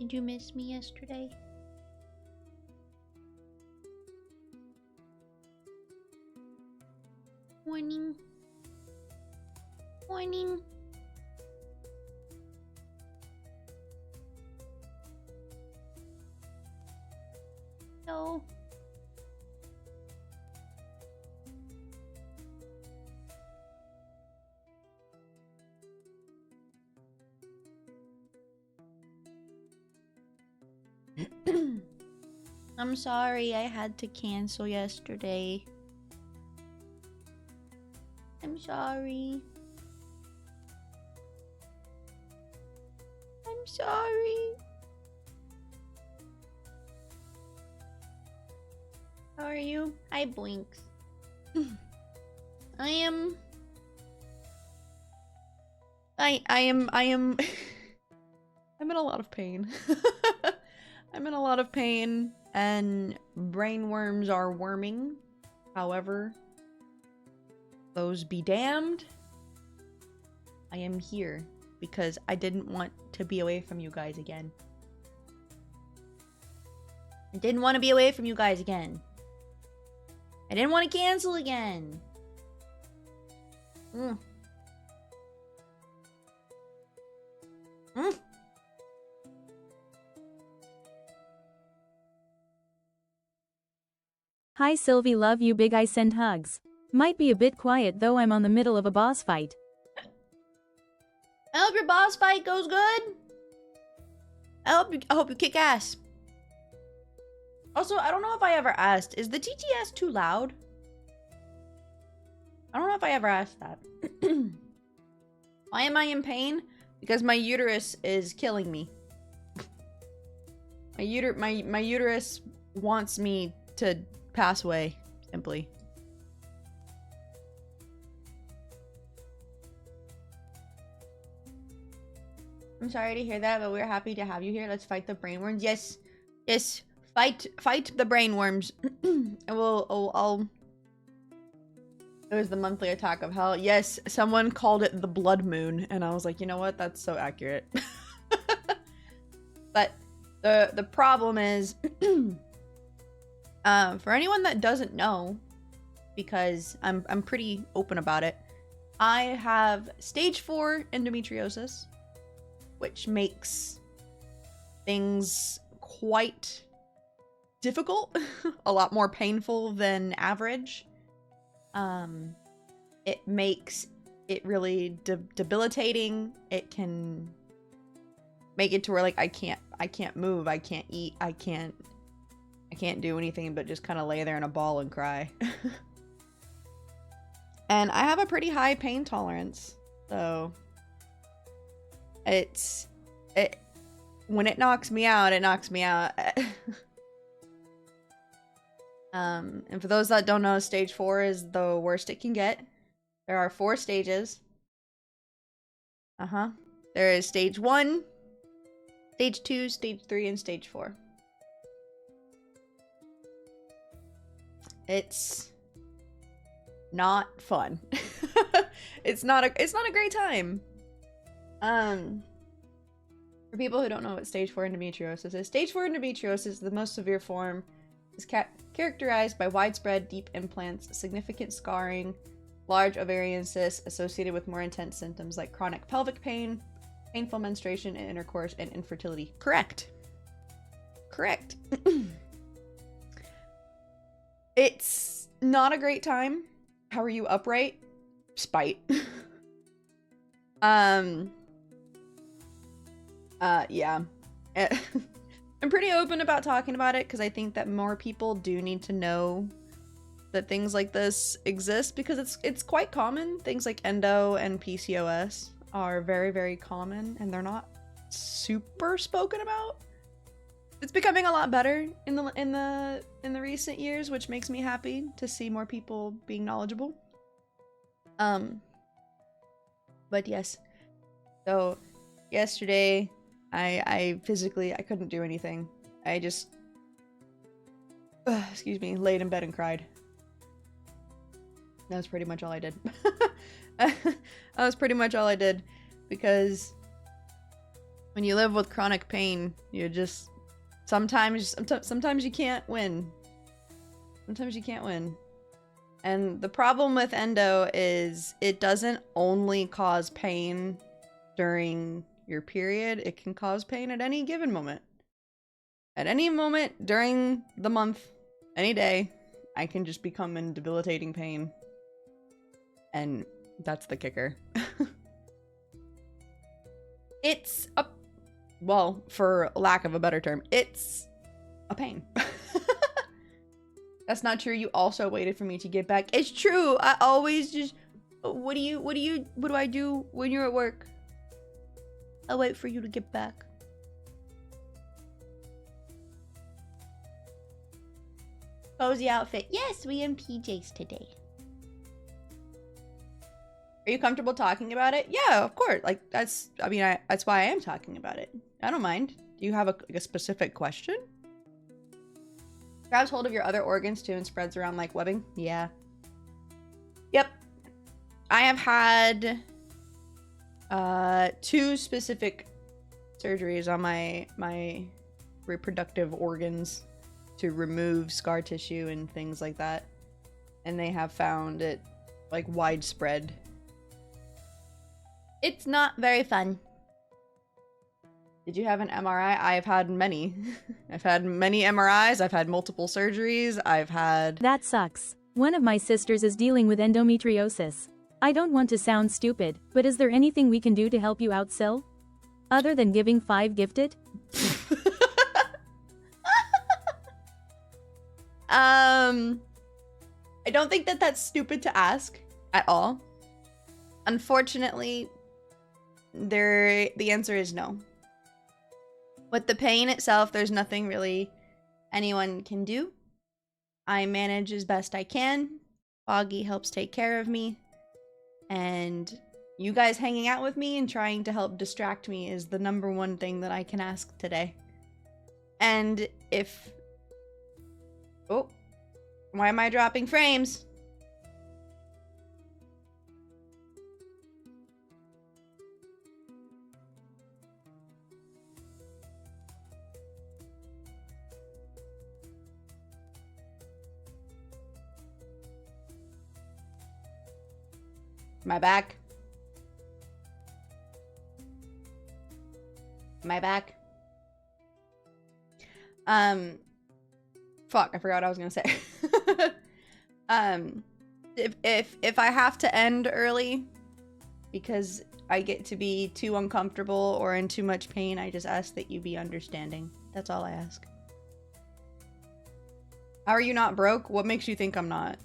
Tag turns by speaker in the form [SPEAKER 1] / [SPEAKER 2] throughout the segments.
[SPEAKER 1] Did you miss me yesterday? Morning. Morning. No. I'm sorry I had to cancel yesterday. I'm sorry. I'm sorry. How are you? Hi, Blinks. I am I'm in a lot of pain. I'm in a lot of pain and brain worms are worming. However, those be damned. I am here because I didn't want to be away from you guys again. I didn't want to be away from you guys again. I didn't want to cancel again. Mm. Mm.
[SPEAKER 2] Hi Sylvie, love you big, I send hugs. Might be a bit quiet though, I'm on the middle of a boss fight.
[SPEAKER 1] I hope your boss fight goes good. I hope you kick ass. Also, I don't know if I ever asked, is the TTS too loud? I don't know if I ever asked that. Why am I in pain? Because my uterus is killing me. My uterus wants me to pass away, simply. I'm sorry to hear that, but we're happy to have you here. Let's fight the brainworms. Yes, yes, fight the brainworms. And I'll. It was the monthly attack of hell. Yes, someone called it the blood moon, and I was like, you know what? That's so accurate. But the problem is, for anyone that doesn't know, because I'm pretty open about it, I have stage 4 endometriosis, which makes things quite difficult, a lot more painful than average. It makes it really debilitating. It can make it to where like I can't move, I can't eat, I can't do anything but just kind of lay there in a ball and cry. And I have a pretty high pain tolerance, so when it knocks me out, it knocks me out. And for those that don't know, stage 4 is the worst it can get. There are 4 stages. There is stage 1, stage 2, stage 3, and stage 4. It's not fun. It's not a great time. For people who don't know what stage 4 endometriosis is, stage 4 endometriosis is the most severe form. Is characterized by widespread deep implants, significant scarring, large ovarian cysts associated with more intense symptoms like chronic pelvic pain, painful menstruation and intercourse, and infertility. Correct. Correct. It's not a great time. How are you upright? Spite. Yeah. I'm pretty open about talking about it because I think that more people do need to know that things like this exist, because it's quite common. Things like endo and PCOS are very, very common, and they're not super spoken about. It's becoming a lot better in the recent years, which makes me happy to see more people being knowledgeable. But yes. So yesterday I physically couldn't do anything. I just excuse me, laid in bed and cried. That was pretty much all I did. That was pretty much all I did, because When you live with chronic pain, you just sometimes you can't win. Sometimes you can't win. And the problem with endo is it doesn't only cause pain during your period, it can cause pain at any given moment. At any moment during the month, any day, I can just become in debilitating pain. And that's the kicker. It's a, well, for lack of a better term, it's a pain. That's not true. You also waited for me to get back. It's true. I always just, what do I do when you're at work? I wait for you to get back. Cozy outfit. Yes, we in PJs today. Are you comfortable talking about it? Yeah, of course. Like, that's why I am talking about it. I don't mind. Do you have a specific question? Grabs hold of your other organs too and spreads around like webbing? Yeah. Yep. I have had 2 specific surgeries on my reproductive organs to remove scar tissue and things like that. And they have found it like widespread. It's not very fun. Did you have an MRI? I've had many. I've had many MRIs. I've had multiple surgeries. I've had...
[SPEAKER 2] That sucks. One of my sisters is dealing with endometriosis. I don't want to sound stupid, but is there anything we can do to help you out, Syl? Other than giving 5 gifted?
[SPEAKER 1] I don't think that that's stupid to ask at all. Unfortunately, the answer is no. With the pain itself, there's nothing really anyone can do. I manage as best I can. Foggy helps take care of me. And you guys hanging out with me and trying to help distract me is the #1 thing that I can ask today. And if... Oh, why am I dropping frames? Am I back? Am I back? Fuck, I forgot what I was gonna say. If I have to end early because I get to be too uncomfortable or in too much pain, I just ask that you be understanding. That's all I ask. How are you not broke? What makes you think I'm not?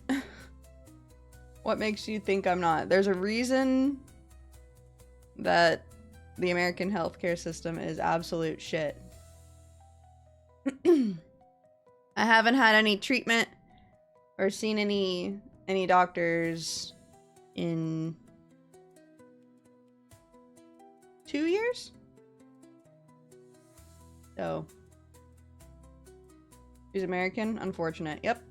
[SPEAKER 1] What makes you think I'm not? There's a reason that the American healthcare system is absolute shit. I haven't had any treatment or seen any doctors in 2 years? So, she's American? Unfortunate. Yep.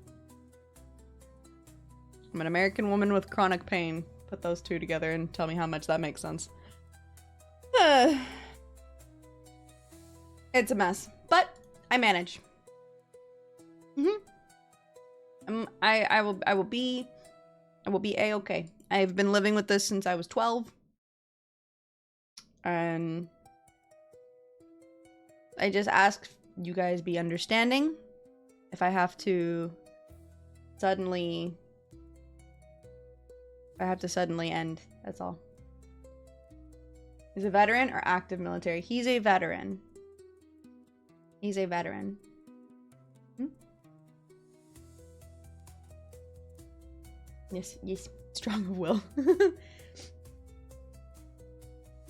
[SPEAKER 1] I'm an American woman with chronic pain. Put those 2 together and tell me how much that makes sense. It's a mess, but I manage. I will be a-okay. I've been living with this since I was 12. And I just ask you guys be understanding if I have to suddenly end. That's all. He's a veteran or active military? He's a veteran. He's a veteran. Yes, strong of will.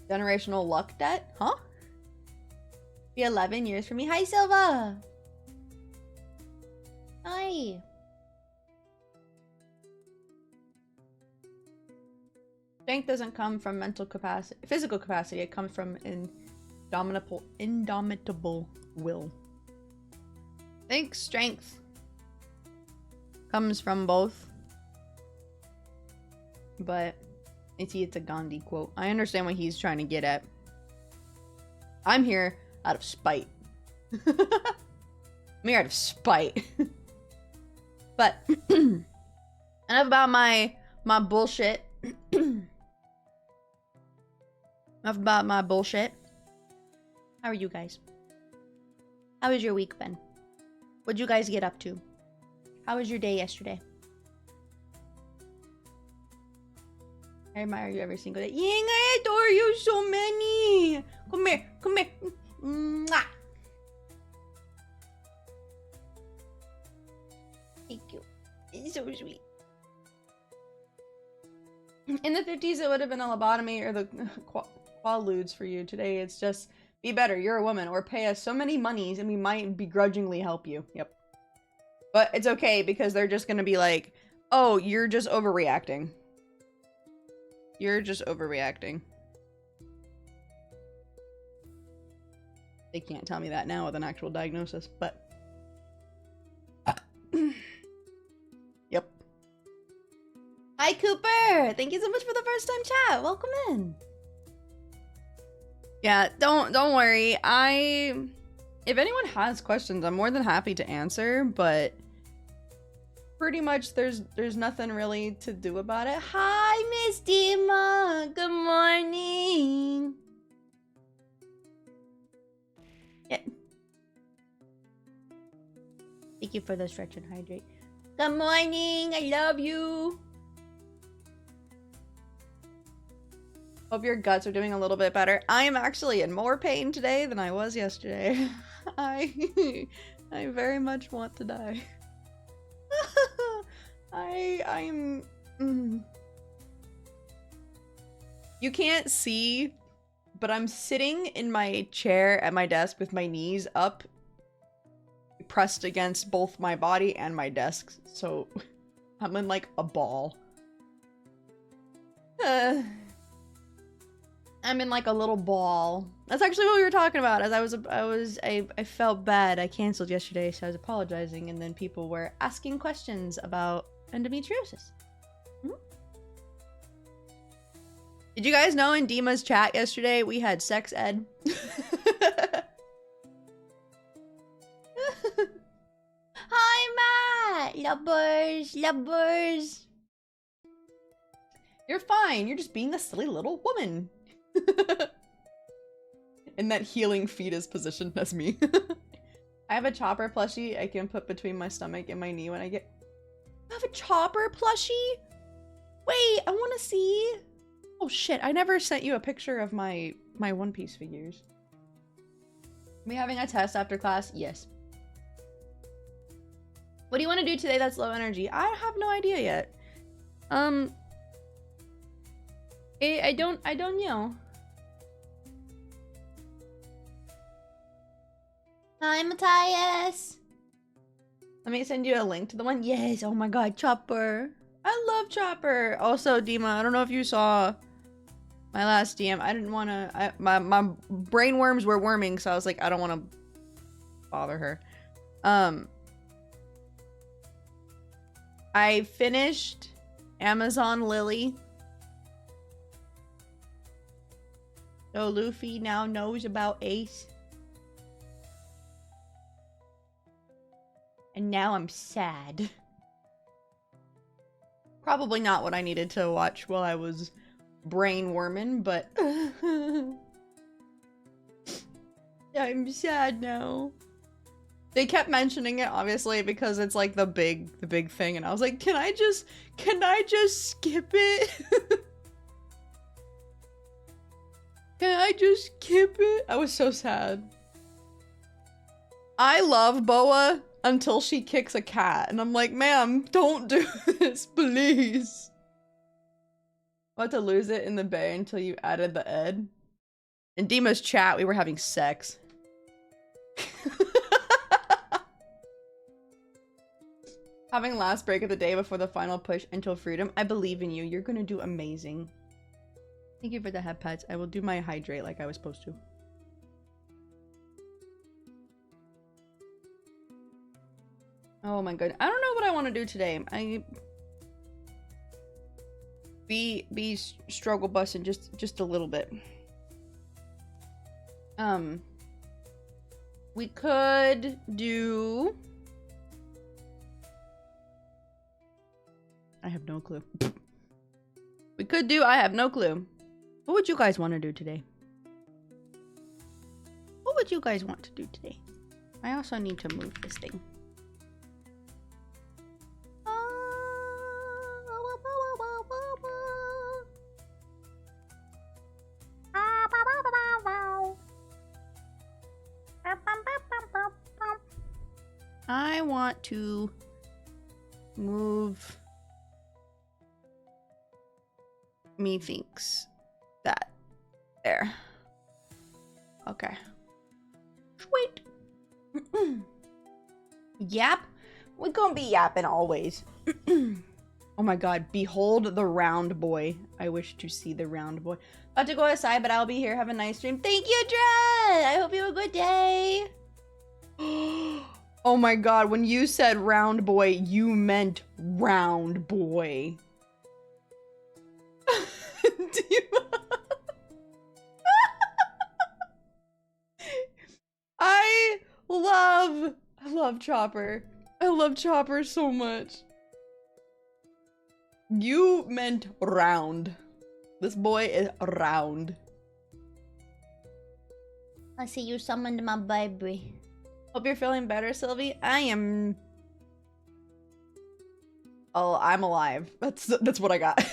[SPEAKER 1] Generational luck debt? Huh? Be 11 years for me. Hi, Silva! Hi! Strength doesn't come from mental capacity, physical capacity. It comes from indomitable will. I think strength comes from both. But it's a Gandhi quote. I understand what he's trying to get at. I'm here out of spite. I'm here out of spite. But enough about my bullshit. Enough about my bullshit. How are you guys? How has your week been? What'd you guys get up to? How was your day yesterday? I admire you every single day. Ying, I adore you so many. Come here, come here. Mwah. Thank you. It's so sweet. In the 50s, it would have been a lobotomy or the quaaludes for you. Today, it's just be better. You're a woman, or pay us so many monies, and we might begrudgingly help you. Yep. But it's okay because they're just gonna be like, "Oh, you're just overreacting. You're just overreacting." They can't tell me that now with an actual diagnosis, but yep. Hi, Cooper! Thank you so much for the first time chat. Welcome in. Yeah, don't worry. If anyone has questions, I'm more than happy to answer, but pretty much there's nothing really to do about it. Hi, Miss Dima. Good morning. Yeah. Thank you for the stretch and hydrate. Good morning. I love you. Hope your guts are doing a little bit better. I am actually in more pain today than I was yesterday. I very much want to die. I'm You can't see, but I'm sitting in my chair at my desk with my knees up, pressed against both my body and my desk, so I'm in like a ball. I'm in like a little ball. That's actually what we were talking about. As I felt bad. I canceled yesterday, so I was apologizing, and then people were asking questions about endometriosis. Did you guys know in Dima's chat yesterday we had sex ed? Hi, Matt! Lubbers. You're fine. You're just being a silly little woman. In that healing fetus position, that's me. I have a Chopper plushie I can put between my stomach and my knee when I get... I have a Chopper plushie? Wait, I want to see. Oh shit, I never sent you a picture of my One Piece figures. Are we having a test after class? Yes. What do you want to do today that's low energy? I have no idea yet. I don't know. Hi, Matthias. Let me send you a link to the one. Yes, oh my god, Chopper. I love Chopper. Also, Dima, I don't know if you saw my last DM. I didn't want to... My brain worms were worming, so I was like, I don't want to bother her. I finished Amazon Lily. So Luffy now knows about Ace. And now I'm sad. Probably not what I needed to watch while I was brain worming, but I'm sad now. They kept mentioning it, obviously, because it's like the big thing, and I was like, can I just skip it? Can I just skip it? I was so sad. I love Boa until she kicks a cat, and I'm like, ma'am, don't do this, please. I'm about to lose it in the bay until you added the ed. In Dima's chat, we were having sex. Having last break of the day before the final push until freedom. I believe in you. You're gonna do amazing. Thank you for the head pets. I will do my hydrate like I was supposed to. Oh my god. I don't know what I want to do today. Be struggle busting just a little bit. Um, we could do... I have no clue. We could do... I have no clue. What would you guys want to do today? What would you guys want to do today? I also need to move this thing. I want to move methinks that there. Okay. Sweet. Yap? We're gonna be yapping always. Oh my god, behold the round boy. I wish to see the round boy. About to go outside, but I'll be here. Have a nice stream. Thank you, Dread! I hope you have a good day. Oh my god, when you said round boy, you meant round boy. I love Chopper. I love Chopper so much. You meant round. This boy is round. I see you summoned my baby. Hope you're feeling better, Sylvie. I am... Oh, I'm alive. That's what I got.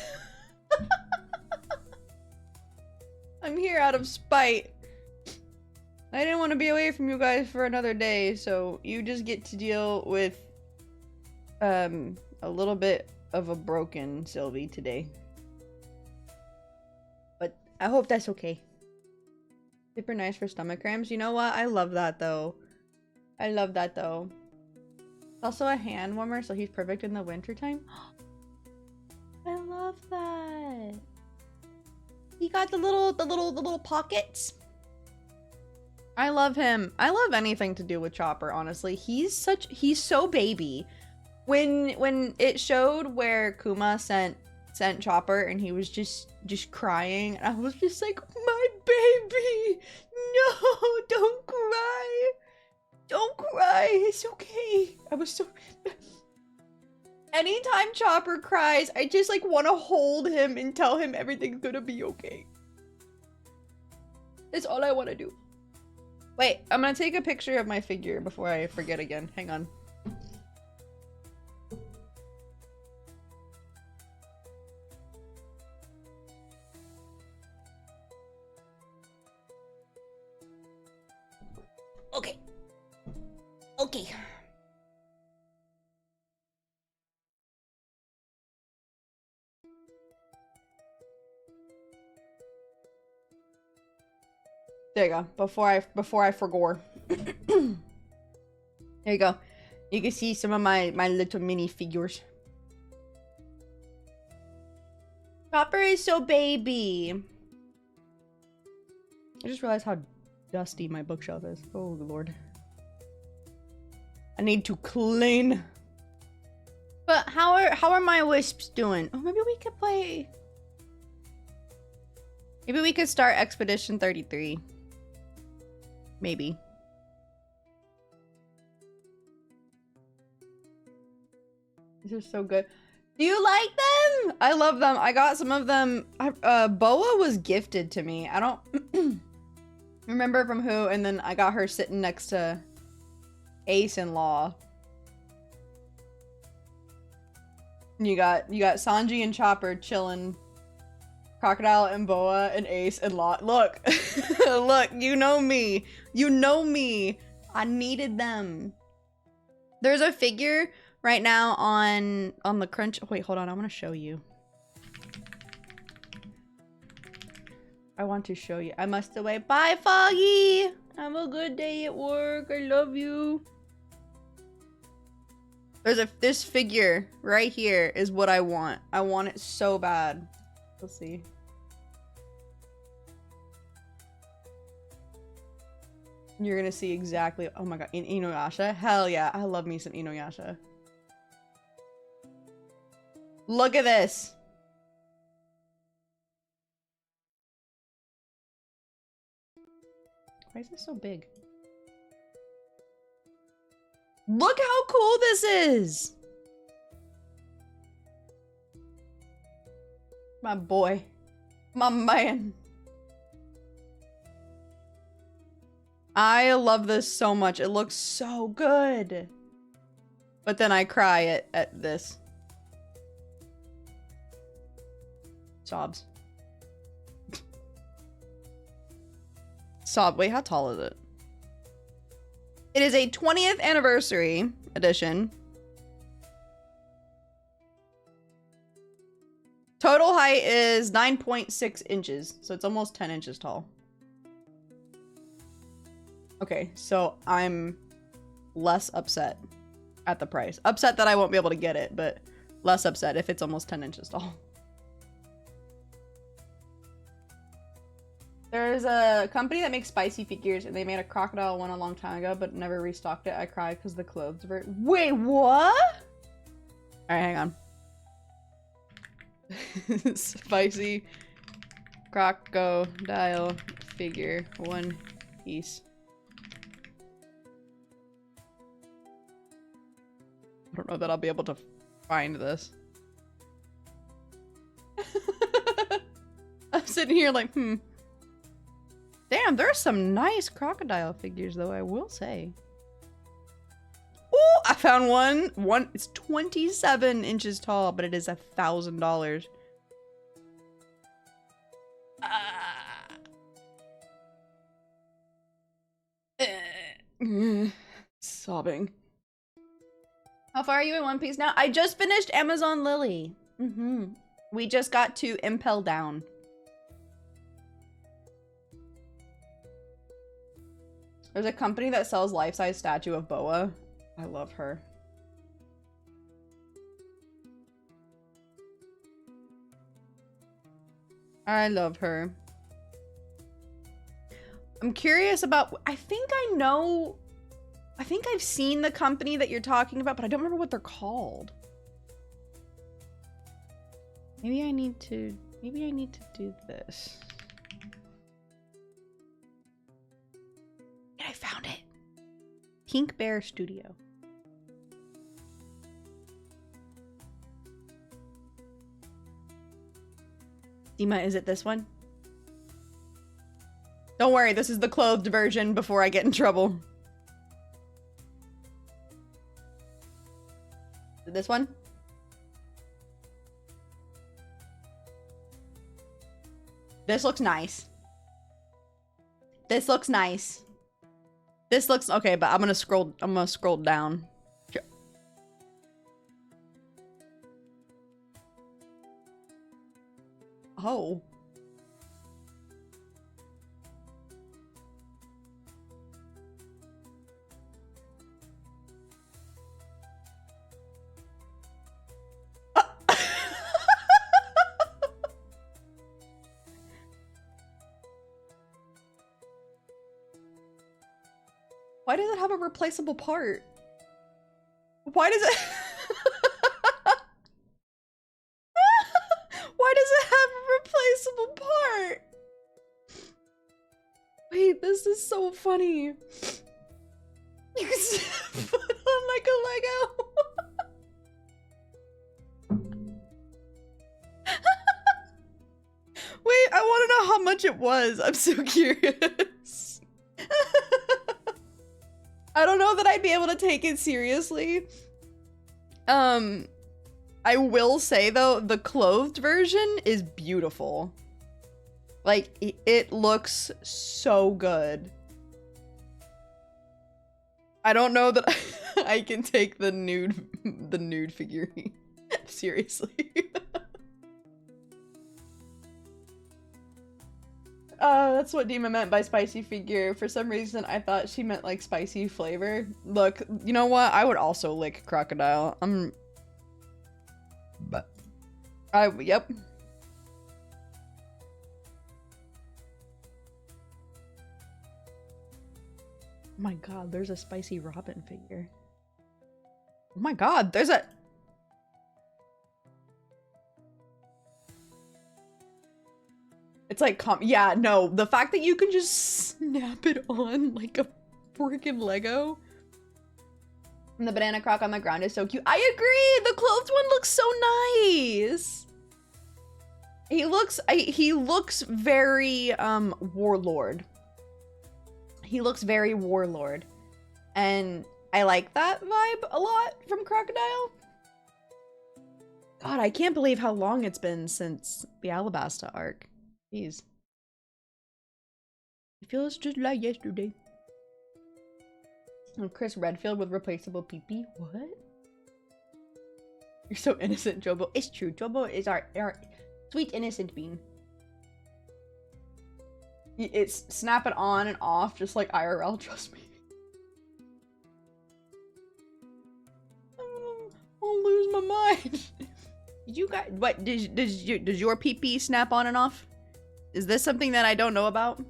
[SPEAKER 1] I'm here out of spite. I didn't want to be away from you guys for another day, so you just get to deal with a little bit of a broken Sylvie today. But I hope that's okay. Super nice for stomach cramps. You know what? I love that though. I love that though. It's also a hand warmer, so he's perfect in the winter time. I love that. He got the little pockets. I love him. I love anything to do with Chopper, honestly. He's so baby. When it showed where Kuma sent Chopper and he was just crying, I was just like, my baby! No, don't cry! Don't cry, it's okay. I was so... Anytime Chopper cries, I just like want to hold him and tell him everything's gonna be okay. That's all I want to do. Wait, I'm gonna take a picture of my figure before I forget again. Hang on. Okay. Okay. There you go. Before I forgore. There you go. You can see some of my little mini figures. Chopper is so baby. I just realized how dusty my bookshelf is. Oh lord. I need to clean. But how are my wisps doing? Oh, maybe we could play. Maybe we could start Expedition 33. Maybe. These are so good. Do you like them? I love them. I got some of them. Boa was gifted to me. I don't remember from who, and then I got her sitting next to Ace in Law. You got Sanji and Chopper chilling. Crocodile and Boa and Ace and Law. Look. Look, you know me. You know me. I needed them. There's a figure right now on the crunch. Wait, hold on. I want to show you. I want to show you. I must away. Bye, Foggy. Have a good day at work. I love you. This figure right here is what I want. I want it so bad. Let's see. You're gonna see exactly. Oh my god, in Inuyasha? Hell yeah, I love me some Inuyasha. Look at this. Why is this so big? Look how cool this is! My boy. My man. I love this so much. It looks so good. But then I cry at this. Sobs. Sob. Wait, how tall is it? It is a 20th anniversary edition. Total height is 9.6 inches, so it's almost 10 inches tall. Okay, so I'm less upset at the price. Upset that I won't be able to get it, but less upset if it's almost 10 inches tall. There's a company that makes spicy figures, and they made a crocodile one a long time ago, but never restocked it. I cried because the clothes were... Wait, what? Alright, hang on. Spicy crocodile figure, one piece. I don't know that I'll be able to find this. I'm sitting here like, Damn, there are some nice crocodile figures though, I will say. Oh, I found one. It's 27 inches tall, but it is $1,000. Sobbing. How far are you in One Piece now? I just finished Amazon Lily. We just got to Impel Down. There's a company that sells life-size statue of Boa. I love her. I love her. I'm curious about... I think I've seen the company that you're talking about, but I don't remember what they're called. Maybe I need to do this. I found it. Pink Bear Studio. Dima, is it this one? Don't worry, this is the clothed version before I get in trouble. Is it this one? This looks nice. This looks nice. This looks okay, but I'm gonna scroll down. Oh. Why does it have a replaceable part? Why does it... Why does it have a replaceable part? Wait, this is so funny. You can put on like a Lego. Wait, I want to know how much it was. I'm so curious. I don't know that I'd be able to take it seriously. I will say though, the clothed version is beautiful. Like, it looks so good. I don't know that I can take the nude figurine seriously. That's what Dima meant by spicy figure. For some reason, I thought she meant like spicy flavor. Look, you know what? I would also lick crocodile. Yep. Oh my god, there's a spicy Robin figure. Oh my god, there's a... It's like, yeah, no, the fact that you can just snap it on like a freaking Lego. And the banana croc on the ground is so cute. I agree, the clothes one looks so nice. He looks very, warlord. He looks very warlord. And I like that vibe a lot from Crocodile. God, I can't believe how long it's been since the Alabasta arc. Jeez. It feels just like yesterday. And Chris Redfield with replaceable pee-pee? What? You're so innocent, Jobo. It's true. Jobo is our sweet innocent bean. It's snap it on and off just like IRL, trust me. I'll lose my mind. You guys, what, does your pee-pee snap on and off? Is this something that I don't know about?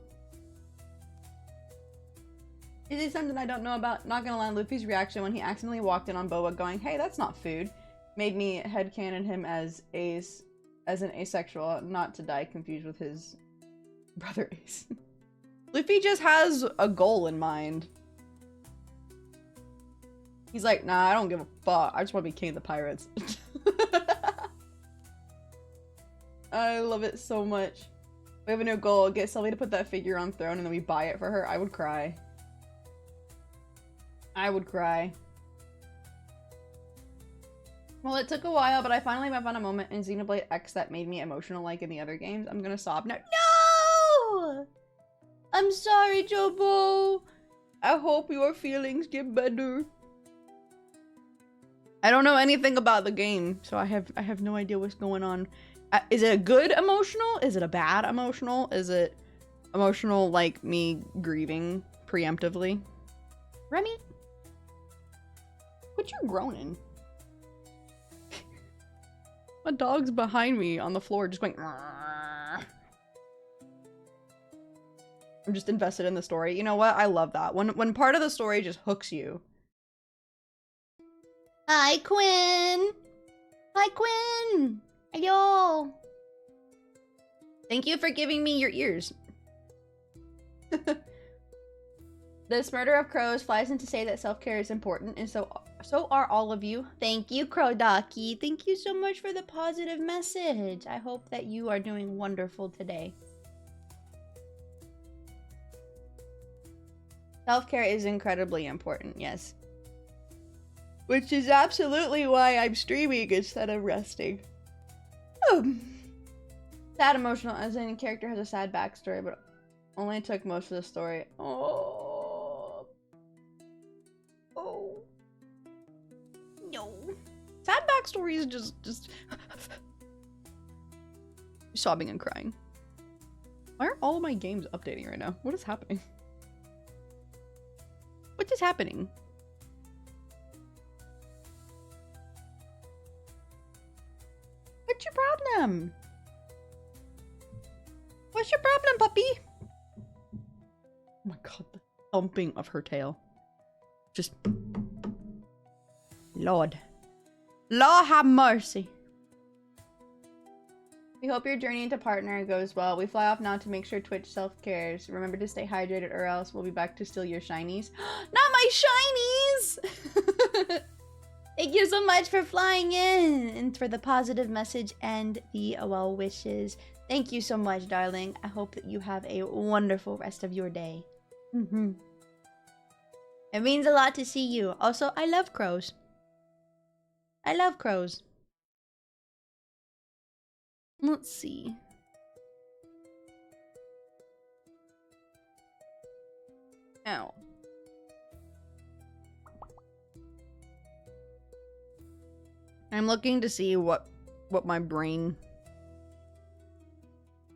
[SPEAKER 1] Is it something I don't know about? Not gonna lie, Luffy's reaction when he accidentally walked in on Boa going, hey, that's not food, made me headcanon him as an asexual, not to die confused with his brother Ace. Luffy just has a goal in mind. He's like, nah, I don't give a fuck. I just want to be king of the pirates. I love it so much. We have a new goal. Get Sylvie to put that figure on throne and then we buy it for her. I would cry. I would cry. Well, it took a while, but I finally found a moment in Xenoblade X that made me emotional like in the other games. I'm gonna sob now. No! I'm sorry, Jobo. I hope your feelings get better. I don't know anything about the game, so I have no idea what's going on. Is it a good emotional? Is it a bad emotional? Is it emotional like me grieving preemptively? Remy? What you groaning? My dog's behind me on the floor just going... Argh. I'm just invested in the story. You know what? I love that. When part of the story just hooks you. Hi, Quinn! Hi, Quinn! Ayo! Thank you for giving me your ears. This murder of crows flies in to say that self-care is important, and so are all of you. Thank you, Crowdocky. Thank you so much for the positive message. I hope that you are doing wonderful today. Self-care is incredibly important, yes. Which is absolutely why I'm streaming instead of resting. Oh. Sad emotional, as any character has a sad backstory, but only took most of the story. Oh. Oh. No. Sad backstory is just sobbing and crying. Why are all of my games updating right now? What is happening? What is happening? What's your problem? What's your problem, puppy? Oh my god, the thumping of her tail. Just... Lord. Lord have mercy. We hope your journey into partner goes well. We fly off now to make sure Twitch self-cares. Remember to stay hydrated or else we'll be back to steal your shinies. Not my shinies! Thank you so much for flying in and for the positive message and the well wishes. Thank you so much, darling. I hope that you have a wonderful rest of your day. It means a lot to see you. Also, I love crows. I love crows. Let's see. Ow. I'm looking to see what my brain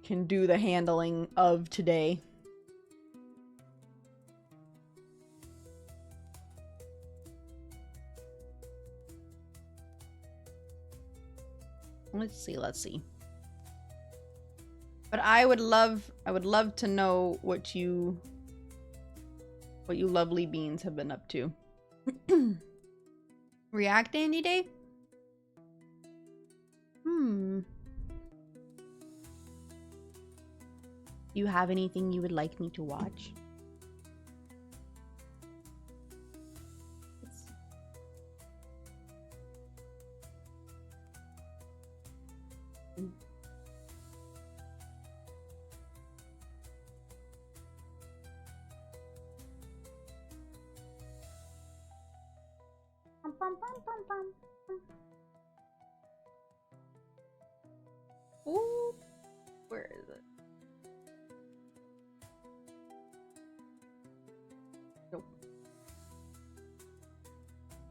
[SPEAKER 1] can do the handling of today. Let's see. But I would love to know what you lovely beans have been up to. React any day? you have anything you would like me to watch? Ooh, where is it? Nope.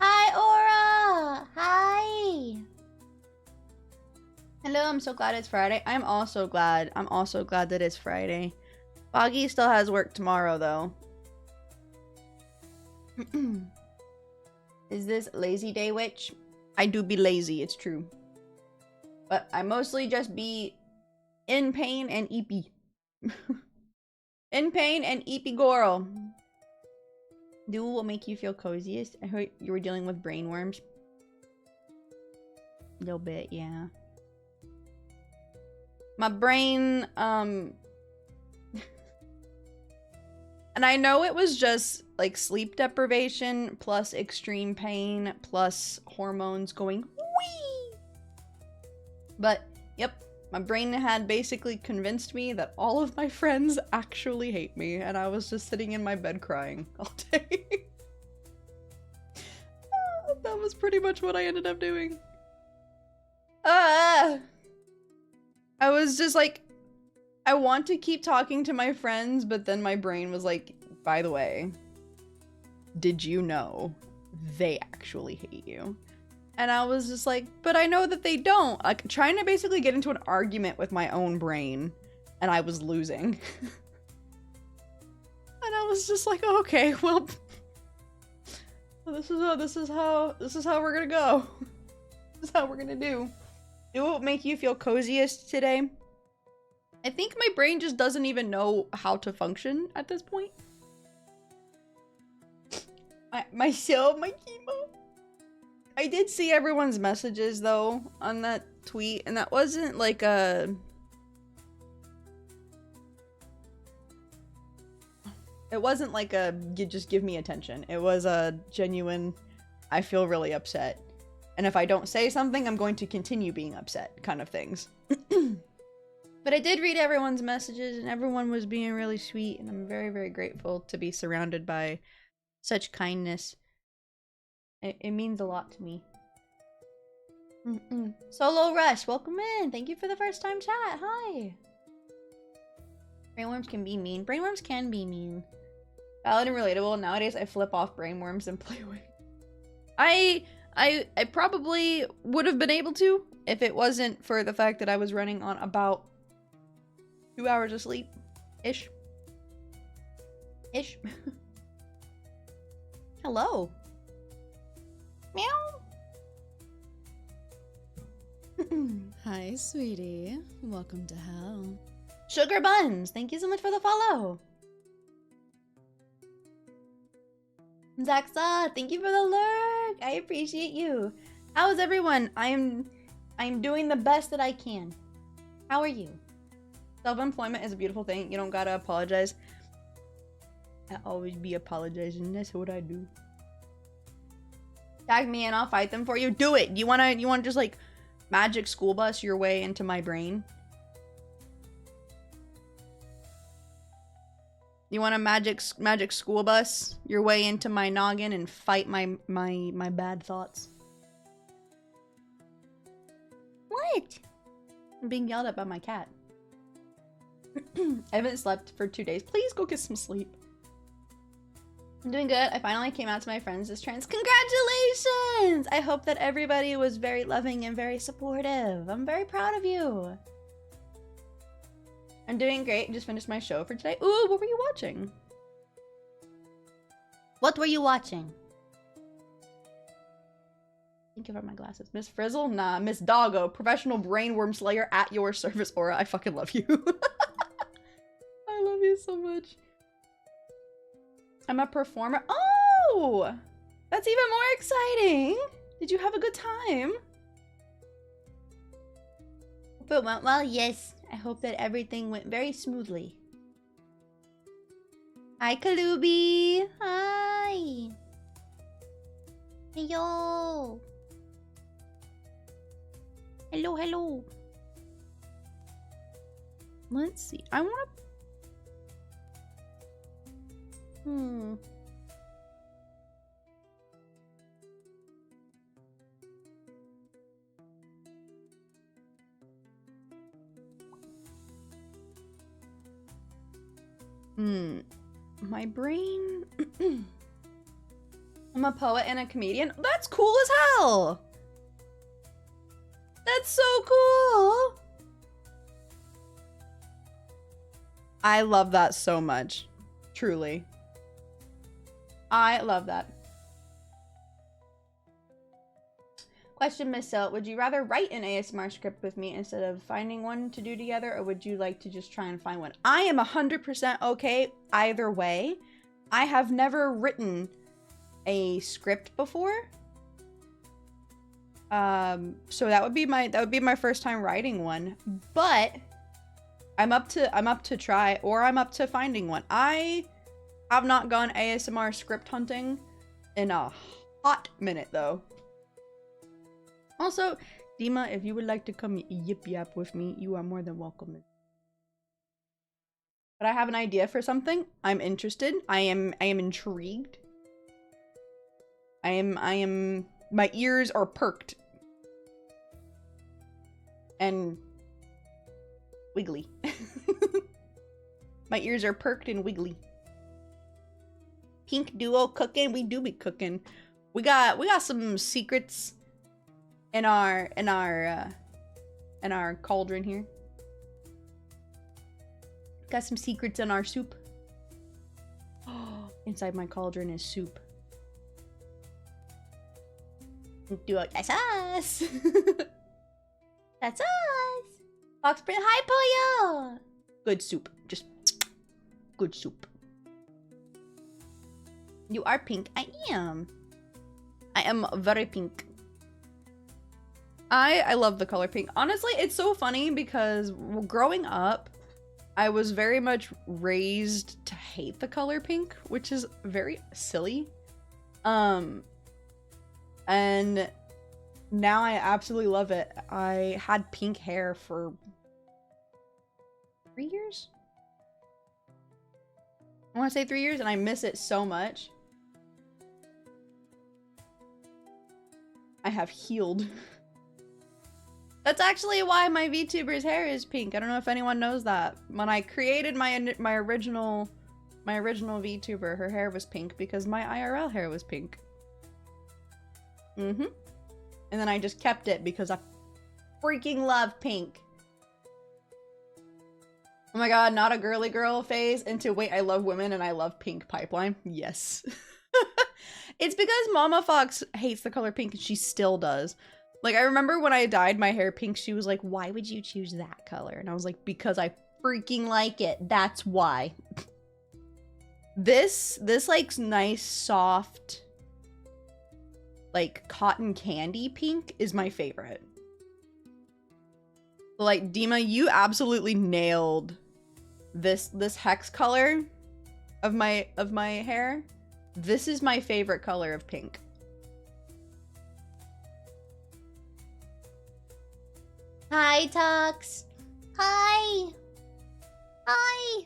[SPEAKER 1] Hi, Aura! Hi! Hello, I'm so glad it's Friday. I'm also glad that it's Friday. Foggy still has work tomorrow, though. Is this lazy day, witch? I do be lazy, it's true. But I mostly just be in pain and eepy. In pain and eepy girl. Do what will make you feel coziest. I heard you were dealing with brainworms. A little bit, yeah. My brain, and I know it was just like sleep deprivation plus extreme pain plus hormones going wee. But yep, my brain had basically convinced me that all of my friends actually hate me, and I was just sitting in my bed crying all day. That was pretty much what I ended up doing. I was just like, I want to keep talking to my friends, but then my brain was like, by the way, did you know they actually hate you? And I was just like, but I know that they don't. Like, trying to basically get into an argument with my own brain, and I was losing. And I was just like, oh, okay, well, this is how we're gonna go. This is how we're gonna do. It will make you feel coziest today. I think my brain just doesn't even know how to function at this point. My chemo. I did see everyone's messages though on that tweet, and that wasn't like a... It wasn't like a, you just give me attention. It was a genuine, I feel really upset. And if I don't say something, I'm going to continue being upset kind of things. But I did read everyone's messages, and everyone was being really sweet, and I'm very, very grateful to be surrounded by such kindness. It means a lot to me. Solo Rush, welcome in. Thank you for the first time chat. Hi. Brainworms can be mean. Brainworms can be mean. Valid and relatable. Nowadays, I flip off brainworms and play away. I probably would have been able to if it wasn't for the fact that I was running on about 2 hours of sleep. Ish. Hello. Meow.
[SPEAKER 3] Hi, sweetie. Welcome to hell.
[SPEAKER 1] Sugar Buns, thank you so much for the follow. Zaxa, thank you for the lurk. I appreciate you. How is everyone? I'm doing the best that I can. How are you? Self-employment is a beautiful thing. You don't gotta apologize. I always be apologizing. That's what I do. Tag me and I'll fight them for you. Do it. You wanna just like magic school bus your way into my brain? You want a magic school bus your way into my noggin and fight my bad thoughts? What? I'm being yelled at by my cat. I haven't slept for 2 days. Please go get some sleep. I'm doing good. I finally came out to my friends as trans. Congratulations! I hope that everybody was very loving and very supportive. I'm very proud of you. I'm doing great. Just finished my show for today. Ooh, what were you watching? What were you watching? Think about my glasses. Miss Frizzle? Nah, Miss Doggo. Professional brainworm slayer at your service, Aura. I fucking love you. I love you so much. I'm a performer. Oh! That's even more exciting. Did you have a good time? Hope it went well. Yes. I hope that everything went very smoothly. Hi, Kalubi. Hi. Heyo. Hello, hello. Let's see. I want to... My brain... I'm a poet and a comedian. That's cool as hell! That's so cool! I love that so much. Truly. I love that. Question, Miss Sil. Would you rather write an ASMR script with me instead of finding one to do together, or would you like to just try and find one? I am 100% okay either way. I have never written a script before. So that would be my first time writing one. But I'm up to try, or I'm up to finding one. I have not gone ASMR script hunting in a hot minute though. Also, Dima, if you would like to come yip yap with me, you are more than welcome. But I have an idea for something. I'm interested. I am intrigued. My ears are perked. And wiggly. My ears are perked and wiggly. Pink duo cooking. We do be cooking. We got some secrets in our cauldron here. Got some secrets in our soup. Oh, inside my cauldron is soup. Do it. That's us. That's us. Fox Print. Hi, Pollo. Good soup. Just good soup. You are pink. I am. I am very pink. I love the color pink. Honestly, it's so funny because growing up, I was very much raised to hate the color pink, which is very silly. And now I absolutely love it. I had pink hair for 3 years? I want to say 3 years, and I miss it so much. I have healed. That's actually why my VTuber's hair is pink. I don't know if anyone knows that. When I created my original VTuber, her hair was pink because my IRL hair was pink. And then I just kept it because I freaking love pink. Oh my god, not a girly girl phase into wait, I love women and I love pink pipeline. Yes. It's because Mama Fox hates the color pink and she still does. Like, I remember when I dyed my hair pink, she was like, why would you choose that color? And I was like, because I freaking like it. That's why. This like nice, soft, like cotton candy pink is my favorite. Like, Dima, you absolutely nailed this hex color of my hair. This is my favorite color of pink. Hi, Tux. Hi. Hi.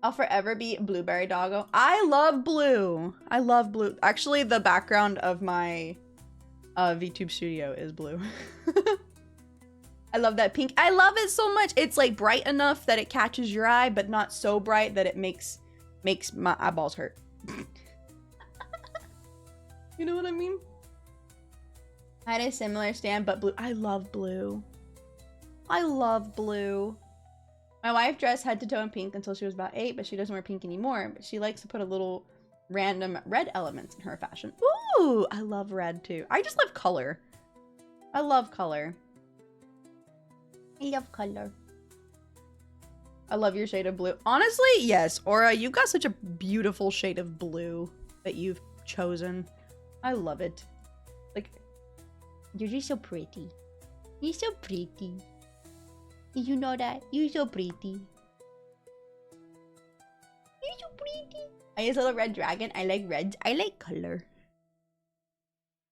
[SPEAKER 1] I'll forever be Blueberry Doggo. I love blue. I love blue. Actually, the background of my VTube studio is blue. I love that pink. I love it so much. It's like bright enough that it catches your eye, but not so bright that it makes my eyeballs hurt. You know what I mean? I had a similar stand, but blue. I love blue. I love blue. My wife dressed head to toe in pink until she was about 8, but she doesn't wear pink anymore. But she likes to put a little random red elements in her fashion. Ooh, I love red too. I just love color. I love color. I love color. I love your shade of blue. Honestly, yes. Aura, you've got such a beautiful shade of blue that you've chosen. I love it. Like, you're just so pretty. You're so pretty. Did you know that? You're so pretty. I use a little red dragon. I like red. I like color.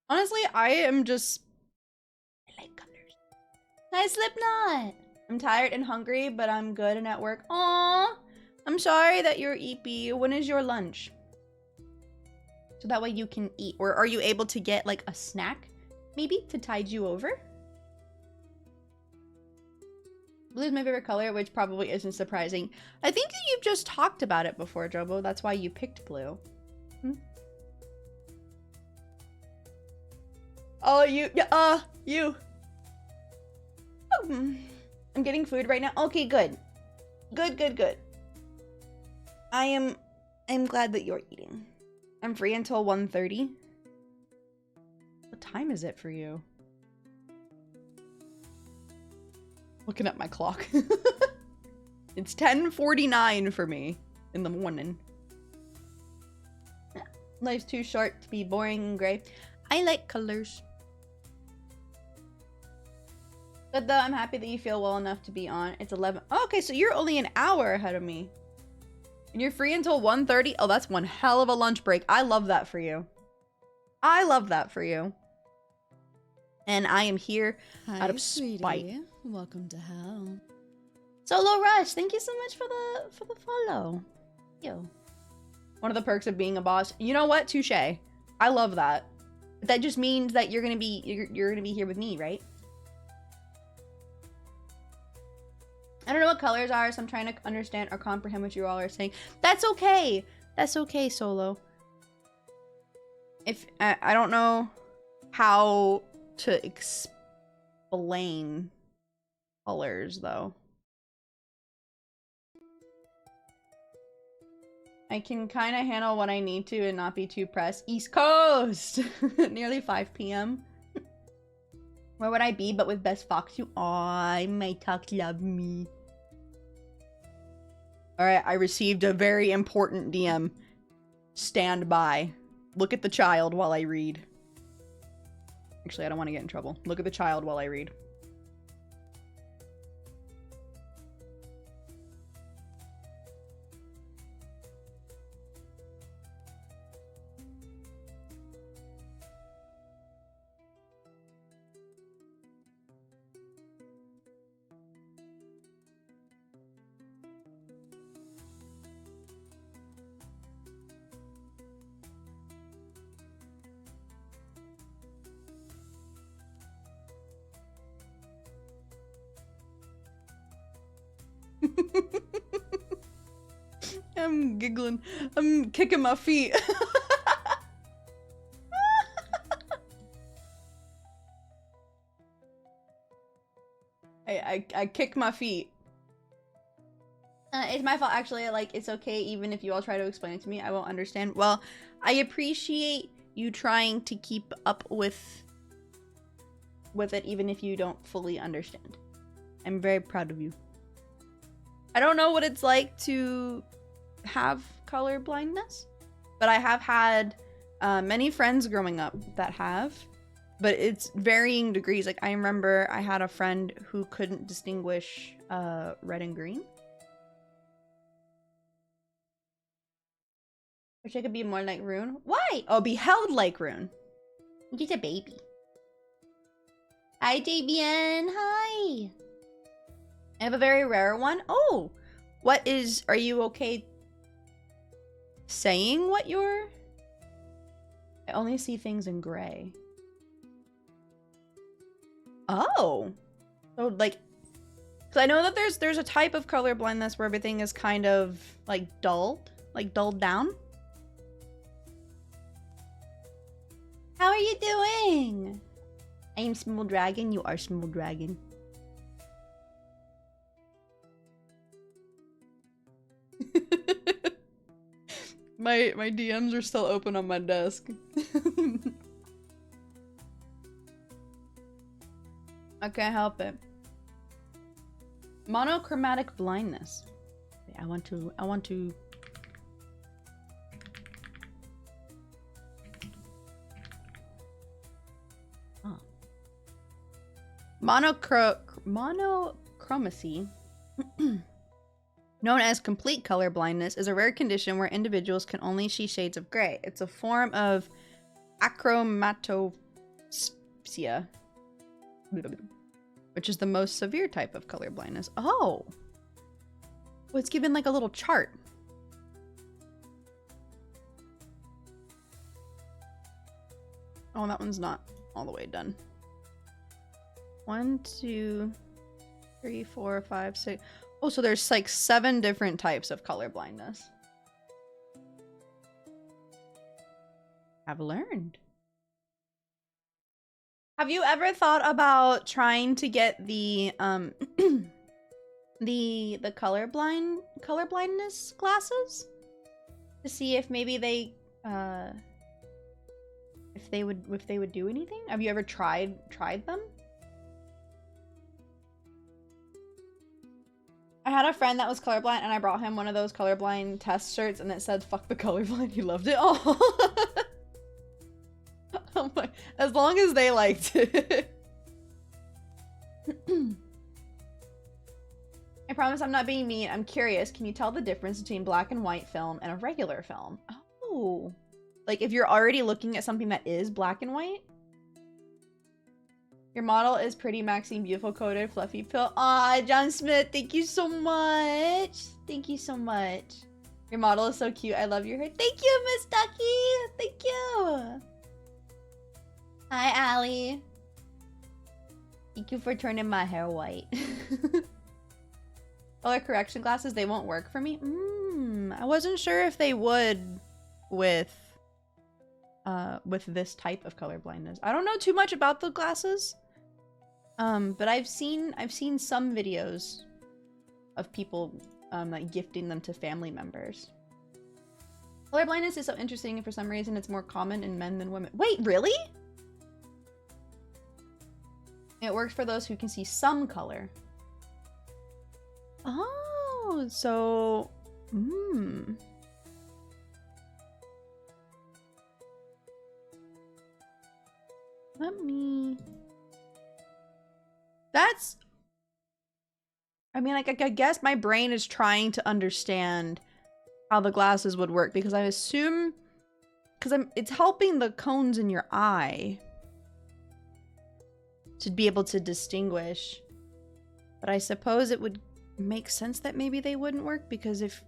[SPEAKER 1] Honestly, I like colors. Hi, Slipknot. I'm tired and hungry, but I'm good and at work. Aww. I'm sorry that you're eepy. When is your lunch? So that way you can eat. Or are you able to get like a snack? Maybe to tide you over? Blue is my favorite color, which probably isn't surprising. I think that you've just talked about it before, Jobo. That's why you picked blue. Hmm? Oh, you. You. Oh, I'm getting food right now. Okay, good. Good. I'm glad that you're eating. I'm free until 1:30. What time is it for you? Looking at my clock. It's 10:49 for me in the morning. Life's too short to be boring and gray. I like colors. But though I'm happy that you feel well enough to be on. It's 11. Oh, okay, so you're only an hour ahead of me. And you're free until 1:30? Oh, that's one hell of a lunch break. I love that for you. I love that for you. And I am here out of spite.
[SPEAKER 3] Sweetie. Welcome to hell.
[SPEAKER 1] Solo Rush, thank you so much for the follow. Yo. One of the perks of being a boss. You know what? Touche. I love that. But that just means that you're gonna be here with me, right? I don't know what colors are, so I'm trying to understand or comprehend what you all are saying. That's okay. That's okay, Solo. If I don't know how to explain colors though. I can kind of handle what I need to and not be too pressed. East Coast! Nearly 5 p.m. Where would I be but with best Fox you? Aw, my Fox love me. Alright, I received a very important DM. Stand by. Look at the child while I read. Actually, I don't want to get in trouble. Look at the child while I read. I'm giggling. I'm kicking my feet. I kick my feet. It's my fault, actually. Like, it's okay even if you all try to explain it to me. I won't understand. Well, I appreciate you trying to keep up with it even if you don't fully understand. I'm very proud of you. I don't know what it's like to have color blindness, but I have had many friends growing up that have, but it's varying degrees. Like, I remember I had a friend who couldn't distinguish red and green. Wish I could be more like Rune. Why? Oh, be held like Rune. He's a baby. Hi, JBN. Hi. I have a very rare one. Oh, are you okay saying what you're? I only see things in gray. Oh, so like, because I know that there's a type of color blindness where everything is kind of like dulled down. How are you doing? I am Small Dragon. You are Small Dragon. My DMs are still open on my desk. I can't help it. Monochromatic blindness. I want to oh. Monochromacy. known as complete color blindness, is a rare condition where individuals can only see shades of gray. It's a form of achromatopsia, which is the most severe type of color blindness. Oh! Well, it's given like a little chart. Oh, that one's not all the way done. 1, 2, 3, 4, 5, 6. Oh, so there's like 7 different types of color blindness. I've learned. Have you ever thought about trying to get the the color blindness glasses to see if maybe they if they would do anything? Have you ever tried them? I had a friend that was colorblind and I brought him one of those colorblind test shirts and it said "fuck the colorblind." He loved it. Oh. I'm like, as long as they liked it. I promise I'm not being mean. I'm curious. Can you tell the difference between black and white film and a regular film? Oh. Like if you're already looking at something that is black and white? Your model is pretty, Maxine. Beautiful, coated, fluffy pill. Aw, John Smith, thank you so much. Thank you so much. Your model is so cute. I love your hair. Thank you, Miss Ducky. Thank you. Hi, Allie. Thank you for turning my hair white. Color correction glasses, they won't work for me. I wasn't sure if they would with this type of color blindness. I don't know too much about the glasses. But I've seen some videos of people like gifting them to family members. Color blindness is so interesting, and for some reason it's more common in men than women. Wait, really? It works for those who can see some color. Oh, so let me. That's. I mean, like, I guess my brain is trying to understand how the glasses would work because I assume, it's helping the cones in your eye to be able to distinguish. But I suppose it would make sense that maybe they wouldn't work because if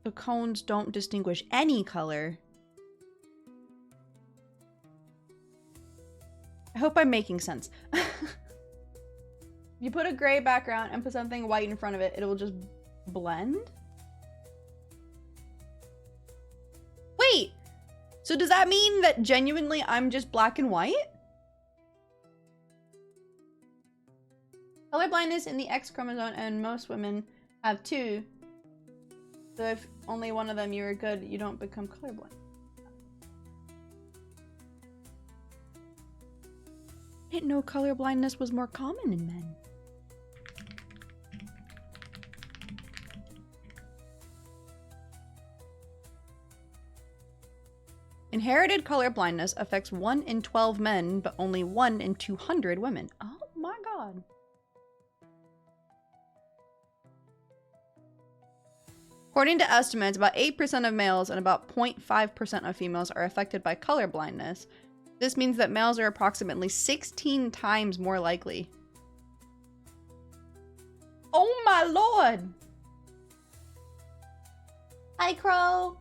[SPEAKER 1] the cones don't distinguish any color. I hope I'm making sense. You put a gray background and put something white in front of it, it will just blend? Wait! So does that mean that genuinely I'm just black and white? Colorblindness in the X chromosome, and most women have 2. So if only one of them you are good, you don't become colorblind. I didn't know colorblindness was more common in men. Inherited colorblindness affects 1 in 12 men, but only 1 in 200 women. Oh my god. According to estimates, about 8% of males and about 0.5% of females are affected by colorblindness. This means that males are approximately 16 times more likely. Oh my lord! Hi, Crow!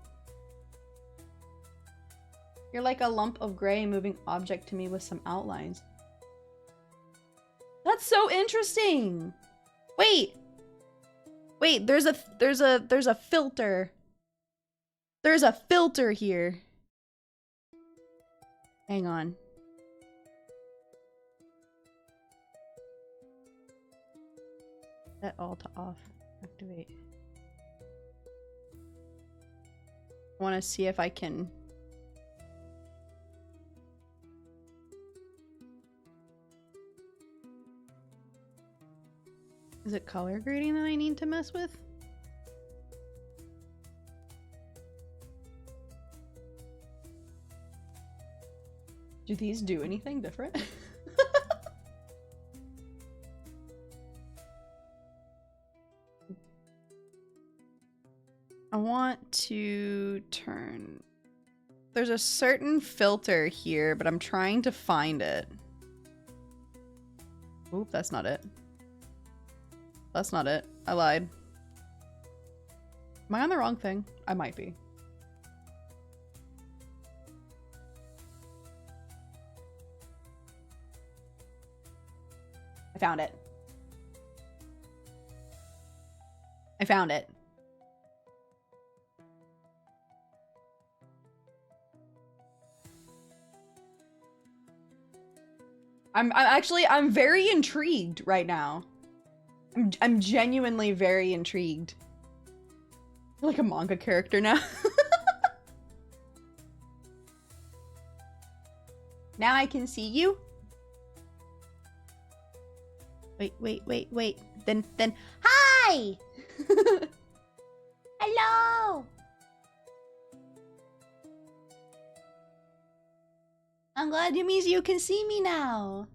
[SPEAKER 1] You're like a lump of gray moving object to me with some outlines. That's so interesting! Wait! Wait, there's a filter. There's a filter here. Hang on. Set all to off. Activate. I want to see if I can. Is it color grading that I need to mess with? Do these do anything different? want to turn... There's a certain filter here, but I'm trying to find it. Oop, that's not it. That's not it. I lied. Am I on the wrong thing? I might be. I found it. I found it. I'm very intrigued right now. I'm genuinely very intrigued. I'm like a manga character now. Now I can see you. Wait. Then hi! Hello! I'm glad it means you can see me now.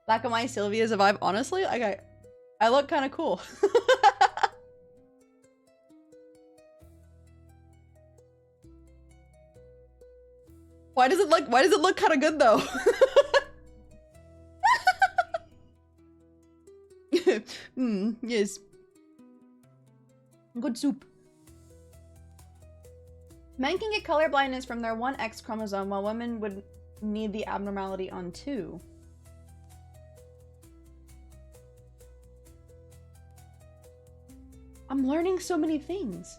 [SPEAKER 1] Black and white Sylvia is a vibe. Honestly, like I look kind of cool. Why does it look kind of good though? Yes. Good soup. Men can get color blindness from their one X chromosome, while women would need the abnormality on 2. I'm learning so many things.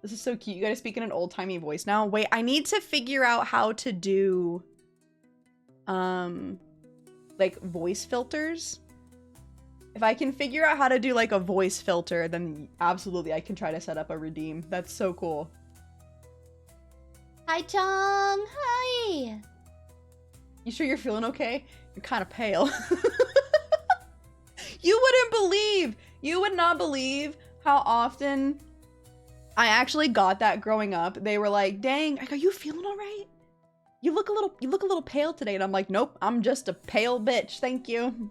[SPEAKER 1] This is so cute. You gotta speak in an old-timey voice now. Wait, I need to figure out how to do like voice filters. If I can figure out how to do like a voice filter, then absolutely I can try to set up a redeem. That's so cool. Hi, Chong. Hi. You sure you're feeling okay? You're kind of pale. You would not believe how often I actually got that growing up. They were like, dang, are you feeling all right? You look a little pale today. And I'm like, nope, I'm just a pale bitch. Thank you.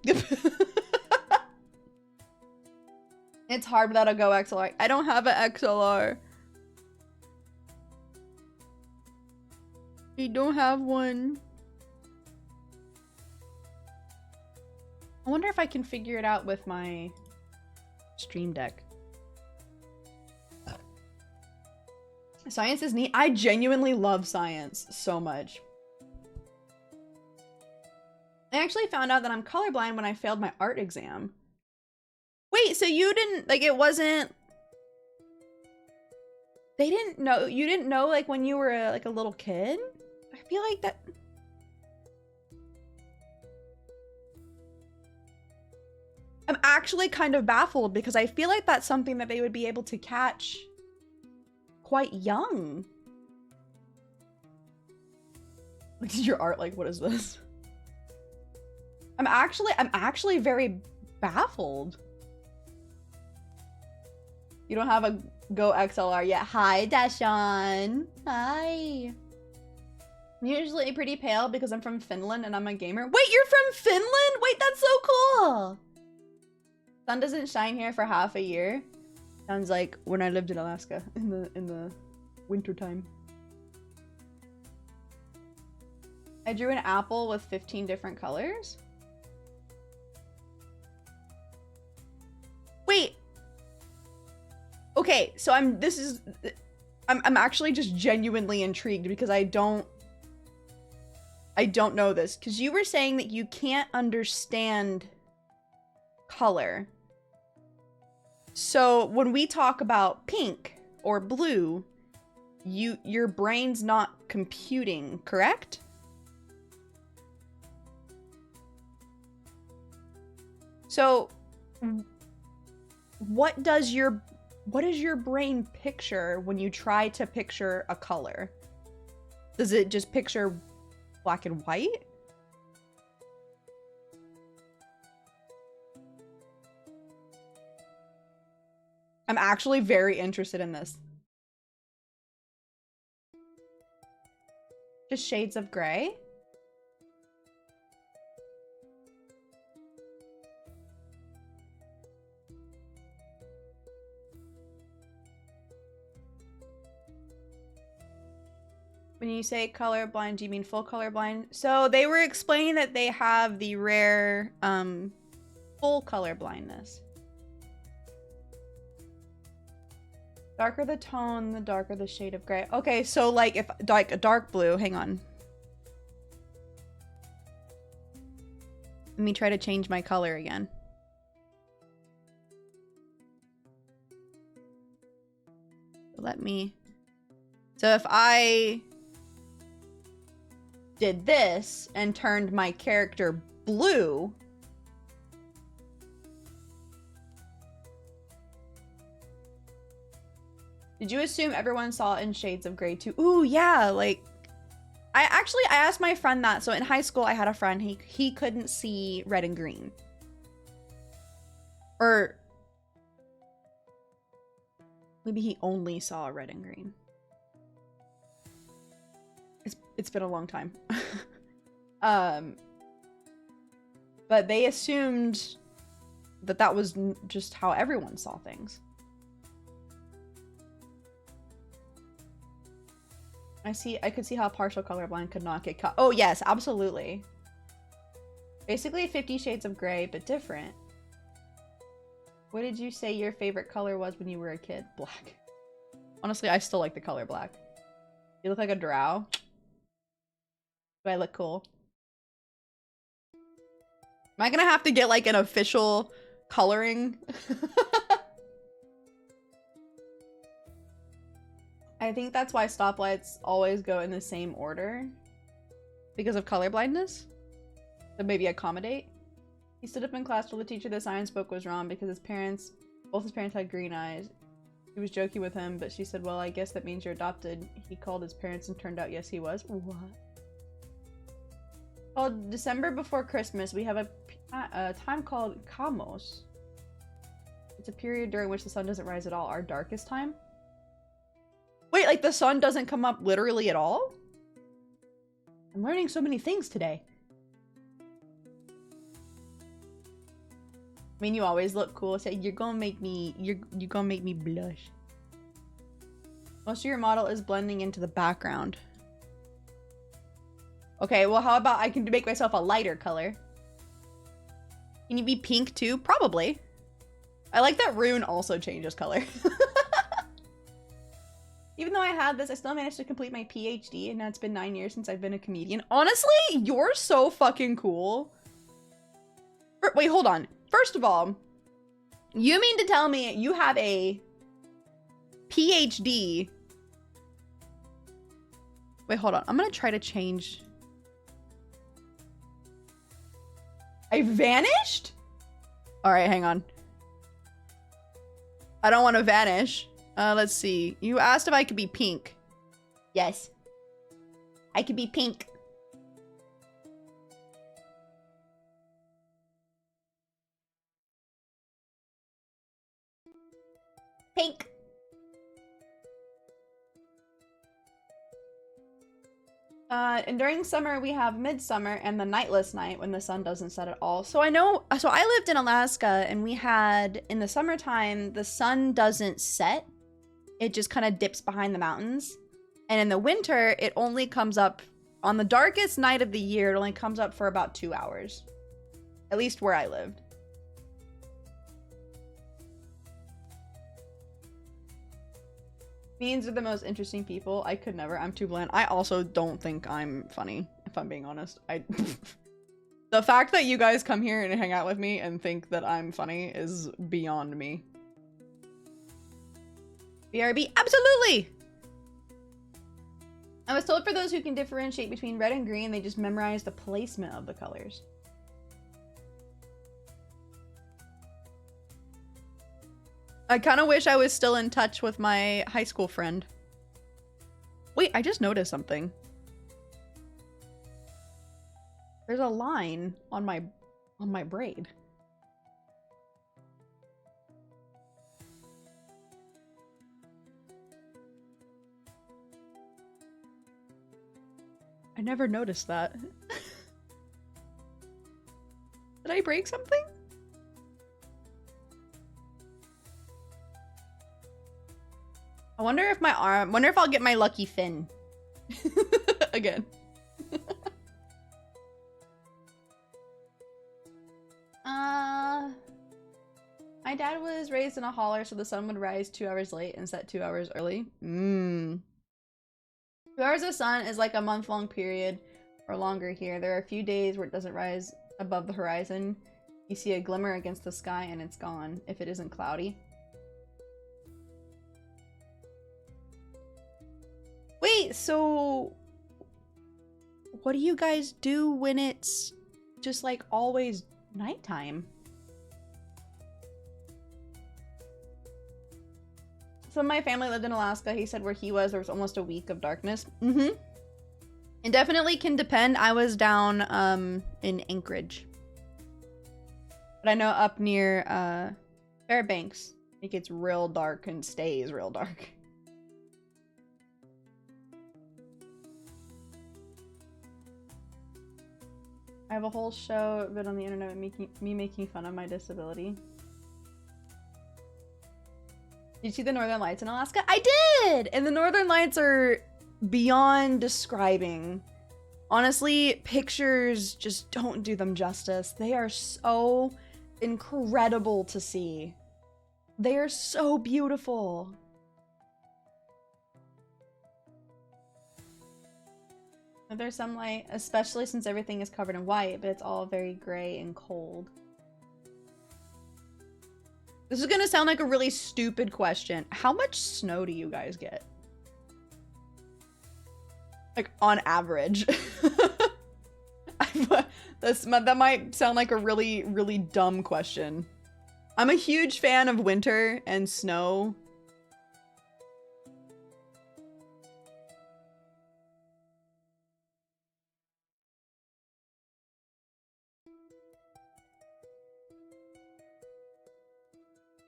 [SPEAKER 1] It's hard without a Go XLR. I don't have an XLR. I don't have one. I wonder if I can figure it out with my Stream Deck. Science is neat. I genuinely love science so much. I actually found out that I'm colorblind when I failed my art exam. Wait, so you didn't, like, it wasn't... They didn't know, you didn't know, like, when you were, like, a little kid? I feel like that... I'm actually kind of baffled because I feel like that's something that they would be able to catch quite young. Like, is your art like, what is this? I'm actually very baffled. You don't have a Go XLR yet. Hi, Dashawn. Hi. I'm usually pretty pale because I'm from Finland and I'm a gamer. Wait, you're from Finland? Wait, that's so cool. Sun doesn't shine here for half a year. Sounds like when I lived in Alaska in the winter time. I drew an apple with 15 different colors. Wait. Okay, so I'm actually just genuinely intrigued because I don't know this, because you were saying that you can't understand color. So when we talk about pink or blue, your brain's not computing, correct? So what does your brain picture when you try to picture a color? Does it just picture black and white? I'm actually very interested in this. Just shades of gray? When you say colorblind, do you mean full colorblind? So they were explaining that they have the rare full colorblindness. Darker the tone, the darker the shade of gray. Okay, so like if like a dark blue, hang on. Let me try to change my color again. Let me. So if I did this and turned my character blue, did you assume everyone saw it in shades of gray too? Ooh, yeah, like I asked my friend that. So in high school I had a friend, he couldn't see red and green. Or maybe he only saw red and green. It's been a long time. But they assumed that that was just how everyone saw things. I could see how partial colorblind could not get caught. Oh yes, absolutely. Basically 50 Shades of Grey, but different. What did you say your favorite color was when you were a kid? Black. Honestly, I still like the color black. You look like a drow. Do I look cool? Am I gonna have to get like an official coloring? I think that's why stoplights always go in the same order. Because of color blindness? To maybe accommodate? He stood up in class, told the teacher the science book was wrong because both his parents had green eyes. She was joking with him, but she said, well, I guess that means you're adopted. He called his parents and turned out yes, he was. What? Called December before Christmas, we have a time called Kamos. It's a period during which the sun doesn't rise at all. Our darkest time? Wait, like the sun doesn't come up literally at all? I'm learning so many things today. I mean, you always look cool. So you're gonna make me blush. Most of your model is blending into the background. Okay, well, how about I can make myself a lighter color? Can you be pink too? Probably. I like that Rune also changes color. Even though I had this, I still managed to complete my PhD, and now it's been 9 years since I've been a comedian. Honestly, you're so fucking cool. Wait, hold on. First of all, you mean to tell me you have a PhD? Wait, hold on. I'm gonna try to change. I vanished? All right, hang on. I don't want to vanish. Let's see. You asked if I could be pink. Yes. I could be pink. Pink. And during summer we have midsummer and the nightless night when the sun doesn't set at all. So I lived in Alaska and we had, in the summertime, the sun doesn't set. It just kind of dips behind the mountains. And in the winter, it only comes up, on the darkest night of the year, it only comes up for about 2 hours. At least where I lived. Means are the most interesting people. I could never. I'm too bland. I also don't think I'm funny, if I'm being honest. The fact that you guys come here and hang out with me and think that I'm funny is beyond me. BRB, absolutely! I was told for those who can differentiate between red and green, they just memorize the placement of the colors. I kind of wish I was still in touch with my high school friend. Wait, I just noticed something. There's a line on my braid. I never noticed that. Did I break something? I wonder if I'll get my lucky fin. Again. My dad was raised in a holler, so the sun would rise 2 hours late and set 2 hours early. 2 hours of sun is like a month-long period or longer here. There are a few days where it doesn't rise above the horizon. You see a glimmer against the sky and it's gone, if it isn't cloudy. Wait, so what do you guys do when it's just like always nighttime? So my family lived in Alaska. He said where he was, there was almost a week of darkness. It definitely can depend. I was down in Anchorage. But I know up near Fairbanks, it gets real dark and stays real dark. I have a whole show of it on the internet making fun of my disability. Did you see the Northern Lights in Alaska? I did! And the Northern Lights are beyond describing. Honestly, pictures just don't do them justice. They are so incredible to see. They are so beautiful. There's some light, especially since everything is covered in white, but it's all very gray and cold. This is gonna sound like a really stupid question. How much snow do you guys get? Like, on average. That might sound like a really, really dumb question. I'm a huge fan of winter and snow.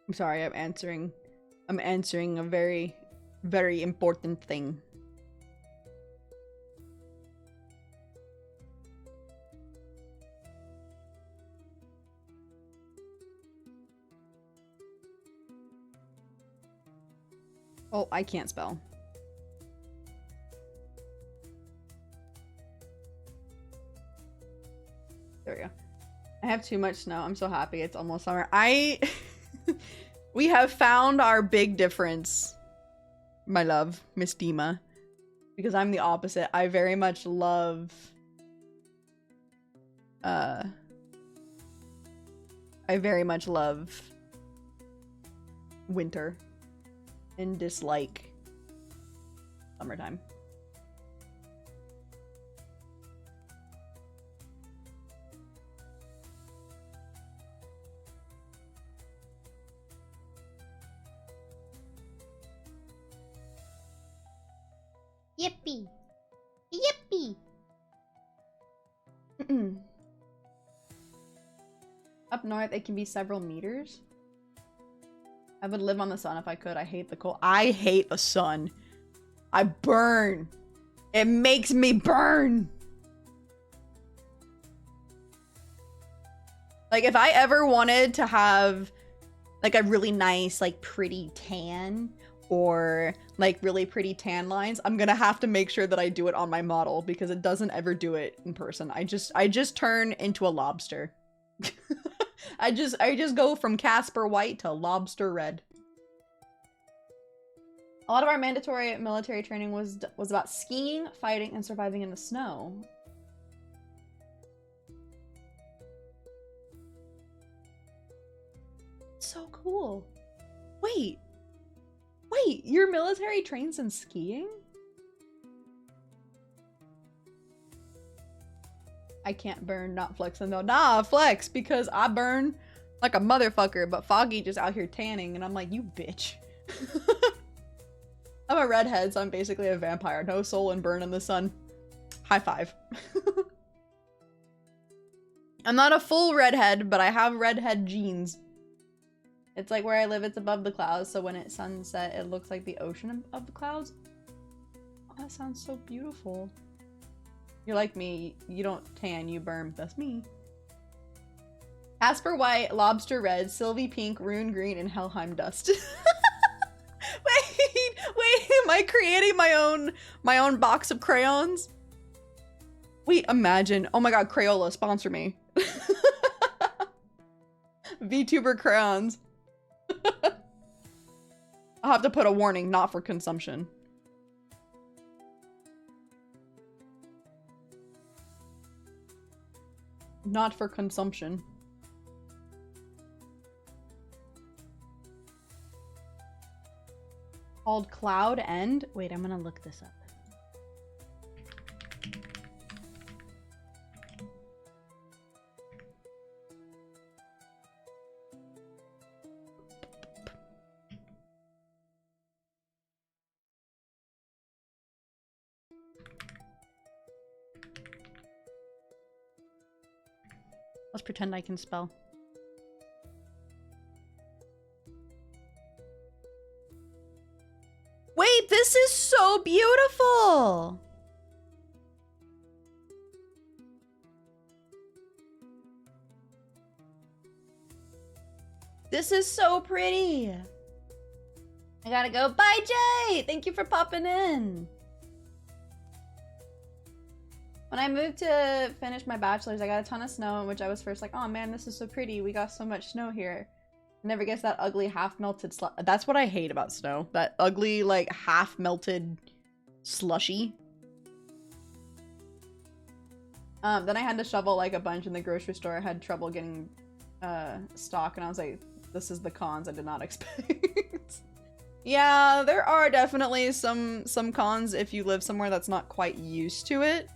[SPEAKER 1] I'm sorry, I'm answering a very, very important thing. Oh, I can't spell. There we go. I have too much snow. I'm so happy it's almost summer. We have found our big difference, my love, Miss Dima. Because I'm the opposite. I very much love... I very much love winter and dislike summertime.
[SPEAKER 4] Yippee! Yippee!
[SPEAKER 1] Up north, it can be several meters. I would live on the sun if I could. I hate the cold. I hate the sun. I burn. It makes me burn. Like, if I ever wanted to have, like, a really nice, like, pretty tan, or like really pretty tan lines, I'm gonna have to make sure that I do it on my model because it doesn't ever do it in person. I just turn into a lobster. I just go from Casper white to lobster red. A lot of our mandatory military training was about skiing, fighting, and surviving in the snow. So cool. Wait, your military trains in skiing? I can't burn, not flexing though. Nah, flex, because I burn like a motherfucker, but Foggy just out here tanning, and I'm like, you bitch. I'm a redhead, so I'm basically a vampire. No soul and burn in the sun. High five. I'm not a full redhead, but I have redhead genes. It's like where I live, it's above the clouds, so when it's sunset, it looks like the ocean of the clouds. Oh, that sounds so beautiful. You're like me, you don't tan, you burn. That's me. Asper white, lobster red, Sylvie pink, rune green, and Helheim dust. Wait, Am I creating my own box of crayons? Wait, imagine. Oh my god, Crayola, sponsor me. VTuber crayons. I'll have to put a warning, not for consumption. Not for consumption. Called Cloud End? Wait, I'm gonna look this up. Let's pretend I can spell. Wait, this is so beautiful! This is so pretty! I gotta go. Bye, Jay! Thank you for popping in. When I moved to finish my bachelor's, I got a ton of snow, in which I was first like, oh man, this is so pretty. We got so much snow here. Never gets that ugly half-melted That's what I hate about snow. That ugly, like, half-melted slushy. Then I had to shovel, like, a bunch in the grocery store. I had trouble getting stock, and I was like, this is the cons I did not expect. Yeah, there are definitely some cons if you live somewhere that's not quite used to it.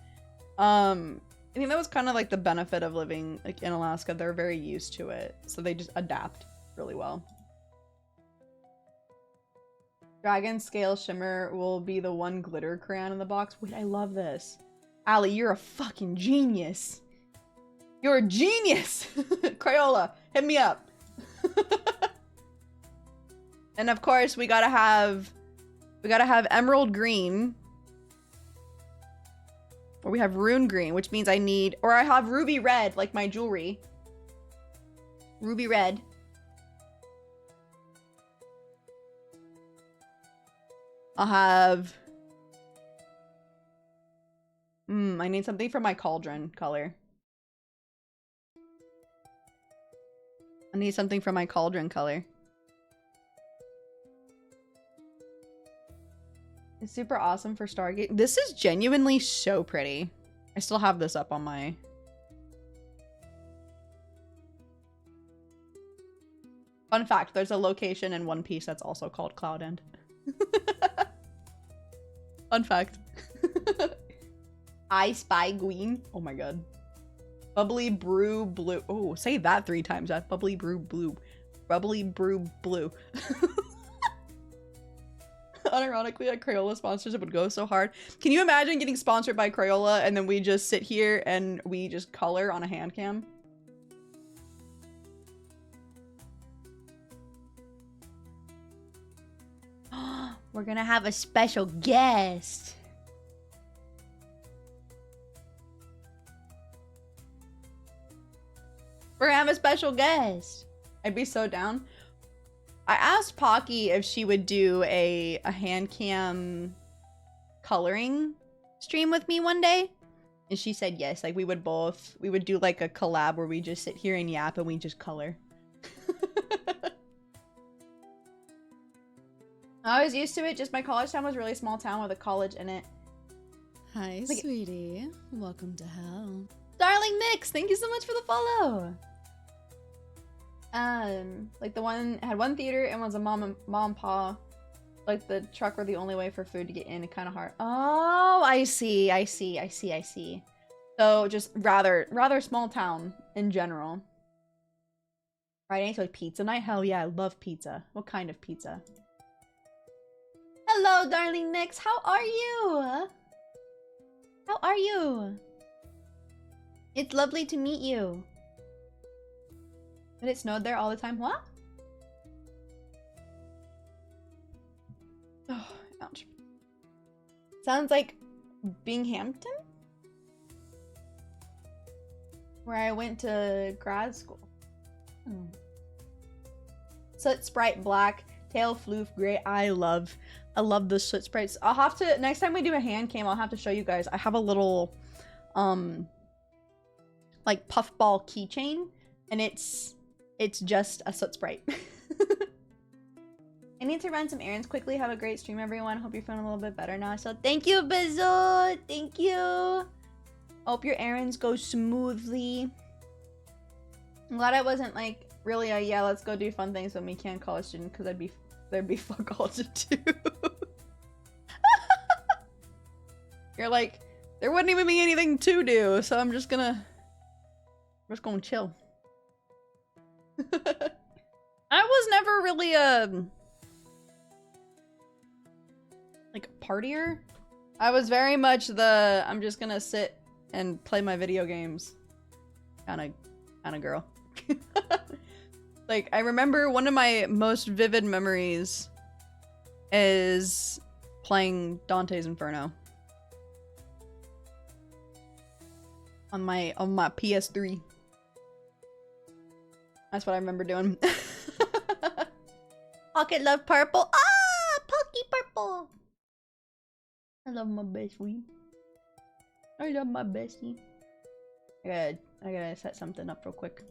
[SPEAKER 1] I think that was kind of like the benefit of living like in Alaska. They're very used to it, so they just adapt really well. Dragon Scale Shimmer will be the one glitter crayon in the box. Wait, I love this. Allie, you're a fucking genius. You're a genius. Crayola, hit me up. And of course, we gotta have emerald green. Or we have rune green, which means I need, or I have ruby red, like my jewelry. Ruby red. I'll have, I need something for my cauldron color. I need something for my cauldron color. It's super awesome for Stargate. This is genuinely so pretty. I still have this up on my... Fun fact, there's a location in One Piece that's also called Cloud End. Fun fact. I Spy Gween. Oh my god. Bubbly Brew Blue. Oh, say that 3 times. That Bubbly Brew Blue. Bubbly Brew Blue. Unironically, a Crayola sponsorship would go so hard. Can you imagine getting sponsored by Crayola and then we just sit here and we just color on a hand cam? We're gonna have a special guest. We're gonna have a special guest. I'd be so down. I asked Pocky if she would do a hand cam coloring stream with me one day. And she said yes. Like we would do like a collab where we just sit here and yap and we just color. I was used to it. Just my college town was a really small town with a college in it.
[SPEAKER 3] Hi, sweetie. Welcome to hell.
[SPEAKER 1] Darling Mix, thank you so much for the follow. Like the one had one theater and was a mom and pa. Like the truck were the only way for food to get in. It kind of hard. Oh, I see. So just rather small town in general. Friday, so like pizza night. Hell yeah, I love pizza. What kind of pizza? Hello, darling Mix. How are you? How are you? It's lovely to meet you. But it snowed there all the time. What? Oh, ouch. Sounds like Binghamton? Where I went to grad school. Soot Sprite Black. Tail floof, great. I love the soot sprites. I'll have to, next time we do a hand cam, I'll have to show you guys. I have a little, like puffball keychain, and it's just a soot sprite. I need to run some errands quickly. Have a great stream, everyone. Hope you're feeling a little bit better now. So thank you, Bizzle. Thank you. Hope your errands go smoothly. I'm glad I wasn't like really a yeah, let's go do fun things when we can't college student, because there'd be fuck all to do. You're like, there wouldn't even be anything to do, so I'm just gonna chill. I was never really like a partier. I was very much the I'm just gonna sit and play my video games kind of girl. Like, I remember one of my most vivid memories is playing Dante's Inferno on my PS3. That's what I remember doing. Pocket love purple. Ah, Pocky purple. I love my bestie. I love my bestie. I gotta set something up real quick.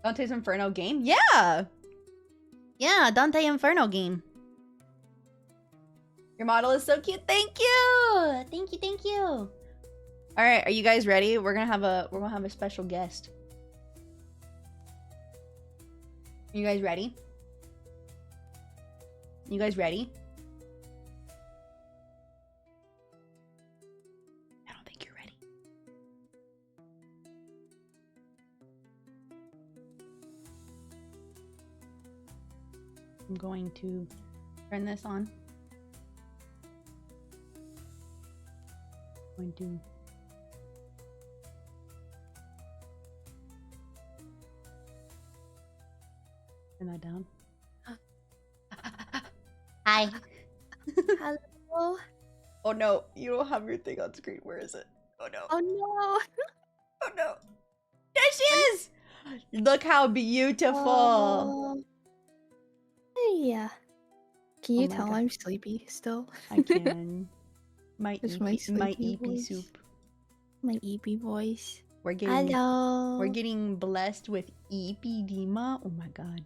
[SPEAKER 1] Dante's Inferno game? Yeah! Yeah, Dante Inferno game. Your model is so cute. Thank you! Thank you, thank you. Alright, are you guys ready? We're gonna have a special guest. You guys ready? You guys ready? I don't think you're ready. I'm going to turn this on. I'm going to turn that down. Hi.
[SPEAKER 4] Hello.
[SPEAKER 1] Oh no, you don't have your thing on screen. Where is it? Oh no.
[SPEAKER 4] Oh no.
[SPEAKER 1] Oh no. There she is! Look how beautiful.
[SPEAKER 4] Oh. Hey. Can you
[SPEAKER 1] my
[SPEAKER 4] tell
[SPEAKER 1] God.
[SPEAKER 4] I'm sleepy still?
[SPEAKER 1] I can. My
[SPEAKER 4] It's my
[SPEAKER 1] my
[SPEAKER 4] sleepy
[SPEAKER 1] EP
[SPEAKER 4] voice.
[SPEAKER 1] soup.
[SPEAKER 4] My EP voice.
[SPEAKER 1] We're getting
[SPEAKER 4] Hello.
[SPEAKER 1] blessed with EP Dima. Oh my god.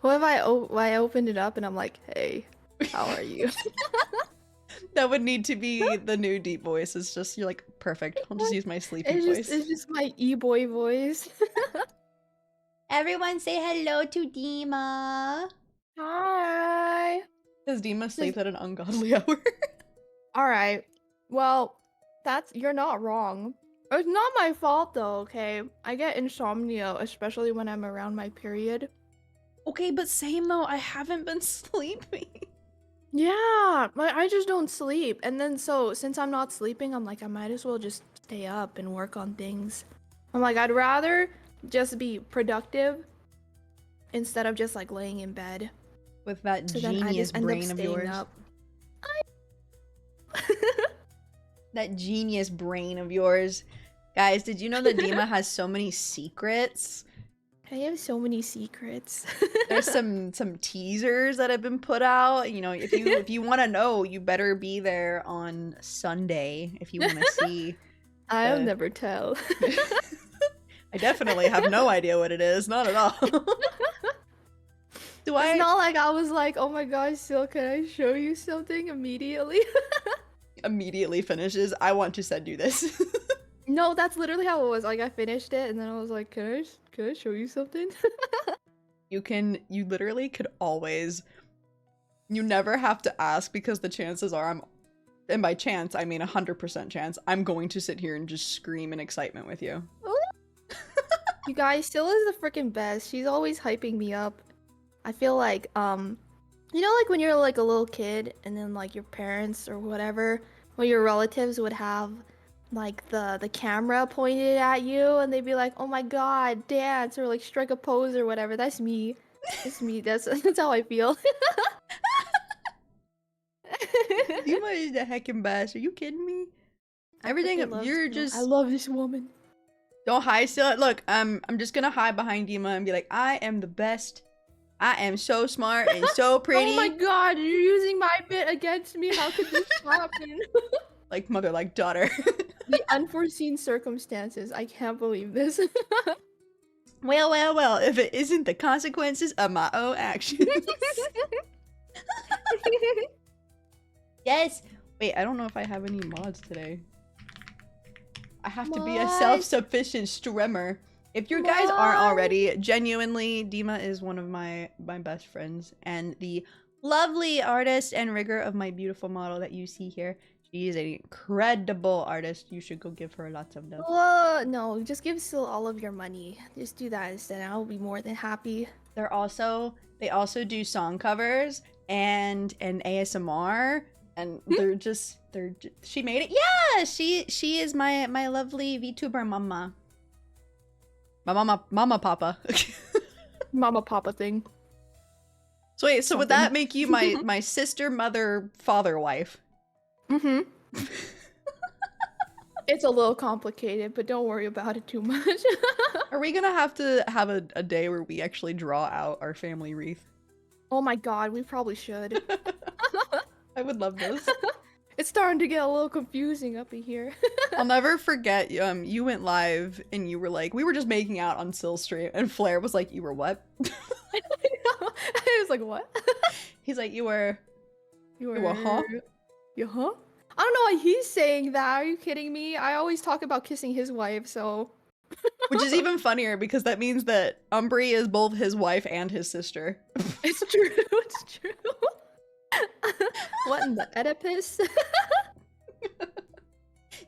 [SPEAKER 4] What if I opened it up and I'm like, hey, how are you?
[SPEAKER 1] That would need to be the new deep voice. It's just you're like perfect. I'll just use my sleepy voice.
[SPEAKER 4] It's just my e-boy voice.
[SPEAKER 1] Everyone say hello to Dima.
[SPEAKER 4] Hi.
[SPEAKER 1] Does Dima sleep at an ungodly hour?
[SPEAKER 4] All right. Well, you're not wrong. It's not my fault though, okay? I get insomnia, especially when I'm around my period.
[SPEAKER 1] Okay, but same though. I haven't been sleeping.
[SPEAKER 4] Yeah, like I just don't sleep. And then so since I'm not sleeping, I'm like I might as well just stay up and work on things. I'm like I'd rather just be productive instead of just like laying in bed.
[SPEAKER 1] With that
[SPEAKER 4] So then I
[SPEAKER 1] genius
[SPEAKER 4] just end up
[SPEAKER 1] brain of
[SPEAKER 4] staying
[SPEAKER 1] yours.
[SPEAKER 4] up.
[SPEAKER 1] That genius brain of yours. Guys, did you know that Dima has so many secrets?
[SPEAKER 4] I have so many secrets.
[SPEAKER 1] There's some teasers that have been put out. You know, if you want to know, you better be there on Sunday if you want to see.
[SPEAKER 4] I'll never tell.
[SPEAKER 1] I definitely have no idea what it is. Not at all.
[SPEAKER 4] It's not like I was like, oh my gosh, Sil, can I show you something immediately?
[SPEAKER 1] Immediately finishes. I want to send you this.
[SPEAKER 4] No, that's literally how it was. Like I finished it and then I was like, can I show you something?
[SPEAKER 1] You literally could always, you never have to ask because the chances are and by chance, I mean 100% chance, I'm going to sit here and just scream in excitement with you.
[SPEAKER 4] You guys, Sil is the freaking best. She's always hyping me up. I feel like, you know, like when you're like a little kid and then like your parents or whatever, or your relatives would have like the camera pointed at you and they'd be like, oh my god, dance, or like strike a pose or whatever. That's me. That's me. That's how I feel.
[SPEAKER 1] Dima is the heckin' best. Are you kidding me? Everything
[SPEAKER 4] freaking love
[SPEAKER 1] you're
[SPEAKER 4] Syl.
[SPEAKER 1] just
[SPEAKER 4] I love this woman.
[SPEAKER 1] don't hide still. Look, I'm just gonna hide behind Dima and be like, I am the best. I am so smart and so pretty.
[SPEAKER 4] Oh my god, you're using my bit against me. How could this happen?
[SPEAKER 1] Like mother, like daughter.
[SPEAKER 4] The unforeseen circumstances. I can't believe this.
[SPEAKER 1] Well, well, well, if it isn't the consequences of my own actions. Yes. Wait, I don't know if I have any mods today. I have to be a
[SPEAKER 4] Mods?
[SPEAKER 1] self-sufficient streamer. If you guys aren't already, genuinely, Dima is one of my best friends and the lovely artist and rigger of my beautiful model that you see here. She is an incredible artist. You should go give her lots of love.
[SPEAKER 4] No, just give Syl all of your money. Just do that instead. I'll be more than happy.
[SPEAKER 1] They also do song covers and an ASMR, and she made it. Yeah, she is my lovely VTuber mama. My mama papa.
[SPEAKER 4] Mama papa thing.
[SPEAKER 1] So wait, so would that
[SPEAKER 4] Something.
[SPEAKER 1] make you my sister, mother, father, wife?
[SPEAKER 4] Mm-hmm. It's a little complicated, but don't worry about it too much.
[SPEAKER 1] Are we gonna have to have a day where we actually draw out our family wreath?
[SPEAKER 4] Oh my god, we probably should.
[SPEAKER 1] I would love this.
[SPEAKER 4] It's starting to get a little confusing up in here.
[SPEAKER 1] I'll never forget, you went live and you were like, we were just making out on Syl stream, and Flair was like, you were what?
[SPEAKER 4] I was like, what?
[SPEAKER 1] He's like, you were huh?
[SPEAKER 4] You huh? I don't know why he's saying that. Are you kidding me? I always talk about kissing his wife, so.
[SPEAKER 1] Which is even funnier because that means that Umbri is both his wife and his sister.
[SPEAKER 4] It's true. It's true. What in the Oedipus?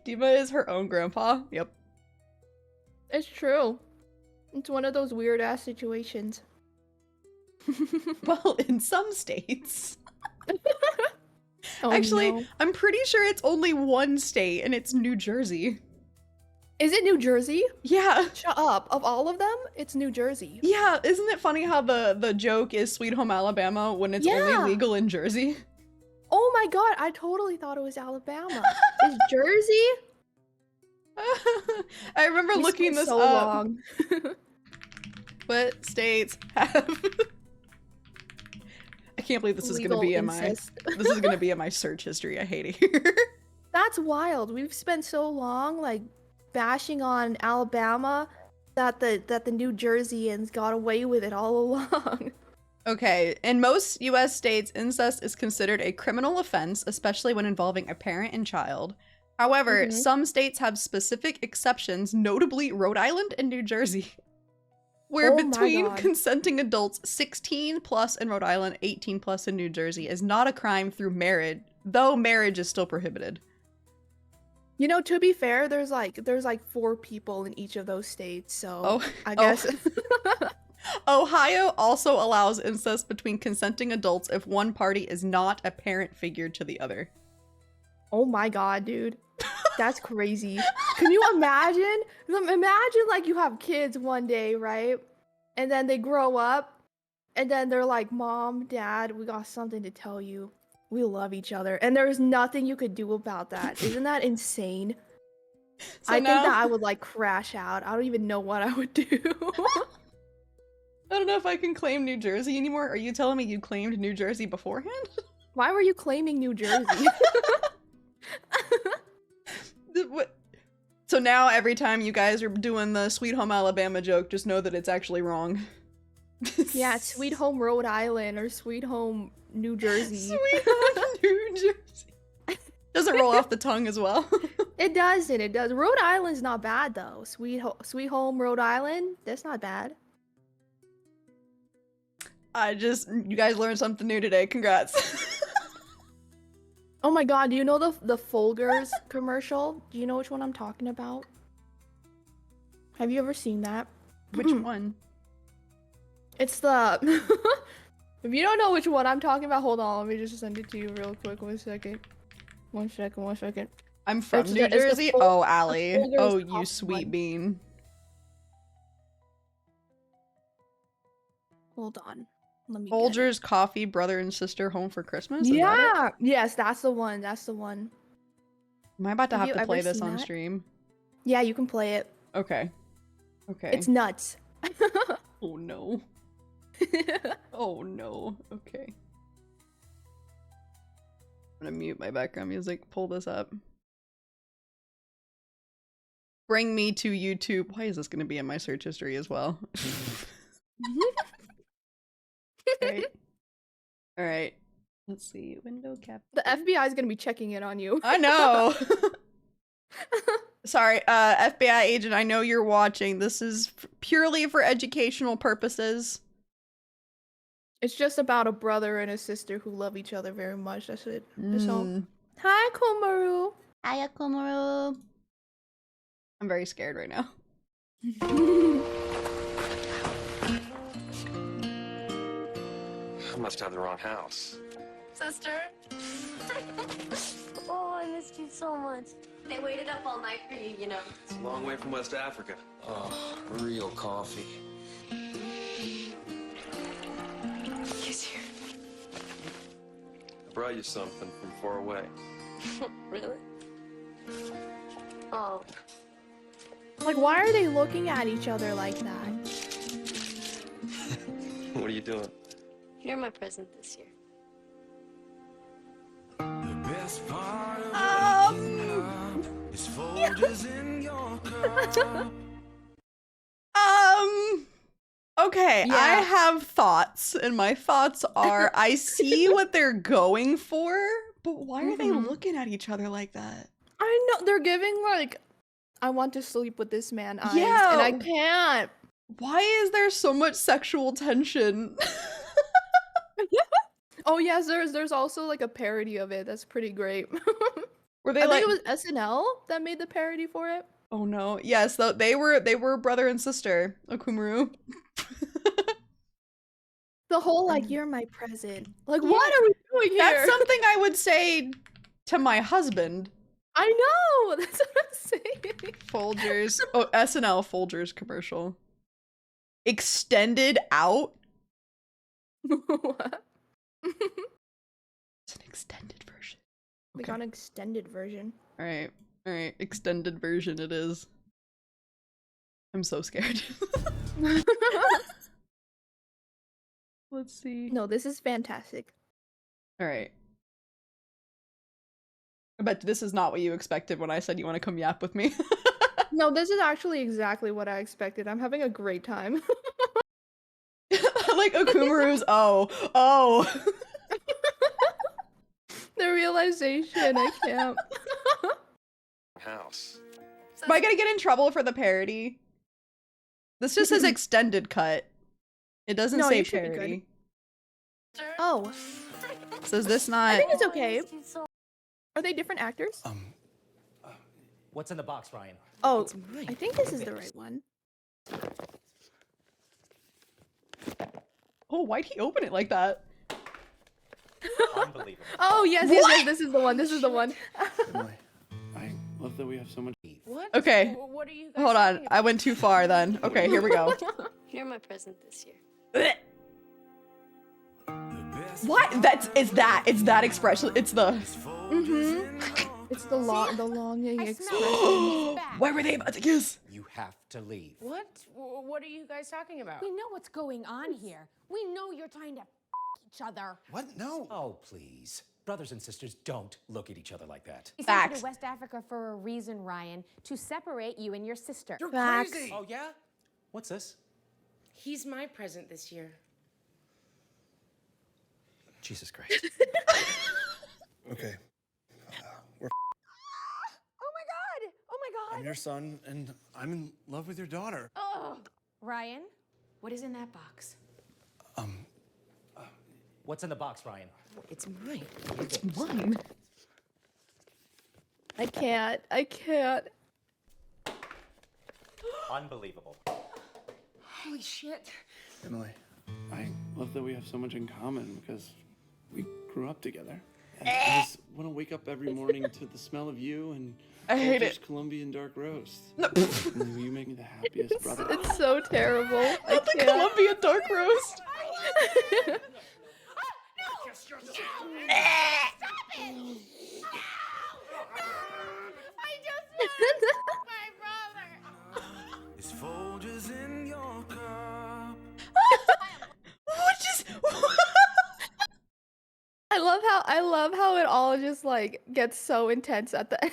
[SPEAKER 1] Diva is her own grandpa. Yep.
[SPEAKER 4] It's true. It's one of those weird ass situations.
[SPEAKER 1] Well, in some states.
[SPEAKER 4] Oh,
[SPEAKER 1] Actually,
[SPEAKER 4] no.
[SPEAKER 1] I'm pretty sure it's only one state, and it's New Jersey.
[SPEAKER 4] Is it New Jersey?
[SPEAKER 1] Yeah.
[SPEAKER 4] Shut up. Of all of them, it's New Jersey.
[SPEAKER 1] Yeah, isn't it funny how the joke is Sweet Home Alabama when it's
[SPEAKER 4] Yeah.
[SPEAKER 1] only legal in Jersey?
[SPEAKER 4] Oh my god, I totally thought it was Alabama. Is Jersey?
[SPEAKER 1] I remember
[SPEAKER 4] We
[SPEAKER 1] looking
[SPEAKER 4] spent
[SPEAKER 1] this
[SPEAKER 4] so
[SPEAKER 1] up.
[SPEAKER 4] long.
[SPEAKER 1] What states I can't believe this is gonna
[SPEAKER 4] Legal
[SPEAKER 1] be
[SPEAKER 4] incest.
[SPEAKER 1] this is gonna be in my search history. I hate it here.
[SPEAKER 4] That's wild. We've spent so long like bashing on Alabama that the New Jerseyans got away with it all along.
[SPEAKER 1] Okay, in most US states, incest is considered a criminal offense, especially when involving a parent and child. However,
[SPEAKER 4] Mhm.
[SPEAKER 1] some states have specific exceptions, notably Rhode Island and New Jersey, where
[SPEAKER 4] Oh my
[SPEAKER 1] between
[SPEAKER 4] God.
[SPEAKER 1] consenting adults 16 plus in Rhode Island, 18 plus in New Jersey is not a crime through marriage, though marriage is still prohibited.
[SPEAKER 4] You know, to be fair, there's like 4 people in each of those states, so
[SPEAKER 1] Oh,
[SPEAKER 4] I guess
[SPEAKER 1] Ohio also allows incest between consenting adults if one party is not a parent figure to the other.
[SPEAKER 4] Oh my god, dude. That's crazy. Can you imagine? Imagine like you have kids one day, right? And then they grow up and then they're like, "Mom, Dad, we got something to tell you. We love each other." And there's nothing you could do about that. Isn't that insane?
[SPEAKER 1] So
[SPEAKER 4] I think
[SPEAKER 1] now-
[SPEAKER 4] that I would like crash out. I don't even know what I would do.
[SPEAKER 1] I don't know if I can claim New Jersey anymore. Are you telling me you claimed New Jersey beforehand?
[SPEAKER 4] Why were you claiming New Jersey?
[SPEAKER 1] What? So now every time you guys are doing the Sweet Home Alabama joke, just know that it's actually wrong.
[SPEAKER 4] Yeah, it's Sweet Home Rhode Island or Sweet Home New Jersey.
[SPEAKER 1] Sweet Home New Jersey. Doesn't roll off the tongue as well.
[SPEAKER 4] It does, and it does. Rhode Island's not bad though. Sweet Home Rhode Island, that's not bad.
[SPEAKER 1] You guys learned something new today. Congrats.
[SPEAKER 4] Oh my god, do you know the Folgers commercial? Do you know which one I'm talking about? Have you ever seen that?
[SPEAKER 1] Which one?
[SPEAKER 4] It's the If you don't know which one I'm talking about, hold on, let me just send it to you real quick. 1 second. 1 second, 1 second.
[SPEAKER 1] I'm from
[SPEAKER 4] It's
[SPEAKER 1] New
[SPEAKER 4] the
[SPEAKER 1] Jersey.
[SPEAKER 4] Fol-
[SPEAKER 1] Oh, Allie.
[SPEAKER 4] Folgers
[SPEAKER 1] Oh, you
[SPEAKER 4] top
[SPEAKER 1] sweet
[SPEAKER 4] one.
[SPEAKER 1] bean.
[SPEAKER 4] Hold on. Let me get it.
[SPEAKER 1] Folgers Coffee, brother and sister home for Christmas? Is that it?
[SPEAKER 4] Yeah! Yes, that's the one. That's the one.
[SPEAKER 1] Am I about to have
[SPEAKER 4] you
[SPEAKER 1] to
[SPEAKER 4] ever
[SPEAKER 1] play this
[SPEAKER 4] seen
[SPEAKER 1] on
[SPEAKER 4] that?
[SPEAKER 1] stream?
[SPEAKER 4] Yeah, you can play it.
[SPEAKER 1] Okay. Okay.
[SPEAKER 4] It's nuts.
[SPEAKER 1] Oh no. Oh no. Okay. I'm gonna mute my background music. Pull this up. Bring me to YouTube. Why is this gonna be in my search history as well? Right. All right. Let's see. Window cap.
[SPEAKER 4] The FBI is gonna be checking in on you.
[SPEAKER 1] I know. Sorry, FBI agent, I know you're watching. This is purely for educational purposes.
[SPEAKER 4] It's just about a brother and a sister who love each other very much. That's it. That's all.
[SPEAKER 1] Mm.
[SPEAKER 4] Hi, Komaru.
[SPEAKER 1] Hiya, Komaru. I'm very scared right now.
[SPEAKER 5] I must have the wrong house.
[SPEAKER 6] Sister? Oh, I missed you so much. They waited up all night for you, you know.
[SPEAKER 5] It's a long way from West Africa.
[SPEAKER 7] Oh, real coffee.
[SPEAKER 6] Kiss here.
[SPEAKER 5] I brought you something from far away.
[SPEAKER 6] Really? Oh.
[SPEAKER 4] Like, why are they looking at each other like that?
[SPEAKER 5] What are you doing?
[SPEAKER 6] You're my present this year.
[SPEAKER 1] Okay,
[SPEAKER 4] Yeah.
[SPEAKER 1] I have thoughts, and my thoughts are I see what they're going for, but why are they looking at each other like that?
[SPEAKER 4] I know they're giving like, I want to sleep with this man eyes,
[SPEAKER 1] Yeah.
[SPEAKER 4] and I can't.
[SPEAKER 1] Why is there so much sexual tension?
[SPEAKER 4] Oh yes, there's also like a parody of it. That's pretty great.
[SPEAKER 1] Were they
[SPEAKER 4] I
[SPEAKER 1] like,
[SPEAKER 4] think it was SNL that made the parody for it.
[SPEAKER 1] oh no, yes, they were brother and sister, Okumaru.
[SPEAKER 4] The whole like, you're my present. Like, what are we doing here?
[SPEAKER 1] That's something I would say to my husband.
[SPEAKER 4] I know. That's what I'm saying.
[SPEAKER 1] Folgers. Oh, SNL Folgers commercial. Extended out.
[SPEAKER 4] What?
[SPEAKER 1] It's an extended version.
[SPEAKER 4] We got an extended version.
[SPEAKER 1] All right. Extended version it is. I'm so scared. Let's see.
[SPEAKER 4] No, this is fantastic.
[SPEAKER 1] All right. I bet this is not what you expected when I said you want to come yap with me.
[SPEAKER 4] No, this is actually exactly what I expected. I'm having a great time.
[SPEAKER 1] Like Okumaru's oh.
[SPEAKER 4] The realization, I can't.
[SPEAKER 5] House.
[SPEAKER 1] Am I gonna get in trouble for the parody? This just says extended cut. It doesn't
[SPEAKER 4] No,
[SPEAKER 1] say
[SPEAKER 4] you should be good.
[SPEAKER 1] parody.
[SPEAKER 4] Oh,
[SPEAKER 1] So is this
[SPEAKER 4] I
[SPEAKER 1] not?
[SPEAKER 4] think it's okay. Are they different actors?
[SPEAKER 8] What's in the box, Ryan?
[SPEAKER 4] Oh, I think this is the right one.
[SPEAKER 1] Oh, why'd he open it like that?
[SPEAKER 8] Unbelievable.
[SPEAKER 4] Oh, yes, this is the one. This is the one.
[SPEAKER 9] I love that we have so much.
[SPEAKER 6] What?
[SPEAKER 1] Okay.
[SPEAKER 6] What are you guys
[SPEAKER 1] Hold on.
[SPEAKER 6] talking
[SPEAKER 1] I went too far then. Okay, here we go.
[SPEAKER 6] about? You're my present this year.
[SPEAKER 1] What? It's that expression. It's the.
[SPEAKER 4] It's the longing expression.
[SPEAKER 1] Why were they about to kiss?
[SPEAKER 8] You have to leave.
[SPEAKER 10] What? What are you guys talking about? We know what's going on here. We know you're trying to each other.
[SPEAKER 8] What? No. Oh, please. Brothers and sisters don't look at each other like that.
[SPEAKER 10] We sent you
[SPEAKER 1] Facts.
[SPEAKER 10] to West Africa for a reason, Ryan, to separate you and your sister.
[SPEAKER 8] You're
[SPEAKER 4] Facts.
[SPEAKER 8] crazy. Oh, yeah? What's this?
[SPEAKER 10] He's my present this year.
[SPEAKER 8] Jesus Christ.
[SPEAKER 9] Okay.
[SPEAKER 10] Oh my
[SPEAKER 9] I'm your son, and I'm in love with your daughter.
[SPEAKER 10] Oh, Ryan, what is in that box?
[SPEAKER 8] What's in the box, Ryan?
[SPEAKER 10] It's mine.
[SPEAKER 1] It's mine.
[SPEAKER 4] I can't.
[SPEAKER 8] Unbelievable.
[SPEAKER 10] Holy shit.
[SPEAKER 9] Emily, I love that we have so much in common because we grew up together. And I just want to wake up every morning to the smell of you and
[SPEAKER 1] I hate
[SPEAKER 9] Folgers
[SPEAKER 1] it.
[SPEAKER 9] Colombian dark roast.
[SPEAKER 1] No.
[SPEAKER 9] And you make me the happiest brother.
[SPEAKER 4] It's so terrible. I
[SPEAKER 1] Not the
[SPEAKER 4] can't.
[SPEAKER 1] Colombian dark roast.
[SPEAKER 4] I love how it all just like gets so intense at the end.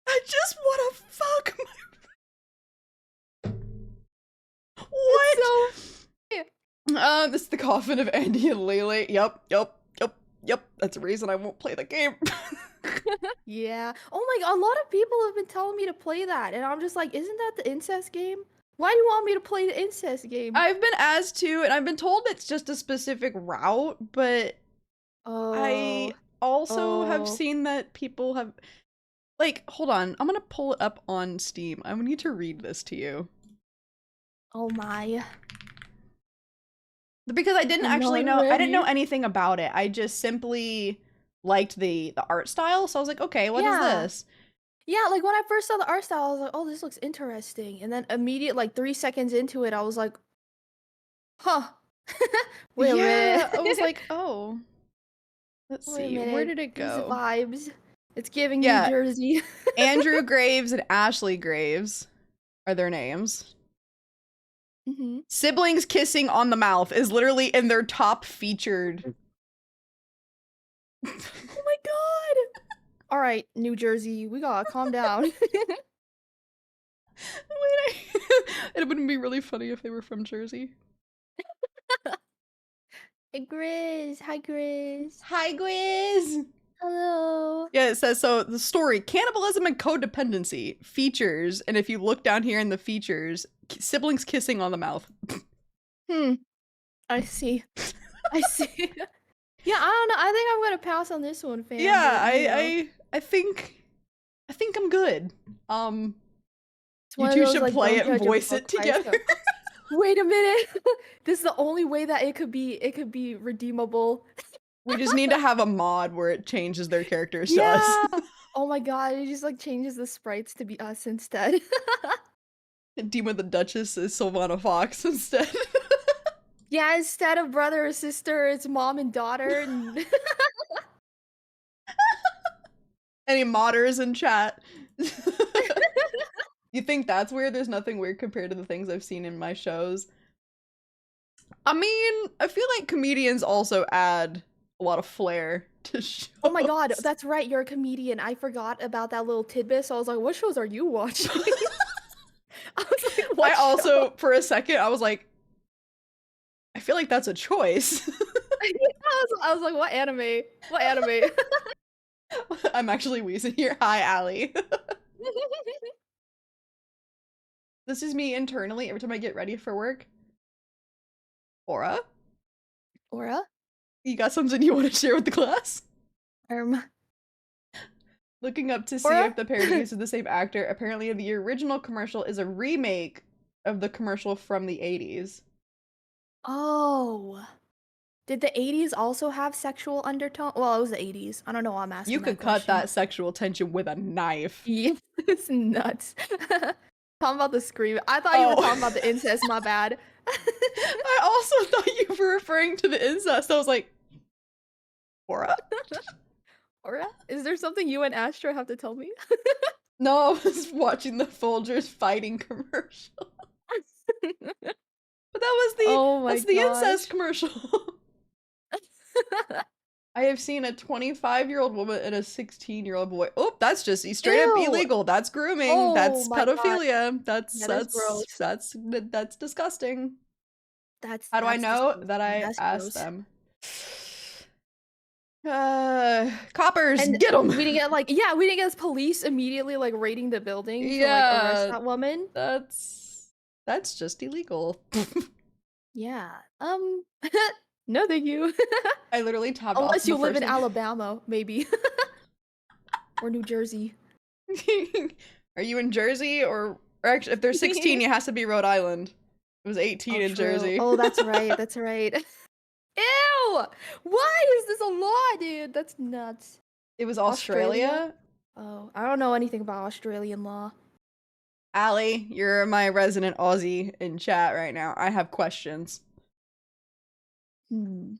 [SPEAKER 1] I just want to fuck my. What? This is the coffin of Andy and Lele. Yep. That's the reason I won't play the game.
[SPEAKER 4] Yeah. Oh my god, a lot of people have been telling me to play that, and I'm just like, isn't that the incest game? Why do you want me to play the incest game?
[SPEAKER 1] I've been asked to, and I've been told it's just a specific route, but I also have seen that people have. Like, hold on. I'm gonna pull it up on Steam. I need to read this to you.
[SPEAKER 4] Oh my.
[SPEAKER 1] Because I didn't actually know, I didn't know anything about it. I just simply liked the art style, so I was like, okay, what is this?
[SPEAKER 4] Yeah, like when I first saw the art style, I was like, oh, this looks interesting. And then immediate, like 3 seconds into it, I was like, huh. Wait a minute.
[SPEAKER 1] I was like, oh. Let's see, where did it go?
[SPEAKER 4] These vibes. It's giving New Jersey.
[SPEAKER 1] Andrew Graves and Ashley Graves are their names. Siblings kissing on the mouth is literally in their top featured.
[SPEAKER 4] Oh my god! All right, New Jersey, we gotta calm down.
[SPEAKER 1] It wouldn't be really funny if they were from Jersey.
[SPEAKER 4] Hey Grizz, hi Grizz.
[SPEAKER 1] Hi Grizz.
[SPEAKER 4] Hello.
[SPEAKER 1] Yeah, it says, so the story, cannibalism and codependency, features, and if you look down here in the features, siblings kissing on the mouth.
[SPEAKER 4] I see. I see. Yeah, I don't know. I think I'm gonna pass on this one, fam.
[SPEAKER 1] Yeah, I think I'm good. You two should play it and voice it together.
[SPEAKER 4] Wait a minute. This is the only way that it could be redeemable.
[SPEAKER 1] We just need to have a mod where it changes their characters to us.
[SPEAKER 4] Oh my god, it just like changes the sprites to be us instead.
[SPEAKER 1] Dima the Duchess is Sylvana Foxx instead.
[SPEAKER 4] Yeah, instead of brother or sister, it's mom and daughter. And
[SPEAKER 1] Any modders in chat? You think that's weird? There's nothing weird compared to the things I've seen in my shows. I mean, I feel like comedians also add a lot of flair to shows.
[SPEAKER 4] Oh my god, that's right, you're a comedian. I forgot about that little tidbit, so I was like, what shows are you watching? I was like, what
[SPEAKER 1] also, for a second, I was like, I feel like that's a choice.
[SPEAKER 4] I was like, what anime? What anime?
[SPEAKER 1] I'm actually wheezing here. Hi, Allie. This is me internally every time I get ready for work. Aura? You got something you want to share with the class? Looking up to see if the parody is the same actor. Apparently the original commercial is a remake of the commercial from the 80s.
[SPEAKER 4] Oh. Did the 80s also have sexual undertone? Well, it was the 80s. I don't know why I'm asking.
[SPEAKER 1] You could cut that sexual tension with a knife.
[SPEAKER 4] Yeah, it's nuts. Talking about the scream. I thought you were talking about the incest, my bad.
[SPEAKER 1] I also thought you were referring to the incest. I was like, Aura?
[SPEAKER 4] Aura? Is there something you and Astra have to tell me?
[SPEAKER 1] No, I was watching the Folgers fighting commercial. But that was that's the incest commercial. I have seen a 25-year-old woman and a 16-year-old boy. Oh, that's just straight up illegal. That's grooming. That's pedophilia. That's
[SPEAKER 4] gross.
[SPEAKER 1] That's disgusting.
[SPEAKER 4] How
[SPEAKER 1] do I know that I asked them? Coppers, get them.
[SPEAKER 4] We didn't get we didn't get police immediatly like raiding the building to like arrest that woman.
[SPEAKER 1] That's just illegal.
[SPEAKER 4] Yeah. No, thank you.
[SPEAKER 1] I literally tapped off.
[SPEAKER 4] Unless you live in Alabama, maybe. Or New Jersey.
[SPEAKER 1] Are you in Jersey or actually, if they're 16, it has to be Rhode Island. It was 18 in Jersey.
[SPEAKER 4] Oh, that's right. That's right. Ew! Why is this a law, dude? That's nuts.
[SPEAKER 1] It was Australia?
[SPEAKER 4] Oh, I don't know anything about Australian law.
[SPEAKER 1] Allie, you're my resident Aussie in chat right now. I have questions. Leave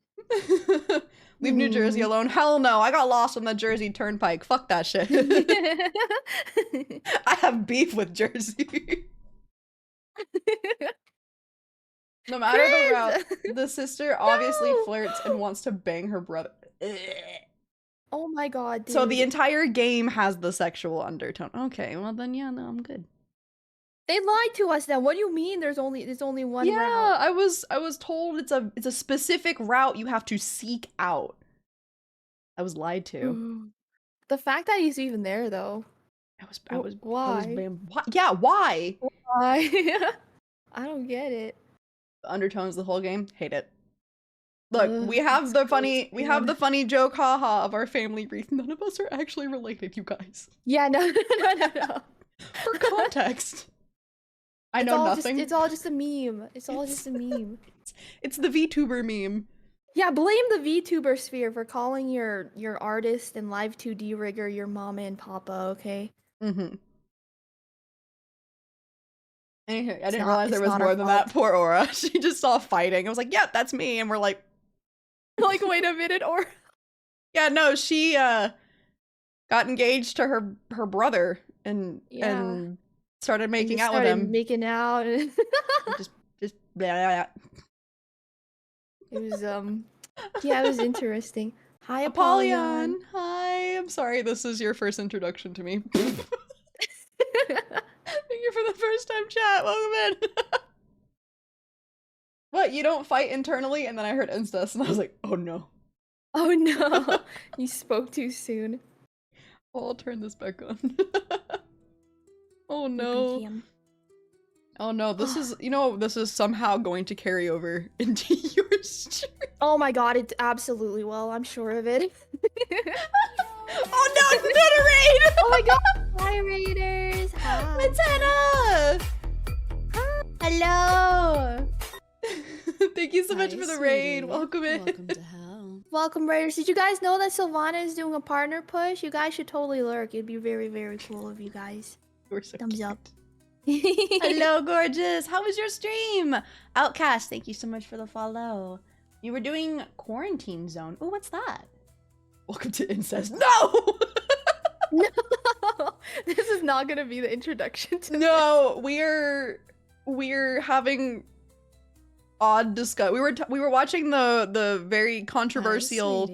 [SPEAKER 1] New Jersey alone. Hell no, I got lost on the Jersey Turnpike. Fuck that shit. I have beef with Jersey. No matter the
[SPEAKER 4] Chris!
[SPEAKER 1] route, the sister obviously flirts and wants to bang her brother. Ugh.
[SPEAKER 4] Oh my god, dude.
[SPEAKER 1] So the entire game has the sexual undertone. Okay, well then yeah, no, I'm good.
[SPEAKER 4] They lied to us then. What do you mean there's only one
[SPEAKER 1] Yeah,
[SPEAKER 4] route?
[SPEAKER 1] I was told it's a specific route you have to seek out. I was lied to.
[SPEAKER 4] The fact that he's even there though. Why?
[SPEAKER 1] Yeah, why?
[SPEAKER 4] Why? I don't get it.
[SPEAKER 1] The undertones the whole game. Hate it. Look, we have
[SPEAKER 4] that's
[SPEAKER 1] the funny joke, haha, of our family wreath. None of us are actually related, you guys.
[SPEAKER 4] Yeah, no.
[SPEAKER 1] For context. I know nothing.
[SPEAKER 4] It's all just a meme. It's all just a meme.
[SPEAKER 1] It's the VTuber meme.
[SPEAKER 4] Yeah, blame the VTuber sphere for calling your artist and live 2D rigger your mama and papa, okay?
[SPEAKER 1] Mm-hmm. Anyway, I didn't realize there was more than that. Poor Aura. She just saw fighting. I was like, yeah, that's me. And we're like,
[SPEAKER 4] wait a minute, Aura.
[SPEAKER 1] Yeah, no, she got engaged to her brother and started making out with him.
[SPEAKER 4] Making out.
[SPEAKER 1] just blah.
[SPEAKER 4] It was yeah, it was interesting. Hi,
[SPEAKER 1] Apollyon. Hi. I'm sorry this is your first introduction to me. Thank you for the first time chat. Welcome in. What, you don't fight internally? And then I heard incest and I was like, oh no.
[SPEAKER 4] Oh no. You spoke too soon.
[SPEAKER 1] Oh, I'll turn this back on. Oh no. Oh no, this is, this is somehow going to carry over into your stream.
[SPEAKER 4] Oh my god, it absolutely will. I'm sure of it.
[SPEAKER 1] Oh no, it's not a raid!
[SPEAKER 4] Oh my god. Hi, Raiders. Hi.
[SPEAKER 1] Matana! Hello! Thank you so much for the raid. Welcome in.
[SPEAKER 3] Welcome to hell.
[SPEAKER 4] Welcome, Raiders. Did you guys know that Sylvana is doing a partner push? You guys should totally lurk. It'd be very, very cool of you guys.
[SPEAKER 1] You're so
[SPEAKER 4] Thumbs
[SPEAKER 1] cute.
[SPEAKER 4] up.
[SPEAKER 1] Hello, gorgeous. How was your stream? Outcast, thank you so much for the follow. You were doing Quarantine Zone. Oh, what's that? Welcome to incest. No!
[SPEAKER 4] No! This is not gonna be the introduction to
[SPEAKER 1] No, we're having odd discuss. We were watching the very controversial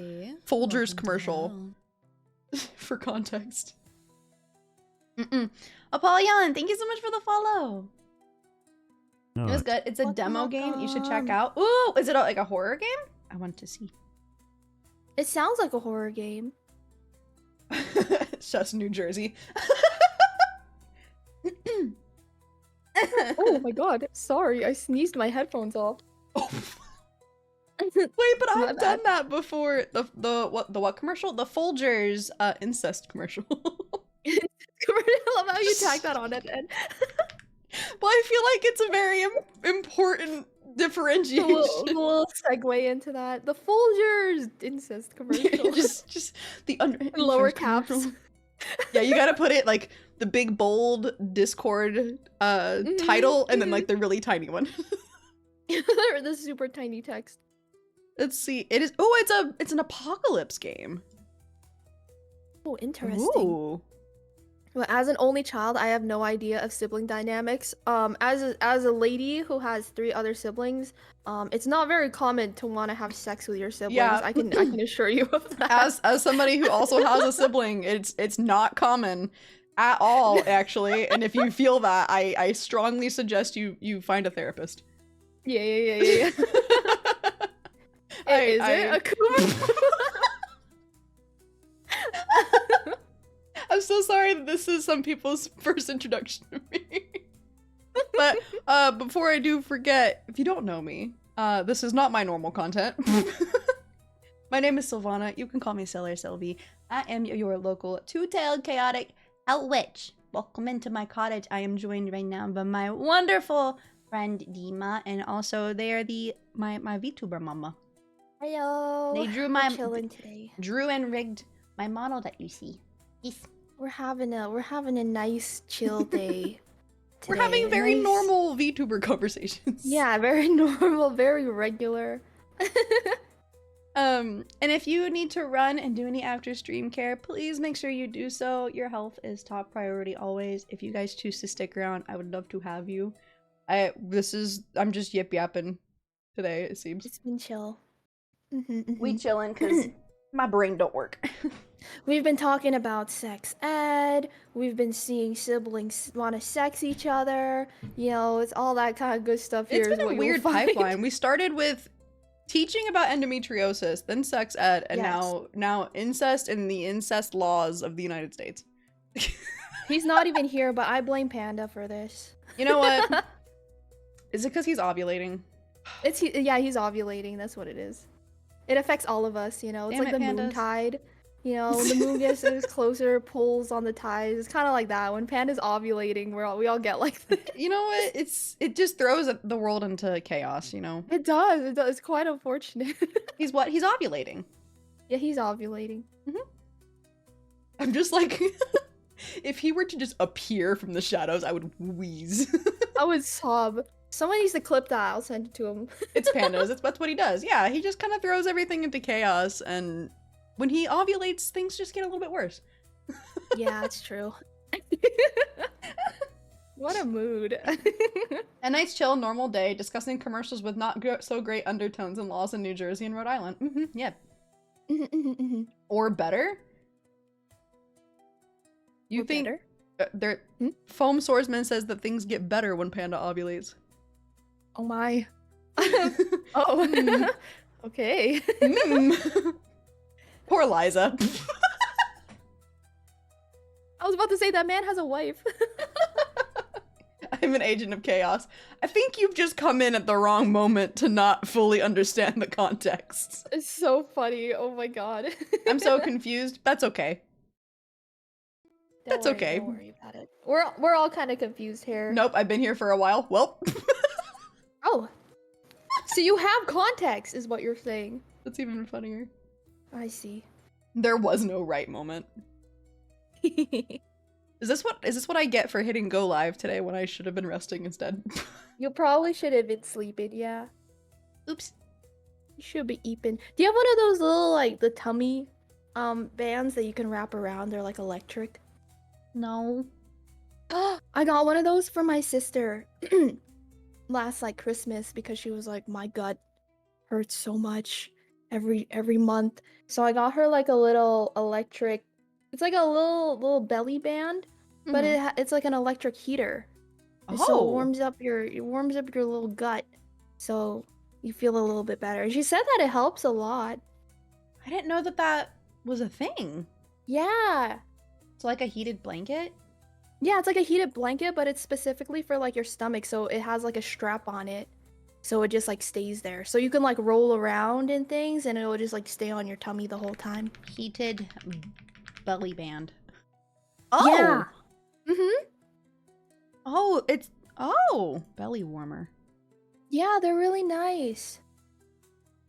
[SPEAKER 1] Folgers commercial. For context. Apollyon, thank you so much for the follow. It was good. It's a demo game you should check out. Ooh, is it like a horror game? I want to see.
[SPEAKER 4] It sounds like a horror game.
[SPEAKER 1] It's just New Jersey.
[SPEAKER 4] Oh my god, sorry, I sneezed my headphones off.
[SPEAKER 1] Oh. Wait, but I've done that before. The what commercial? The Folgers incest commercial.
[SPEAKER 4] I love how you tagged that on at the end.
[SPEAKER 1] Well, I feel like it's a very important differentiation.
[SPEAKER 4] A little segue into that. The Folgers incest commercial.
[SPEAKER 1] just the
[SPEAKER 4] lower caps.
[SPEAKER 1] Yeah, you gotta put it like the big bold Discord title and then like the really tiny one.
[SPEAKER 4] The super tiny text.
[SPEAKER 1] Let's see. It is. Oh, it's an apocalypse game.
[SPEAKER 4] Oh, interesting.
[SPEAKER 1] Ooh.
[SPEAKER 4] Well, as an only child, I have no idea of sibling dynamics. As a lady who has 3 other siblings, it's not very common to want to have sex with your siblings.
[SPEAKER 1] Yeah.
[SPEAKER 4] I can assure you of that.
[SPEAKER 1] As somebody who also has a sibling, it's not common at all, actually. And if you feel that, I strongly suggest you find a therapist.
[SPEAKER 4] Yeah. Is it a Kuma?
[SPEAKER 1] I'm so sorry that this is some people's first introduction to me. But before I do forget, if you don't know me, this is not my normal content. My name is Sylvana. You can call me Syl or Sylvie. I am your local two-tailed chaotic hell witch. Welcome into my cottage. I am joined right now by my wonderful friend Dima, and also they are my VTuber mama.
[SPEAKER 4] Hello.
[SPEAKER 1] They drew
[SPEAKER 4] chilling today.
[SPEAKER 1] Drew and rigged my model that you see. Yes.
[SPEAKER 4] We're having a nice chill day.
[SPEAKER 1] We're having very normal VTuber conversations.
[SPEAKER 4] Yeah, very normal, very regular.
[SPEAKER 1] And if you need to run and do any after stream care, please make sure you do so. Your health is top priority always. If you guys choose to stick around, I would love to have you. I'm just yip yapping today, it seems.
[SPEAKER 4] It's been chill.
[SPEAKER 1] We chilling because my brain don't work.
[SPEAKER 4] We've been talking about sex ed. We've been seeing siblings want to sex each other. You know, it's all that kind of good stuff here.
[SPEAKER 1] It's been a weird pipeline. We started with teaching about endometriosis, then sex ed, and now incest and the incest laws of the United States.
[SPEAKER 4] He's not even here, but I blame Panda for this.
[SPEAKER 1] You know what? Is it because he's ovulating?
[SPEAKER 4] Yeah, he's ovulating. That's what it is. It affects all of us, you know. It's like the moon tide. You know, when the moon gets closer, pulls on the tides. It's kind of like that. When Panda's ovulating, we all get like that.
[SPEAKER 1] You know what? It just throws the world into chaos, you know?
[SPEAKER 4] It does. It does. It's quite unfortunate.
[SPEAKER 1] He's what? He's ovulating.
[SPEAKER 4] Yeah, he's ovulating.
[SPEAKER 1] I'm just like, if he were to just appear from the shadows, I would wheeze.
[SPEAKER 4] I would sob. Someone needs to clip that. I'll send it to him.
[SPEAKER 1] It's Pandas. That's what he does. Yeah, he just kind of throws everything into chaos, and when he ovulates, things just get a little bit worse.
[SPEAKER 4] Yeah, it's true. What a mood.
[SPEAKER 1] A nice, chill, normal day discussing commercials with not so great undertones and laws in New Jersey and Rhode Island. Yep. Or better? You think better? Foam Swordsman says that things get better when Panda ovulates.
[SPEAKER 4] Oh my. Oh. Okay.
[SPEAKER 1] Poor Liza.
[SPEAKER 4] I was about to say that man has a wife.
[SPEAKER 1] I'm an agent of chaos. I think you've just come in at the wrong moment to not fully understand the context.
[SPEAKER 4] It's so funny. Oh my god.
[SPEAKER 1] I'm so confused. That's okay. That's okay.
[SPEAKER 4] Don't worry about it. We're all kind of confused here.
[SPEAKER 1] Nope, I've been here for a while. Well.
[SPEAKER 4] Oh. So you have context, is what you're saying.
[SPEAKER 1] That's even funnier.
[SPEAKER 4] I see.
[SPEAKER 1] There was no right moment. Is this what I get for hitting go live today when I should have been resting instead?
[SPEAKER 4] You probably should have been sleeping, yeah.
[SPEAKER 1] Oops.
[SPEAKER 4] You should be eeping. Do you have one of those little, like, the tummy bands that you can wrap around? They're like electric.
[SPEAKER 1] No.
[SPEAKER 4] I got one of those for my sister last like Christmas because she was like, my gut hurts so much every month. So I got her like a little electric, it's like a little belly band, but it's like an electric heater. And so it warms up your little gut, so you feel a little bit better. And she said that it helps a lot.
[SPEAKER 1] I didn't know that was a thing.
[SPEAKER 4] Yeah.
[SPEAKER 1] It's like a heated blanket?
[SPEAKER 4] Yeah, it's like a heated blanket, but it's specifically for like your stomach, so it has like a strap on it. So it just like stays there. So you can like roll around and things and it'll just like stay on your tummy the whole time.
[SPEAKER 1] Heated belly band.
[SPEAKER 4] Oh! Yeah.
[SPEAKER 1] Belly warmer.
[SPEAKER 4] Yeah, they're really nice.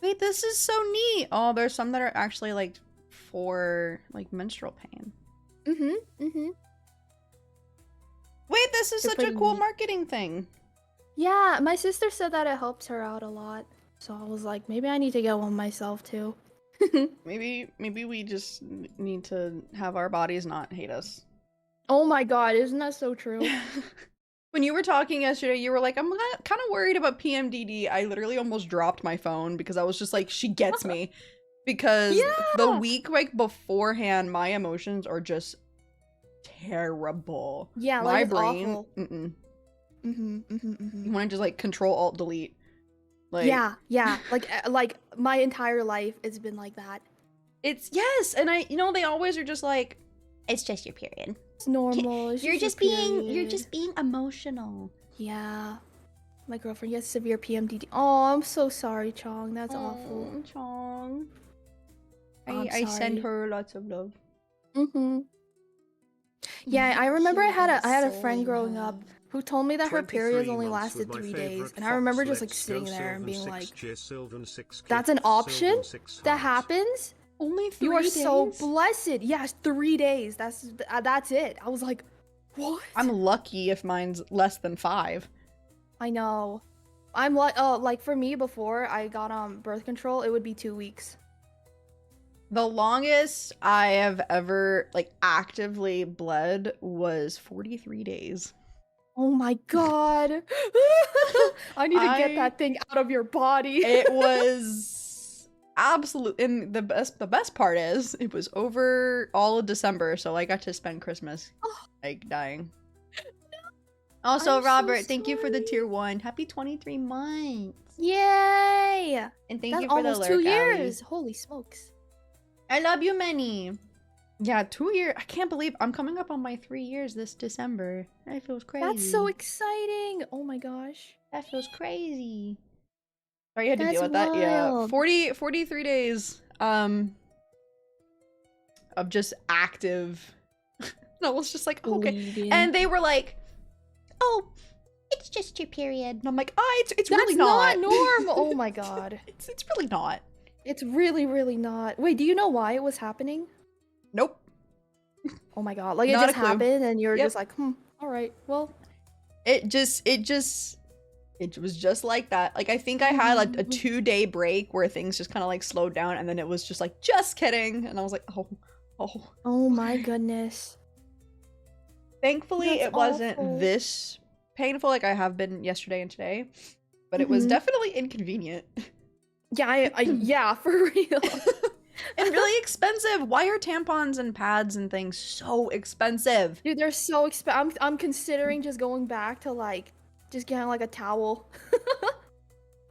[SPEAKER 1] Wait, this is so neat. Oh, there's some that are actually like for like menstrual pain. Wait, this is such a cool marketing thing.
[SPEAKER 4] Yeah, my sister said that it helps her out a lot. So I was like, maybe I need to get one myself too.
[SPEAKER 1] Maybe we just need to have our bodies not hate us.
[SPEAKER 4] Oh my god, isn't that so true?
[SPEAKER 1] When you were talking yesterday, you were like, I'm kind of worried about PMDD. I literally almost dropped my phone because I was just like, she gets me. Because the week like beforehand, my emotions are just terrible.
[SPEAKER 4] Yeah,
[SPEAKER 1] my
[SPEAKER 4] like,
[SPEAKER 1] brain.
[SPEAKER 4] awful.
[SPEAKER 1] You want to just like Control Alt Delete. Like,
[SPEAKER 4] yeah. Like my entire life it's been like that.
[SPEAKER 1] It's and they always are just like, it's just your period.
[SPEAKER 4] It's normal.
[SPEAKER 1] You're just being emotional.
[SPEAKER 4] Yeah. My girlfriend has severe PMDD. Oh, I'm so sorry, Chong. That's awful.
[SPEAKER 1] Chong.
[SPEAKER 4] I
[SPEAKER 1] send her lots of love.
[SPEAKER 4] Yeah, I remember I had a friend growing up who told me that her periods only lasted 3 days, and I remember just like sitting there and being like, that's an option that happens?
[SPEAKER 1] Only 3
[SPEAKER 4] You are
[SPEAKER 1] days?
[SPEAKER 4] so blessed. Yes, 3 days. That's it. I was like, what?
[SPEAKER 1] I'm lucky if mine's less than 5.
[SPEAKER 4] I know. I'm like for me before I got birth control, it would be 2 weeks.
[SPEAKER 1] The longest I have ever like actively bled was 43 days.
[SPEAKER 4] Oh my god. I need to get that thing out of your body.
[SPEAKER 1] It was absolute, and the best part is it was over all of December, so I got to spend Christmas like dying. Also,
[SPEAKER 4] I'm
[SPEAKER 1] Robert,
[SPEAKER 4] so
[SPEAKER 1] thank you for the
[SPEAKER 4] sorry.
[SPEAKER 1] tier 1. Happy 23 months.
[SPEAKER 4] Yay!
[SPEAKER 1] And thank
[SPEAKER 4] That's
[SPEAKER 1] you for the
[SPEAKER 4] almost
[SPEAKER 1] lurk,
[SPEAKER 4] 2
[SPEAKER 1] Allie.
[SPEAKER 4] years. Holy smokes.
[SPEAKER 1] I love you, Manny. Yeah, 2 years. I can't believe I'm coming up on my 3 years this December. That feels crazy.
[SPEAKER 4] That's so exciting. Oh my gosh.
[SPEAKER 1] That feels crazy. Sorry you had to
[SPEAKER 4] That's
[SPEAKER 1] deal with that. Yeah,
[SPEAKER 4] wild.
[SPEAKER 1] 43 days of just active. No, it was just like, okay.
[SPEAKER 4] Bleeding.
[SPEAKER 1] And they were like, oh, it's just your period. And I'm like, oh, it's
[SPEAKER 4] That's
[SPEAKER 1] really not.
[SPEAKER 4] normal. Oh my god.
[SPEAKER 1] It's really not.
[SPEAKER 4] It's really, really not. Wait, do you know why it was happening?
[SPEAKER 1] Nope.
[SPEAKER 4] Oh my god. Like, it
[SPEAKER 1] Not a
[SPEAKER 4] just
[SPEAKER 1] clue.
[SPEAKER 4] happened and you're
[SPEAKER 1] Yep.
[SPEAKER 4] just like, alright, well.
[SPEAKER 1] It was just like that. Like, I think I had like a 2-day break where things just kind of like slowed down, and then it was just like, just kidding. And I was like, oh.
[SPEAKER 4] Oh my goodness.
[SPEAKER 1] Thankfully,
[SPEAKER 4] That's
[SPEAKER 1] it wasn't
[SPEAKER 4] awful.
[SPEAKER 1] this painful like I have been yesterday and today, but it was definitely inconvenient.
[SPEAKER 4] Yeah, yeah, for real.
[SPEAKER 1] And really expensive. Why are tampons and pads and things so expensive?
[SPEAKER 4] Dude, they're so expensive. I'm considering just going back to like, just getting like a towel.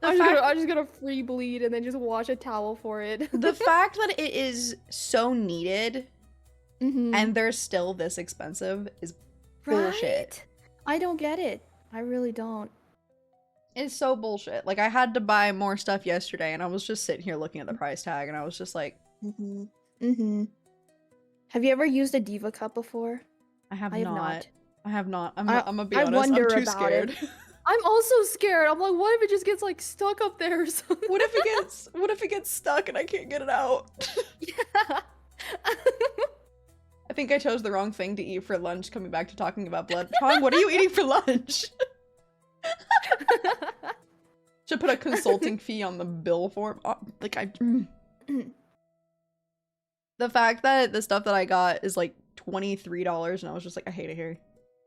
[SPEAKER 4] I'm just gonna free bleed and then just wash a towel for it.
[SPEAKER 1] The fact that it is so needed and they're still this expensive is bullshit.
[SPEAKER 4] Right? I don't get it. I really don't.
[SPEAKER 1] It's so bullshit. Like, I had to buy more stuff yesterday, and I was just sitting here looking at the price tag, and I was just like,
[SPEAKER 4] Have you ever used a Diva cup before?
[SPEAKER 1] I have
[SPEAKER 4] not.
[SPEAKER 1] not. I have not. I'm
[SPEAKER 4] I-
[SPEAKER 1] gonna be
[SPEAKER 4] I
[SPEAKER 1] honest.
[SPEAKER 4] wonder
[SPEAKER 1] I'm too
[SPEAKER 4] about
[SPEAKER 1] scared.
[SPEAKER 4] it. I'm also scared. I'm like, what if it just gets like stuck up there or something?
[SPEAKER 1] What if it gets stuck and I can't get it out?
[SPEAKER 4] Yeah.
[SPEAKER 1] I think I chose the wrong thing to eat for lunch, coming back to talking about blood. Chong, what are you eating for lunch? Should put a consulting fee on the bill form. The fact that the stuff that I got is like $23, and I was just like, I hate it here.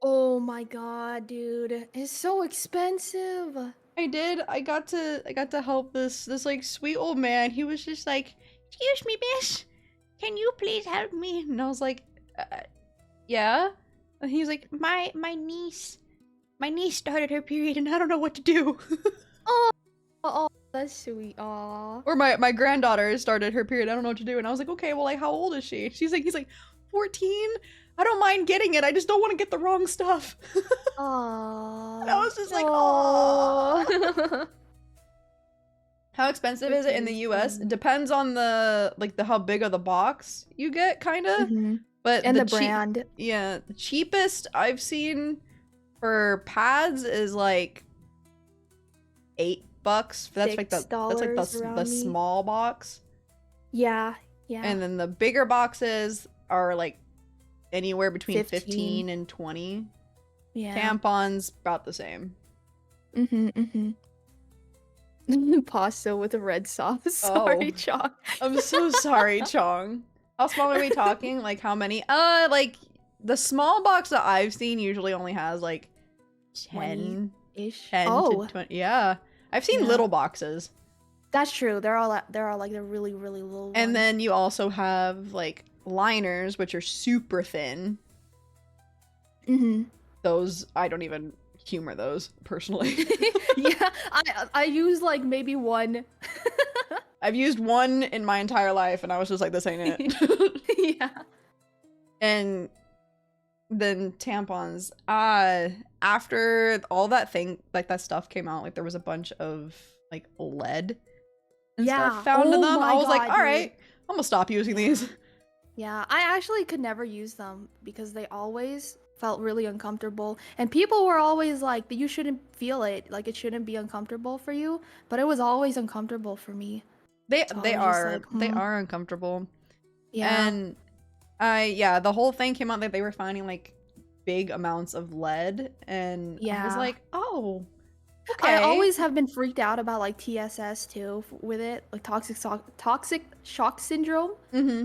[SPEAKER 4] Oh my god, dude. It's so expensive.
[SPEAKER 1] I did. I got to help this like sweet old man. He was just like, "Excuse me, miss. Can you please help me?" And I was like, yeah. And he's like, my niece started her period and I don't know what to do.
[SPEAKER 4] Oh, that's sweet. Aw.
[SPEAKER 1] Or my granddaughter started her period. I don't know what to do. And I was like, okay, well, like, how old is she? He's like 14. I don't mind getting it. I just don't want to get the wrong stuff.
[SPEAKER 4] Aww.
[SPEAKER 1] And I was just like, oh. How expensive is it in the US? It depends on the how big of the box you get, kind of. But
[SPEAKER 4] And the brand.
[SPEAKER 1] Yeah, the cheapest I've seen for pads is like $8. That's like the small box.
[SPEAKER 4] Yeah.
[SPEAKER 1] And then the bigger boxes are like anywhere between 15 and 20.
[SPEAKER 4] Yeah.
[SPEAKER 1] Tampons about the same.
[SPEAKER 4] Pasta with a red sauce. Sorry, Chong.
[SPEAKER 1] I'm so sorry, Chong. How small are we talking? Like, how many? Like, the small box that I've seen usually only has like
[SPEAKER 4] 10-ish.
[SPEAKER 1] 10 to 20. Yeah. I've seen little boxes.
[SPEAKER 4] That's true. There are like the really, really little ones.
[SPEAKER 1] And then you also have like liners, which are super thin. Those, I don't even humor those personally.
[SPEAKER 4] Yeah, I use like maybe one.
[SPEAKER 1] I've used one in my entire life, and I was just like, this ain't it.
[SPEAKER 4] Yeah.
[SPEAKER 1] And then tampons. After all that stuff came out, like there was a bunch of like lead and stuff found in them. I was like, all right, I'm gonna stop using these.
[SPEAKER 4] Yeah, I actually could never use them because they always felt really uncomfortable, and people were always like, you shouldn't feel it, like it shouldn't be uncomfortable for you, but it was always uncomfortable for me.
[SPEAKER 1] They are uncomfortable.
[SPEAKER 4] Yeah.
[SPEAKER 1] And the whole thing came out that they were finding like big amounts of lead, and I was like, oh, Okay.
[SPEAKER 4] I always have been freaked out about like TSS too with it, like toxic shock syndrome,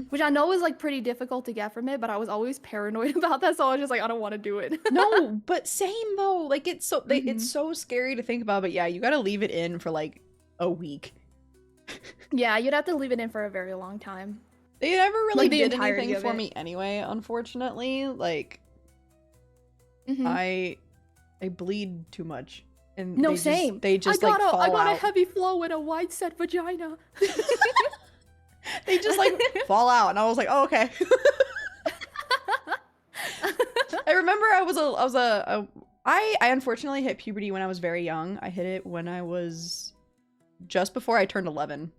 [SPEAKER 4] which I know is like pretty difficult to get from it, but I was always paranoid about that, so I was just like, I don't want to do it.
[SPEAKER 1] No, but same though. Like it's so it's so scary to think about, but yeah, you got to leave it in for like a week.
[SPEAKER 4] Yeah, you'd have to leave it in for a very long time.
[SPEAKER 1] They never really
[SPEAKER 4] Like, the
[SPEAKER 1] did
[SPEAKER 4] entirety
[SPEAKER 1] anything
[SPEAKER 4] of
[SPEAKER 1] for
[SPEAKER 4] it.
[SPEAKER 1] me anyway, unfortunately. Like
[SPEAKER 4] Mhm.
[SPEAKER 1] I bleed too much. And
[SPEAKER 4] No,
[SPEAKER 1] they
[SPEAKER 4] same.
[SPEAKER 1] They just
[SPEAKER 4] I
[SPEAKER 1] like
[SPEAKER 4] got
[SPEAKER 1] fall
[SPEAKER 4] a
[SPEAKER 1] out.
[SPEAKER 4] heavy flow and a wide set vagina.
[SPEAKER 1] They just like fall out, and I was like, oh, okay. I remember I unfortunately hit puberty when I was very young. I hit it when I was just before I turned 11.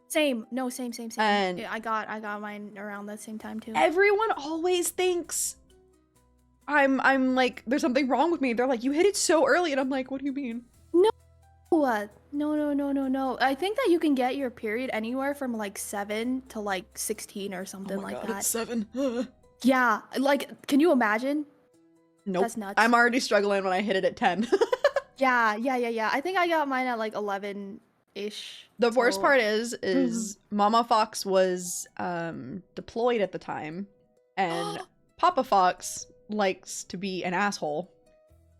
[SPEAKER 4] Same. No, same.
[SPEAKER 1] And
[SPEAKER 4] Yeah, I got mine around that same time too.
[SPEAKER 1] everyone always thinks I'm like there's something wrong with me. They're like, you hit it so early, and I'm like, what do you mean?
[SPEAKER 4] What? No. I think that you can get your period anywhere from like 7 to like 16 or something like that.
[SPEAKER 1] It's 7.
[SPEAKER 4] Yeah, like, can you imagine?
[SPEAKER 1] Nope.
[SPEAKER 4] That's nuts.
[SPEAKER 1] I'm already struggling when I hit it at 10.
[SPEAKER 4] Yeah. I think I got mine at like 11-ish.
[SPEAKER 1] The worst
[SPEAKER 4] so-
[SPEAKER 1] part is Mama Foxx was deployed at the time, and Papa Foxx likes to be an asshole,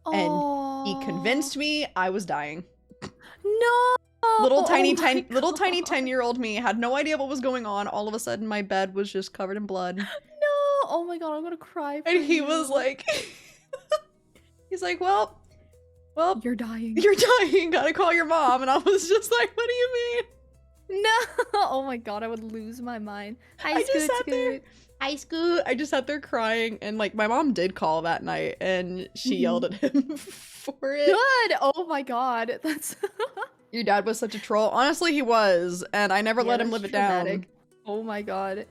[SPEAKER 1] and he convinced me I was dying.
[SPEAKER 4] No.
[SPEAKER 1] Little tiny
[SPEAKER 4] Oh my
[SPEAKER 1] 10-year-old me had no idea what was going on. All of a sudden, my bed was just covered in blood,
[SPEAKER 4] No. Oh my god, I'm gonna cry.
[SPEAKER 1] and he
[SPEAKER 4] for
[SPEAKER 1] was
[SPEAKER 4] you.
[SPEAKER 1] like, he's like, well,
[SPEAKER 4] You're dying.
[SPEAKER 1] you're dying. Gotta call your mom. And I was just like, what do you mean?
[SPEAKER 4] No. Oh my god, I would lose my mind.
[SPEAKER 1] I just sat there. I just sat there crying, and like my mom did call that night, and she yelled at him for it.
[SPEAKER 4] Good. Oh my god, that's.
[SPEAKER 1] Your dad was such a troll. Honestly, he was, and I never let him
[SPEAKER 4] that's
[SPEAKER 1] live it down.
[SPEAKER 4] traumatic. Oh my god.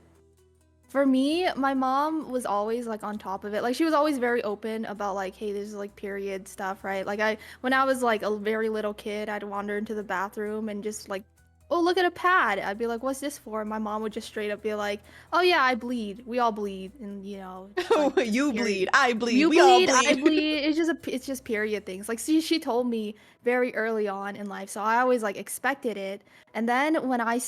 [SPEAKER 4] For me, my mom was always like on top of it. Like she was always very open about like, hey, there's like period stuff, right? Like when I was like a very little kid, I'd wander into the bathroom and just like, oh, look at a pad. I'd be like, what's this for? And my mom would just straight up be like, oh yeah, I bleed. We all bleed, and you know.
[SPEAKER 1] Oh,
[SPEAKER 4] like,
[SPEAKER 1] you
[SPEAKER 4] period.
[SPEAKER 1] bleed. I bleed.
[SPEAKER 4] You
[SPEAKER 1] we all
[SPEAKER 4] bleed, I
[SPEAKER 1] bleed.
[SPEAKER 4] bleed. It's just period things. Like she told me very early on in life, so I always like expected it. And then when I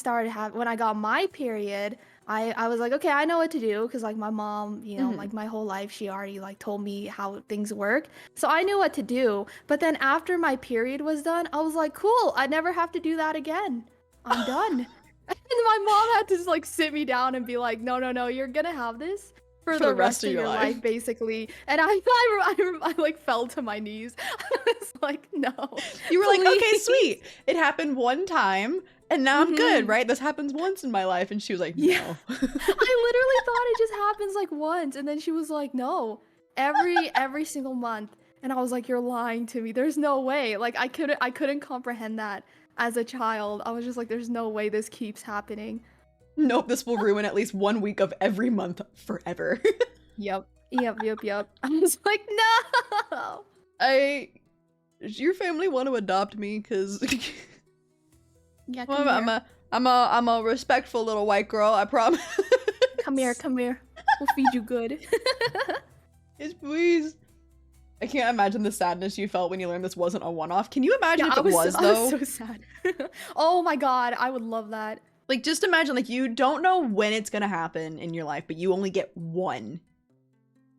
[SPEAKER 4] got my period, I was like, okay, I know what to do, because like my mom, you know, like my whole life she already like told me how things work. So I knew what to do. But then after my period was done, I was like, cool, I never have to do that again. I'm done. And my mom had to just like sit me down and be like, no, you're gonna have this for the rest of your life, basically. And I like fell to my knees. I was like, no.
[SPEAKER 1] You were like, okay,
[SPEAKER 4] please."
[SPEAKER 1] sweet. It happened one time, and now I'm good, right? This happens once in my life. And she was like, no.
[SPEAKER 4] Yeah. I literally thought it just happens like once, and then she was like, no, every single month. And I was like, you're lying to me. There's no way. Like I couldn't comprehend that as a child. I was just like, there's no way this keeps happening.
[SPEAKER 1] Nope, this will ruin at least 1 week of every month forever.
[SPEAKER 4] Yep. I was like, no.
[SPEAKER 1] Does your family want to adopt me? Because
[SPEAKER 4] Yeah,
[SPEAKER 1] I'm a respectful little white girl, I promise.
[SPEAKER 4] come here. We'll feed you good.
[SPEAKER 1] Yes, please. I can't imagine the sadness you felt when you learned this wasn't a one-off. Can you imagine if it was, though?
[SPEAKER 4] I was so sad. Oh my god, I would love that.
[SPEAKER 1] Like, just imagine, like, you don't know when it's gonna happen in your life, but you only get one.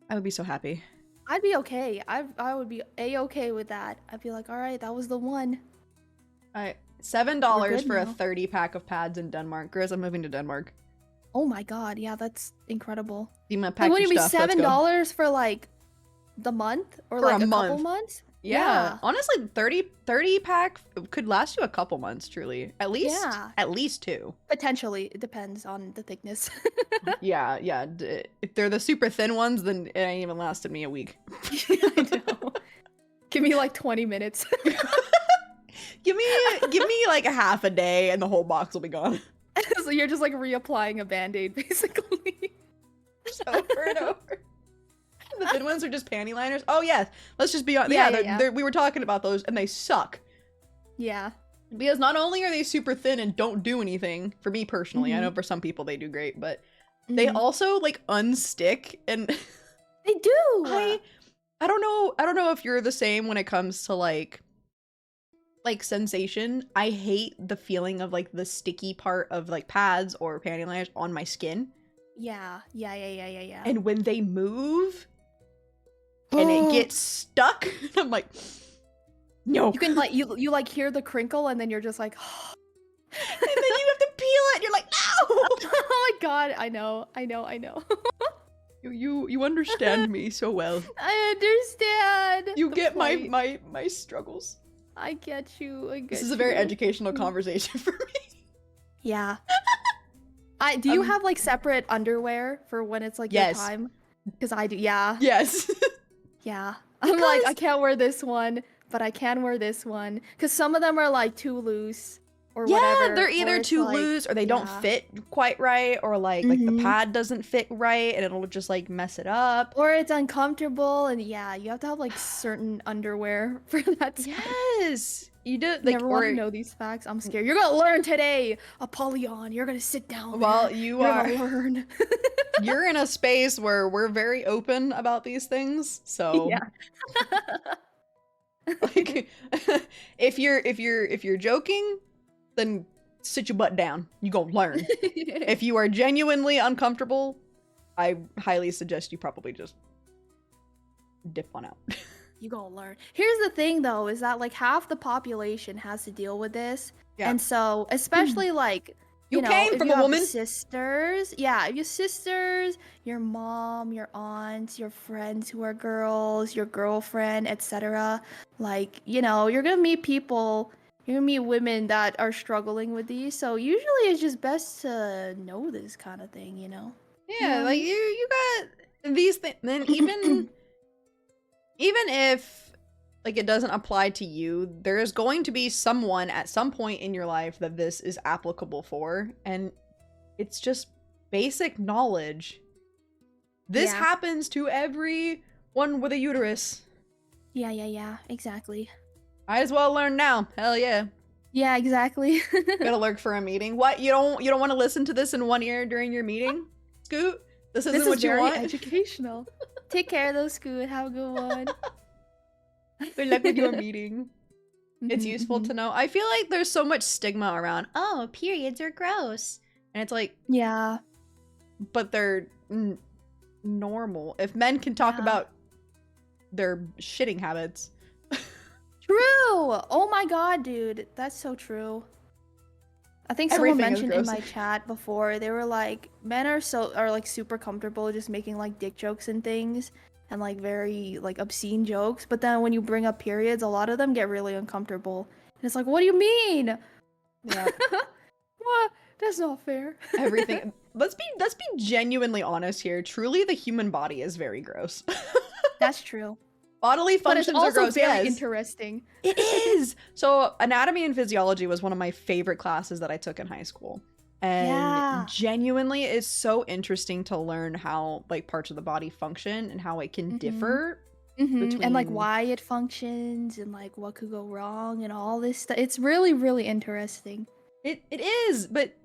[SPEAKER 1] I would be so happy.
[SPEAKER 4] I'd be okay. I would be a-okay with that. I'd be like, all right, that was the one.
[SPEAKER 1] $7
[SPEAKER 4] good
[SPEAKER 1] for a
[SPEAKER 4] now.
[SPEAKER 1] 30-pack of pads in Denmark. Grizz, I'm moving to Denmark.
[SPEAKER 4] Oh my god, yeah, that's incredible.
[SPEAKER 1] You might
[SPEAKER 4] Hey,
[SPEAKER 1] pack
[SPEAKER 4] wouldn't
[SPEAKER 1] your
[SPEAKER 4] it be
[SPEAKER 1] stuff. Let's go.
[SPEAKER 4] $7 for like the month or
[SPEAKER 1] For
[SPEAKER 4] like
[SPEAKER 1] a
[SPEAKER 4] a couple
[SPEAKER 1] month.
[SPEAKER 4] months?
[SPEAKER 1] Yeah. Honestly, 30 pack could last you a couple months, truly. At least
[SPEAKER 4] Yeah.
[SPEAKER 1] at least 2.
[SPEAKER 4] Potentially, it depends on the thickness.
[SPEAKER 1] Yeah. If they're the super thin ones, then it ain't even lasted me a week.
[SPEAKER 4] I know. Give me like 20 minutes.
[SPEAKER 1] Give me like a half a day and the whole box will be gone.
[SPEAKER 4] So you're just like reapplying a band-aid basically.
[SPEAKER 1] Just over and over. The thin ones are just panty liners. Oh yes, let's just be honest.
[SPEAKER 4] Yeah,
[SPEAKER 1] Yeah,
[SPEAKER 4] yeah.
[SPEAKER 1] we were talking about those, and they suck.
[SPEAKER 4] Yeah.
[SPEAKER 1] Because not only are they super thin and don't do anything, for me personally, I
[SPEAKER 4] Mhm.
[SPEAKER 1] know for some people they do great, but they
[SPEAKER 4] Mhm.
[SPEAKER 1] also like unstick, and
[SPEAKER 4] They do.
[SPEAKER 1] I don't know if you're the same when it comes to like like sensation. I hate the feeling of like the sticky part of like pads or panty liners on my skin.
[SPEAKER 4] Yeah.
[SPEAKER 1] And when they move and it gets stuck, I'm like, no.
[SPEAKER 4] You can like you like hear the crinkle and then you're just like
[SPEAKER 1] and then you have to peel it and you're like, ow!
[SPEAKER 4] Oh my god, I know.
[SPEAKER 1] You understand me so well.
[SPEAKER 4] I understand.
[SPEAKER 1] You get my struggles.
[SPEAKER 4] I get you.
[SPEAKER 1] This is a very educational conversation for me.
[SPEAKER 4] Yeah. Do you have like separate underwear for when it's like
[SPEAKER 1] yes.
[SPEAKER 4] your time? Because I do. Yeah.
[SPEAKER 1] Yes.
[SPEAKER 4] Yeah. I'm like, I can't wear this one, but I can wear this one. Because some of them are like too loose or whatever.
[SPEAKER 1] Yeah, they're either too loose or they don't fit quite right, or like the pad doesn't fit right and it'll just like mess it up.
[SPEAKER 4] Or it's uncomfortable, and yeah, you have to have like certain underwear for that.
[SPEAKER 1] Yes. You do. Like,
[SPEAKER 4] never want to know these facts. I'm scared. You're gonna learn today, Apollyon. You're gonna sit down.
[SPEAKER 1] Well,
[SPEAKER 4] there.
[SPEAKER 1] you're
[SPEAKER 4] gonna learn.
[SPEAKER 1] You're in a space where we're very open about these things, so
[SPEAKER 4] yeah.
[SPEAKER 1] Like, if you're joking, then sit your butt down. You gonna learn. If you are genuinely uncomfortable, I highly suggest you probably just dip on out.
[SPEAKER 4] You gonna learn. Here's the thing though, is that like half the population has to deal with this. Yeah. And so especially like you know,
[SPEAKER 1] came
[SPEAKER 4] if
[SPEAKER 1] from
[SPEAKER 4] you
[SPEAKER 1] a
[SPEAKER 4] have
[SPEAKER 1] woman.
[SPEAKER 4] Sisters, yeah, your sisters, your mom, your aunts, your friends who are girls, your girlfriend, etc. Like, you know, you're gonna meet people, you're gonna meet women that are struggling with these. So usually it's just best to know this kind of thing, you know?
[SPEAKER 1] Yeah, like you got these things. Then even if like it doesn't apply to you, there is going to be someone at some point in your life that this is applicable for, and it's just basic knowledge. This happens to everyone with a uterus.
[SPEAKER 4] Yeah, exactly.
[SPEAKER 1] Might as well learn now. Hell yeah.
[SPEAKER 4] Yeah, exactly.
[SPEAKER 1] Gotta lurk for a meeting. What, you don't want to listen to this in one ear during your meeting? Scoot? This isn't what you want?
[SPEAKER 4] Educational. Take care though, Scoot. Have a good one.
[SPEAKER 1] Good luck with your meeting. It's useful to know. I feel like there's so much stigma around, oh, periods are gross. And it's like,
[SPEAKER 4] yeah.
[SPEAKER 1] But they're normal. If men can talk about their shitting habits.
[SPEAKER 4] True! Oh my god, dude. That's so true. I think someone mentioned in my chat before, they were like, men are like super comfortable just making like dick jokes and things. And like very like obscene jokes, but then when you bring up periods, a lot of them get really uncomfortable. And it's like, what do you mean?
[SPEAKER 1] Yeah.
[SPEAKER 4] What? That's not fair.
[SPEAKER 1] Everything. Let's be genuinely honest here. Truly, the human body is very gross.
[SPEAKER 4] That's true.
[SPEAKER 1] Bodily functions are gross.
[SPEAKER 4] Very interesting.
[SPEAKER 1] It is. So anatomy and physiology was one of my favorite classes that I took in high school. And genuinely, it's so interesting to learn how like parts of the body function and how it can differ between...
[SPEAKER 4] and like why it functions and like what could go wrong and all this stuff. It's really, really interesting.
[SPEAKER 1] It is, but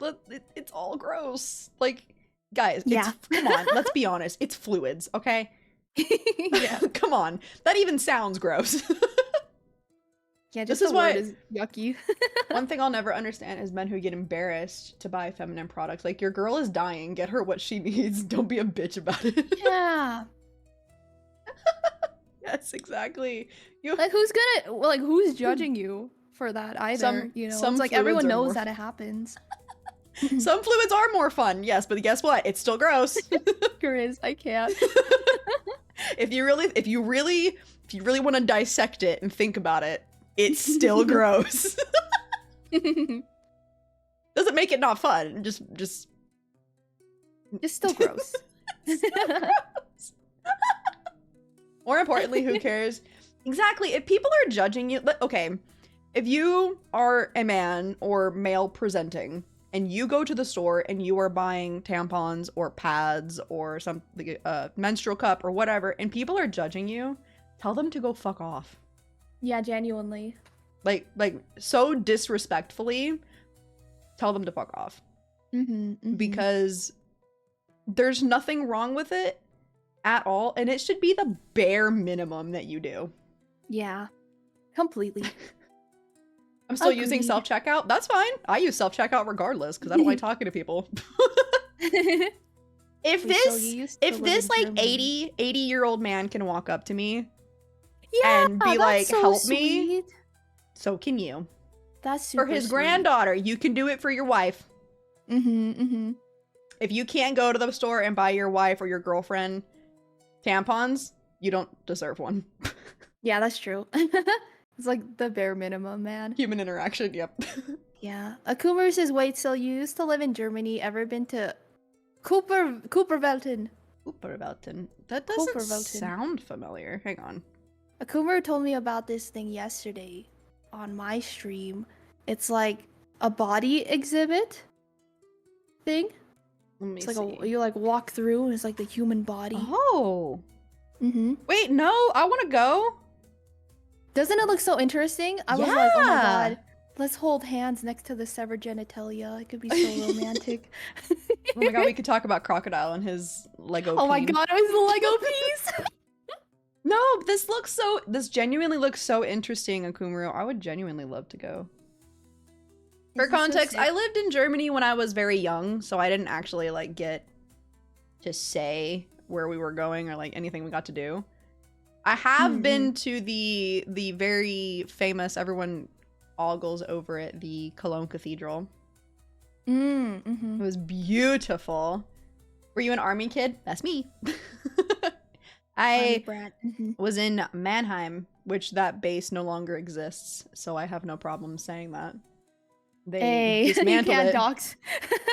[SPEAKER 1] it's all gross. Like, guys, come on, let's be honest. It's fluids, okay? Yeah, come on. That even sounds gross.
[SPEAKER 4] Yeah, just this is why is yucky.
[SPEAKER 1] One thing I'll never understand is men who get embarrassed to buy feminine products. Like, your girl is dying. Get her what she needs. Don't be a bitch about it.
[SPEAKER 4] Yeah.
[SPEAKER 1] Yes, exactly.
[SPEAKER 4] Like, who's judging you for that either? You know, it's like everyone knows that it happens.
[SPEAKER 1] Some fluids are more fun, yes, but guess what? It's still gross.
[SPEAKER 4] Grizz, I can't.
[SPEAKER 1] If you really want to dissect it and think about it, it's still gross. Doesn't make it not fun. Just
[SPEAKER 4] still gross.
[SPEAKER 1] Still gross. More importantly, who cares? Exactly. If people are judging you, okay, if you are a man or male presenting and you go to the store and you are buying tampons or pads or some menstrual cup or whatever, and people are judging you, tell them to go fuck off.
[SPEAKER 4] Yeah, genuinely.
[SPEAKER 1] Like so disrespectfully, tell them to fuck off. Because there's nothing wrong with it at all, and it should be the bare minimum that you do.
[SPEAKER 4] Yeah, completely.
[SPEAKER 1] I'm still using
[SPEAKER 4] Agreed.
[SPEAKER 1] self-checkout. That's fine. I use self-checkout regardless because I don't like talking to people. If this like 80-year-old man can walk up to me and be like,
[SPEAKER 4] so
[SPEAKER 1] help
[SPEAKER 4] sweet.
[SPEAKER 1] me, so can you.
[SPEAKER 4] That's super
[SPEAKER 1] For his
[SPEAKER 4] sweet.
[SPEAKER 1] granddaughter, you can do it for your wife.
[SPEAKER 4] Mm-hmm.
[SPEAKER 1] If you can't go to the store and buy your wife or your girlfriend tampons, you don't deserve one.
[SPEAKER 4] Yeah, that's true. It's like the bare minimum, man.
[SPEAKER 1] Human interaction, yep.
[SPEAKER 4] Yeah. Akumaru says, wait, so you used to live in Germany, ever been to Coopervelten?
[SPEAKER 1] Coopervelten. That doesn't
[SPEAKER 4] Coopervelten.
[SPEAKER 1] sound familiar. Hang on.
[SPEAKER 4] Akumaru told me about this thing yesterday on my stream. It's like a body exhibit thing.
[SPEAKER 1] Let me
[SPEAKER 4] It's like
[SPEAKER 1] see.
[SPEAKER 4] you like walk through and it's like the human body.
[SPEAKER 1] Oh.
[SPEAKER 4] Mm-hmm.
[SPEAKER 1] Wait, no, I want to go.
[SPEAKER 4] Doesn't it look so interesting? I was like, oh my god, let's hold hands next to the severed genitalia. It could be so romantic.
[SPEAKER 1] Oh my god, we could talk about Crocodile and his Lego
[SPEAKER 4] Oh my
[SPEAKER 1] peen.
[SPEAKER 4] god, it was the Lego piece.
[SPEAKER 1] No, this genuinely looks so interesting, Akumaru. I would genuinely love to go. For
[SPEAKER 4] This is so
[SPEAKER 1] context,
[SPEAKER 4] sick.
[SPEAKER 1] I lived in Germany when I was very young, so I didn't actually like get to say where we were going or like anything we got to do. I have been to the very famous, everyone ogles over it, the Cologne Cathedral.
[SPEAKER 4] Mm-hmm.
[SPEAKER 1] It was beautiful. Were you an army kid? That's me. I was in Mannheim, which that base no longer exists, so I have no problem saying that. They
[SPEAKER 4] you
[SPEAKER 1] dismantled
[SPEAKER 4] can't
[SPEAKER 1] it.
[SPEAKER 4] dox.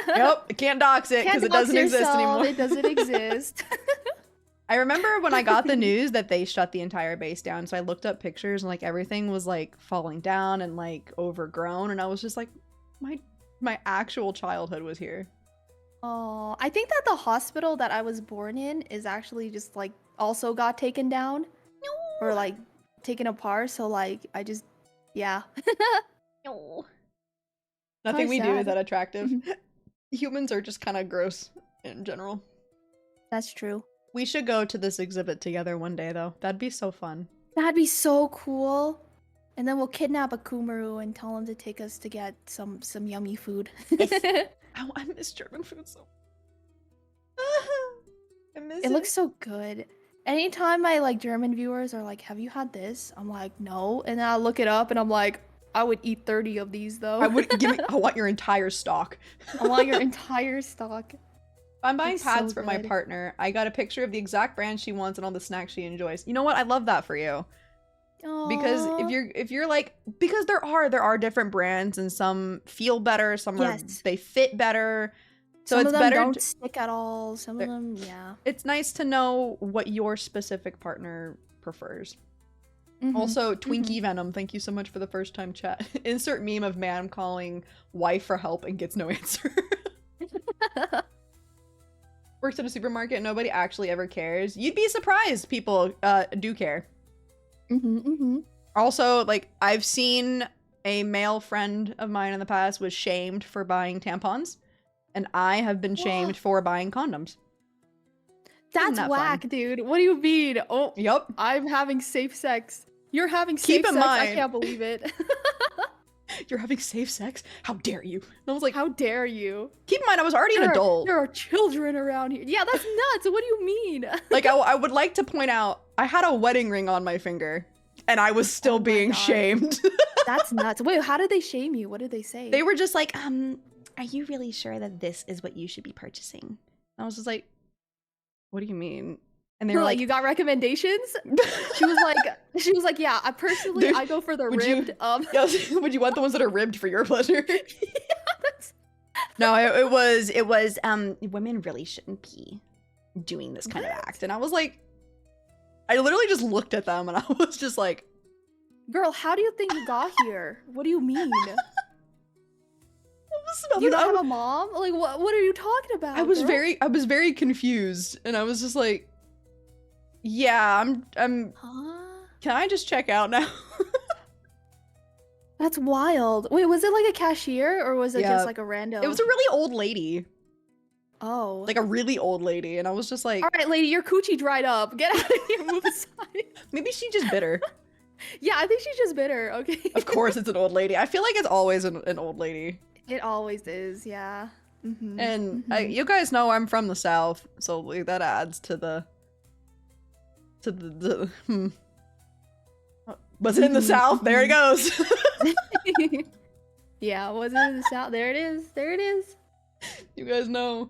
[SPEAKER 1] Nope, I can't dox it because
[SPEAKER 4] Can't
[SPEAKER 1] it doesn't
[SPEAKER 4] dox
[SPEAKER 1] exist
[SPEAKER 4] yourself,
[SPEAKER 1] anymore.
[SPEAKER 4] It doesn't exist.
[SPEAKER 1] I remember when I got the news that they shut the entire base down, so I looked up pictures and like everything was like falling down and like overgrown, and I was just like, my actual childhood was here.
[SPEAKER 4] Oh, I think that the hospital that I was born in is actually just like also got taken down or like taken apart. So like I just, yeah.
[SPEAKER 1] No. Nothing we do is
[SPEAKER 4] sad.
[SPEAKER 1] that attractive. Humans are just kind of gross in general.
[SPEAKER 4] That's true.
[SPEAKER 1] We should go to this exhibit together one day, though. That'd be so fun.
[SPEAKER 4] That'd be so cool. And then we'll kidnap a Kumaru and tell him to take us to get some yummy food.
[SPEAKER 1] I miss German food so. I miss
[SPEAKER 4] It looks so good. Anytime my like German viewers are like, "Have you had this?" I'm like, "No," and then I look it up and I'm like, "I would eat 30 of these though."
[SPEAKER 1] I would give me. I want your entire stock.
[SPEAKER 4] I want your entire stock.
[SPEAKER 1] I'm buying
[SPEAKER 4] It's
[SPEAKER 1] pads
[SPEAKER 4] so
[SPEAKER 1] for my
[SPEAKER 4] good.
[SPEAKER 1] partner. I got a picture of the exact brand she wants and all the snacks she enjoys. You know what? I love that for you. Because
[SPEAKER 4] Aw.
[SPEAKER 1] if you're like, because there are different brands and some feel better, some they fit better. So
[SPEAKER 4] some
[SPEAKER 1] it's
[SPEAKER 4] of them
[SPEAKER 1] better
[SPEAKER 4] don't stick at all. Some of them, yeah.
[SPEAKER 1] it's nice to know what your specific partner prefers. Also, Twinkie Venom, thank you so much for the first time chat. Insert meme of man calling wife for help and gets no answer. Works at a supermarket, nobody actually ever cares. You'd be surprised people do care. Also, like, I've seen a male friend of mine in the past was shamed for buying tampons, and I have been shamed for buying condoms.
[SPEAKER 4] That's
[SPEAKER 1] that
[SPEAKER 4] whack,
[SPEAKER 1] fun?
[SPEAKER 4] dude. What do you mean? Oh,
[SPEAKER 1] yep.
[SPEAKER 4] I'm having safe sex. You're having
[SPEAKER 1] Keep
[SPEAKER 4] safe
[SPEAKER 1] in
[SPEAKER 4] sex.
[SPEAKER 1] mind-
[SPEAKER 4] I can't believe it.
[SPEAKER 1] You're having safe sex? How dare you? And I was like,
[SPEAKER 4] how dare you?
[SPEAKER 1] Keep in mind, I was already an adult.
[SPEAKER 4] There are children around here. Yeah, that's nuts. What do you mean?
[SPEAKER 1] Like, I would like to point out, I had a wedding ring on my finger, and I was still being shamed.
[SPEAKER 4] That's nuts. Wait, how did they shame you? What did they say?
[SPEAKER 1] They were just like, are you really sure that this is what you should be purchasing? I was just like, what do you mean? And they were like,
[SPEAKER 4] you got recommendations? She was like, yeah, I personally,
[SPEAKER 1] Dude,
[SPEAKER 4] I go for the
[SPEAKER 1] would you-
[SPEAKER 4] ribbed.
[SPEAKER 1] yes, would you want the ones that are ribbed for your pleasure? No, it was women really shouldn't be doing this kind of act. And I was like, I literally just looked at them and I was just like,
[SPEAKER 4] girl, how do you think you got here? What do you mean?
[SPEAKER 1] nothing.
[SPEAKER 4] You don't have a mom? Like, what are you talking about?
[SPEAKER 1] I was
[SPEAKER 4] girl?
[SPEAKER 1] very confused, and I was just like, yeah, I'm can I just check out now?
[SPEAKER 4] That's wild. Wait, was it like a cashier or was it
[SPEAKER 1] Yeah.
[SPEAKER 4] just like a rando?
[SPEAKER 1] It was a really old lady.
[SPEAKER 4] Oh.
[SPEAKER 1] Like a really old lady, and I was just like,
[SPEAKER 4] all right, lady, your coochie dried up. Get out of here. Move aside.
[SPEAKER 1] maybe she just bitter.
[SPEAKER 4] Yeah, I think she's just bitter. Okay.
[SPEAKER 1] Of course, it's an old lady. I feel like it's always an old lady.
[SPEAKER 4] It always is. Yeah.
[SPEAKER 1] And you guys know I'm from the South, so like, that adds to the Was it in the South? There it goes.
[SPEAKER 4] Yeah, was it in the South? There it is. There it is.
[SPEAKER 1] You guys know.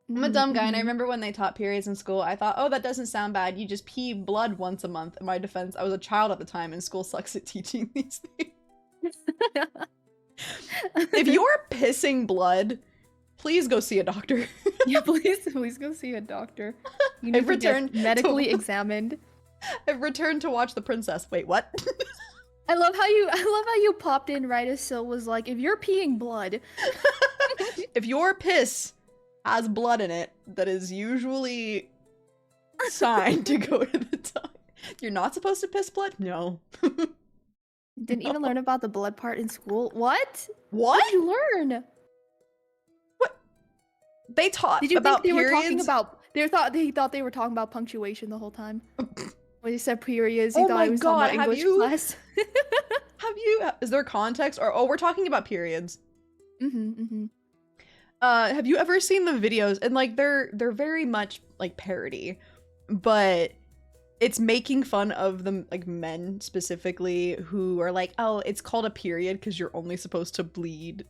[SPEAKER 1] I'm a dumb guy, and I remember when they taught periods in school, I thought, oh, that doesn't sound bad. You just pee blood once a month. In my defense, I was a child at the time, and school sucks at teaching these things. If you're pissing blood, please go see a doctor.
[SPEAKER 4] Yeah, please go see a doctor. You need to get medically examined.
[SPEAKER 1] I've returned to watch The Princess. Wait, what?
[SPEAKER 4] I love how you popped in right as Syl was like, if you're peeing blood.
[SPEAKER 1] If your piss has blood in it, that is usually a sign to go to the doctor. You're not supposed to piss blood? No.
[SPEAKER 4] Didn't even learn about the blood part in school. What?
[SPEAKER 1] What?
[SPEAKER 4] What did you learn?
[SPEAKER 1] What? They taught
[SPEAKER 4] Did you
[SPEAKER 1] about
[SPEAKER 4] think they
[SPEAKER 1] periods?
[SPEAKER 4] were talking about? They thought they were talking about punctuation the whole time. When you said periods, you
[SPEAKER 1] Oh
[SPEAKER 4] thought
[SPEAKER 1] my
[SPEAKER 4] it was
[SPEAKER 1] God,
[SPEAKER 4] talking about English class.
[SPEAKER 1] Have you? Is there context? Or oh, we're talking about periods. Have you ever seen the videos? And like they're very much like parody, but it's making fun of the like men specifically who are like, oh, it's called a period because you're only supposed to bleed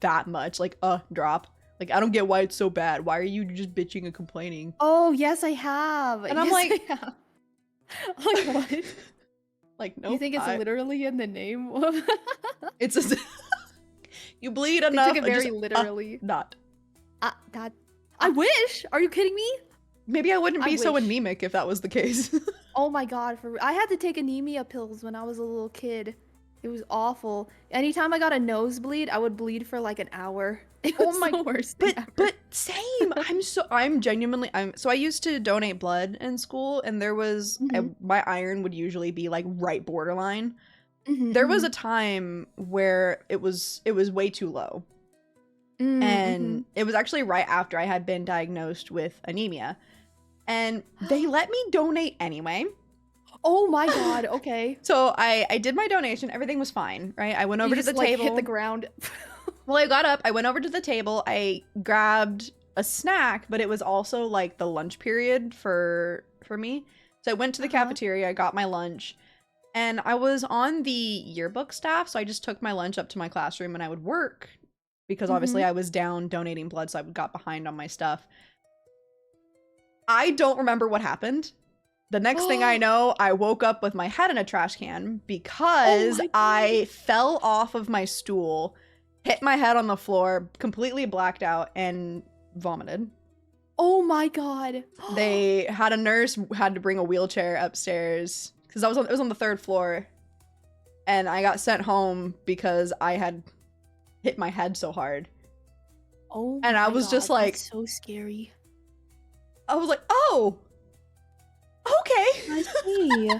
[SPEAKER 1] that much, like drop. Like I don't get why it's so bad. Why are you just bitching and complaining?
[SPEAKER 4] Oh yes, I have.
[SPEAKER 1] And I'm like,
[SPEAKER 4] like what?
[SPEAKER 1] Like no.
[SPEAKER 4] You think it's literally in the name?
[SPEAKER 1] It's a you bleed enough.
[SPEAKER 4] They took it very literally.
[SPEAKER 1] Not.
[SPEAKER 4] That. I wish. Are you kidding me?
[SPEAKER 1] Maybe I wouldn't be so
[SPEAKER 4] wish.
[SPEAKER 1] anemic if that was the case.
[SPEAKER 4] Oh my God! I had to take anemia pills when I was a little kid. It was awful. Anytime I got a nosebleed, I would bleed for like an hour. It was the worst thing ever.
[SPEAKER 1] But same. So I used to donate blood in school, and there was my iron would usually be like right borderline. There was a time where it was way too low. And it was actually right after I had been diagnosed with anemia. And they let me donate anyway.
[SPEAKER 4] Oh my God, okay.
[SPEAKER 1] So I did my donation, everything was fine, right? I went over to the table.
[SPEAKER 4] Hit the ground.
[SPEAKER 1] Well, I got up, I went over to the table, I grabbed a snack, but it was also like the lunch period for me. So I went to the cafeteria, I got my lunch, and I was on the yearbook staff, so I just took my lunch up to my classroom and I would work. Because obviously I was down donating blood, so I got behind on my stuff. I don't remember what happened. The next thing I know, I woke up with my head in a trash can because I fell off of my stool, hit my head on the floor, completely blacked out, and vomited.
[SPEAKER 4] Oh my God.
[SPEAKER 1] They had a nurse had to bring a wheelchair upstairs because it was on the 3rd floor, and I got sent home because I had hit my head so hard.
[SPEAKER 4] Oh,
[SPEAKER 1] and I was just like,
[SPEAKER 4] that's so scary.
[SPEAKER 1] I was like, oh, okay.
[SPEAKER 4] I see.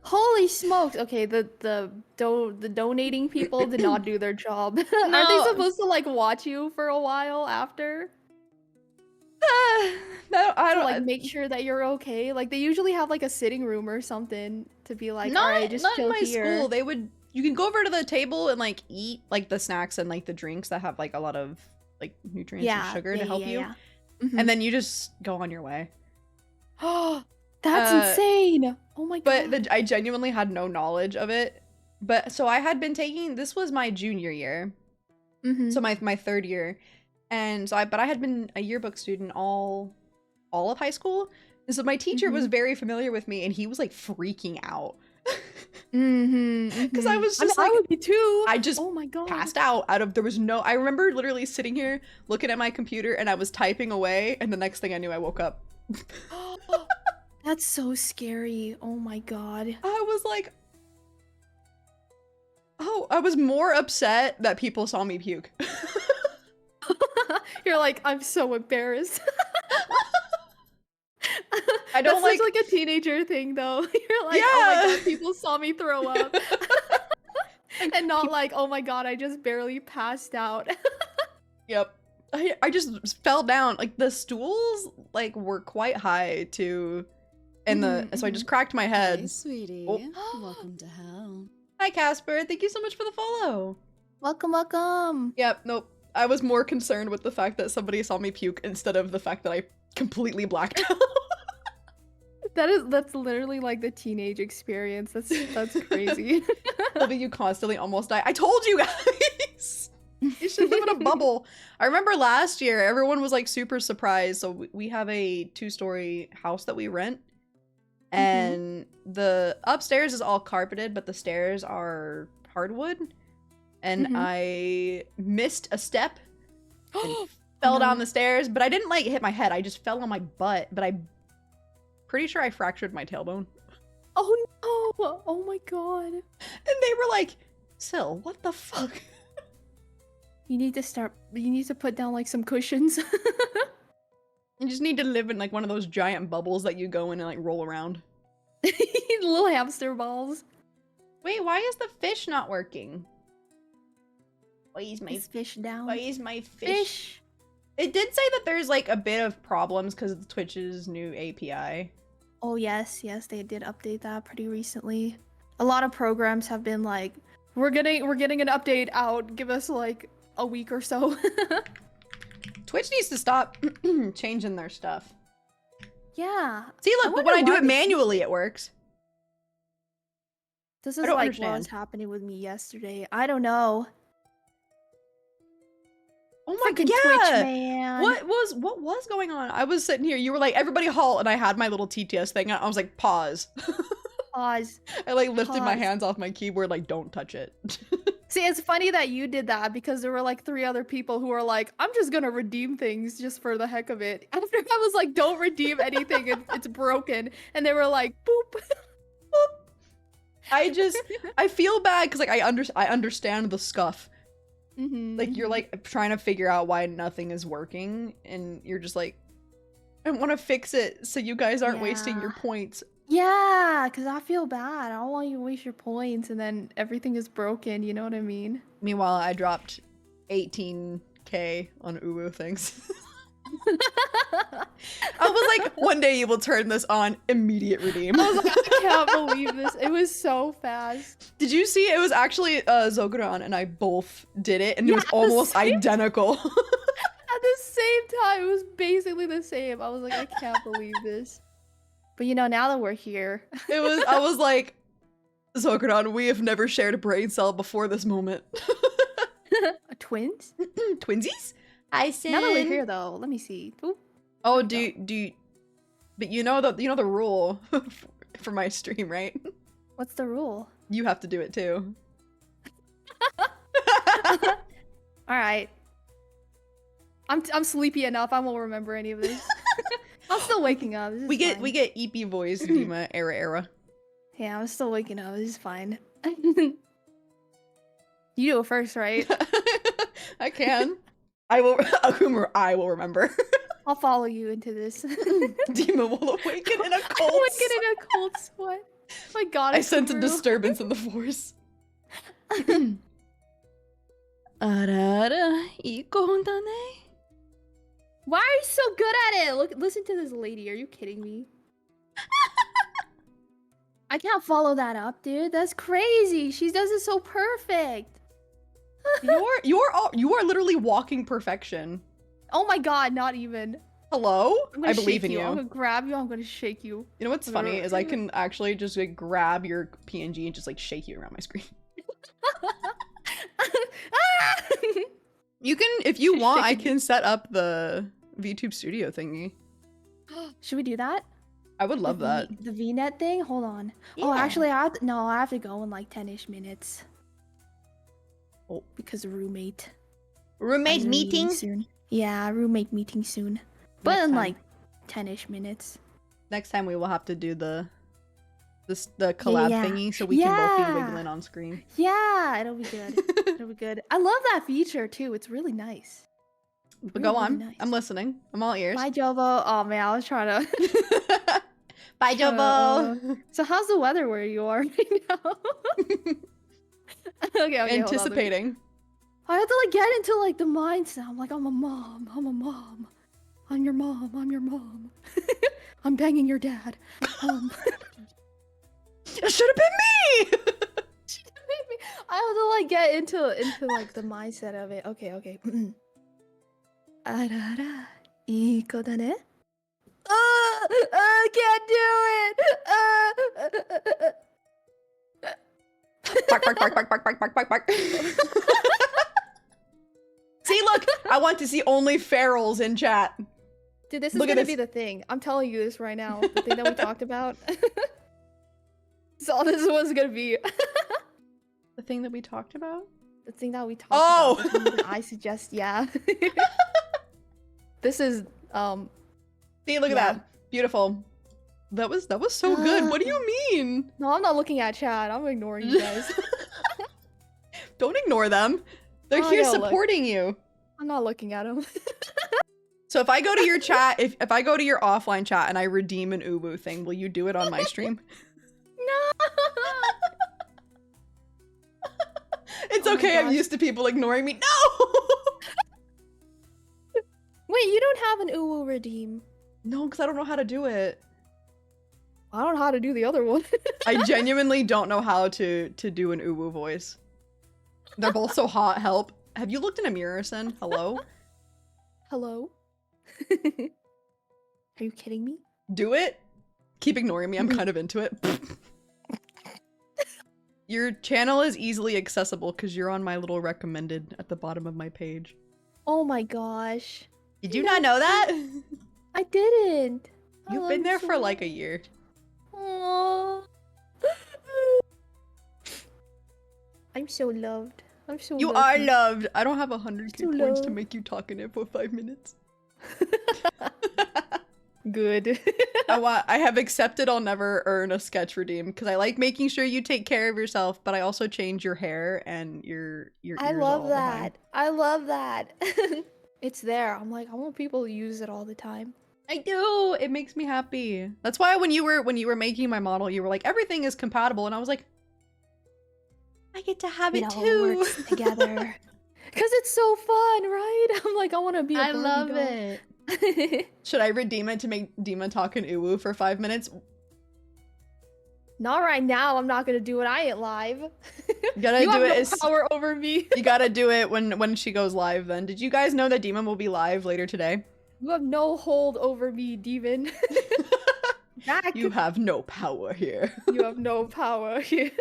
[SPEAKER 4] Holy smokes. Okay, the donating people did not do their job.
[SPEAKER 1] No.
[SPEAKER 4] Aren't they supposed to like watch you for a while after?
[SPEAKER 1] No, I don't
[SPEAKER 4] like make sure that you're okay. Like they usually have like a sitting room or something to be like,
[SPEAKER 1] not,
[SPEAKER 4] all right, just
[SPEAKER 1] not
[SPEAKER 4] chill
[SPEAKER 1] in my
[SPEAKER 4] here.
[SPEAKER 1] school. They would. You can go over to the table and like eat like the snacks and like the drinks that have like a lot of like nutrients and sugar to help you. And then you just go on your way.
[SPEAKER 4] Oh, that's insane. Oh my God.
[SPEAKER 1] But I genuinely had no knowledge of it. But so I had been taking, this was my junior year. So my 3rd year. And so I had been a yearbook student all of high school. And so my teacher was very familiar with me and he was like freaking out. Because I was just like,
[SPEAKER 4] I would be too.
[SPEAKER 1] I just
[SPEAKER 4] oh my God.
[SPEAKER 1] passed out there was no, I remember literally sitting here looking at my computer and I was typing away and the next thing I knew I woke up.
[SPEAKER 4] That's so scary. Oh my God.
[SPEAKER 1] I was like, oh, I was more upset that people saw me puke.
[SPEAKER 4] You're like, I'm so embarrassed.
[SPEAKER 1] I don't
[SPEAKER 4] That's like a teenager thing though. You're like, oh my God, people saw me throw up. And not like, oh my God, I just barely passed out.
[SPEAKER 1] Yep. I just fell down. Like the stools like were quite high to And so I just cracked my head.
[SPEAKER 3] Hi, sweetie.
[SPEAKER 1] Oh.
[SPEAKER 3] Welcome to hell.
[SPEAKER 1] Hi, Casper. Thank you so much for the follow.
[SPEAKER 4] Welcome, welcome.
[SPEAKER 1] Yep, nope. I was more concerned with the fact that somebody saw me puke instead of the fact that I completely blacked out.
[SPEAKER 4] That's literally like the teenage experience. That's crazy.
[SPEAKER 1] Living you constantly almost die. I told you guys! You should live in a bubble. I remember last year, everyone was like super surprised. So we have a 2-story house that we rent. And the upstairs is all carpeted, but the stairs are hardwood. And I missed a step and fell down the stairs, but I didn't like hit my head. I just fell on my butt, but I'm pretty sure I fractured my tailbone.
[SPEAKER 4] Oh no! Oh my god.
[SPEAKER 1] And they were like, Syl, what the fuck?
[SPEAKER 4] You need to put down like some cushions.
[SPEAKER 1] You just need to live in like one of those giant bubbles that you go in and like roll around.
[SPEAKER 4] Little hamster balls.
[SPEAKER 1] Wait, why is the fish not working? Why is my
[SPEAKER 4] fish down?
[SPEAKER 1] Why is my fish? It did say that there's like a bit of problems because of Twitch's new API.
[SPEAKER 4] Oh yes, they did update that pretty recently. A lot of programs have been like, we're getting an update out. Give us like a week or so.
[SPEAKER 1] Twitch needs to stop changing their stuff.
[SPEAKER 4] Yeah.
[SPEAKER 1] See, look, but when I do it manually, it works.
[SPEAKER 4] This is like what was happening with me yesterday. I don't know.
[SPEAKER 1] Oh my god,
[SPEAKER 4] yeah. Twitch, man.
[SPEAKER 1] What was going on? I was sitting here, you were like, everybody halt, and I had my little TTS thing, and I was like, pause.
[SPEAKER 4] Pause.
[SPEAKER 1] I like lifted my hands off my keyboard, like, don't touch it.
[SPEAKER 4] See, it's funny that you did that because there were like 3 other people who were like, I'm just gonna redeem things just for the heck of it. After I was like, don't redeem anything, it's broken. And they were like, boop.
[SPEAKER 1] Boop. I feel bad because like I understand the scuff. Like you're like trying to figure out why nothing is working and you're just like, I want to fix it so you guys aren't wasting your points.
[SPEAKER 4] Yeah, because I feel bad. I don't want you to waste your points and then everything is broken, you know what I mean?
[SPEAKER 1] Meanwhile, I dropped 18k on Uwu things. I was like, one day you will turn this on, immediate redeem.
[SPEAKER 4] I was like, I can't believe this. It was so fast.
[SPEAKER 1] Did you see? It was actually Zoguran and I both did it and it was almost identical.
[SPEAKER 4] At the same time, it was basically the same. I was like, I can't believe this. But you know, now that we're here.
[SPEAKER 1] I was like, Zoguran, we have never shared a brain cell before this moment.
[SPEAKER 4] Twins?
[SPEAKER 1] Twinsies? I see.
[SPEAKER 4] Now that we're here though, let me see. Ooh.
[SPEAKER 1] Oh, do you, but you know the rule for my stream, right?
[SPEAKER 4] What's the rule?
[SPEAKER 1] You have to do it too.
[SPEAKER 4] All right. I'm sleepy enough. I won't remember any of this. I'm still waking up. This is fine.
[SPEAKER 1] We get EP voice, Dima era.
[SPEAKER 4] Yeah, I'm still waking up. This is fine. You do it first, right?
[SPEAKER 1] I can. I will. I will remember.
[SPEAKER 4] I'll follow you into this.
[SPEAKER 1] Dima will awaken in a cold.
[SPEAKER 4] Awaken in a cold sweat. My God!
[SPEAKER 1] I sense a disturbance in the force.
[SPEAKER 4] Why are you so good at it? Listen to this lady. Are you kidding me? I can't follow that up, dude. That's crazy. She does it so perfect.
[SPEAKER 1] You are literally walking perfection.
[SPEAKER 4] Oh my God, not even.
[SPEAKER 1] Hello? I believe in you.
[SPEAKER 4] I'm gonna grab you. I'm gonna shake you.
[SPEAKER 1] You know what's funny is I can actually just like grab your PNG and just like shake you around my screen. You can, if you want, I can set up the VTube studio thingy.
[SPEAKER 4] Should we do that?
[SPEAKER 1] I would love that.
[SPEAKER 4] The VNet thing? Hold on.
[SPEAKER 1] Yeah.
[SPEAKER 4] Oh, actually, I have to go in like 10-ish minutes.
[SPEAKER 1] Oh,
[SPEAKER 4] because roommate
[SPEAKER 1] meeting
[SPEAKER 4] soon. Yeah, roommate meeting soon. But in like 10-ish minutes.
[SPEAKER 1] Next time we will have to do the collab thingy so we can both be wiggling on screen.
[SPEAKER 4] Yeah, it'll be good. It'll be good. I love that feature too. It's really nice.
[SPEAKER 1] But go on. Nice. I'm listening. I'm all ears.
[SPEAKER 4] Bye, Jovo. Oh man, I was trying to.
[SPEAKER 1] Bye, Jovo.
[SPEAKER 4] So how's the weather where you are right now? okay.
[SPEAKER 1] Anticipating.
[SPEAKER 4] I have to like get into like the mindset. I'm like, I'm a mom. I'm your mom. I'm banging your dad.
[SPEAKER 1] It should have been me.
[SPEAKER 4] I have to like get into like the mindset of it. Okay, okay. Arara, ii ko da ne? I can't do it.
[SPEAKER 1] Bark, bark, bark, bark, bark, bark, bark, bark, bark. See, look, I want to see only ferals in chat.
[SPEAKER 4] Dude, this is
[SPEAKER 1] Look at
[SPEAKER 4] gonna
[SPEAKER 1] this.
[SPEAKER 4] be the thing. I'm telling you this right now. The thing that we talked about. That's all this was gonna be.
[SPEAKER 1] The thing that we talked about?
[SPEAKER 4] The thing that we talked
[SPEAKER 1] Oh!
[SPEAKER 4] about. The thing that I suggest, yeah. This is
[SPEAKER 1] See, look at
[SPEAKER 4] yeah.
[SPEAKER 1] that. Beautiful. That was so good. What do you mean?
[SPEAKER 4] No, I'm not looking at chat. I'm ignoring you guys.
[SPEAKER 1] Don't ignore them. They're
[SPEAKER 4] Oh,
[SPEAKER 1] here
[SPEAKER 4] yeah, look.
[SPEAKER 1] supporting you.
[SPEAKER 4] I'm not looking at them.
[SPEAKER 1] So if I go to your chat, if I go to your offline chat and I redeem an uwu thing, will you do it on my stream?
[SPEAKER 4] No.
[SPEAKER 1] It's
[SPEAKER 4] Oh my
[SPEAKER 1] okay, I'm
[SPEAKER 4] gosh.
[SPEAKER 1] used to people ignoring me. No!
[SPEAKER 4] Wait, you don't have an uwu redeem.
[SPEAKER 1] No, because I don't know how to do it.
[SPEAKER 4] I don't know how to do the other one.
[SPEAKER 1] I genuinely don't know how to do an uwu voice. They're both so hot. Help. Have you looked in a mirror, Sin? Hello?
[SPEAKER 4] Hello? Are you kidding me?
[SPEAKER 1] Do it? Keep ignoring me. I'm kind of into it. Your channel is easily accessible because you're on my little recommended at the bottom of my page.
[SPEAKER 4] Oh my gosh.
[SPEAKER 1] Did you not know that?
[SPEAKER 4] I didn't.
[SPEAKER 1] You've been there for like a year.
[SPEAKER 4] Aww. I'm so loved. I'm so
[SPEAKER 1] You
[SPEAKER 4] lucky.
[SPEAKER 1] are loved. I don't have 100k
[SPEAKER 4] So
[SPEAKER 1] points to
[SPEAKER 4] loved.
[SPEAKER 1] make you talk in it for 5 minutes.
[SPEAKER 4] Good.
[SPEAKER 1] I have accepted I'll never earn a sketch redeem because I like making sure you take care of yourself, but I also change your hair and your ears
[SPEAKER 4] I
[SPEAKER 1] all
[SPEAKER 4] love
[SPEAKER 1] the
[SPEAKER 4] that.
[SPEAKER 1] time.
[SPEAKER 4] I love that. It's there. I'm like, I want people to use it all the time.
[SPEAKER 1] I do. It makes me happy. That's why when you were making my model, you were like, everything is compatible, and I was like, I get to have it
[SPEAKER 4] all
[SPEAKER 1] too.
[SPEAKER 4] works together. Cause it's so fun, right? I'm like, I want to be a
[SPEAKER 1] I
[SPEAKER 4] Barbie
[SPEAKER 1] love
[SPEAKER 4] doll.
[SPEAKER 1] it. Should I redeem it to make Dima talk in uwu for 5 minutes?
[SPEAKER 4] Not right now. I'm not gonna do it. I ain't live.
[SPEAKER 1] You gotta
[SPEAKER 4] You
[SPEAKER 1] do
[SPEAKER 4] have
[SPEAKER 1] it
[SPEAKER 4] no
[SPEAKER 1] as
[SPEAKER 4] power over me.
[SPEAKER 1] you gotta do it when she goes live. Then did you guys know that Dima will be live later today?
[SPEAKER 4] You have no hold over me, demon. Back.
[SPEAKER 1] You have no power here.
[SPEAKER 4] You have no power here.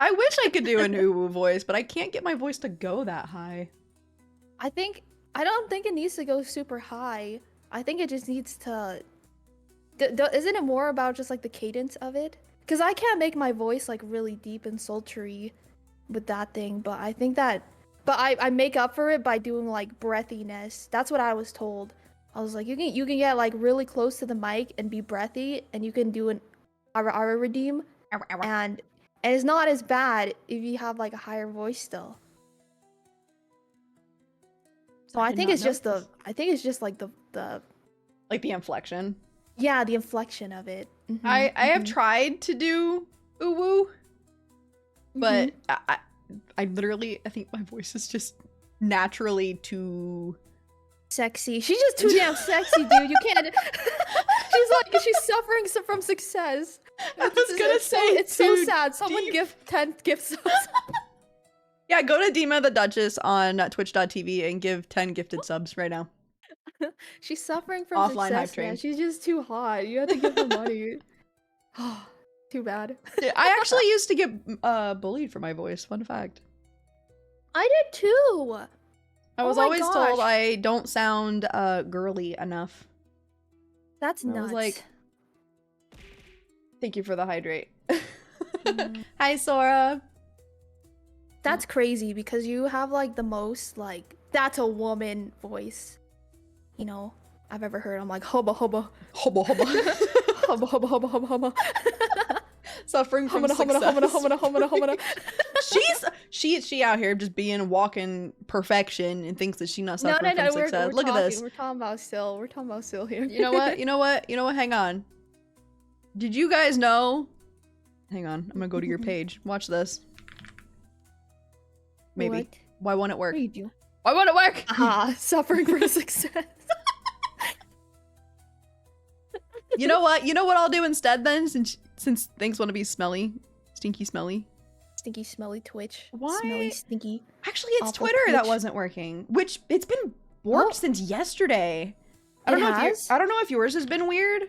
[SPEAKER 1] I wish I could do an uwu voice, but I can't get my voice to go that high.
[SPEAKER 4] I don't think it needs to go super high. I think it just needs to. Isn't it more about just like the cadence of it? Because I can't make my voice like really deep and sultry with that thing, but I think that. But I make up for it by doing like breathiness. That's what I was told. I was like, you can get like really close to the mic and be breathy, and you can do an ara redeem, and it's not as bad if you have like a higher voice still. So I think it's just like the
[SPEAKER 1] Like the inflection.
[SPEAKER 4] yeah, the inflection of it. Mhm,
[SPEAKER 1] I have
[SPEAKER 4] mhm.
[SPEAKER 1] tried to do uwu, but I literally I think my voice is just naturally too
[SPEAKER 4] Sexy. She's just too damn sexy, dude. You can't. She's suffering from success.
[SPEAKER 1] I was gonna say
[SPEAKER 4] it's so
[SPEAKER 1] too
[SPEAKER 4] sad. Someone
[SPEAKER 1] deep.
[SPEAKER 4] give 10 gift subs.
[SPEAKER 1] Yeah, go to Dima the Duchess on twitch.tv and give 10 gifted subs right now.
[SPEAKER 4] She's suffering from
[SPEAKER 1] Offline hype
[SPEAKER 4] success,
[SPEAKER 1] train.
[SPEAKER 4] man. She's just too hot. You have to give her money. Oh, too bad.
[SPEAKER 1] I actually used to get bullied for my voice. Fun fact.
[SPEAKER 4] I did too.
[SPEAKER 1] I was
[SPEAKER 4] my
[SPEAKER 1] always told
[SPEAKER 4] gosh.
[SPEAKER 1] I don't sound girly enough.
[SPEAKER 4] That's
[SPEAKER 1] And I
[SPEAKER 4] nuts.
[SPEAKER 1] was like, thank you for the hydrate. Hi, Sora.
[SPEAKER 4] That's crazy because you have like the most like that's a woman voice, you know, I've ever heard. I'm like hubba hubba
[SPEAKER 1] Hubba hubba.
[SPEAKER 4] hubba hubba hubba hubba hubba.
[SPEAKER 1] Suffering from
[SPEAKER 4] Humana, humana,
[SPEAKER 1] success.
[SPEAKER 4] humana, humana, humana, humana.
[SPEAKER 1] She out here just being walking perfection and thinks that she's not
[SPEAKER 4] No,
[SPEAKER 1] suffering
[SPEAKER 4] no,
[SPEAKER 1] from
[SPEAKER 4] no.
[SPEAKER 1] success.
[SPEAKER 4] We're
[SPEAKER 1] Look
[SPEAKER 4] talking,
[SPEAKER 1] at this.
[SPEAKER 4] We're talking about Syl. We're talking about Syl here.
[SPEAKER 1] You know what? You know what? You know what? Hang on. Did you guys know? Hang on. I'm gonna go to your page. Watch this. Maybe.
[SPEAKER 4] What?
[SPEAKER 1] Why won't it work?
[SPEAKER 4] What are you doing?
[SPEAKER 1] Why won't it work?
[SPEAKER 4] Aha, suffering from success.
[SPEAKER 1] You know what? You know what I'll do instead then, since things want to be smelly, stinky, smelly.
[SPEAKER 4] Stinky, smelly Twitch.
[SPEAKER 1] Why?
[SPEAKER 4] Smelly, stinky.
[SPEAKER 1] Actually, it's
[SPEAKER 4] awful
[SPEAKER 1] Twitter that
[SPEAKER 4] Twitch.
[SPEAKER 1] wasn't working, which it's been warped since yesterday. I don't know if yours has been weird.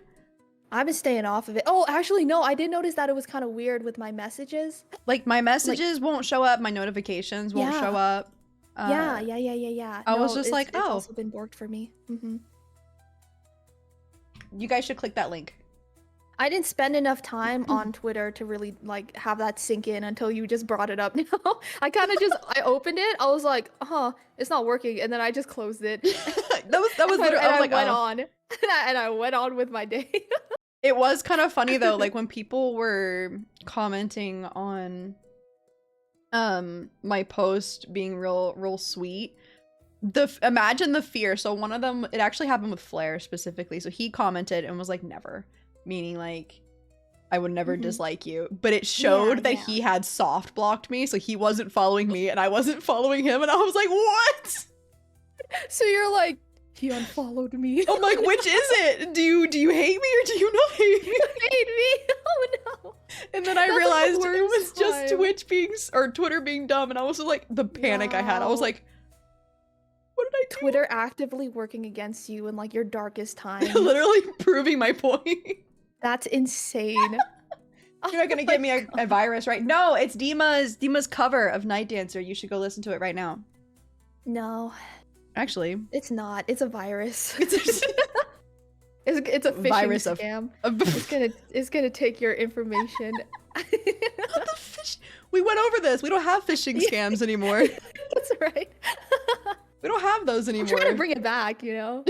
[SPEAKER 4] I've been staying off of it. Oh, actually, no. I did notice that it was kind of weird with my messages.
[SPEAKER 1] Like my messages won't show up, my notifications won't show up.
[SPEAKER 4] Yeah.
[SPEAKER 1] I was just like,
[SPEAKER 4] it's also been borked for me.
[SPEAKER 1] You guys should click that link.
[SPEAKER 4] I didn't spend enough time on Twitter to really like have that sink in until you just brought it up. Now I kind of just I opened it. I was like, it's not working, and then I just closed it.
[SPEAKER 1] that was literally. I went
[SPEAKER 4] on, and I went on with my day.
[SPEAKER 1] It was kind of funny though, like when people were commenting on my post being real sweet. Imagine the fear. So one of them, it actually happened with Flair specifically. So he commented and was like, never. Meaning like, I would never dislike you. But it showed that he had soft blocked me. So he wasn't following me and I wasn't following him. And I was like, what?
[SPEAKER 4] So you're like, he unfollowed me.
[SPEAKER 1] I'm like, which is it? Do you hate me or do you not hate me?
[SPEAKER 4] Hate me? Oh no.
[SPEAKER 1] And then I realized it was just Twitch being, or Twitter being dumb. And I was just like, the panic I had. I was like, what did I do?
[SPEAKER 4] Twitter actively working against you in like your darkest time.
[SPEAKER 1] Literally proving my point.
[SPEAKER 4] That's insane.
[SPEAKER 1] You're not gonna give me a virus, right? No, it's Dima's cover of Night Dancer. You should go listen to it right now.
[SPEAKER 4] No.
[SPEAKER 1] Actually.
[SPEAKER 4] It's not. It's a virus. It's a phishing
[SPEAKER 1] virus
[SPEAKER 4] scam. It's gonna take your information.
[SPEAKER 1] We went over this. We don't have phishing scams anymore.
[SPEAKER 4] That's right.
[SPEAKER 1] We don't have those anymore.
[SPEAKER 4] I'm trying to bring it back, you know?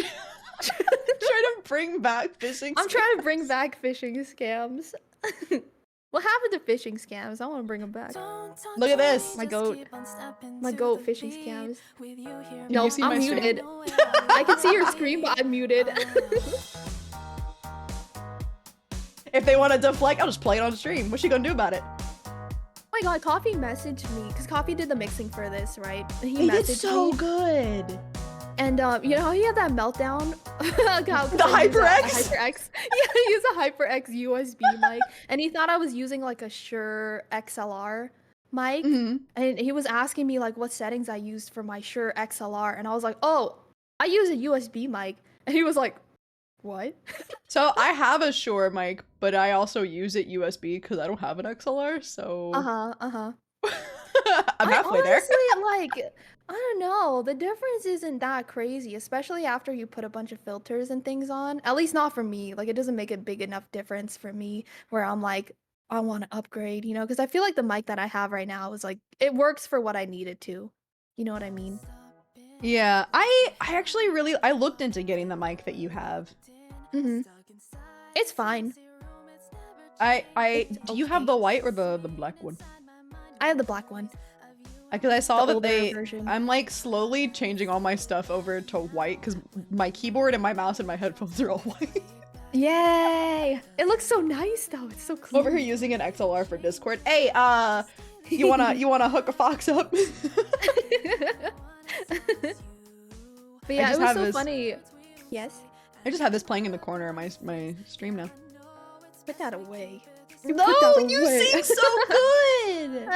[SPEAKER 1] Trying to bring back phishing scams.
[SPEAKER 4] I'm trying to bring back phishing scams. What happened to phishing scams? I want to bring them back.
[SPEAKER 1] Look at this.
[SPEAKER 4] My goat phishing scams.
[SPEAKER 1] No,
[SPEAKER 4] nope, I'm muted. I can see your screen, but I'm muted.
[SPEAKER 1] If they want to deflect, I'll just play it on stream. What's she gonna do about it?
[SPEAKER 4] Oh my god, Coffee messaged me because Coffee did the mixing for this, right?
[SPEAKER 1] He did so good.
[SPEAKER 4] And you know how he had that meltdown?
[SPEAKER 1] The HyperX?
[SPEAKER 4] HyperX. Yeah, he used a HyperX USB mic, and he thought I was using like a Shure XLR mic, and he was asking me like what settings I used for my Shure XLR, and I was like, oh, I use a USB mic, and he was like, what?
[SPEAKER 1] So I have a Shure mic, but I also use it USB because I don't have an XLR, so I'm halfway there.
[SPEAKER 4] Like, I don't know. The difference isn't that crazy, especially after you put a bunch of filters and things on. At least not for me. Like, it doesn't make a big enough difference for me where I'm like, I want to upgrade, you know? Because I feel like the mic that I have right now is like, it works for what I need it to. You know what I mean?
[SPEAKER 1] Yeah, I actually I looked into getting the mic that you have.
[SPEAKER 4] It's fine.
[SPEAKER 1] Do you have the white or the black one?
[SPEAKER 4] I have the black one.
[SPEAKER 1] Because I saw that
[SPEAKER 4] version.
[SPEAKER 1] I'm like slowly changing all my stuff over to white because my keyboard and my mouse and my headphones are all white.
[SPEAKER 4] Yay! It looks so nice though. It's so clean.
[SPEAKER 1] Over here using an XLR for Discord. Hey, you wanna hook a Foxx up?
[SPEAKER 4] But yeah, it was so funny. Yes.
[SPEAKER 1] I just have this playing in the corner of my stream now.
[SPEAKER 4] Put that away.
[SPEAKER 1] No, you sing so good.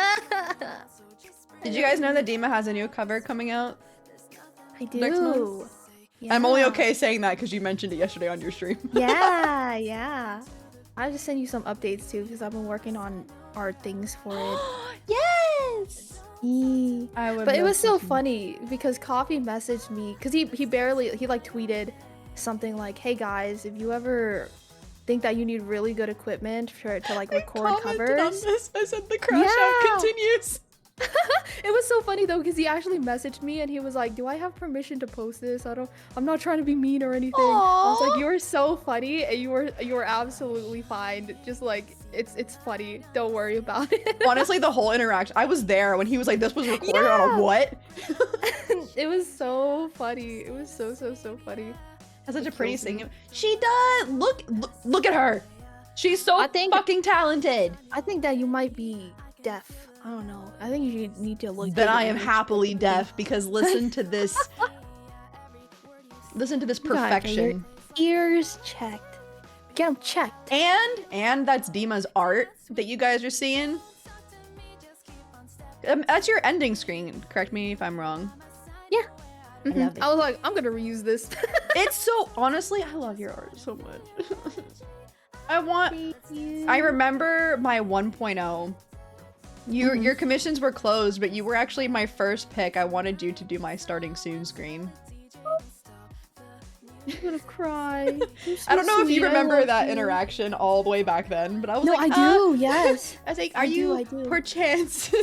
[SPEAKER 1] Did you guys know that Dima has a new cover coming out?
[SPEAKER 4] I do.
[SPEAKER 1] Next month? Yeah. I'm only okay saying that because you mentioned it yesterday on your stream.
[SPEAKER 4] Yeah. I'll just send you some updates too because I've been working on art things for it.
[SPEAKER 1] Yes!
[SPEAKER 4] But it was so funny because Coffee messaged me because he like tweeted something like, hey guys, if you ever think that you need really good equipment to like record covers.
[SPEAKER 1] On this. I said the crash out continues.
[SPEAKER 4] It was so funny though because he actually messaged me and he was like, do I have permission to post this? I'm not trying to be mean or anything. I was like, you are so funny and you were absolutely fine. Just like it's funny. Don't worry about it.
[SPEAKER 1] Honestly, the whole interaction, I was there when he was like, this was recorded on a what?
[SPEAKER 4] It was so funny. It was so funny.
[SPEAKER 1] Has such a pretty singing. She does. Look at her. She's so fucking talented.
[SPEAKER 4] I think that you might be deaf. I don't know. I think you need to look.
[SPEAKER 1] Then I am happily deaf because listen to this. Listen to this perfection.
[SPEAKER 4] Your ears checked. Get them checked.
[SPEAKER 1] And that's Dima's art that you guys are seeing. That's your ending screen. Correct me if I'm wrong.
[SPEAKER 4] Yeah.
[SPEAKER 1] I love it.
[SPEAKER 4] I was like, I'm gonna reuse this.
[SPEAKER 1] It's so, honestly, I love your art so much. I remember my 1.0. Your commissions were closed, but you were actually my first pick. I wanted you to do my starting soon screen.
[SPEAKER 4] I'm gonna cry.
[SPEAKER 1] I don't know if you remember that interaction all the way back then, but I was
[SPEAKER 4] no,
[SPEAKER 1] like,
[SPEAKER 4] I do, yes.
[SPEAKER 1] I was like, are you perchance?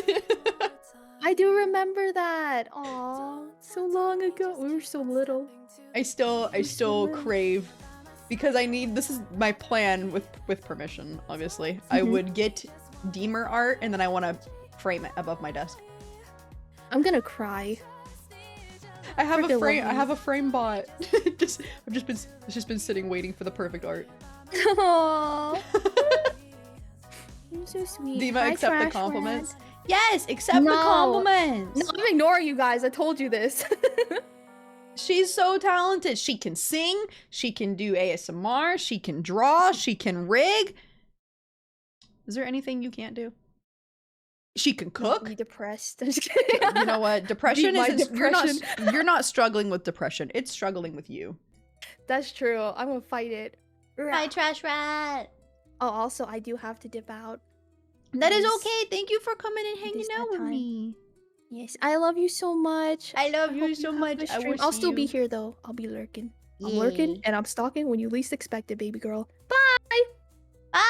[SPEAKER 4] I do remember that. Aw, so long ago. We were so little.
[SPEAKER 1] I still crave, because I need, this is my plan with permission, obviously. I would get Deemer art and then I want to frame it above my desk.
[SPEAKER 4] I'm gonna cry.
[SPEAKER 1] I have a frame. I have a frame bot. It's just been sitting waiting for the perfect art.
[SPEAKER 4] Aww. You're so sweet.
[SPEAKER 1] Dima, accept the compliments. Yes, accept the compliments.
[SPEAKER 4] No, I'm ignoring you guys. I told you this.
[SPEAKER 1] She's so talented. She can sing. She can do ASMR. She can draw. She can rig. Is there anything you can't do? She can cook.
[SPEAKER 4] Be depressed. I'm just kidding.
[SPEAKER 1] You know what? Depression isn't.
[SPEAKER 4] depression.
[SPEAKER 1] You're not struggling with depression. It's struggling with you.
[SPEAKER 4] That's true. I'm gonna fight it.
[SPEAKER 6] Hi, trash rat.
[SPEAKER 4] Oh, also, I do have to dip out.
[SPEAKER 1] That is okay. Thank you for coming and hanging out with me.
[SPEAKER 4] Yes, I love you so much.
[SPEAKER 1] I love you so much.
[SPEAKER 4] I'll still be here though. I'll be lurking. I'm lurking and I'm stalking when you least expect it, baby girl. Bye.
[SPEAKER 1] Bye.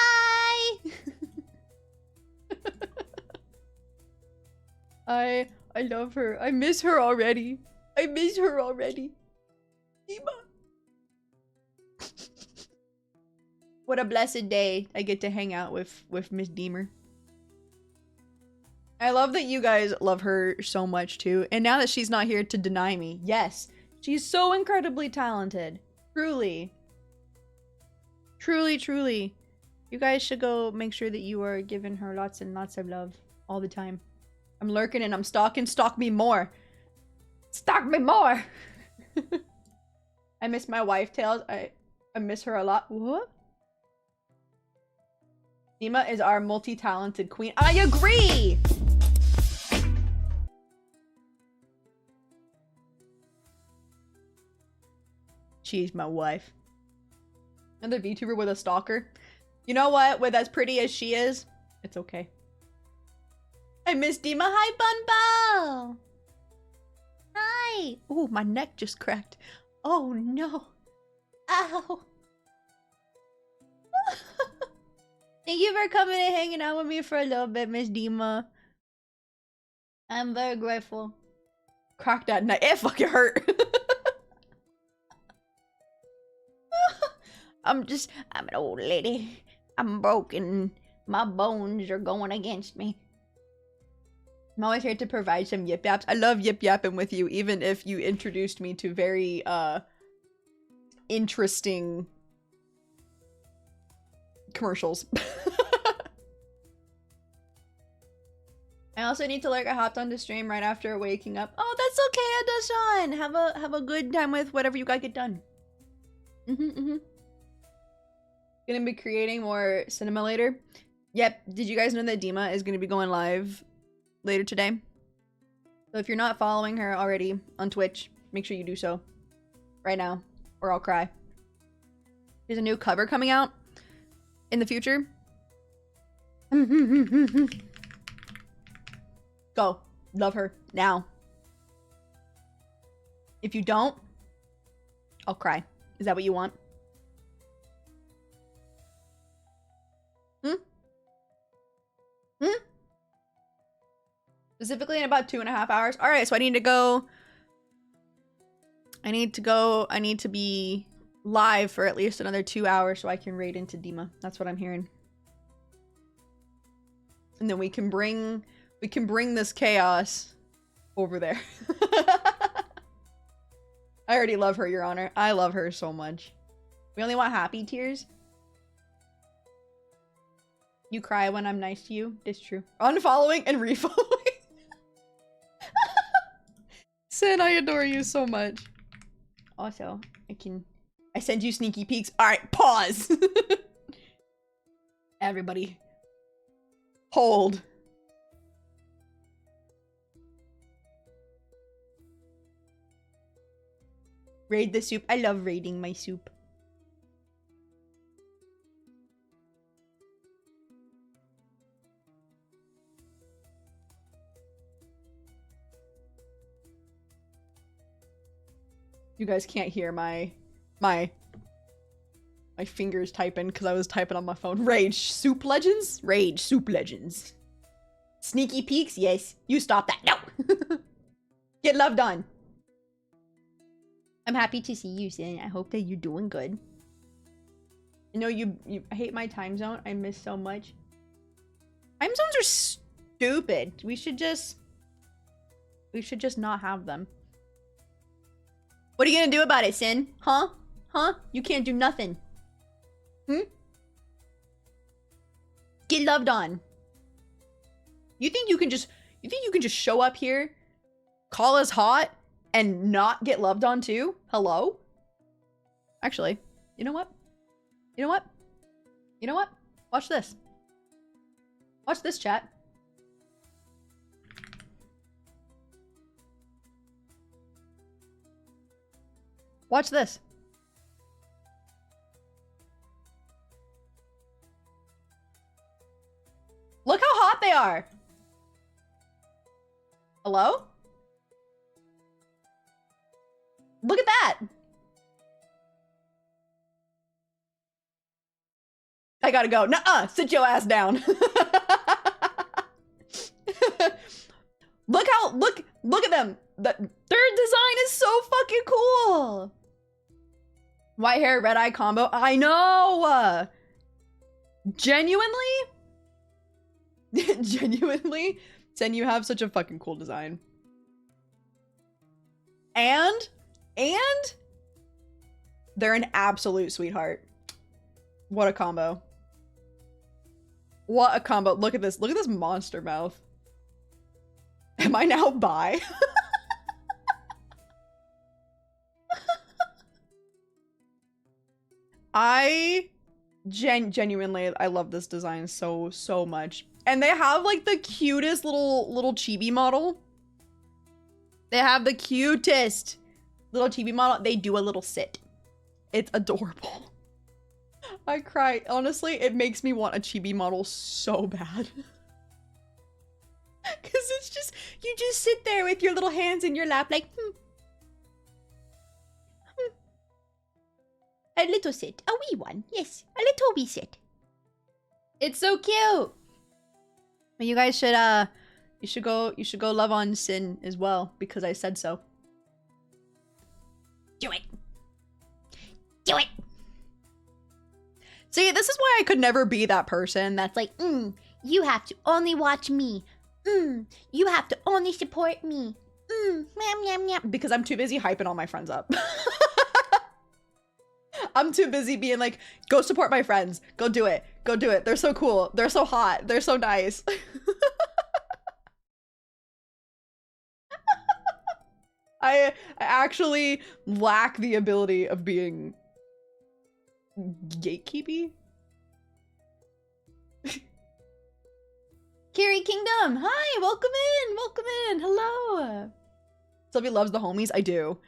[SPEAKER 1] I love her. I miss her already. I miss her already. Dima. What a blessed day I get to hang out with Miss Deemer. I love that you guys love her so much too. And now that she's not here to deny me, yes, she's so incredibly talented. Truly. Truly, truly. You guys should go make sure that you are giving her lots and lots of love all the time. I'm lurking and I'm stalking. Stalk me more. Stalk me more. I miss my wife tails. I miss her a lot. What? Dima is our multi-talented queen. I agree! She's my wife. Another VTuber with a stalker. You know what? With as pretty as she is, it's okay. I miss Dima. Hi, Bunbo! Hi! Ooh, my neck just cracked. Oh, no. Ow. Thank you for coming and hanging out with me for a little bit, Miss Dima. I'm very grateful. Cracked that neck. It fucking hurt. I'm an old lady. I'm broken. My bones are going against me. I'm always here to provide some Yip Yaps. I love Yip Yapping with you, even if you introduced me to very, interesting commercials. I also need to lurk. I hopped on the stream right after waking up. Oh, that's okay, Adashan. Have a good time with whatever you gotta get done. Gonna be creating more cinema later. Yep. Did you guys know that Dima is gonna be going live later today? So if you're not following her already on Twitch, make sure you do so right now, or I'll cry. There's a new cover coming out in the future. Go. Love her. Now. If you don't, I'll cry. Is that what you want? Specifically in about 2.5 hours. Alright, so I need to go. I need to be live for at least another 2 hours so I can raid into Dima. That's what I'm hearing. And then we can bring this chaos over there. I already love her, Your Honor. I love her so much. We only want happy tears. You cry when I'm nice to you. It's true. Unfollowing and refollowing. Sin, I adore you so much. Also, I can I send you sneaky peeks. All right, pause. Everybody, hold. Raid the soup. I love raiding my soup. You guys can't hear my fingers typing because I was typing on my phone. Rage Soup Legends? Rage Soup Legends. Sneaky peeks? Yes. You stop that. No. Get loved on. I'm happy to see you, Sin. I hope that you're doing good. You know, you hate my time zone. I miss so much. Time zones are stupid. We should just not have them. What are you gonna do about it, Sin? Huh? Huh? You can't do nothing. Hmm? Get loved on. You think you can just show up here, call us hot, and not get loved on too? Hello? Actually, you know what? You know what? You know what? Watch this. Watch this, chat. Watch this. Look how hot they are. Hello? Look at that. I gotta go. Nuh-uh. Sit your ass down. Look at them. Their design is so fucking cool. White hair, red eye combo. I know. Genuinely? Genuinely? Sen, you have such a fucking cool design. And they're an absolute sweetheart. What a combo. What a combo. Look at this. Look at this monster mouth. Am I now bi? Genuinely, I love this design so much. And they have like the cutest little chibi model. They have the cutest little chibi model. They do a little sit. It's adorable. I cry. Honestly, it makes me want a chibi model so bad. Cause it's just, you just sit there with your little hands in your lap like, A little sit. A wee one. Yes. A little wee sit. It's so cute. But you guys should you should go love on Sin as well, because I said so. Do it. Do it. See, this is why I could never be that person that's like, you have to only watch me. You have to only support me. Meow, meow, meow. Because I'm too busy hyping all my friends up. I'm too busy being like, go support my friends. Go do it. Go do it. They're so cool. They're so hot. They're so nice. I actually lack the ability of being gatekeepy. Carrie Kingdom, hi, welcome in, hello. Sylvie loves the homies. I do.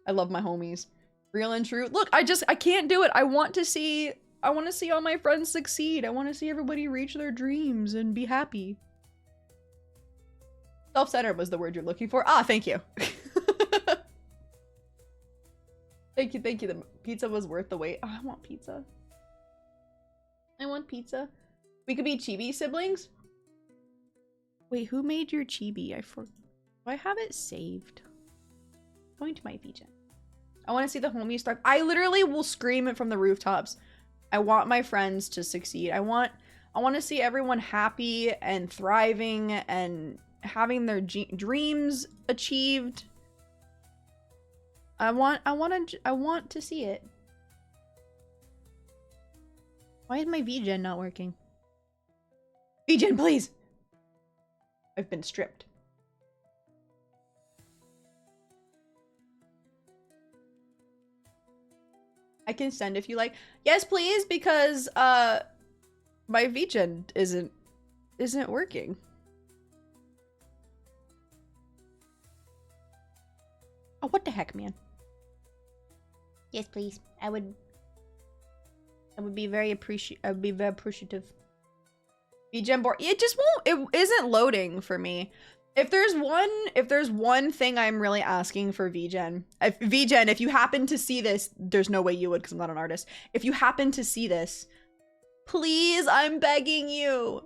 [SPEAKER 1] I love my homies. Real and true. Look, I can't do it. I want to see all my friends succeed. I want to see everybody reach their dreams and be happy. Self-centered was the word you're looking for. Ah, thank you. Thank you. The pizza was worth the wait. Oh, I want pizza. I want pizza. We could be chibi siblings. Wait, who made your chibi? Do I have it saved? Going to my VJ. I want to see the homies thrive. I literally will scream it from the rooftops. I want my friends to succeed. I want to see everyone happy and thriving and having their dreams achieved. I want to see it. Why is my VGen not working? VGen, please! I've been stripped. I can send if you like. Yes, please, because my VGen isn't working. Oh, what the heck, man? Yes, please. I would be very appreciative. VGen board. It just won't. It isn't loading for me. If there's one thing I'm really asking for VGen, if you happen to see this, there's no way you would because I'm not an artist. If you happen to see this, please, I'm begging you,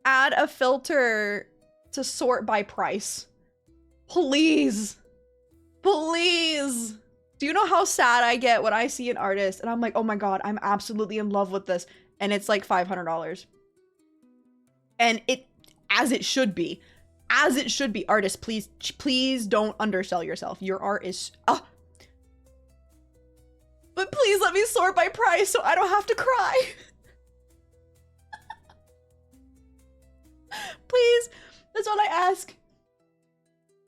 [SPEAKER 1] add a filter to sort by price. Please. Please. Do you know how sad I get when I see an artist and I'm like, oh my god, I'm absolutely in love with this, and it's like $500. And as it should be. As it should be. Artists, please don't undersell yourself. Your art is... But please let me sort by price so I don't have to cry. Please. That's all I ask.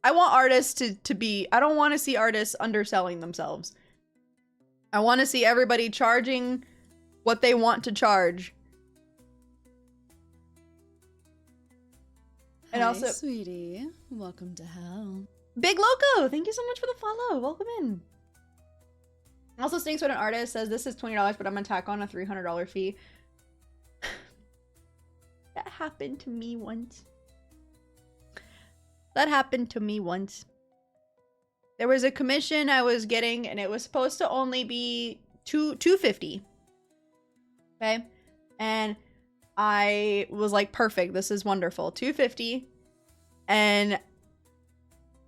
[SPEAKER 1] I want artists to be... I don't want to see artists underselling themselves. I want to see everybody charging what they want to charge. And
[SPEAKER 3] Hi,
[SPEAKER 1] also,
[SPEAKER 3] sweetie. Welcome to hell.
[SPEAKER 1] Big Loco, thank you so much for the follow. Welcome in. Also stinks when an artist says this is $20, but I'm gonna tack on a $300 fee. That happened to me once. That happened to me once. There was a commission I was getting, and it was supposed to only be $250. Okay, and I was like, perfect, this is wonderful. $250. And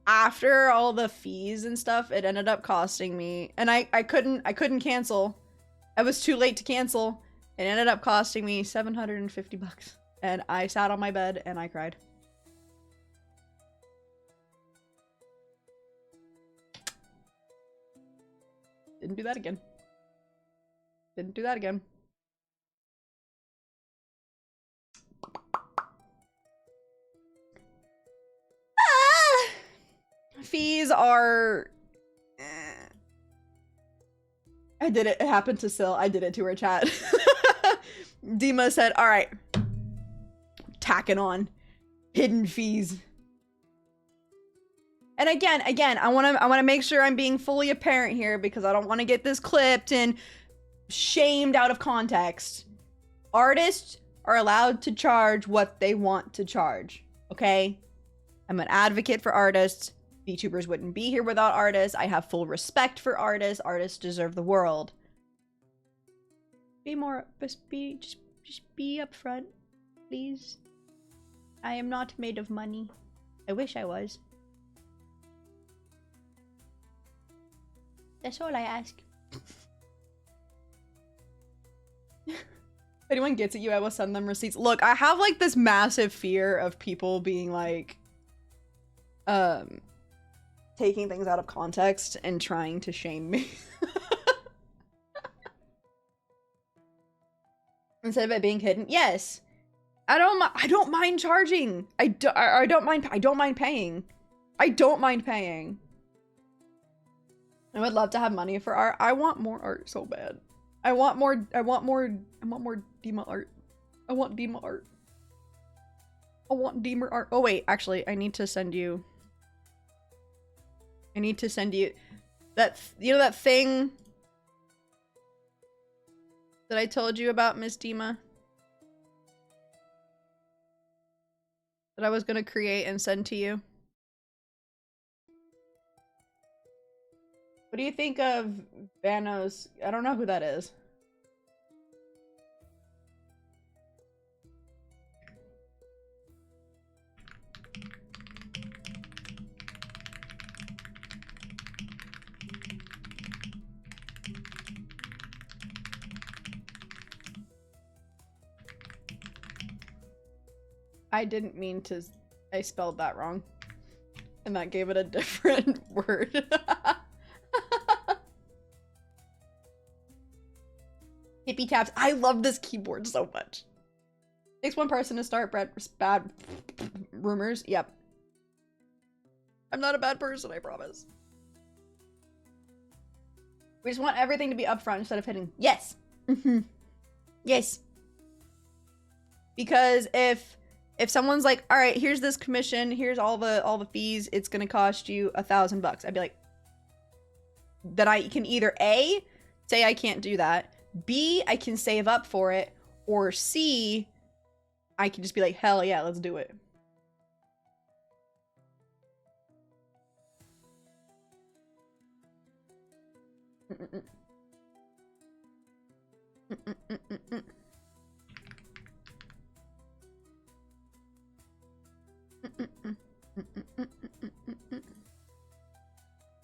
[SPEAKER 1] after all the fees and stuff, it ended up costing me, and I couldn't cancel. I was too late to cancel. It ended up costing me $750. And I sat on my bed and I cried. Didn't do that again. Didn't do that again. Fees are... I did it. It happened to Syl. I did it to her, chat. Dima said, all right. Tacking on. Hidden fees. And again, I want to make sure I'm being fully apparent here because I don't want to get this clipped and shamed out of context. Artists are allowed to charge what they want to charge. Okay? I'm an advocate for artists. VTubers wouldn't be here without artists. I have full respect for artists. Artists deserve the world. Be more, just be upfront, please. I am not made of money. I wish I was. That's all I ask. If anyone gets at you, I will send them receipts. Look, I have like this massive fear of people being like, taking things out of context and trying to shame me. Instead of it being hidden. Yes. I don't mind charging. I don't mind paying. I don't mind paying. I would love to have money for art. I want more art so bad. I want more Dima art. I want Dima art. I want Dima art. Oh wait, actually, I need to send you that, you know, that thing that I told you about, Miss Dima? That I was gonna create and send to you. What do you think of Vanos? I don't know who that is. I didn't mean to, I spelled that wrong. And that gave it a different word. Hippie taps. I love this keyboard so much. Takes one person to start bad rumors. Yep. I'm not a bad person, I promise. We just want everything to be upfront instead of hitting yes. Yes. Because if someone's like, all right, here's this commission, here's all the fees, it's gonna cost you $1,000. I'd be like, then I can either A, say I can't do that, B, I can save up for it, or C, I can just be like, hell yeah, let's do it.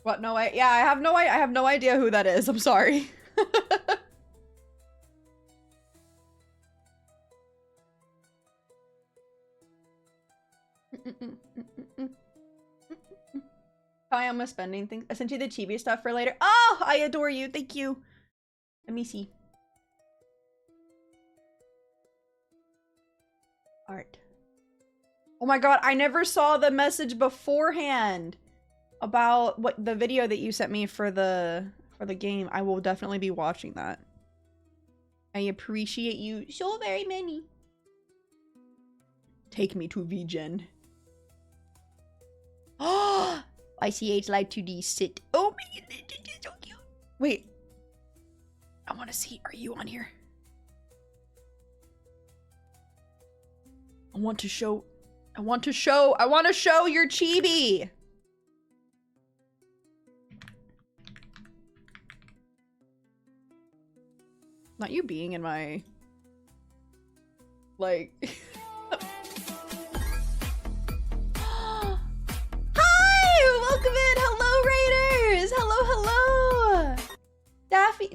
[SPEAKER 1] What? No, yeah, I have no idea who that is. I'm sorry. Hi, I'm spending things. I sent you the chibi stuff for later. Oh, I adore you. Thank you. Let me see. Art. Oh my god, I never saw the message beforehand about what the video that you sent me for the game. I will definitely be watching that. I appreciate you so very many. Take me to VGen. Oh, ICH Live 2D sit. Oh my god, it's so cute. Wait. I want to see. Are you on here? I want to show your chibi. Not you being in my like Hi! Welcome in! Hello, Raiders! Hello!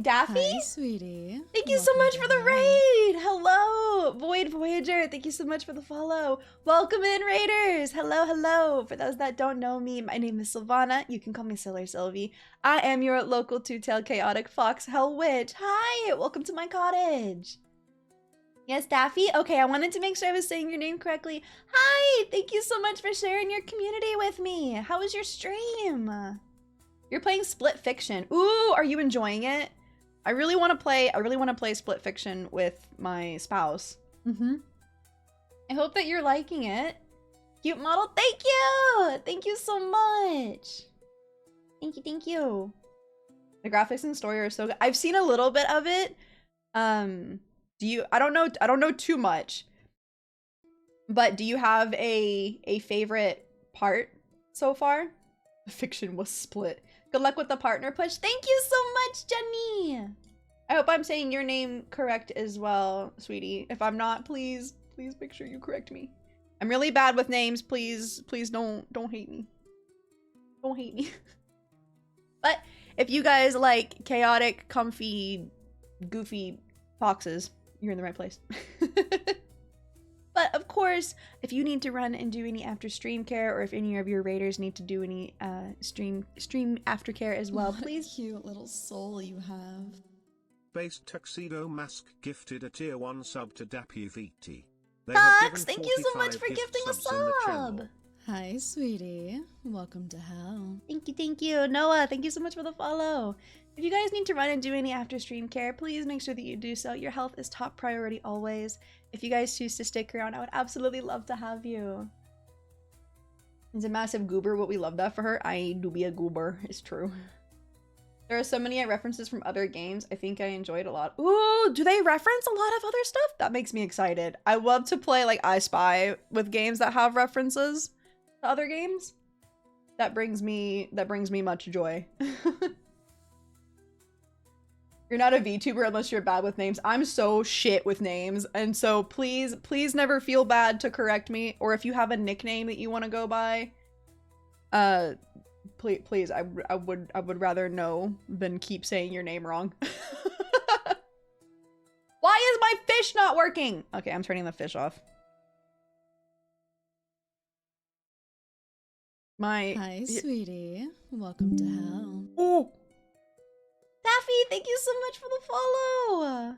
[SPEAKER 1] Daffy?
[SPEAKER 3] Hi, sweetie.
[SPEAKER 1] Thank you so much for the raid! Hello! Voyager, thank you so much for the follow. Welcome in, Raiders! Hello. For those that don't know me, my name is Sylvana. You can call me Syl or Sylvie. I am your local two-tailed chaotic fox hell witch. Hi! Welcome to my cottage. Yes, Daffy? Okay, I wanted to make sure I was saying your name correctly. Hi! Thank you so much for sharing your community with me. How was your stream? You're playing Split Fiction. Ooh, are you enjoying it? I really want to play Split Fiction with my spouse. I hope that you're liking it. Cute model, thank you! Thank you so much. Thank you. The graphics and story are so good. I've seen a little bit of it. I don't know too much. But do you have a favorite part so far? The fiction was split. Good luck with the partner push. Thank you so much, Jenny. I hope I'm saying your name correct as well, sweetie. If I'm not, please make sure you correct me. I'm really bad with names. Please don't hate me. Don't hate me. But if you guys like chaotic, comfy, goofy foxes, you're in the right place. But of course, if you need to run and do any after stream care, or if any of your raiders need to do any stream aftercare as well, please.
[SPEAKER 3] Cute little soul you have.
[SPEAKER 11] Base Tuxedo Mask gifted a tier 1 sub to DappyVT.
[SPEAKER 1] Fox, thank you so much for gifting a sub.
[SPEAKER 3] Hi, sweetie. Welcome to hell.
[SPEAKER 1] Thank you. Noah, thank you so much for the follow. If you guys need to run and do any after stream care, please make sure that you do so. Your health is top priority always. If you guys choose to stick around, I would absolutely love to have you. It's a massive goober. What we love that for her. I do be a goober. It's true. There are so many references from other games. I think I enjoyed a lot. Ooh, do they reference a lot of other stuff? That makes me excited. I love to play like I Spy with games that have references to other games. That brings me much joy. You're not a VTuber unless you're bad with names. I'm so shit with names, and so please never feel bad to correct me, or if you have a nickname that you want to go by, please, I would rather know than keep saying your name wrong. Why is my fish not working? Okay, I'm turning the fish off.
[SPEAKER 3] Hi, sweetie. Welcome to hell.
[SPEAKER 1] Oh! Daffy, thank you so much for the follow! I'm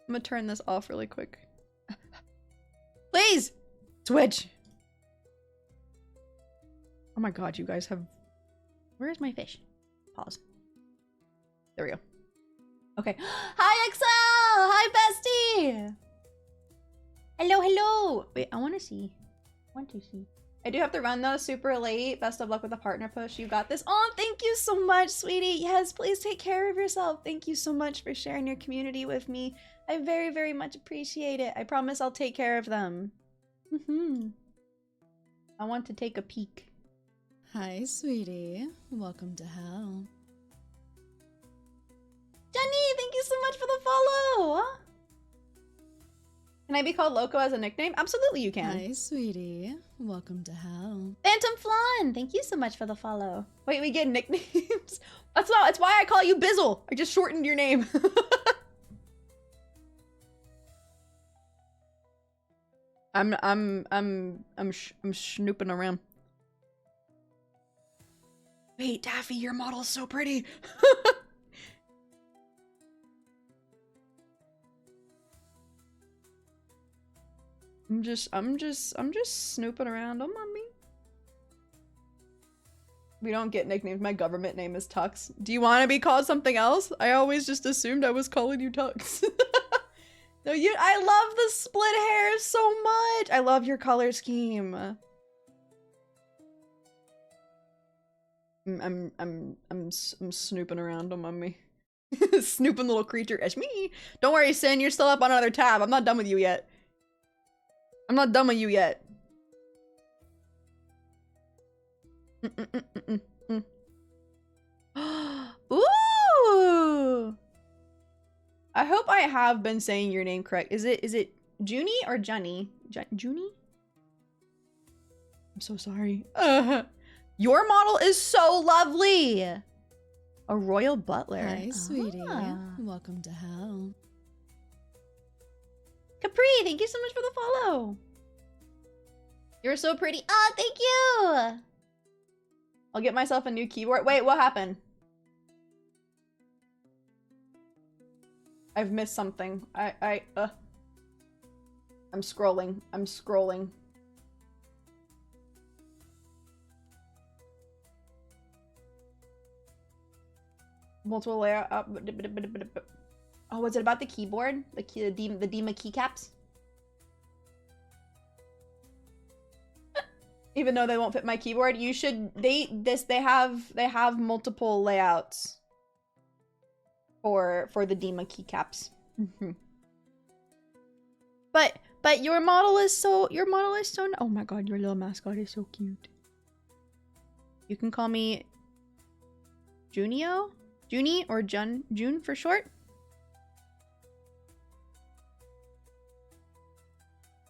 [SPEAKER 1] gonna turn this off really quick. Please! Switch! Oh my god, you guys have... Where's my fish? Pause. There we go. Okay. Hi, Excel! Hi, bestie! Hello, hello! Wait, I want to see. I do have to run though, super late. Best of luck with the partner push. You got this. Oh, thank you so much, sweetie. Yes, please take care of yourself. Thank you so much for sharing your community with me. I very, very much appreciate it. I promise I'll take care of them. I want to take a peek.
[SPEAKER 3] Hi, sweetie. Welcome to hell.
[SPEAKER 1] Jenny, thank you so much for the follow. Can I be called Loco as a nickname? Absolutely you can.
[SPEAKER 3] Hi, sweetie. Welcome to hell.
[SPEAKER 1] Phantom Flan, thank you so much for the follow. Wait, we get nicknames? That's why I call you Bizzle. I just shortened your name. I'm snooping around. Wait, Daffy, your model's so pretty. I'm just snooping around. Oh, mommy. We don't get nicknames. My government name is Tux. Do you want to be called something else? I always just assumed I was calling you Tux. No, I love the split hair so much. I love your color scheme. I'm snooping around. Oh, mommy. Snooping little creature. It's me. Don't worry, Sin. You're still up on another tab. I'm not done with you yet. Ooh! I hope I have been saying your name correct. Is it Junie or Junny? Junie? I'm so sorry. Your model is so lovely! A royal butler.
[SPEAKER 3] Hi, sweetie. Welcome to hell.
[SPEAKER 1] Capri, thank you so much for the follow. You're so pretty. Oh, thank you! I'll get myself a new keyboard. Wait, what happened? I've missed something. I'm scrolling. Multiple layout up. Oh, was it about the keyboard? The Dima keycaps? Even though they won't fit my keyboard, you should they have multiple layouts for the Dima keycaps. But your model is so oh my god, your little mascot is so cute. You can call me Junio? Junie or June for short?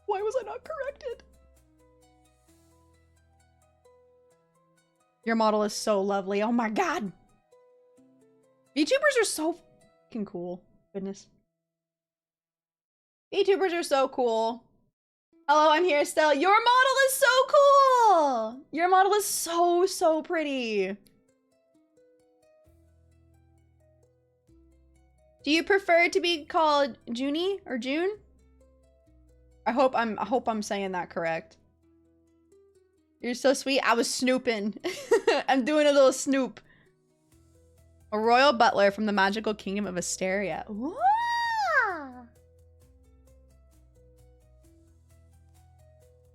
[SPEAKER 1] Why was I not corrected? Your model is so lovely. Oh my god. VTubers are so fucking cool. Goodness. VTubers are so cool. Hello, I'm here still. Your model is so cool. Your model is so pretty. Do you prefer to be called Junie or June? I hope I'm saying that correct. You're so sweet. I was snooping. I'm doing a little snoop. A royal butler from the magical kingdom of Asteria. Ooh.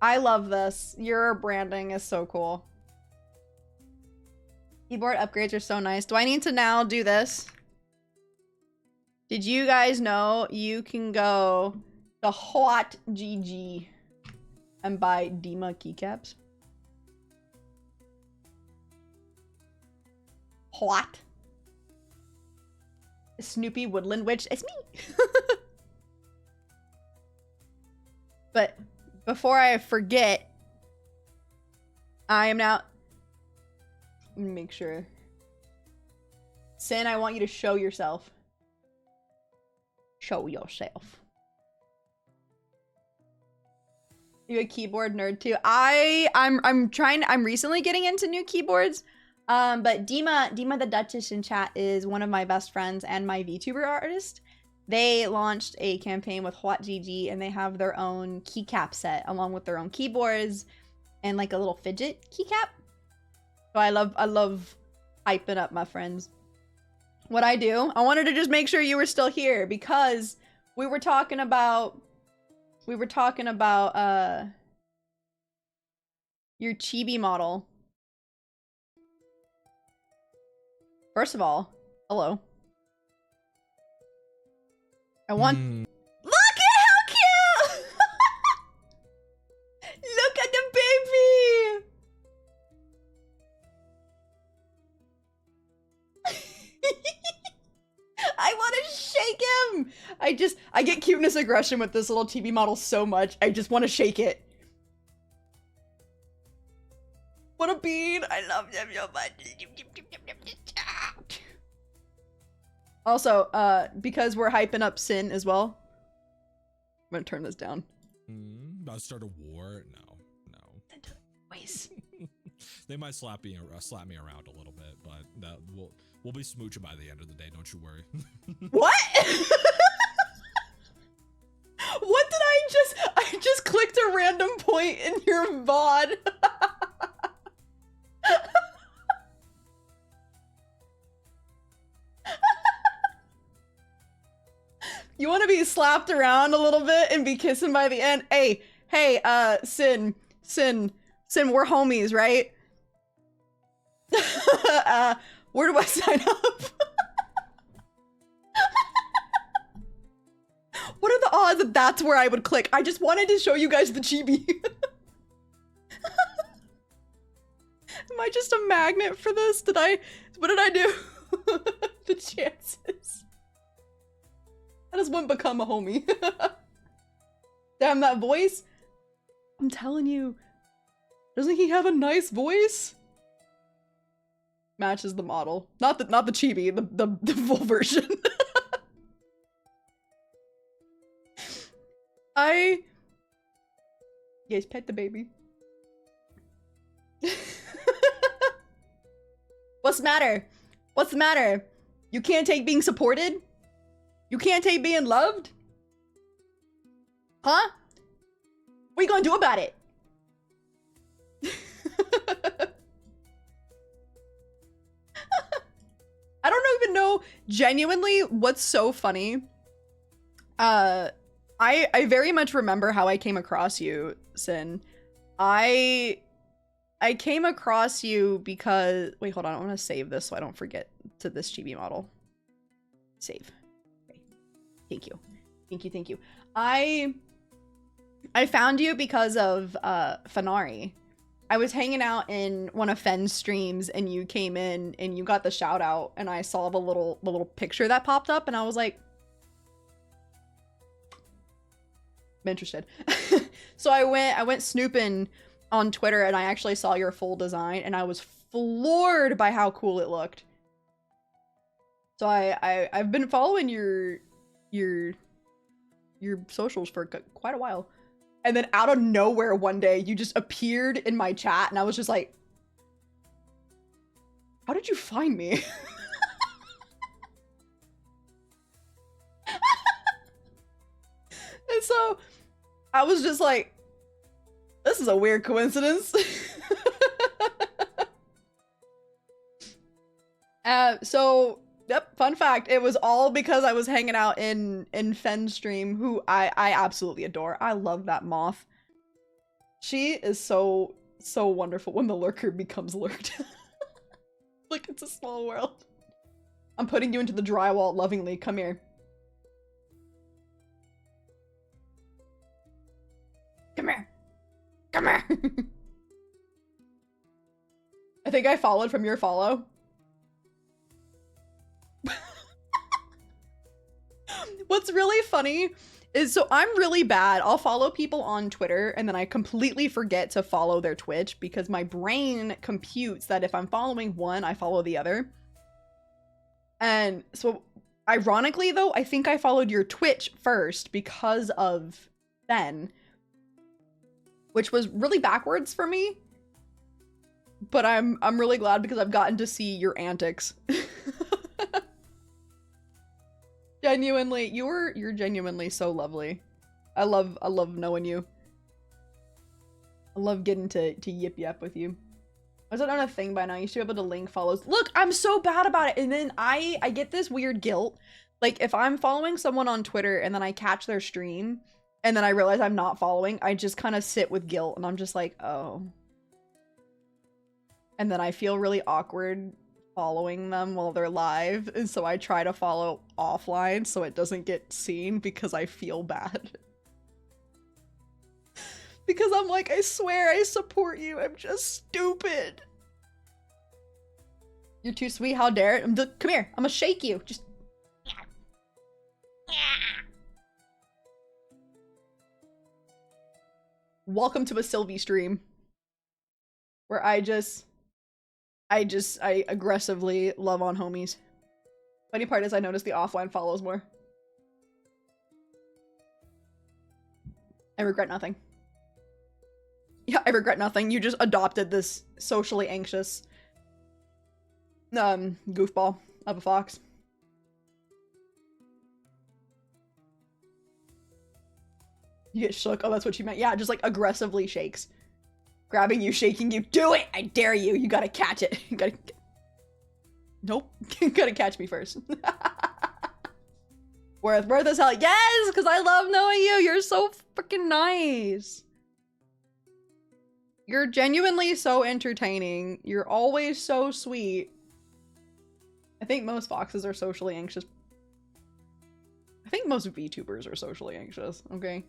[SPEAKER 1] I love this. Your branding is so cool. Keyboard upgrades are so nice. Do I need to now do this? Did you guys know you can go to Hot GG and buy Dima keycaps? Hot. Snoopy Woodland Witch. It's me. But before I forget, I am now... Make sure. Sin, I want you to show yourself. Show yourself. You a keyboard nerd too? I'm recently getting into new keyboards. But Dima the Duchess in chat is one of my best friends and my VTuber artist. They launched a campaign with Hot GG and they have their own keycap set along with their own keyboards and like a little fidget keycap. So I love hyping up my friends. what I do. I wanted to just make sure you were still here because we were talking about your chibi model. First of all, hello. I want Look at how cute! Look at the baby! I want to shake him! I get cuteness aggression with this little TV model so much. I just want to shake it. What a bean! I love them so much. Also, because we're hyping up Sin as well, I'm gonna turn this down.
[SPEAKER 12] About to start a war? No.
[SPEAKER 1] Waste.
[SPEAKER 12] They might slap me around a little bit, but that we'll be smooching by the end of the day. Don't you worry.
[SPEAKER 1] What? What did I just clicked a random point in your VOD. You want to be slapped around a little bit and be kissing by the end? Hey, Sin, we're homies, right? Where do I sign up? What are the odds that that's where I would click? I just wanted to show you guys the chibi. Am I just a magnet for this? What did I do? The chances. I just wouldn't become a homie. Damn, that voice. I'm telling you. Doesn't he have a nice voice? Matches the model. Not the chibi, the full version. Yes, pet the baby. What's the matter? What's the matter? You can't take being supported? You can't take being loved? Huh? What are you gonna do about it? I don't even know genuinely what's so funny. I very much remember how I came across you, Sin. I came across you because wait, hold on, I want to save this so I don't forget to this chibi model. Save. Okay. Thank you. I found you because of Fenari. I was hanging out in one of Fen's streams and you came in and you got the shout out and I saw the little picture that popped up and I was like, I'm interested. So I went snooping on Twitter and I actually saw your full design and I was floored by how cool it looked. So I've been following your socials for quite a while. And then out of nowhere one day, you just appeared in my chat and I was just like, how did you find me? And so I was just like, this is a weird coincidence. So yep, fun fact, it was all because I was hanging out in Fen's stream, who I absolutely adore. I love that moth. She is so wonderful when the lurker becomes lurked. Like, it's a small world. I'm putting you into the drywall lovingly. Come here. Come here. Come here. I think I followed from your follow. What's really funny is, so I'm really bad. I'll follow people on Twitter and then I completely forget to follow their Twitch because my brain computes that if I'm following one, I follow the other. And so ironically though, I think I followed your Twitch first because of Ben, which was really backwards for me. But I'm really glad because I've gotten to see your antics. Genuinely, you're genuinely so lovely. I love knowing you. I love getting to Yip Yap with you. Was it on a thing by now? You should be able to link follows. Look, I'm so bad about it. And then I get this weird guilt. Like if I'm following someone on Twitter and then I catch their stream and then I realize I'm not following, I just kind of sit with guilt and I'm just like, oh. And then I feel really awkward following them while they're live. And so I try to follow offline so it doesn't get seen because I feel bad. Because I'm like, I swear I support you. I'm just stupid. You're too sweet. How dare it? Come here. I'm gonna shake you. Just. Welcome to a Sylvie stream. Where I aggressively love on homies. Funny part is I notice the offline follows more. I regret nothing. Yeah, I regret nothing. You just adopted this socially anxious goofball of a fox. You get shook. Oh, that's what you meant. Yeah, just like aggressively shakes. Grabbing you, shaking you. Do it! I dare you. You gotta catch it. You gotta... Nope. You gotta catch me first. Worth as hell. Yes! Because I love knowing you. You're so freaking nice. You're genuinely so entertaining. You're always so sweet. I think most foxes are socially anxious. I think most VTubers are socially anxious, okay?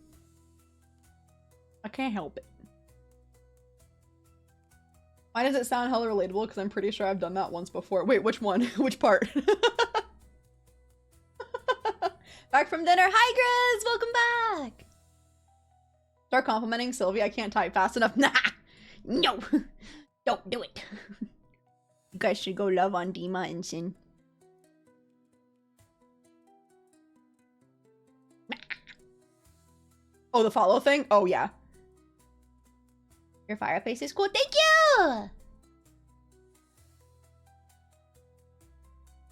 [SPEAKER 1] I can't help it. Why does it sound hella relatable? Because I'm pretty sure I've done that once before. Wait, which one? Which part? Back from dinner. Hi, Grizz! Welcome back! Start complimenting Sylvie. I can't type fast enough. Nah! No! Don't do it. You guys should go love on Dima and Sin. Oh, the follow thing? Oh, yeah. Your fireplace is cool. Thank you!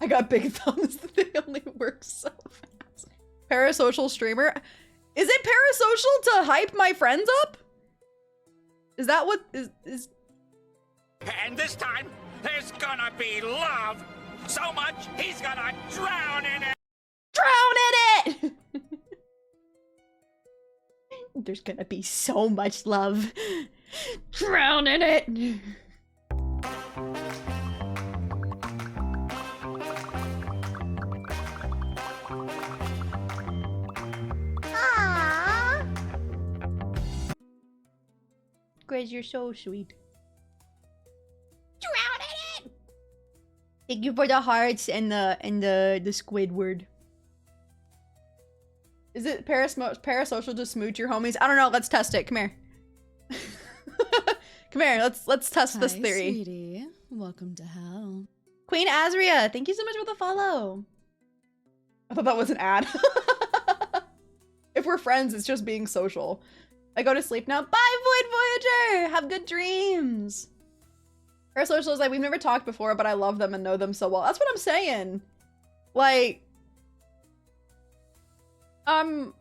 [SPEAKER 1] I got big thumbs. They only work so fast. Parasocial streamer? Is it parasocial to hype my friends up? Is that what is...
[SPEAKER 13] And this time, there's gonna be love. So much, he's gonna drown in it.
[SPEAKER 1] Drown in it! There's gonna be so much love. Drown in it! Aww. Grace, you're so sweet. Drown in it! Thank you for the hearts and the Squidward. Is it parasocial to smooch your homies? I don't know. Let's test it. Come here. Come here. Let's test this theory.
[SPEAKER 3] Sweetie. Welcome to hell.
[SPEAKER 1] Queen Azria, thank you so much for the follow. I thought that was an ad. If we're friends, it's just being social. I go to sleep now. Bye, Void Voyager! Have good dreams. Parasocial is like, we've never talked before, but I love them and know them so well. That's what I'm saying. Like... I'm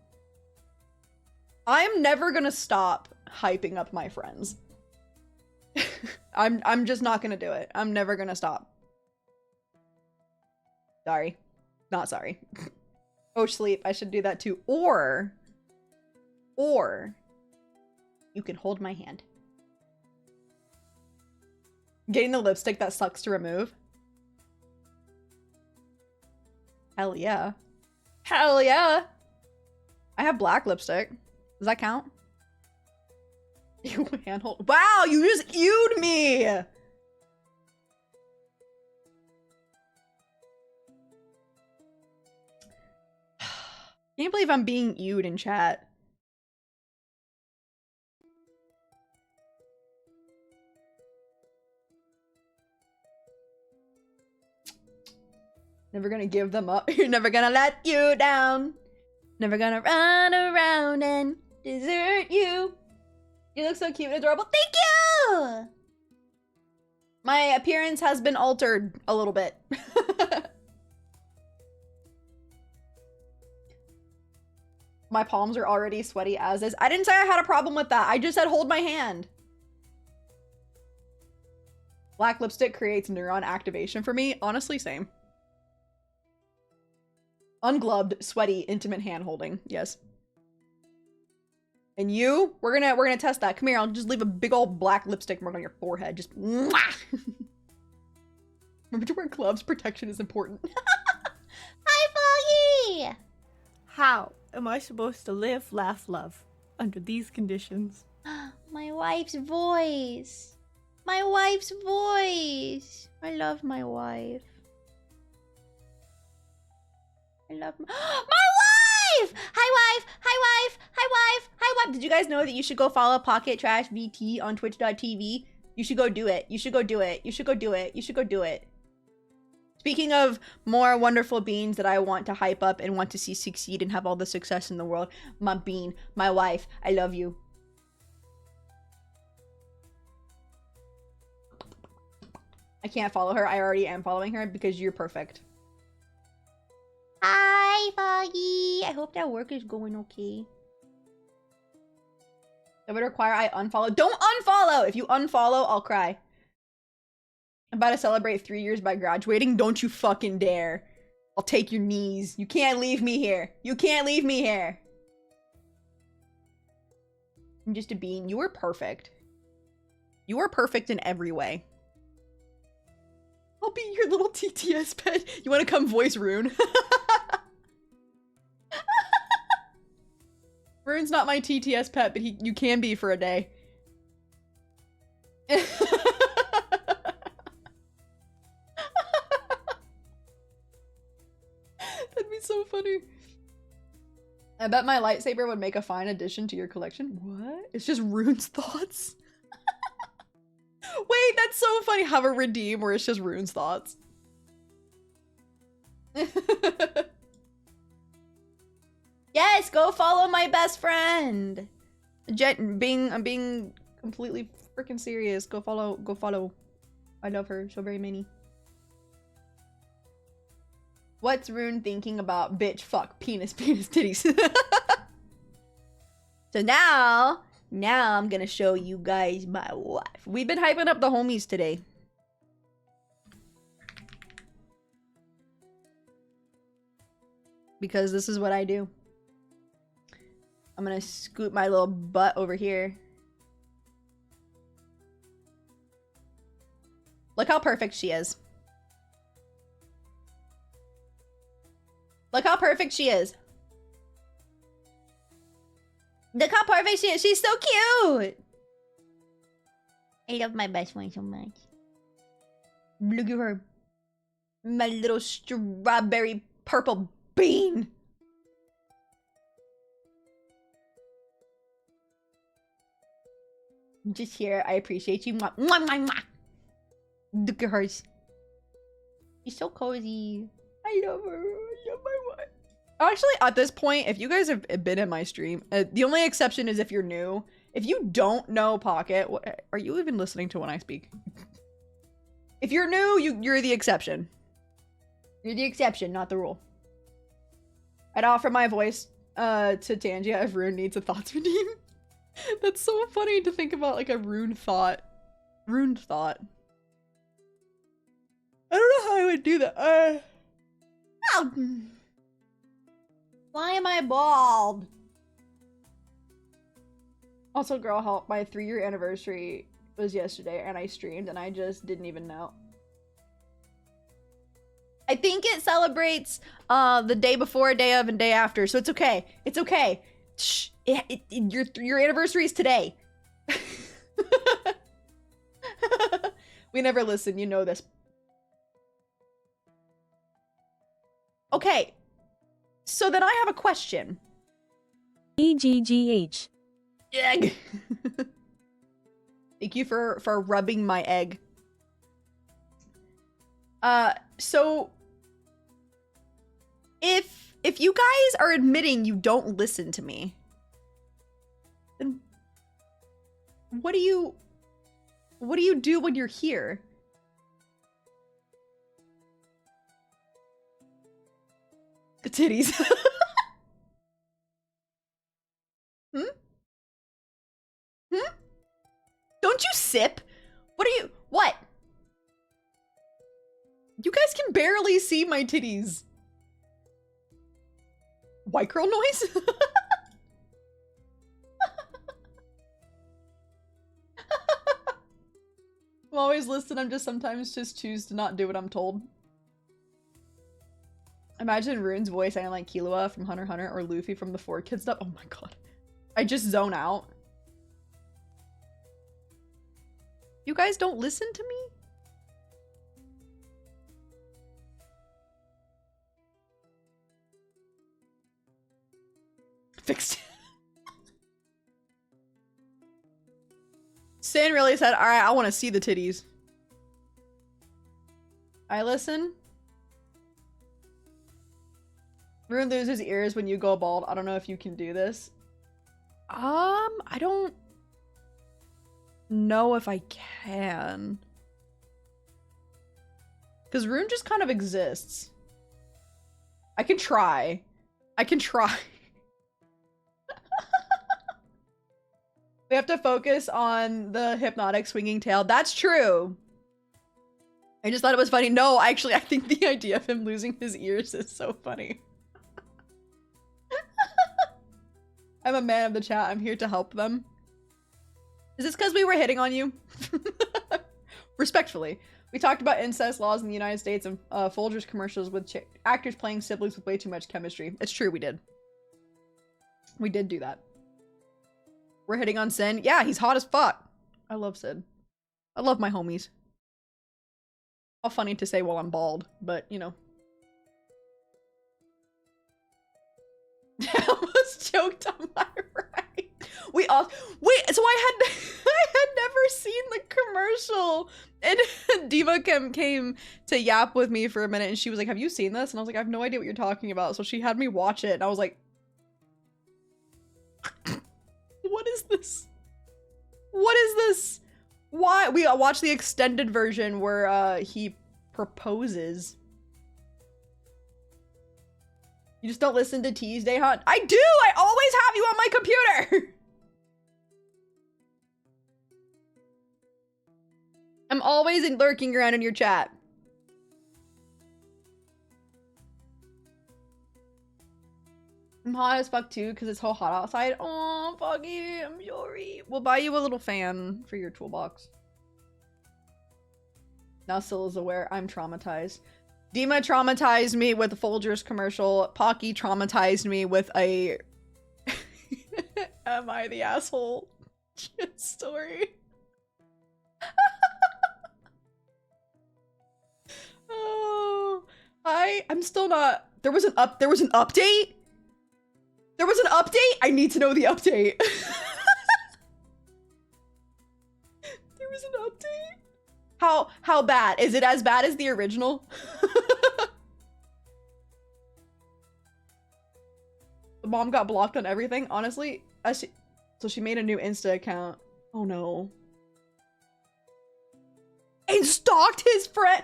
[SPEAKER 1] never gonna stop hyping up my friends. I'm just not gonna do it. I'm never gonna stop. Sorry. Not sorry. Oh, sleep. I should do that too. Or you can hold my hand. Getting the lipstick that sucks to remove. Hell yeah. Hell yeah. I have black lipstick. Does that count? You handhold. Wow, you just ewed me! Can't believe I'm being ewed in chat. Never gonna give them up. You're never gonna let you down. Never gonna run around and desert you. You look so cute and adorable. Thank you! My appearance has been altered a little bit. My palms are already sweaty as is. I didn't say I had a problem with that. I just said hold my hand. Black lipstick creates neuron activation for me. Honestly, same. Ungloved, sweaty, intimate hand holding. Yes. And you, we're gonna test that. Come here, I'll just leave a big old black lipstick mark on your forehead. Just mwah! Remember to wear gloves. Protection is important.
[SPEAKER 14] Hi, Foggy!
[SPEAKER 15] How am I supposed to live, laugh, love under these conditions?
[SPEAKER 14] My wife's voice. My wife's voice. I love my wife. I love my wife! Hi, wife! Hi, wife! Hi, wife! Hi, wife!
[SPEAKER 1] Did you guys know that you should go follow Pocket Trash VT on twitch.tv? You should go do it. You should go do it. You should go do it. You should go do it. Speaking of more wonderful beings that I want to hype up and want to see succeed and have all the success in the world, my bean, my wife, I love you. I can't follow her. I already am following her because you're perfect.
[SPEAKER 14] Hi, Foggy! I hope that work is going okay.
[SPEAKER 1] That would require I unfollow. Don't unfollow! If you unfollow, I'll cry. I'm about to celebrate 3 years by graduating. Don't you fucking dare. I'll take your knees. You can't leave me here. You can't leave me here. I'm just a bean. You were perfect. You were perfect in every way. I'll be your little TTS pet. You want to come voice Rune? Rune's not my TTS pet, but you can be for a day. That'd be so funny. I bet my lightsaber would make a fine addition to your collection. What? It's just Rune's thoughts? Wait, that's so funny. Have a redeem where it's just Rune's thoughts. Yes, go follow my best friend. I'm being completely freaking serious. Go follow. I love her so very many. What's Rune thinking about? Bitch, fuck, penis, titties. So now I'm gonna show you guys my wife. We've been hyping up the homies today. Because this is what I do. I'm gonna scoot my little butt over here. Look how perfect she is. Look how perfect she is. Look how perfect she is. She's so cute.
[SPEAKER 14] I love my best friend so much.
[SPEAKER 1] Look at her. My little strawberry purple bean. Just here, I appreciate you. Mwah, mwah, mwah, mwah. Look at hers. She's so cozy. I love her. I love my wife. Actually, at this point, if you guys have been in my stream, the only exception is if you're new. If you don't know Pocket, are you even listening to when I speak? If you're new, you're the exception. You're the exception, not the rule. I'd offer my voice to Tangia if Rune needs a thoughts redeem. That's so funny to think about, like a Rune thought. Rune thought. I don't know how I would do that. Ow. Why am I bald? Also, girl, help. My 3-year anniversary was yesterday, and I streamed, and I just didn't even know. I think it celebrates the day before, day of, and day after, so it's okay. It's okay. Shh. Your anniversary is today. We never listen. You know this. Okay. So then I have a question.
[SPEAKER 2] EGGH.
[SPEAKER 1] Egg. Thank you for rubbing my egg. So if you guys are admitting you don't listen to me, then what do you do when you're here? The titties. Hmm? Hmm? Don't you sip? What? literally see my titties. White girl noise? I'm always listening, I'm just sometimes just choose to not do what I'm told. Imagine Rune's voice sounding like Killua from Hunter x Hunter or Luffy from the 4Kids stuff. Oh my god. I just zone out. You guys don't listen to me? Fixed. Sin really said, alright, I want to see the titties. I listen. Rune loses ears when you go bald. I don't know if you can do this. I don't know if I can. Because Rune just kind of exists. I can try. I can try. We have to focus on the hypnotic swinging tail. That's true. I just thought it was funny. No, actually, I think the idea of him losing his ears is so funny. I'm a man of the chat. I'm here to help them. Is this because we were hitting on you? Respectfully. We talked about incest laws in the United States and Folgers commercials with actors playing siblings with way too much chemistry. It's true, we did. We did do that. We're hitting on Sin. Yeah, he's hot as fuck. I love Sid. I love my homies. All funny to say while I'm bald, but you know. I almost choked on my right. Wait, so I had never seen the commercial, and Diva came to Yap with me for a minute, and she was like, "Have you seen this?" And I was like, "I have no idea what you're talking about." So she had me watch it, and I was like, "What is this? What is this? Why?" We watched the extended version where he proposes. You just don't listen to Tuesday Hunt? I do! I always have you on my computer! I'm always lurking around in your chat. I'm hot as fuck too, because it's so hot outside. Oh, Foggy, I'm sorry. We'll buy you a little fan for your toolbox. Now Sylla's aware I'm traumatized. Dima traumatized me with the Folgers commercial. Pocky traumatized me with a am I the asshole story. Oh, I'm still not. There was an update? There was an update? I need to know the update. There was an update? How bad? Is it as bad as the original? The mom got blocked on everything, honestly. So she made a new Insta account. Oh no. And stalked his friend.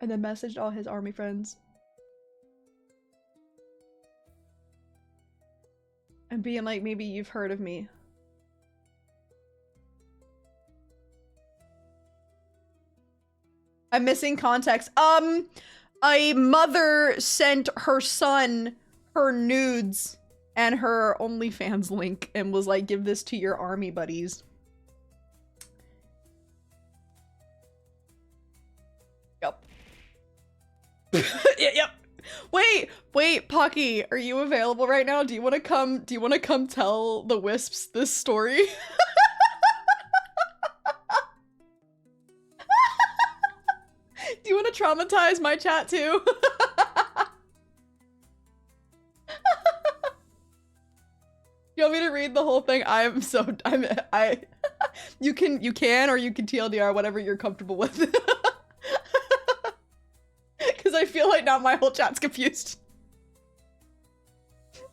[SPEAKER 1] And then messaged all his army friends. And being like, maybe you've heard of me. I'm missing context. A mother sent her son her nudes and her OnlyFans link and was like, give this to your army buddies. Yep. Yep. Wait, Pocky, are you available right now? Do you want to come tell the Wisps this story? Do you want to traumatize my chat too? You want me to read the whole thing? You can or you can TLDR, whatever you're comfortable with. Because I feel like now my whole chat's confused.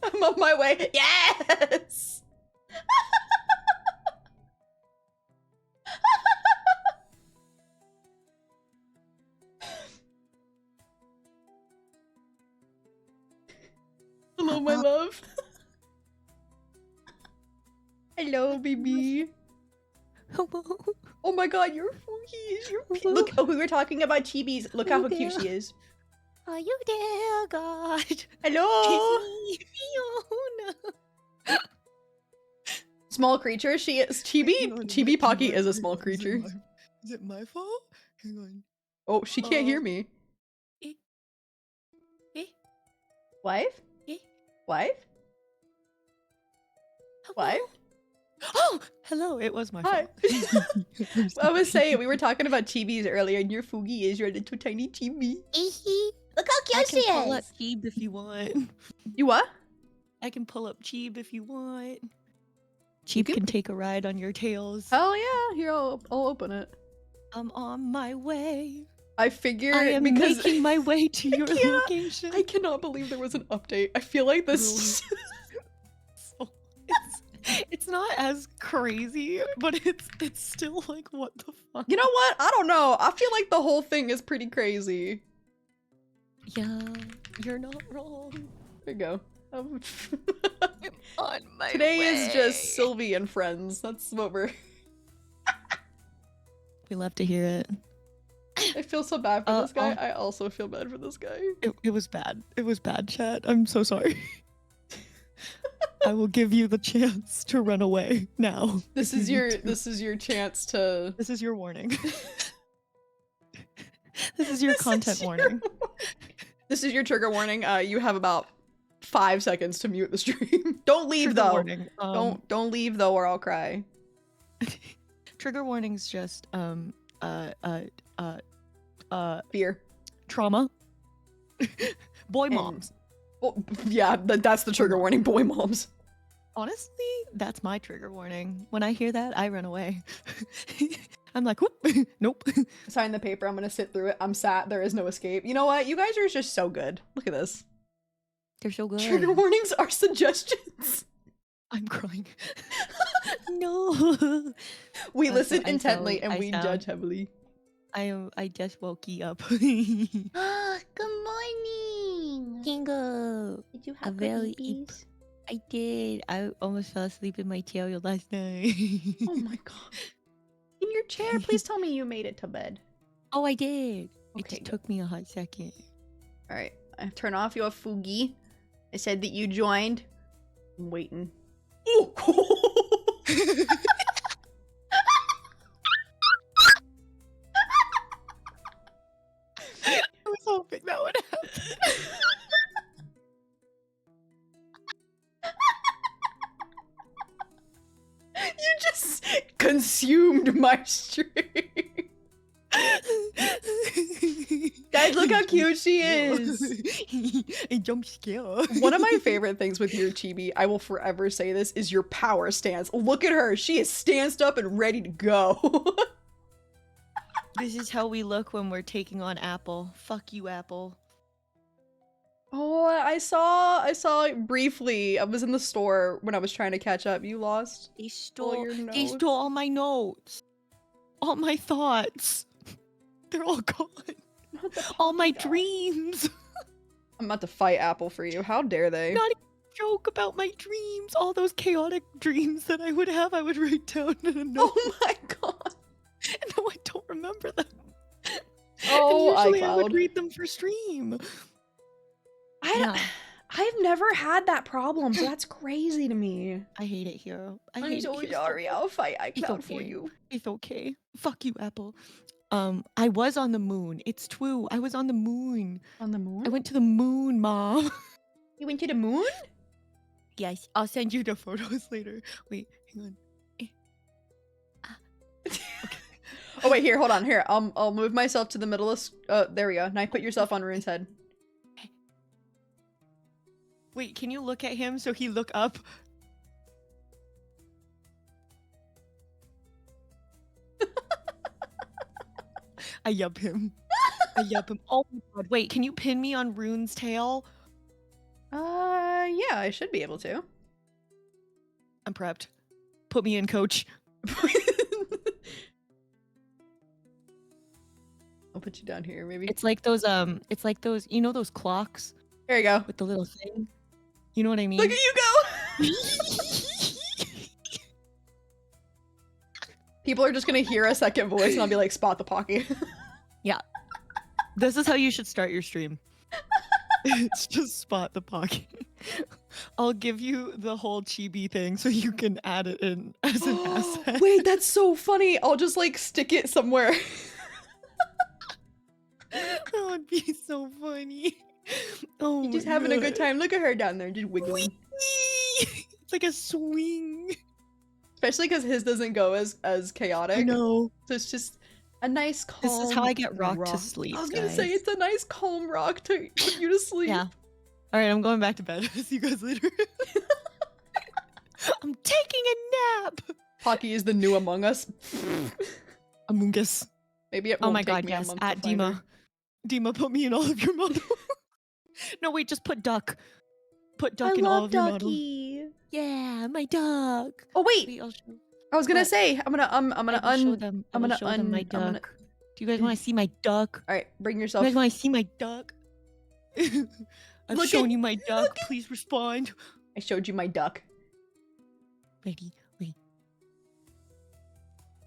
[SPEAKER 1] I'm on my way. Yes! Hello, my love. Hello, baby. Oh my god, you're Foogies. Look, oh, we were talking about chibis. Look how cute she is.
[SPEAKER 16] Are you there, God?
[SPEAKER 1] Hello.
[SPEAKER 16] No.
[SPEAKER 1] Small creature. She is Chibi Pocky is a small creature.
[SPEAKER 16] Is it my fault? Hang on.
[SPEAKER 1] Oh, she can't hear me. Wife? Wife? Wife?
[SPEAKER 16] Oh, hello. It was my fault.
[SPEAKER 1] I was saying, we were talking about chibis earlier, and your Foogie is your little tiny chibi.
[SPEAKER 14] Look how cute she
[SPEAKER 16] I can pull up
[SPEAKER 14] is.
[SPEAKER 16] Cheeb if you want.
[SPEAKER 1] You what?
[SPEAKER 16] I can pull up Cheeb if you want. Cheeb can take a ride on your tails.
[SPEAKER 1] Hell yeah. Here, I'll open it.
[SPEAKER 16] I'm on my way.
[SPEAKER 1] I figured
[SPEAKER 16] I am
[SPEAKER 1] because
[SPEAKER 16] making my way to your location.
[SPEAKER 1] I cannot believe there was an update. I feel like this.
[SPEAKER 16] It's not as crazy, but it's still like, what the fuck?
[SPEAKER 1] You know what? I don't know. I feel like the whole thing is pretty crazy.
[SPEAKER 16] Yeah, you're not wrong.
[SPEAKER 1] There you go.
[SPEAKER 16] I'm on my
[SPEAKER 1] Today
[SPEAKER 16] way.
[SPEAKER 1] is just Sylvie and friends. That's what we're.
[SPEAKER 16] We love to hear it.
[SPEAKER 1] I feel so bad for this guy. I also feel bad for this guy.
[SPEAKER 16] It was bad. It was bad, chat. I'm so sorry. I will give you the chance to run away now.
[SPEAKER 1] This is your chance to.
[SPEAKER 16] This is your warning. This is your content warning.
[SPEAKER 1] This is your trigger warning. You have about 5 seconds to mute the stream. Don't leave
[SPEAKER 16] Trigger
[SPEAKER 1] though.
[SPEAKER 16] warning.
[SPEAKER 1] Don't leave though, or I'll cry.
[SPEAKER 16] Trigger warnings just
[SPEAKER 1] Fear.
[SPEAKER 16] Trauma. Boy moms.
[SPEAKER 1] Well, yeah, that's the trigger warning. Boy moms.
[SPEAKER 16] Honestly, that's my trigger warning. When I hear that, I run away. I'm like, whoop, nope.
[SPEAKER 1] Sign the paper. I'm gonna sit through it. I'm sat. There is no escape. You know what? You guys are just so good. Look at this.
[SPEAKER 16] They're so good.
[SPEAKER 1] Trigger warnings are suggestions.
[SPEAKER 16] I'm crying. No.
[SPEAKER 1] We listen
[SPEAKER 16] I
[SPEAKER 1] intently
[SPEAKER 16] sound-
[SPEAKER 1] and
[SPEAKER 16] I
[SPEAKER 1] we
[SPEAKER 16] sound-
[SPEAKER 1] judge heavily.
[SPEAKER 16] I just woke you up.
[SPEAKER 14] Good morning.
[SPEAKER 16] Kingo.
[SPEAKER 14] Did you
[SPEAKER 16] A
[SPEAKER 14] have
[SPEAKER 16] very
[SPEAKER 14] babies?
[SPEAKER 16] I did. I almost fell asleep in my tail last night.
[SPEAKER 1] Oh my god. In your chair, please tell me you made it to bed.
[SPEAKER 16] Oh, I did.
[SPEAKER 1] Okay,
[SPEAKER 16] It just took me a hot second.
[SPEAKER 1] Alright, I turn off your Foogie. I said that you joined. I'm waiting. Ooh.
[SPEAKER 16] I was hoping that would happen.
[SPEAKER 1] You just consumed my stream. Guys, look how cute she is.
[SPEAKER 16] A jump scare.
[SPEAKER 1] One of my favorite things with your chibi, I will forever say this, is your power stance. Look at her. She is stanced up and ready to go.
[SPEAKER 16] This is how we look when we're taking on Apple. Fuck you, Apple.
[SPEAKER 1] Oh, I saw it briefly. I was in the store when I was trying to catch up. You lost
[SPEAKER 16] They
[SPEAKER 1] all your
[SPEAKER 16] They
[SPEAKER 1] notes.
[SPEAKER 16] stole all my notes. All my thoughts. They're all gone. All my dreams.
[SPEAKER 1] I'm about to fight Apple for you. How dare they?
[SPEAKER 16] Not even a joke about my dreams. All those chaotic dreams that I would have, I would write down in a note.
[SPEAKER 1] Oh my god.
[SPEAKER 16] No, I don't remember them.
[SPEAKER 1] Oh,
[SPEAKER 16] and usually I would
[SPEAKER 1] iCloud.
[SPEAKER 16] read them for stream.
[SPEAKER 1] I've never had that problem, so that's crazy to me.
[SPEAKER 16] I hate it, Hero.
[SPEAKER 1] I'm so sorry. I'll fight iCloud for
[SPEAKER 16] okay.
[SPEAKER 1] you.
[SPEAKER 16] It's okay. Fuck you, Apple. I was on the moon. It's true. I was on the moon.
[SPEAKER 1] On the moon?
[SPEAKER 16] I went to the moon, Mom.
[SPEAKER 1] You went to the moon?
[SPEAKER 16] Yes, I'll send you the photos later. Wait, hang on.
[SPEAKER 1] Oh wait, here, hold on. Here, I'll move myself to the middle of. There we go. Now put yourself on Rune's head.
[SPEAKER 16] Wait, can you look at him so he look up? I yup him. I yup him. Oh my god. Wait, can you pin me on Rune's tail?
[SPEAKER 1] Yeah, I should be able to.
[SPEAKER 16] I'm prepped. Put me in, coach.
[SPEAKER 1] I'll put you down here, maybe.
[SPEAKER 16] It's like those, you know those clocks?
[SPEAKER 1] There you go.
[SPEAKER 16] With the little thing? You know what I mean?
[SPEAKER 1] Look at you go! People are just gonna hear a second voice and I'll be like, spot the Pocky.
[SPEAKER 16] Yeah. This is how you should start your stream. It's just spot the Pocky. I'll give you the whole chibi thing so you can add it in as an asset.
[SPEAKER 1] Wait, that's so funny. I'll just like stick it somewhere.
[SPEAKER 16] That would be so funny. Oh,
[SPEAKER 1] Just having a good time. Look at her down there, just wiggling.
[SPEAKER 16] It's like a swing.
[SPEAKER 1] Especially because his doesn't go as chaotic.
[SPEAKER 16] I know.
[SPEAKER 1] So it's just a nice calm.
[SPEAKER 16] This is how I get rocked to
[SPEAKER 1] rock.
[SPEAKER 16] sleep.
[SPEAKER 1] I was gonna
[SPEAKER 16] guys.
[SPEAKER 1] say it's a nice calm rock to put you to sleep.
[SPEAKER 16] Yeah. All right, I'm going back to bed. See you guys later. I'm taking a nap.
[SPEAKER 1] Pocky is the new Among Us.
[SPEAKER 16] Among Us.
[SPEAKER 1] Maybe it
[SPEAKER 16] Oh
[SPEAKER 1] won't
[SPEAKER 16] my
[SPEAKER 1] take
[SPEAKER 16] god,
[SPEAKER 1] me a
[SPEAKER 16] yes.
[SPEAKER 1] month to
[SPEAKER 16] At
[SPEAKER 1] find her.
[SPEAKER 16] Dima. Dima, put me in all of your models. No, wait, just put duck. Put duck in all of your models.
[SPEAKER 1] Ducky.
[SPEAKER 16] Yeah, my duck.
[SPEAKER 1] Oh wait,
[SPEAKER 16] Wait, I'll show.
[SPEAKER 1] I was gonna
[SPEAKER 16] What?
[SPEAKER 1] say I'm gonna
[SPEAKER 16] I will show them. I
[SPEAKER 1] I'm
[SPEAKER 16] will
[SPEAKER 1] gonna
[SPEAKER 16] show them my
[SPEAKER 1] I'm
[SPEAKER 16] duck.
[SPEAKER 1] gonna.
[SPEAKER 16] Do you guys want to see my duck?
[SPEAKER 1] All right, bring
[SPEAKER 16] You
[SPEAKER 1] yourself.
[SPEAKER 16] guys want to see my duck? I've
[SPEAKER 1] Look
[SPEAKER 16] shown
[SPEAKER 1] at-
[SPEAKER 16] you my duck. Please respond.
[SPEAKER 1] I showed you my duck.
[SPEAKER 16] Ready? Wait.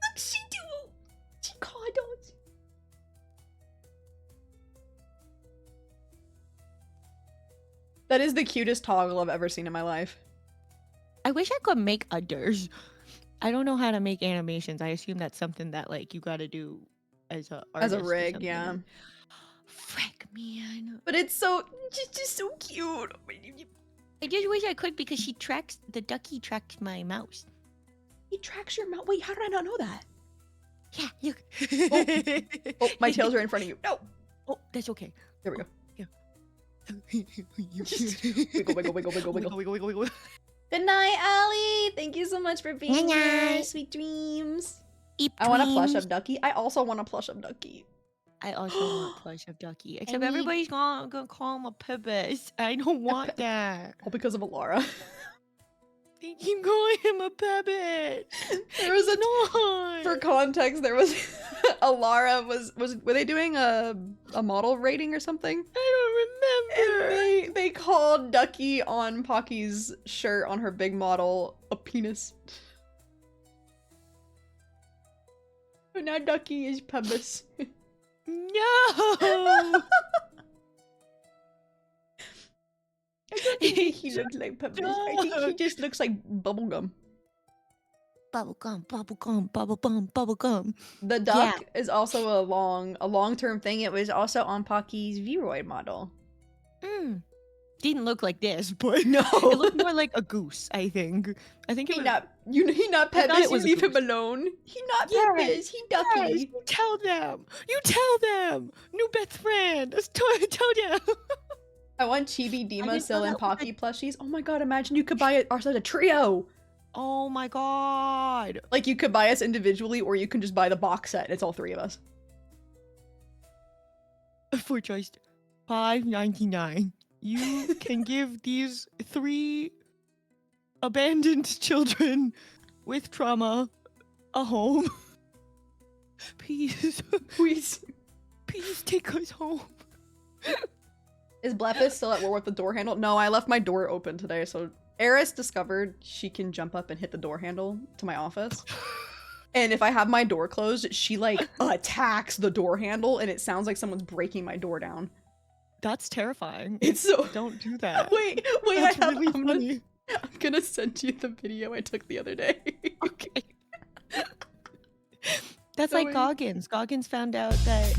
[SPEAKER 1] Look, she do. She cuddles. That is the cutest toggle I've ever seen in my life.
[SPEAKER 16] I wish I could make others. I don't know how to make animations. I assume that's something that like you got to do as a
[SPEAKER 1] As a
[SPEAKER 16] artist or
[SPEAKER 1] rig,
[SPEAKER 16] something.
[SPEAKER 1] yeah.
[SPEAKER 16] Frick, man.
[SPEAKER 1] But it's so just so cute.
[SPEAKER 16] I just wish I could because the ducky tracks my mouse.
[SPEAKER 1] He tracks your mouth. Wait, how did I not know that?
[SPEAKER 16] Yeah, look.
[SPEAKER 1] Oh, my tails are in front of you. No.
[SPEAKER 16] Oh, that's okay.
[SPEAKER 1] There we go.
[SPEAKER 16] Wiggle,
[SPEAKER 1] wiggle, wiggle, wiggle, wiggle.
[SPEAKER 16] wiggle, wiggle, wiggle.
[SPEAKER 1] Good night, Allie. Thank you so much for being
[SPEAKER 16] Good
[SPEAKER 1] here.
[SPEAKER 16] night.
[SPEAKER 1] Sweet dreams.
[SPEAKER 16] Eep
[SPEAKER 1] I want a plush
[SPEAKER 16] dreams.
[SPEAKER 1] of Ducky. I also want a plush of Ducky.
[SPEAKER 16] I also want plush of ducky. Except
[SPEAKER 1] need-
[SPEAKER 16] everybody's gonna call him a pebbles. I don't want that.
[SPEAKER 1] All because of Alara.
[SPEAKER 16] They keep calling him a pebble.
[SPEAKER 1] There was a
[SPEAKER 16] No.
[SPEAKER 1] for context. There was Alara were they doing a model rating or something?
[SPEAKER 16] I don't remember.
[SPEAKER 1] And they called Ducky on Pocky's shirt on her big model a penis. So now Ducky is pubis.
[SPEAKER 16] No.
[SPEAKER 1] I don't think he looks like pubis. I think he just looks like bubblegum.
[SPEAKER 16] Bubblegum, bubblegum, bubblegum, bubblegum.
[SPEAKER 1] The duck is also a long-term thing. It was also on Pocky's Vroid model.
[SPEAKER 16] Didn't look like this, but
[SPEAKER 1] No.
[SPEAKER 16] it looked more like a goose. I think it
[SPEAKER 1] He
[SPEAKER 16] was.
[SPEAKER 1] not he not
[SPEAKER 16] I thought
[SPEAKER 1] pebis.
[SPEAKER 16] it was a
[SPEAKER 1] You leave him
[SPEAKER 16] goose.
[SPEAKER 1] alone. He not
[SPEAKER 16] Yeah.
[SPEAKER 1] pebis. He ducky.
[SPEAKER 16] Yes, you tell them. You tell them. New best friend. Let's tell them.
[SPEAKER 1] I want Chibi,
[SPEAKER 16] I
[SPEAKER 1] Dima,
[SPEAKER 16] didn't
[SPEAKER 1] Sil,
[SPEAKER 16] know
[SPEAKER 1] and
[SPEAKER 16] that was
[SPEAKER 1] Pocky plushies. Oh my god! Imagine you could buy it ourselves a trio.
[SPEAKER 16] Oh my god.
[SPEAKER 1] Like you could buy us individually, or you can just buy the box set. It's all three of us.
[SPEAKER 16] For just $5.99, you can give these 3 abandoned children with trauma a home. Please,
[SPEAKER 1] Please.
[SPEAKER 16] please take us home.
[SPEAKER 1] Is Blephus still at war with the door handle? No, I left my door open today, so Eris discovered she can jump up and hit the door handle to my office. And if I have my door closed, she like attacks the door handle and it sounds like someone's breaking my door down.
[SPEAKER 16] That's terrifying.
[SPEAKER 1] It's so
[SPEAKER 16] Don't do that.
[SPEAKER 1] Wait,
[SPEAKER 16] That's
[SPEAKER 1] I'm
[SPEAKER 16] really funny.
[SPEAKER 1] gonna send you the video I took the other day.
[SPEAKER 16] Okay. That's
[SPEAKER 1] So
[SPEAKER 16] like
[SPEAKER 1] wait.
[SPEAKER 16] Goggins. Goggins found out that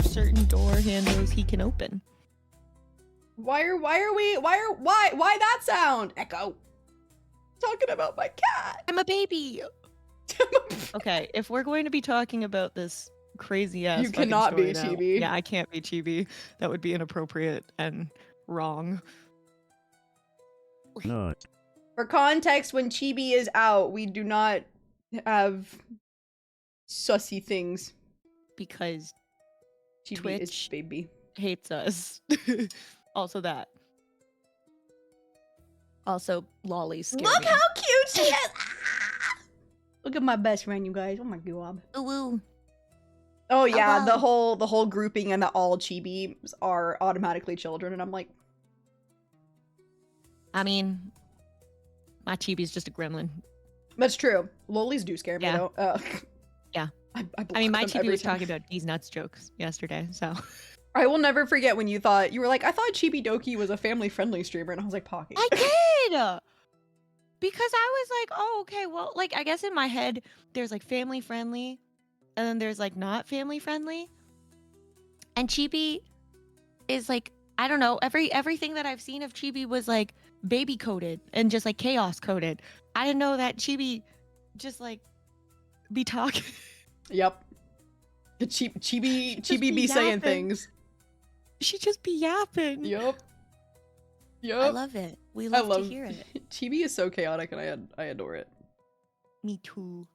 [SPEAKER 16] certain door handles he can open.
[SPEAKER 1] Why that sound? Echo. Talking about my cat.
[SPEAKER 16] I'm a baby. Okay, if we're going to be talking about this crazy ass,
[SPEAKER 1] You cannot be
[SPEAKER 16] story now-
[SPEAKER 1] Chibi.
[SPEAKER 16] Yeah, I can't be Chibi. That would be inappropriate and wrong.
[SPEAKER 11] No.
[SPEAKER 1] For context, when Chibi is out, we do not have sussy things.
[SPEAKER 16] Because
[SPEAKER 1] Chibi
[SPEAKER 16] Twitch
[SPEAKER 1] is baby.
[SPEAKER 16] hates us. Also that. Also, lollies scare
[SPEAKER 1] Look
[SPEAKER 16] me.
[SPEAKER 1] how cute she is! Ah! Look at my best friend, you guys. Oh my god.
[SPEAKER 16] Ooh.
[SPEAKER 1] Oh yeah,
[SPEAKER 16] wow.
[SPEAKER 1] the whole grouping and that all Chibis are automatically children, and I'm like,
[SPEAKER 16] I mean, my Chibi's just a gremlin.
[SPEAKER 1] that's true. Lolies do scare me
[SPEAKER 16] Yeah.
[SPEAKER 1] though.
[SPEAKER 16] I mean, my
[SPEAKER 1] them
[SPEAKER 16] chibi
[SPEAKER 1] every
[SPEAKER 16] was
[SPEAKER 1] time.
[SPEAKER 16] talking about these nuts jokes yesterday, so.
[SPEAKER 1] I will never forget when you were like, I thought Chibi Doki was a family-friendly streamer, and I was like, Pocky.
[SPEAKER 16] I did! Because I was like, oh, okay, well, like, I guess in my head, there's like family-friendly, and then there's like not family-friendly. And Chibi is like, I don't know, everything that I've seen of Chibi was like baby coded and just like chaos coded. I didn't know that Chibi just like be talking.
[SPEAKER 1] Yep. The Chibi be saying things.
[SPEAKER 16] She just be yapping.
[SPEAKER 1] Yep.
[SPEAKER 16] I love it. We love to hear it.
[SPEAKER 1] Chibi is so chaotic, and I adore it.
[SPEAKER 16] Me too.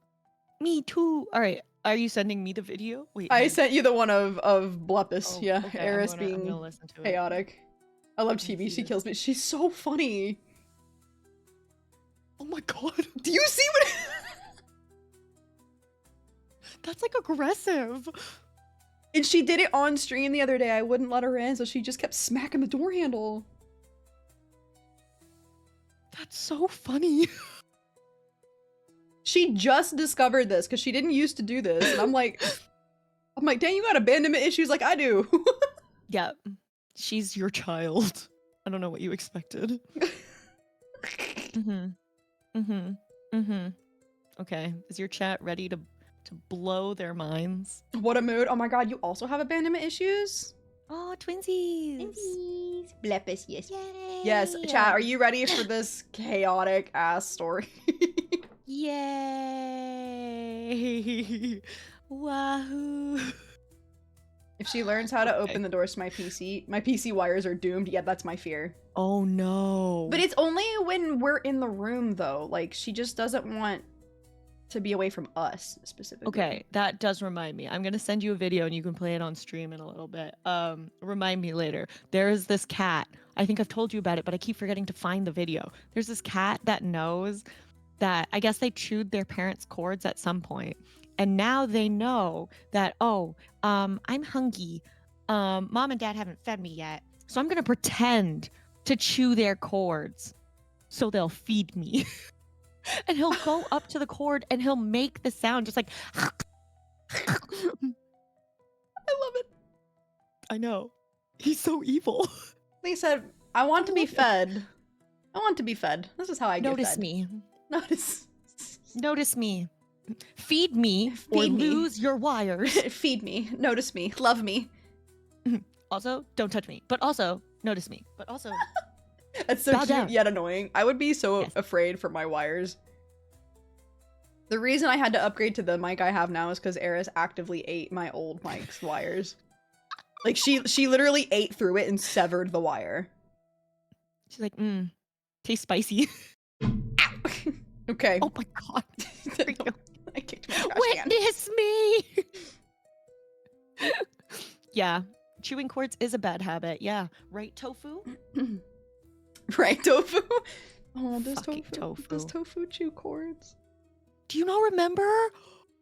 [SPEAKER 16] Me too. All right. Are you sending me the video? Wait.
[SPEAKER 1] I sent you the one of Blepus.
[SPEAKER 16] Oh,
[SPEAKER 1] yeah,
[SPEAKER 16] okay,
[SPEAKER 1] Eris
[SPEAKER 16] I'm
[SPEAKER 1] being
[SPEAKER 16] gonna listen to it.
[SPEAKER 1] chaotic. I love Chibi. She kills me. She's so funny.
[SPEAKER 16] Oh my god.
[SPEAKER 1] Do you see what?
[SPEAKER 16] That's like aggressive.
[SPEAKER 1] And she did it on stream the other day. I wouldn't let her in, so she just kept smacking the door handle.
[SPEAKER 16] That's so funny.
[SPEAKER 1] She just discovered this because she didn't used to do this, and I'm like, dang, you got abandonment issues like I do.
[SPEAKER 16] Yeah, she's your child. I don't know what you expected. Okay, is your chat ready to blow their minds?
[SPEAKER 1] What a mood! Oh my god, you also have abandonment issues?
[SPEAKER 16] Oh, twinsies!
[SPEAKER 14] Twinsies. Blepus, yes.
[SPEAKER 16] Yay!
[SPEAKER 1] Yes, chat. Are you ready for this chaotic ass story?
[SPEAKER 16] Yay! Wahoo!
[SPEAKER 1] If she learns how to open the doors to my PC wires are doomed. Yeah, that's my fear.
[SPEAKER 16] Oh no.
[SPEAKER 1] But it's only when we're in the room though. Like, she just doesn't want to be away from us specifically.
[SPEAKER 16] Okay, that does remind me. I'm gonna send you a video and you can play it on stream in a little bit. Remind me later. There is this cat. I think I've told you about it, but I keep forgetting to find the video. There's this cat that knows that I guess they chewed their parents' cords at some point. And now they know that, I'm hungry. Mom and dad haven't fed me yet. So I'm gonna pretend to chew their cords so they'll feed me. And he'll go up to the cord and he'll make the sound just like I
[SPEAKER 1] love it.
[SPEAKER 16] I know. He's so evil.
[SPEAKER 1] They said, I want to be fed. I want to be fed. This is how I get
[SPEAKER 16] Notice
[SPEAKER 1] fed.
[SPEAKER 16] me.
[SPEAKER 1] Notice
[SPEAKER 16] me. Feed me or lose your wires.
[SPEAKER 1] Feed me. Notice me. Love me.
[SPEAKER 16] Also, don't touch me. But also, notice me. But also,
[SPEAKER 1] that's so
[SPEAKER 16] bow
[SPEAKER 1] cute
[SPEAKER 16] down.
[SPEAKER 1] yet annoying. I would be so afraid for my wires. The reason I had to upgrade to the mic I have now is because Eris actively ate my old mic's wires. Like, she literally ate through it and severed the wire.
[SPEAKER 16] She's like, tastes spicy.
[SPEAKER 1] Okay.
[SPEAKER 16] Oh my god.
[SPEAKER 1] I kicked my trash can.
[SPEAKER 16] Witness me! Yeah. Chewing cords is a bad habit. Yeah. Right, Tofu?
[SPEAKER 1] Right, Tofu? Oh, does
[SPEAKER 16] Fucking
[SPEAKER 1] tofu. Does Tofu chew cords?
[SPEAKER 16] Do you not remember?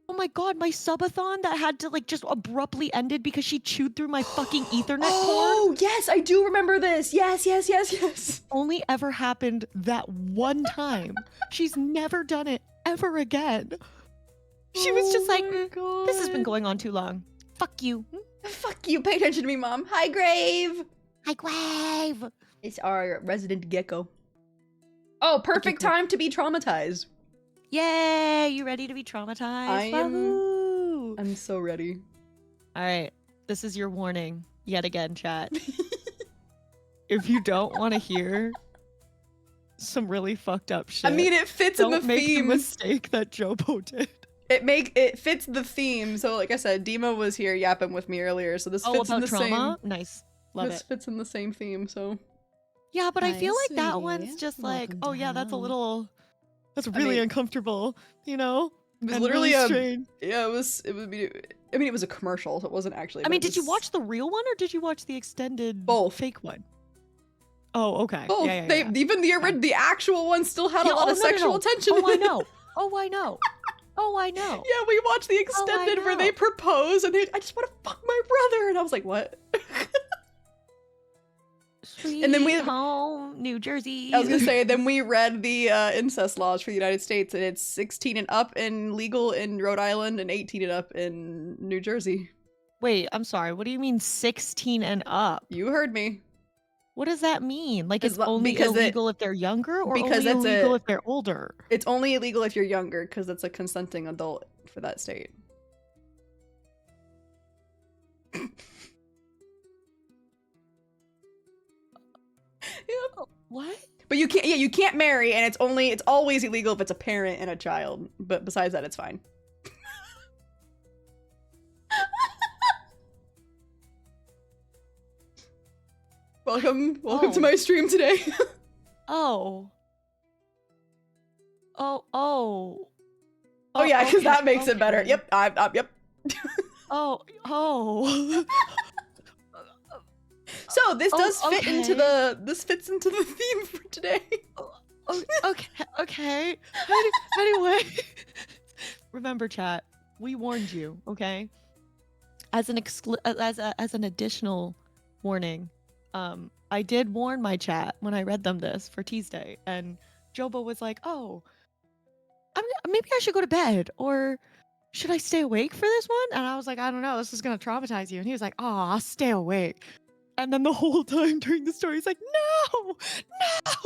[SPEAKER 16] Oh my god, my subathon that had to like just abruptly ended because she chewed through my fucking Ethernet cord?
[SPEAKER 1] Oh, yes, I do remember this. Yes.
[SPEAKER 16] Only ever happened that one time. She's never done it ever again. She was just like, this has been going on too long. Fuck you.
[SPEAKER 1] Fuck you. Pay attention to me, Mom. Hi, Grave.
[SPEAKER 16] Hi, Grave.
[SPEAKER 1] It's our resident gecko. Oh, perfect time to be traumatized.
[SPEAKER 16] Yay! You ready to be traumatized?
[SPEAKER 1] I'm so ready.
[SPEAKER 16] All right. This is your warning yet again, chat. If you don't want to hear some really fucked up shit,
[SPEAKER 1] I mean, it fits in the
[SPEAKER 16] don't make the
[SPEAKER 1] theme.
[SPEAKER 16] mistake that Jobo did.
[SPEAKER 1] It fits the theme. So, like I said, Dima was here yapping with me earlier, so this fits in the
[SPEAKER 16] trauma?
[SPEAKER 1] same.
[SPEAKER 16] Nice. Love
[SPEAKER 1] this
[SPEAKER 16] it.
[SPEAKER 1] fits in the same theme. So.
[SPEAKER 16] Yeah, but I
[SPEAKER 3] Hi,
[SPEAKER 16] feel like that
[SPEAKER 3] sweetie.
[SPEAKER 16] one's just like,
[SPEAKER 3] Welcome
[SPEAKER 16] oh
[SPEAKER 3] to
[SPEAKER 16] yeah, that's a
[SPEAKER 3] hell.
[SPEAKER 16] little, that's really uncomfortable, you know?
[SPEAKER 1] It was
[SPEAKER 16] And
[SPEAKER 1] literally
[SPEAKER 16] really
[SPEAKER 1] a
[SPEAKER 16] strange.
[SPEAKER 1] yeah. It was a commercial, so it wasn't actually.
[SPEAKER 16] I
[SPEAKER 1] but
[SPEAKER 16] mean,
[SPEAKER 1] it
[SPEAKER 16] did you
[SPEAKER 1] was-
[SPEAKER 16] watch the real one or did you watch the extended fake one? Oh, okay.
[SPEAKER 1] Both.
[SPEAKER 16] Yeah,
[SPEAKER 1] They even the actual one still had a lot of sexual tension.
[SPEAKER 16] Oh, I know. Oh, I know. Oh, I know.
[SPEAKER 1] Yeah, we watched the extended where they propose and I just want to fuck my brother, and I was like, what?
[SPEAKER 16] Sweet
[SPEAKER 1] And then we
[SPEAKER 16] home, New Jersey.
[SPEAKER 1] I was gonna say, then we read the incest laws for the United States, and it's 16 and up and legal in Rhode Island, and 18 and up in New Jersey.
[SPEAKER 16] Wait, I'm sorry. What do you mean 16 and up?
[SPEAKER 1] You heard me.
[SPEAKER 16] What does that mean? Like it's
[SPEAKER 1] As lo-
[SPEAKER 16] only
[SPEAKER 1] because it-
[SPEAKER 16] illegal if they're younger, or
[SPEAKER 1] because
[SPEAKER 16] only
[SPEAKER 1] it's
[SPEAKER 16] illegal
[SPEAKER 1] a-
[SPEAKER 16] if they're older?
[SPEAKER 1] It's only illegal if you're younger, because it's a consenting adult for that state.
[SPEAKER 16] What?
[SPEAKER 1] But you can't. Yeah, you can't marry, and it's always illegal if it's a parent and a child. But besides that, it's fine. Welcome to my stream today.
[SPEAKER 16] Oh
[SPEAKER 1] yeah, because that
[SPEAKER 16] okay,
[SPEAKER 1] makes it better.
[SPEAKER 16] okay.
[SPEAKER 1] Yep, yep.
[SPEAKER 16] Oh.
[SPEAKER 1] So this does fit into
[SPEAKER 16] okay.
[SPEAKER 1] this fits into the theme for today.
[SPEAKER 16] Okay. Anyway, remember, chat. We warned you, okay? As an additional warning, I did warn my chat when I read them this for Tuesday, and Jobo was like, "Oh, maybe I should go to bed, or should I stay awake for this one?" And I was like, "I don't know. This is gonna traumatize you." And he was like, "Oh, I'll stay awake." And then the whole time during the story, he's like, no!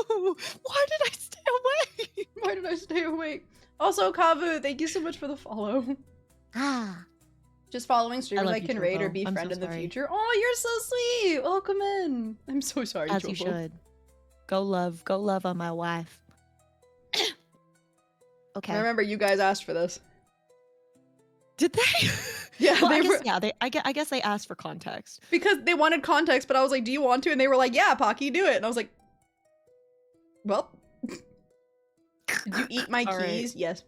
[SPEAKER 16] Why did I stay awake?
[SPEAKER 1] Why did I stay awake? Also, Kavu, thank you so much for the follow. Just following streamers I can raid or be friend in the future. Oh, you're so sweet. Welcome in. I'm so sorry,
[SPEAKER 16] As
[SPEAKER 1] Jobo.
[SPEAKER 16] you should. Go love on my wife. Okay.
[SPEAKER 1] I remember you guys asked for this.
[SPEAKER 16] Did they?
[SPEAKER 1] Yeah,
[SPEAKER 16] well, I guess they asked for context.
[SPEAKER 1] Because they wanted context, but I was like, do you want to? And they were like, yeah, Pocky, do it. And I was like, well. Did you eat my keys? Right. Yes.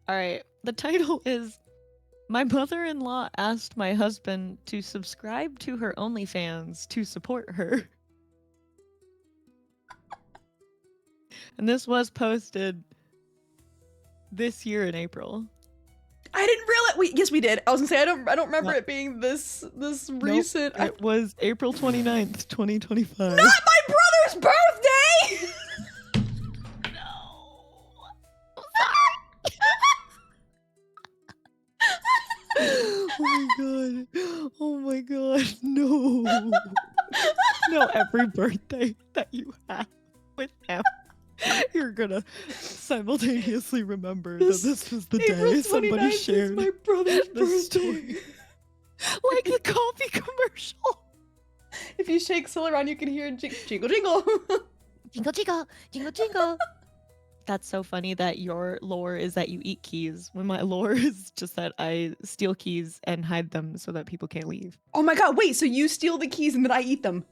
[SPEAKER 16] Alright, the title is My mother-in-law asked my husband to subscribe to her OnlyFans to support her. And this was posted this year in April.
[SPEAKER 1] I didn't realize. Yes, we did. I was gonna say I don't remember it being this recent.
[SPEAKER 16] Nope, it was April 29th, 2025.
[SPEAKER 1] Not my brother's birthday.
[SPEAKER 16] Oh my god, no. No, every birthday that you have with him, you're gonna simultaneously remember that this was the day somebody shared
[SPEAKER 1] my brother's birthday.
[SPEAKER 16] Story. Like the coffee commercial.
[SPEAKER 1] If you shake Syl around, you can hear jingle jingle.
[SPEAKER 16] Jingle jingle, jingle jingle. That's so funny that your lore is that you eat keys, when my lore is just that I steal keys and hide them so that people can't leave.
[SPEAKER 1] Oh my god, wait, so you steal the keys and then I eat them?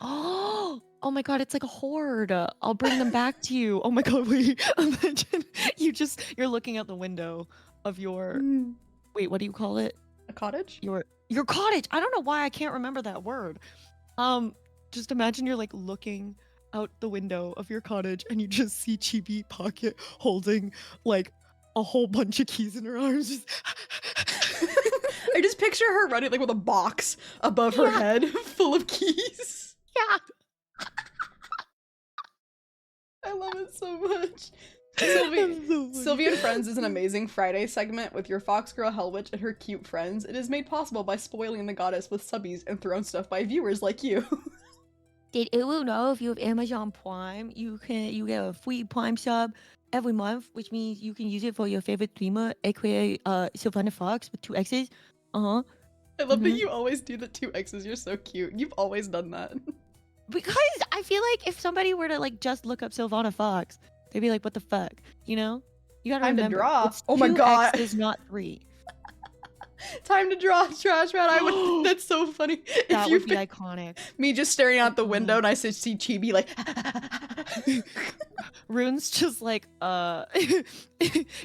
[SPEAKER 16] Oh my god, it's like a hoard. I'll bring them back to you. Oh my god, wait. Imagine you're looking out the window of your wait, what do you call it?
[SPEAKER 1] A cottage?
[SPEAKER 16] Your cottage. I don't know why I can't remember that word. Just imagine you're like looking out the window of your cottage and you just see Chibi Pocket holding like a whole bunch of keys in her arms.
[SPEAKER 1] I just picture her running like with a box above her head full of keys.
[SPEAKER 16] Yeah.
[SPEAKER 1] I love it so much. Sylvia and Friends is an amazing Friday segment with your fox girl Hellwitch and her cute friends. It is made possible by spoiling the goddess with subbies and thrown stuff by viewers like you.
[SPEAKER 16] Did you know if you have Amazon Prime, you get a free Prime sub every month, which means you can use it for your favorite streamer, aka Sylvana Foxx with 2 X's. I
[SPEAKER 1] love that you always do the 2 X's. You're so cute. You've always done that.
[SPEAKER 16] Because I feel like if somebody were to like just look up Sylvana Foxx, they'd be like, "What the fuck?" You know? You gotta remember.
[SPEAKER 1] To draw.
[SPEAKER 16] It's
[SPEAKER 1] oh my
[SPEAKER 16] 2
[SPEAKER 1] god!
[SPEAKER 16] X's, not 3.
[SPEAKER 1] Time to draw, trash man. I would. That's so funny.
[SPEAKER 16] That would be iconic.
[SPEAKER 1] Me just staring out the window and I see Chibi like.
[SPEAKER 16] Rune's just like,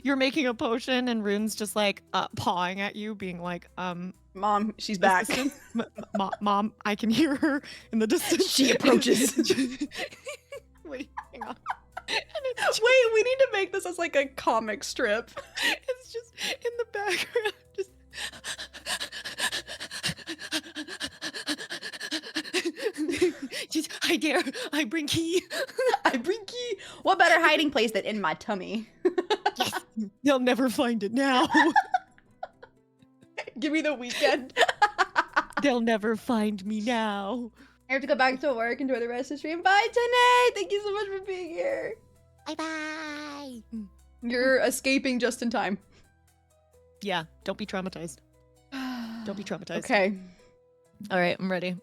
[SPEAKER 16] you're making a potion and Rune's just like pawing at you, being like,
[SPEAKER 1] Mom, she's back.
[SPEAKER 16] Mom, I can hear her in the distance.
[SPEAKER 1] She approaches.
[SPEAKER 16] Wait, hang on.
[SPEAKER 1] Wait, we need to make this as like a comic strip.
[SPEAKER 16] It's just in the background. Just here. I bring key.
[SPEAKER 1] I bring key. What better hiding place than in my tummy?
[SPEAKER 16] They'll never find it now.
[SPEAKER 1] Give me the weekend.
[SPEAKER 16] They'll never find me now.
[SPEAKER 1] I have to go back to work. Enjoy the rest of the stream. Bye, Tanae. Thank you so much for being here.
[SPEAKER 16] Bye-bye.
[SPEAKER 1] You're escaping just in time.
[SPEAKER 16] Yeah, don't be traumatized. Don't be traumatized.
[SPEAKER 1] Okay.
[SPEAKER 16] All right, I'm ready.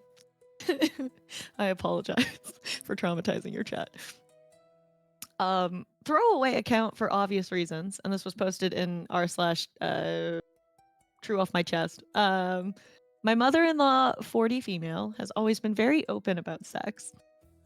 [SPEAKER 16] I apologize for traumatizing your chat. Throwaway account for obvious reasons, and this was posted in r/true off my chest. My mother-in-law, 40 female, has always been very open about sex.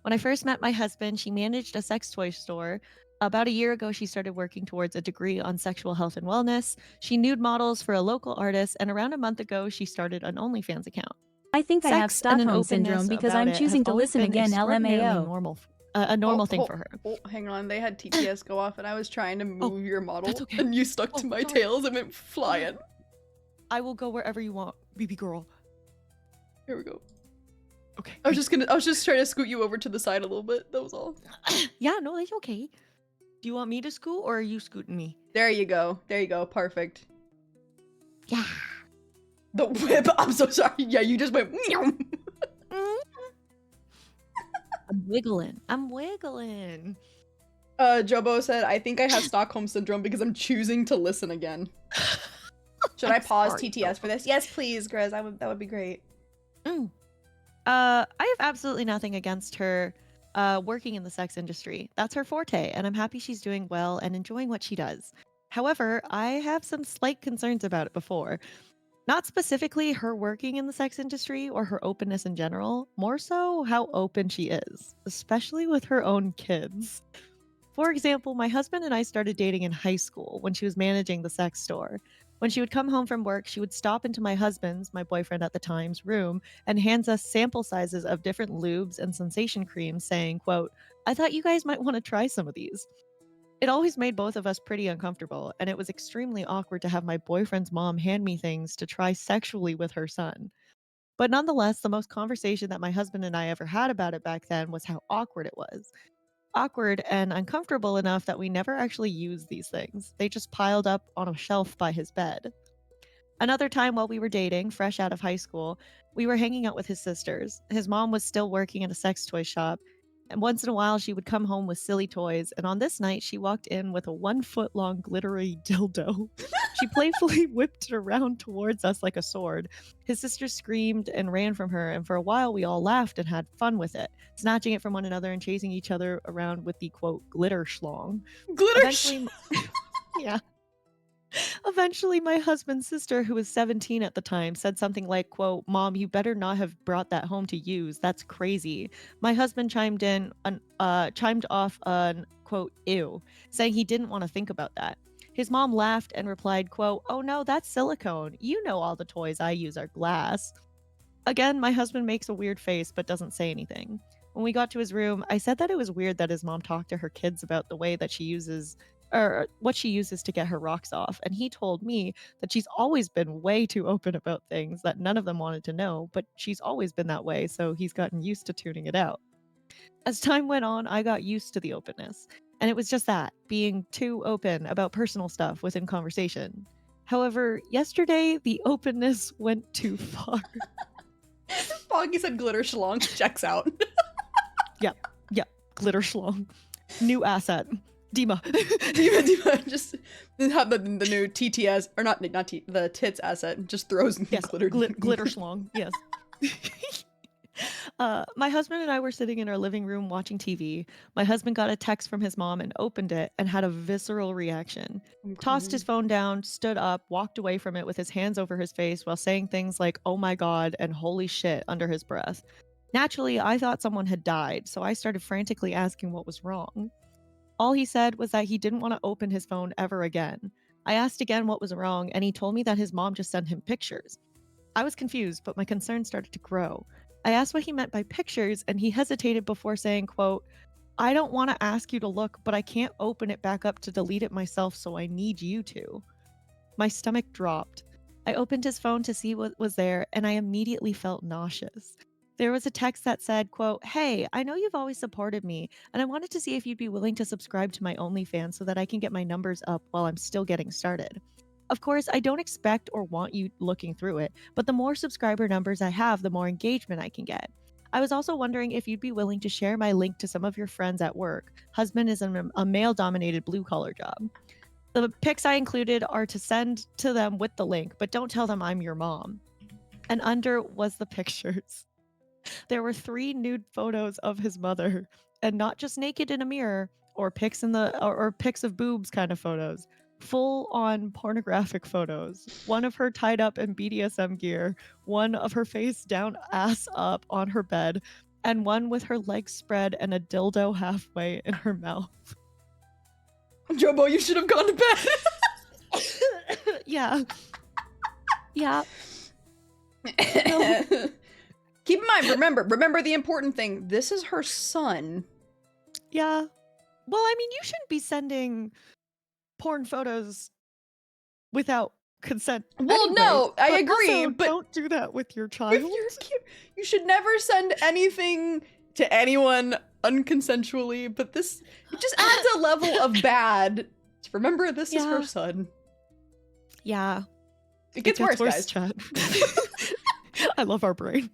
[SPEAKER 16] When I first met my husband, she managed a sex toy store. About a year ago, she started working towards a degree on sexual health and wellness. She nude models for a local artist, and around a month ago, she started an OnlyFans account.
[SPEAKER 2] I think I have
[SPEAKER 16] Sex and an
[SPEAKER 2] Stockholm syndrome
[SPEAKER 16] openness
[SPEAKER 2] because
[SPEAKER 16] about
[SPEAKER 2] I'm
[SPEAKER 16] it
[SPEAKER 2] choosing
[SPEAKER 16] has
[SPEAKER 2] to
[SPEAKER 16] always
[SPEAKER 2] listen
[SPEAKER 16] been
[SPEAKER 2] again.
[SPEAKER 16] extraordinarily
[SPEAKER 2] LMAO.
[SPEAKER 16] a normal thing for her.
[SPEAKER 1] Oh, hang on. They had TTS go off, and I was trying to move your model,
[SPEAKER 16] that's okay.
[SPEAKER 1] and you stuck to my tails and went flying.
[SPEAKER 16] I will go wherever you want, BB girl.
[SPEAKER 1] Here we go.
[SPEAKER 16] Okay.
[SPEAKER 1] I was just trying to scoot you over to the side a little bit. That was all.
[SPEAKER 16] Yeah, no, that's okay. Do you want me to scoot or are you scooting me?
[SPEAKER 1] There you go. There you go. Perfect.
[SPEAKER 16] Yeah.
[SPEAKER 1] The whip. I'm so sorry. Yeah, you just went. Meow.
[SPEAKER 16] I'm wiggling. I'm wiggling.
[SPEAKER 1] Jobo said, I think I have Stockholm syndrome because I'm choosing to listen again. Should I pause
[SPEAKER 16] sorry,
[SPEAKER 1] TTS for this? Yes, please, Grizz. That would be great.
[SPEAKER 16] I have absolutely nothing against her working in the sex industry. That's her forte, and I'm happy she's doing well and enjoying what she does. However, I have some slight concerns about it before. Not specifically her working in the sex industry or her openness in general, more so how open she is, especially with her own kids. For example, my husband and I started dating in high school when she was managing the sex store. When she would come home from work, she would stop into my husband's, my boyfriend at the time's, room and hands us sample sizes of different lubes and sensation creams saying, quote, I thought you guys might want to try some of these. It always made both of us pretty uncomfortable, and it was extremely awkward to have my boyfriend's mom hand me things to try sexually with her son. But nonetheless, the most conversation that my husband and I ever had about it back then was how awkward it was. Awkward and uncomfortable enough that we never actually used these things. They just piled up on a shelf by his bed. Another time while we were dating, fresh out of high school, we were hanging out with his sisters. His mom was still working at a sex toy shop, and once in a while she would come home with silly toys, and on this night she walked in with a 1 foot long glittery dildo. She playfully whipped it around towards us like a sword. His sisters screamed and ran from her, and for a while we all laughed and had fun with it, snatching it from one another and chasing each other around with the quote glitter schlong. Yeah. Eventually, my husband's sister, who was 17 at the time, said something like, quote, Mom, you better not have brought that home to use. That's crazy. My husband chimed off on, quote, ew, saying he didn't want to think about that. His mom laughed and replied, quote, oh no, that's silicone. You know all the toys I use are glass. Again, my husband makes a weird face but doesn't say anything. When we got to his room, I said that it was weird that his mom talked to her kids about the way that she uses or what she uses to get her rocks off, and he told me that she's always been way too open about things that none of them wanted to know, but she's always been that way, so he's gotten used to tuning it out. As time went on, I got used to the openness, and it was just that, being too open about personal stuff within conversation. However, yesterday, the openness went too far.
[SPEAKER 1] Foggy said glitter schlong. Checks out.
[SPEAKER 16] Yep, glitter schlong. New asset. Dima.
[SPEAKER 1] Dima just have the new TTS, or not the tits asset, just throws glitter.
[SPEAKER 16] Glitter schlong, yes. My husband and I were sitting in our living room watching TV. My husband got a text from his mom and opened it and had a visceral reaction. Tossed his phone down, stood up, walked away from it with his hands over his face while saying things like, oh my God, and holy shit under his breath. Naturally, I thought someone had died, so I started frantically asking what was wrong. All he said was that he didn't want to open his phone ever again. I asked again what was wrong, and he told me that his mom just sent him pictures. I was confused, but my concern started to grow. I asked what he meant by pictures, and he hesitated before saying, quote, I don't want to ask you to look, but I can't open it back up to delete it myself, so I need you to. My stomach dropped. I opened his phone to see what was there, and I immediately felt nauseous. There was a text that said, quote, "Hey, I know you've always supported me, and I wanted to see if you'd be willing to subscribe to my OnlyFans so that I can get my numbers up while I'm still getting started. Of course, I don't expect or want you looking through it, but the more subscriber numbers I have, the more engagement I can get. I was also wondering if you'd be willing to share my link to some of your friends at work. Husband is in a male-dominated blue-collar job. The pics I included are to send to them with the link, but don't tell them I'm your mom." And under was the pictures. There were 3 nude photos of his mother, and not just naked in a mirror or pics or pics of boobs kind of photos. Full on pornographic photos. One of her tied up in BDSM gear, one of her face down ass up on her bed, and one with her legs spread and a dildo halfway in her mouth.
[SPEAKER 1] Jobo, you should have gone to bed.
[SPEAKER 16] Yeah. Yeah.
[SPEAKER 1] Keep in mind, remember the important thing. This is her son.
[SPEAKER 16] Yeah. Well, I mean, you shouldn't be sending porn photos without consent.
[SPEAKER 1] Well,
[SPEAKER 16] anyways,
[SPEAKER 1] no, I
[SPEAKER 16] but
[SPEAKER 1] agree,
[SPEAKER 16] also
[SPEAKER 1] but
[SPEAKER 16] don't do that with your child.
[SPEAKER 1] You should never send anything to anyone unconsensually, but this it just adds a level of bad. Remember, this is her son.
[SPEAKER 16] Yeah.
[SPEAKER 1] It gets worse, guys.
[SPEAKER 16] Chat. I love our brain.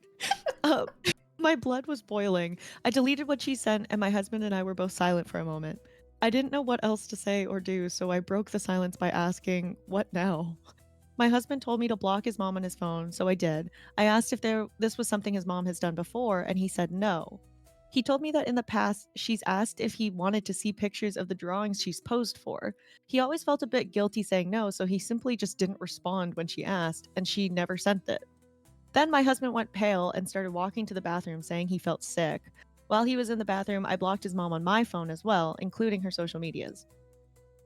[SPEAKER 16] My blood was boiling. I deleted what she sent, and my husband and I were both silent for a moment. I didn't know what else to say or do, so I broke the silence by asking, "What now?" My husband told me to block his mom on his phone, so I did. I asked if this was something his mom has done before, and he said no. He told me that in the past, she's asked if he wanted to see pictures of the drawings she's posed for. He always felt a bit guilty saying no, so he simply just didn't respond when she asked, and she never sent it. Then my husband went pale and started walking to the bathroom saying he felt sick. While he was in the bathroom, I blocked his mom on my phone as well, including her social medias.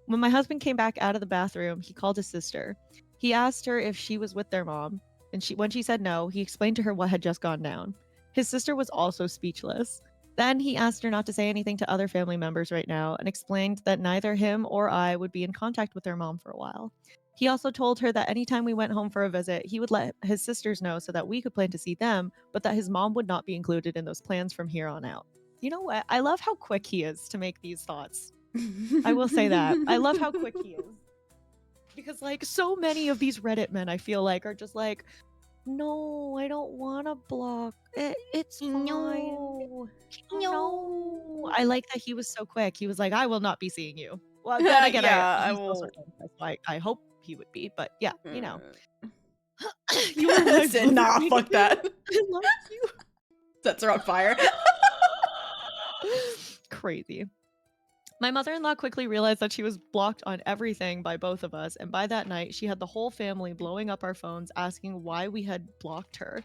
[SPEAKER 16] When my husband came back out of the bathroom, he called his sister. He asked her if she was with their mom, and when she said no, he explained to her what had just gone down. His sister was also speechless. Then he asked her not to say anything to other family members right now and explained that neither him or I would be in contact with their mom for a while. He also told her that anytime we went home for a visit, he would let his sisters know so that we could plan to see them, but that his mom would not be included in those plans from here on out. You know what? I love how quick he is to make these thoughts. I will say that. I love how quick he is. Because, like, so many of these Reddit men, I feel like, are just like, no, I don't want to block. It's fine. No. I like that he was so quick. He was like, I will not be seeing you. Well, then again,
[SPEAKER 1] I
[SPEAKER 16] he's
[SPEAKER 1] will.
[SPEAKER 16] also traumatized, so I hope he would be, but yeah, you know.
[SPEAKER 1] You were like, nah, fuck that.
[SPEAKER 16] I love you.
[SPEAKER 1] Sets her on fire.
[SPEAKER 16] Crazy. My mother-in-law quickly realized that she was blocked on everything by both of us, and by that night, she had the whole family blowing up our phones asking why we had blocked her.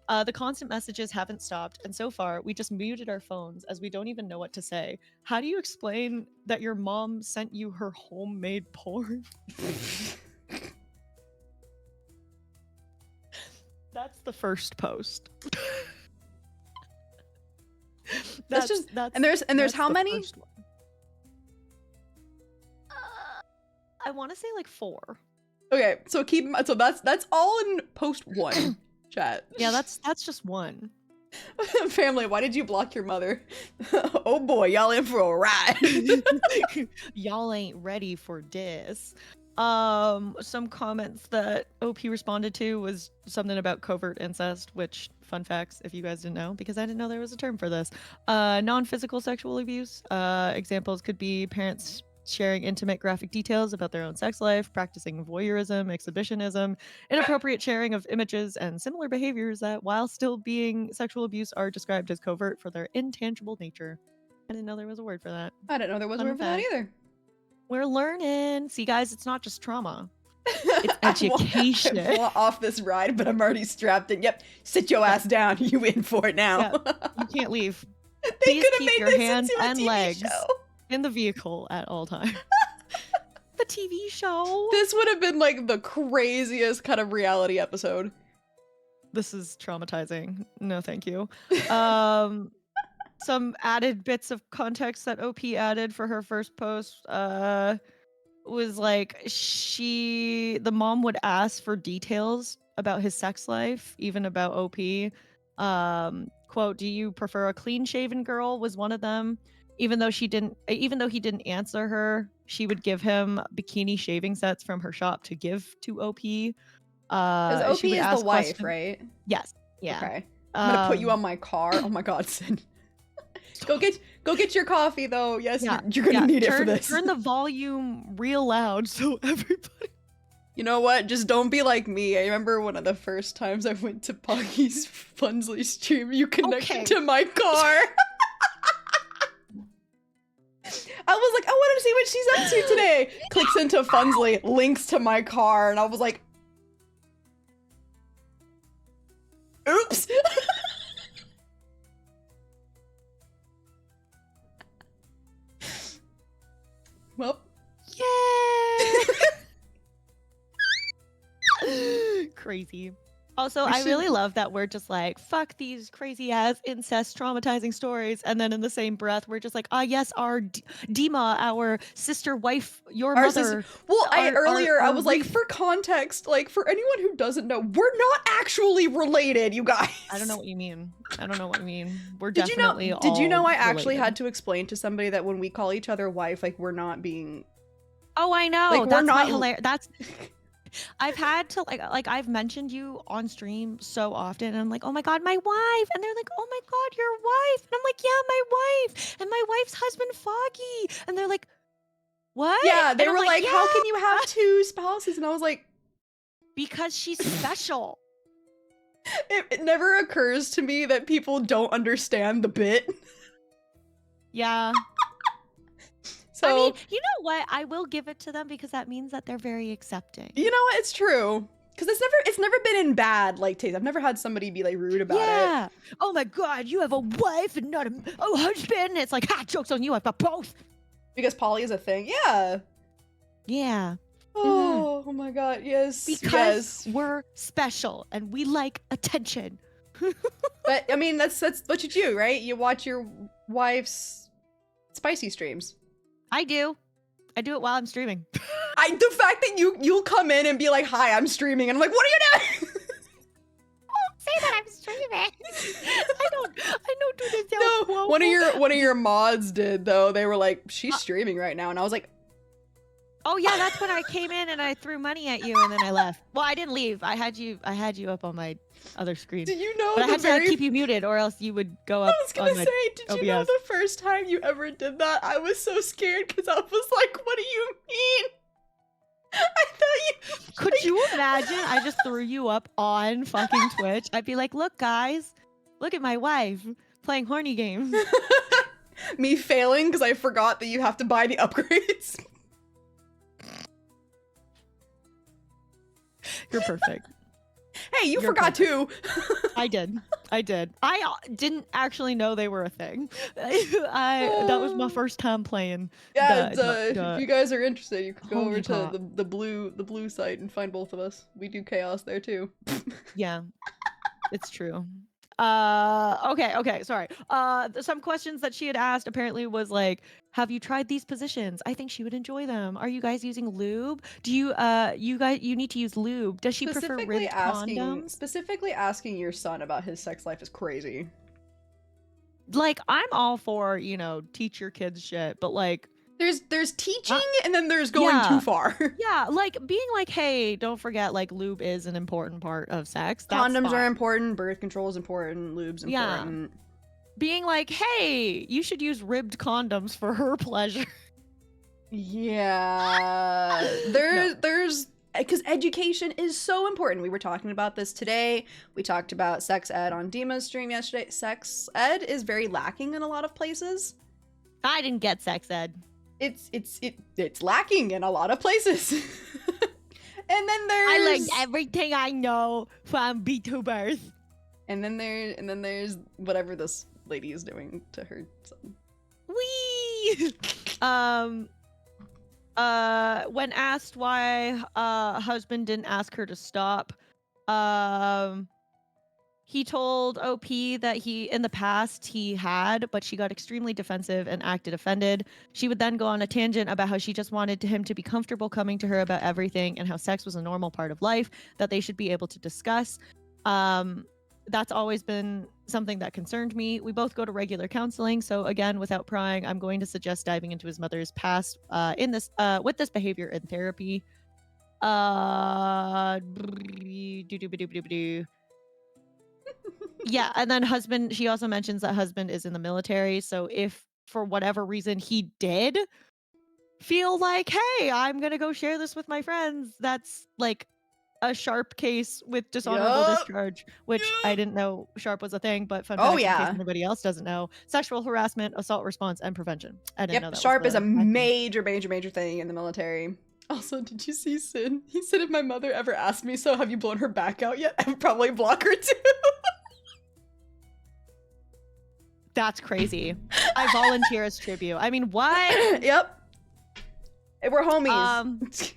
[SPEAKER 16] The constant messages haven't stopped, and so far, we just muted our phones as we don't even know what to say. How do you explain that your mom sent you her homemade porn? That's the first post.
[SPEAKER 1] That's and there's how many?
[SPEAKER 16] I want to say like 4.
[SPEAKER 1] Okay, so keep in mind, so that's all in post 1 chat.
[SPEAKER 16] Yeah, that's just 1.
[SPEAKER 1] Family, why did you block your mother? Oh boy, y'all in for a ride.
[SPEAKER 16] Y'all ain't ready for this. Some comments that OP responded to was something about covert incest, which, fun facts if you guys didn't know, because I didn't know there was a term for this. Non-physical sexual abuse. Examples could be parents sharing intimate graphic details about their own sex life, practicing voyeurism, exhibitionism, inappropriate sharing of images, and similar behaviors that, while still being sexual abuse, are described as covert for their intangible nature. I didn't know there was a word for that.
[SPEAKER 1] I didn't know there was a word for that either.
[SPEAKER 16] We're learning. See, guys, it's not just trauma. It's education.
[SPEAKER 1] I want off this ride, but I'm already strapped in. Yep, sit your ass down. You in for it now.
[SPEAKER 16] Yeah, you can't leave.
[SPEAKER 1] They
[SPEAKER 16] Please
[SPEAKER 1] could have
[SPEAKER 16] keep
[SPEAKER 1] made
[SPEAKER 16] your
[SPEAKER 1] this
[SPEAKER 16] hands
[SPEAKER 1] into a
[SPEAKER 16] and
[SPEAKER 1] TV
[SPEAKER 16] legs
[SPEAKER 1] show.
[SPEAKER 16] in the vehicle at all times. The TV show.
[SPEAKER 1] This would have been like the craziest kind of reality episode.
[SPEAKER 16] This is traumatizing. No, thank you. Some added bits of context that OP added for her first post was like the mom would ask for details about his sex life, even about OP. quote, "Do you prefer a clean-shaven girl?" was one of them. Even though he didn't answer her, she would give him bikini shaving sets from her shop to give to OP.
[SPEAKER 1] Because OP
[SPEAKER 16] She would
[SPEAKER 1] is the
[SPEAKER 16] ask
[SPEAKER 1] wife,
[SPEAKER 16] questions.
[SPEAKER 1] right?
[SPEAKER 16] Yes. Yeah.
[SPEAKER 1] Okay. I'm gonna put you on my car. Oh my god, Sid. Go get your coffee though. Yes, you're gonna need it for this.
[SPEAKER 16] Turn the volume real loud so everybody.
[SPEAKER 1] You know what? Just don't be like me. I remember one of the first times I went to Poggy's Funsley stream, you connected to my car. I was like, I wanted to see what she's up to today. Clicks into Funsley, links to my car, and I was like, oops. Well,
[SPEAKER 16] yay! Crazy. Also, I really love that we're just like, fuck these crazy ass incest traumatizing stories, and then in the same breath, we're just like, ah, yes, our Dima, our sister wife, your
[SPEAKER 1] our
[SPEAKER 16] mother.
[SPEAKER 1] Well, I was like, for context, like for anyone who doesn't know, we're not actually related, you guys.
[SPEAKER 16] I don't know what you mean. We're
[SPEAKER 1] Did
[SPEAKER 16] definitely
[SPEAKER 1] Did you know I actually
[SPEAKER 16] related.
[SPEAKER 1] had to explain to somebody that when we call each other wife, like we're not being.
[SPEAKER 16] Oh, I know.
[SPEAKER 1] Like,
[SPEAKER 16] That's
[SPEAKER 1] we're not
[SPEAKER 16] hilarious. That's. I've had to like I've mentioned you on stream so often, and I'm like, oh my god, my wife, and they're like, oh my god, your wife, and I'm like, yeah, my wife, and my wife's husband Foggy, and they're like, what?
[SPEAKER 1] Yeah, they
[SPEAKER 16] And I'm
[SPEAKER 1] were like, how can
[SPEAKER 16] yeah,
[SPEAKER 1] you have two spouses? And I was like,
[SPEAKER 16] because she's special.
[SPEAKER 1] It never occurs to me that people don't understand the bit.
[SPEAKER 16] Yeah.
[SPEAKER 1] So,
[SPEAKER 16] I mean, you know what? I will give it to them because that means that they're very accepting.
[SPEAKER 1] You know what? It's true. Because it's never been in bad like taste. I've never had somebody be like rude about it.
[SPEAKER 16] Yeah. Oh my god, you have a wife and not a husband. It's like, ha, joke's on you. I've got both.
[SPEAKER 1] Because poly is a thing. Yeah.
[SPEAKER 16] Yeah.
[SPEAKER 1] Oh my god, yes.
[SPEAKER 16] Because we're special and we like attention.
[SPEAKER 1] But I mean, that's what you do, right? You watch your wife's spicy streams.
[SPEAKER 16] I do it while I'm streaming.
[SPEAKER 1] The fact that you'll come in and be like, "Hi, I'm streaming," and I'm like, "What are you doing?"
[SPEAKER 10] Say that I'm streaming.
[SPEAKER 16] I don't do this.
[SPEAKER 1] No, one of your mods did though. They were like, "She's streaming right now," and I was like,
[SPEAKER 16] "Oh yeah, that's when I came in and I threw money at you and then I left." Well, I didn't leave. I had you up on my other screen.
[SPEAKER 1] Did you know?
[SPEAKER 16] But I had to keep you muted, or else you would go up.
[SPEAKER 1] I was gonna say, did you know the first time you ever did that? I was so scared because I was like, "What do you mean?" I thought you.
[SPEAKER 16] Could you imagine? I just threw you up on fucking Twitch. I'd be like, "Look, guys, look at my wife playing horny games."
[SPEAKER 1] Me failing because I forgot that you have to buy the upgrades.
[SPEAKER 16] You're perfect.
[SPEAKER 1] Hey, you forgot too.
[SPEAKER 16] I did. I didn't actually know they were a thing. That was my first time playing.
[SPEAKER 1] Yeah, if you guys are interested, you can go over to the blue site and find both of us. We do chaos there too.
[SPEAKER 16] Yeah, it's true. Okay, sorry. Some questions that she had asked apparently was like, have you tried these positions? I think she would enjoy them. Are you guys using lube? Do you you need to use lube. Does she prefer ribbed condoms?
[SPEAKER 1] Specifically asking your son about his sex life is crazy.
[SPEAKER 16] Like, I'm all for, teach your kids shit, but like,
[SPEAKER 1] there's teaching and then there's going too far.
[SPEAKER 16] Yeah, like being like, hey, don't forget, like, lube is an important part of sex.
[SPEAKER 1] Condoms are important, birth control is important, lube's important.
[SPEAKER 16] Yeah. Being like, hey, you should use ribbed condoms for her pleasure.
[SPEAKER 1] Yeah. There's because education is so important. We were talking about this today. We talked about sex ed on Dima's stream yesterday. Sex ed is very lacking in a lot of places.
[SPEAKER 16] I didn't get sex ed.
[SPEAKER 1] It's lacking in a lot of places. And then there's
[SPEAKER 16] I learned everything I know from vtubers.
[SPEAKER 1] And then there's whatever this lady is doing to her son.
[SPEAKER 16] Wee. When asked why husband didn't ask her to stop, he told OP that in the past he had, but she got extremely defensive and acted offended. She would then go on a tangent about how she just wanted him to be comfortable coming to her about everything and how sex was a normal part of life that they should be able to discuss. that's always been something that concerned me. We both go to regular counseling, so again, without prying, I'm going to suggest diving into his mother's past with this behavior in therapy. Yeah, and then husband, she also mentions that husband is in the military, so if for whatever reason he did feel like, hey, I'm gonna go share this with my friends, that's like a sharp case with dishonorable discharge, which I didn't know sharp was a thing, but fun fact in case anybody else doesn't know: sexual harassment, assault response, and prevention. I didn't know that.
[SPEAKER 1] Sharp
[SPEAKER 16] was
[SPEAKER 1] is a major thing in the military. Also, did you see Sin? He said, if my mother ever asked me, so have you blown her back out yet? I would probably block her too.
[SPEAKER 16] That's crazy. I volunteer as tribute. I mean, what?
[SPEAKER 1] Yep. We're homies.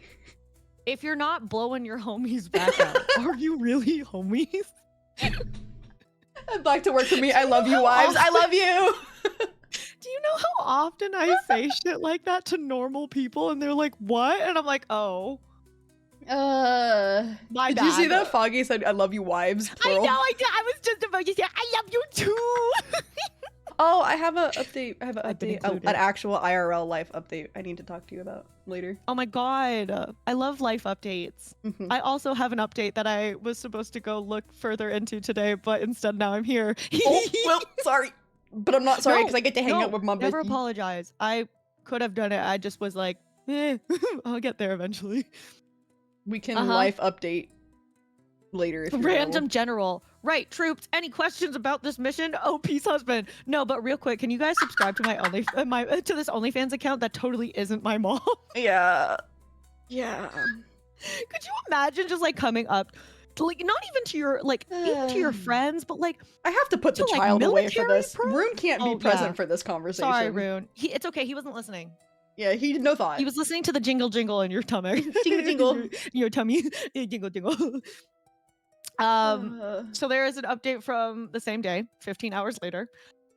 [SPEAKER 16] If you're not blowing your homies back out, are you really homies?
[SPEAKER 1] Back to work for me. I love you, wives. I love you.
[SPEAKER 16] Do you know how often I say shit like that to normal people and they're like, what? And I'm like, oh.
[SPEAKER 1] My
[SPEAKER 16] bad.
[SPEAKER 1] Did you see that Foggy said, I love you, wives? Plural.
[SPEAKER 16] I know, I did. I was just about to say, I love you too.
[SPEAKER 1] Oh, I have an update. I have an update, an actual IRL life update I need to talk to you about later.
[SPEAKER 16] Oh my god. I love life updates. I also have an update that I was supposed to go look further into today, but instead now I'm here.
[SPEAKER 1] Oh, well, sorry. But I'm not sorry because I get to hang out with my bestie.
[SPEAKER 16] Never apologize. I could have done it. I just was like, I'll get there eventually.
[SPEAKER 1] We can life update later if you're
[SPEAKER 16] Random general. Right, troops, any questions about this mission? Oh, peace husband. No, but real quick, can you guys subscribe to my to this OnlyFans account that totally isn't my mom?
[SPEAKER 1] Yeah.
[SPEAKER 16] Could you imagine just like coming up to, like, not even to your even to your friends, but like
[SPEAKER 1] I have to put the child away for this. Rune can't be present for this conversation.
[SPEAKER 16] Sorry, Rune. It's okay. He wasn't listening.
[SPEAKER 1] Yeah, he had no thought.
[SPEAKER 16] He was listening to the jingle jingle in your tummy.
[SPEAKER 1] Jingle jingle.
[SPEAKER 16] Your tummy. Jingle jingle. So there is an update from the same day, 15 hours later.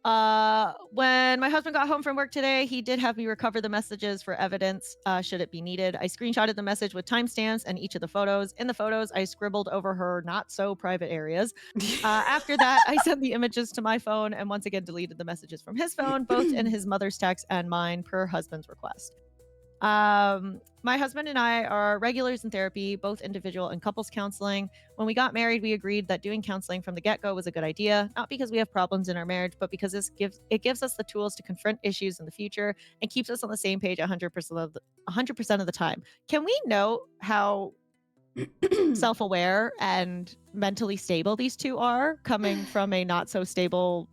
[SPEAKER 16] When my husband got home from work today, he did have me recover the messages for evidence, should it be needed. I screenshotted the message with timestamps and each of the photos. In the photos, I scribbled over her not so private areas. After that, I sent the images to my phone and once again deleted the messages from his phone, both in his mother's text and mine per husband's request. My husband and I are regulars in therapy, both individual and couples counseling. When we got married, we agreed that doing counseling from the get-go was a good idea, not because we have problems in our marriage, but because it gives us the tools to confront issues in the future and keeps us on the same page 100% of the time. Can we know how self-aware and mentally stable these two are, coming from a not so stable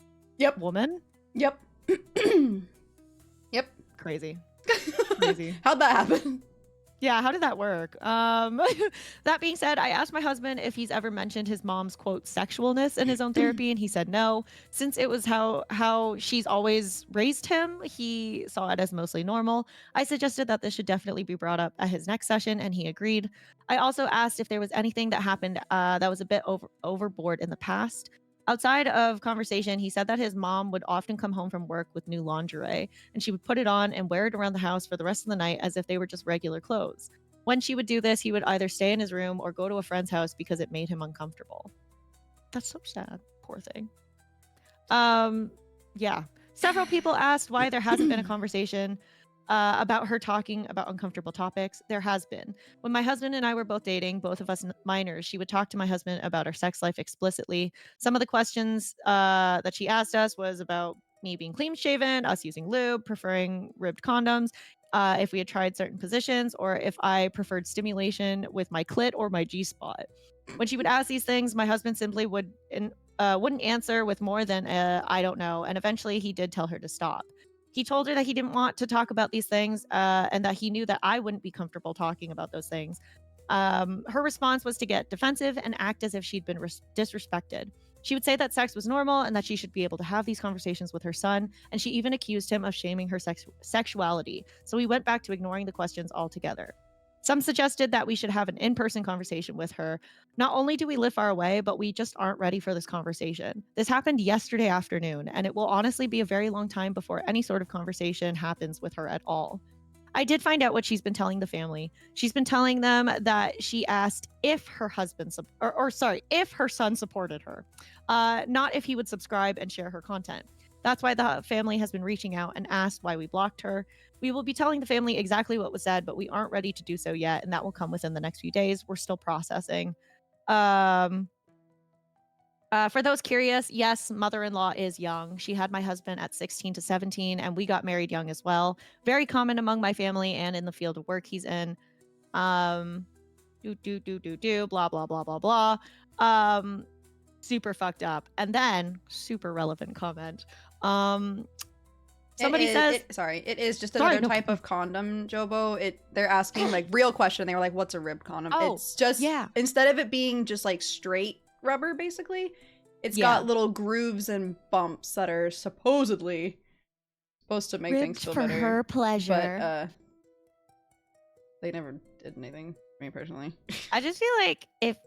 [SPEAKER 16] woman?
[SPEAKER 1] Yep.
[SPEAKER 16] Crazy.
[SPEAKER 1] How'd that happen?
[SPEAKER 16] Yeah, how did that work? That being said, I asked my husband if he's ever mentioned his mom's, quote, sexualness in his own therapy, and he said no. Since it was how she's always raised him, he saw it as mostly normal. I suggested that this should definitely be brought up at his next session, and he agreed. I also asked if there was anything that happened that was a bit overboard in the past. Outside of conversation, he said that his mom would often come home from work with new lingerie, and she would put it on and wear it around the house for the rest of the night as if they were just regular clothes. When she would do this, he would either stay in his room or go to a friend's house because it made him uncomfortable. That's so sad. Poor thing. Yeah. Several people asked why there hasn't been a conversation about her talking about uncomfortable topics. There has been. When my husband and I were both dating, both of us minors, she would talk to my husband about our sex life explicitly. Some of the questions that she asked us was about me being clean shaven, us using lube, preferring ribbed condoms, if we had tried certain positions, or if I preferred stimulation with my clit or my G-spot. When she would ask these things, my husband simply wouldn't answer with more than I don't know, and eventually he did tell her to stop. He told her that he didn't want to talk about these things and that he knew that I wouldn't be comfortable talking about those things. Her response was to get defensive and act as if she'd been disrespected. She would say that sex was normal and that she should be able to have these conversations with her son, and she even accused him of shaming her sexuality. So we went back to ignoring the questions altogether. Some suggested that we should have an in-person conversation with her. Not only do we live far away, but we just aren't ready for this conversation. This happened yesterday afternoon, and it will honestly be a very long time before any sort of conversation happens with her at all. I did find out what she's been telling the family. She's been telling them that she asked if her husband, if her son supported her, not if he would subscribe and share her content. That's why the family has been reaching out and asked why we blocked her. We will be telling the family exactly what was said, but we aren't ready to do so yet, and that will come within the next few days. We're still processing. For those curious, yes, mother-in-law is young. She had my husband at 16 to 17, and we got married young as well. Very common among my family and in the field of work he's in. Blah, blah, blah, blah, blah. Super fucked up. And then, super relevant comment. Somebody says...
[SPEAKER 1] it is just another type of condom, Jobo. They're asking, like, real question. They were like, what's a rib condom?
[SPEAKER 16] Oh,
[SPEAKER 1] it's just, instead of it being just, like, straight rubber, basically, it's got little grooves and bumps that are supposedly supposed to make things feel
[SPEAKER 16] for
[SPEAKER 1] better.
[SPEAKER 16] her pleasure.
[SPEAKER 1] But, they never did anything, me personally.
[SPEAKER 16] I just feel like if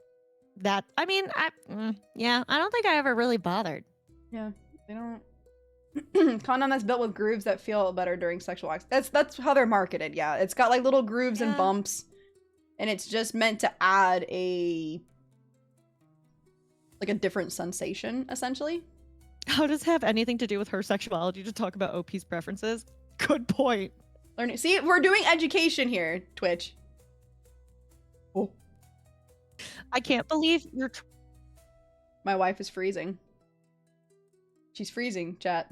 [SPEAKER 16] that... I mean, I don't think I ever really bothered.
[SPEAKER 1] Yeah, they don't... Condom that's built with grooves that feel better during sexual acts. That's how they're marketed, yeah. It's got, like, little grooves and bumps, and it's just meant to add a different sensation, essentially.
[SPEAKER 16] How does it have anything to do with her sexuality to talk about OP's preferences? Good point.
[SPEAKER 1] Learning. See, we're doing education here, Twitch.
[SPEAKER 16] Oh. I can't believe you're...
[SPEAKER 1] My wife is freezing. She's freezing, chat.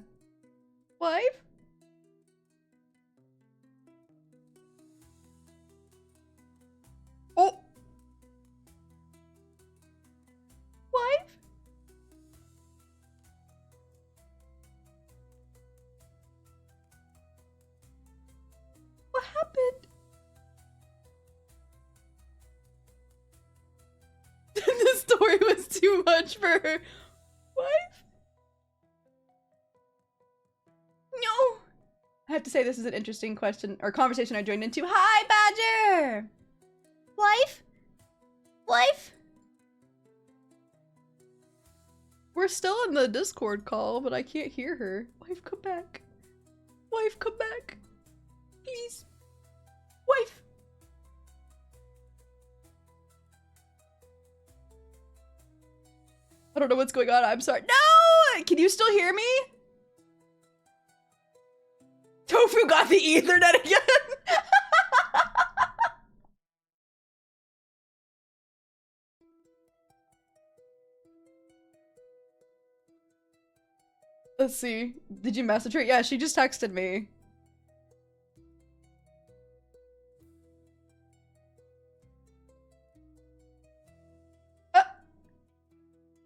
[SPEAKER 1] Wife? Oh! Wife? What happened? The story was too much for her. Wife? No. I have to say this is an interesting question or conversation I joined into. Hi, Badger! Wife? Wife? We're still in the Discord call, but I can't hear her. Wife, come back. Wife, come back. Please. Wife. I don't know what's going on. I'm sorry. No! Can you still hear me? Tofu got the Ethernet again. Let's see. Did you message her? Yeah, she just texted me.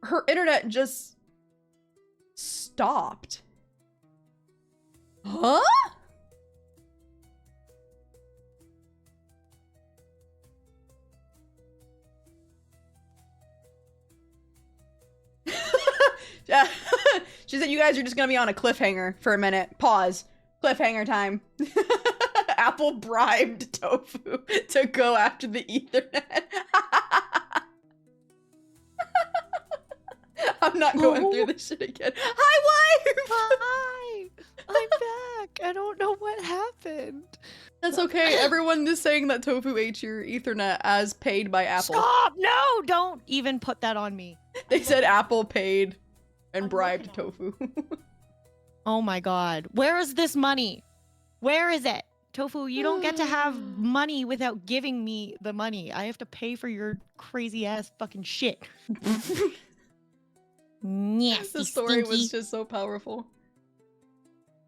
[SPEAKER 1] Her internet just stopped. Huh? Yeah. She said you guys are just gonna be on a cliffhanger for a minute. Pause. Cliffhanger time. Apple bribed Tofu to go after the Ethernet. I'm not going through this shit again. Hi, wife!
[SPEAKER 16] Hi! I'm back. I don't know what happened.
[SPEAKER 1] That's okay. Everyone is saying that Tofu ate your Ethernet as paid by Apple.
[SPEAKER 16] Stop! No! Don't even put that on me.
[SPEAKER 1] They said Apple paid and bribed Tofu.
[SPEAKER 16] Oh my god. Where is this money? Where is it? Tofu, you don't get to have money without giving me the money. I have to pay for your crazy ass fucking shit. Nasty,
[SPEAKER 1] The story was just so powerful.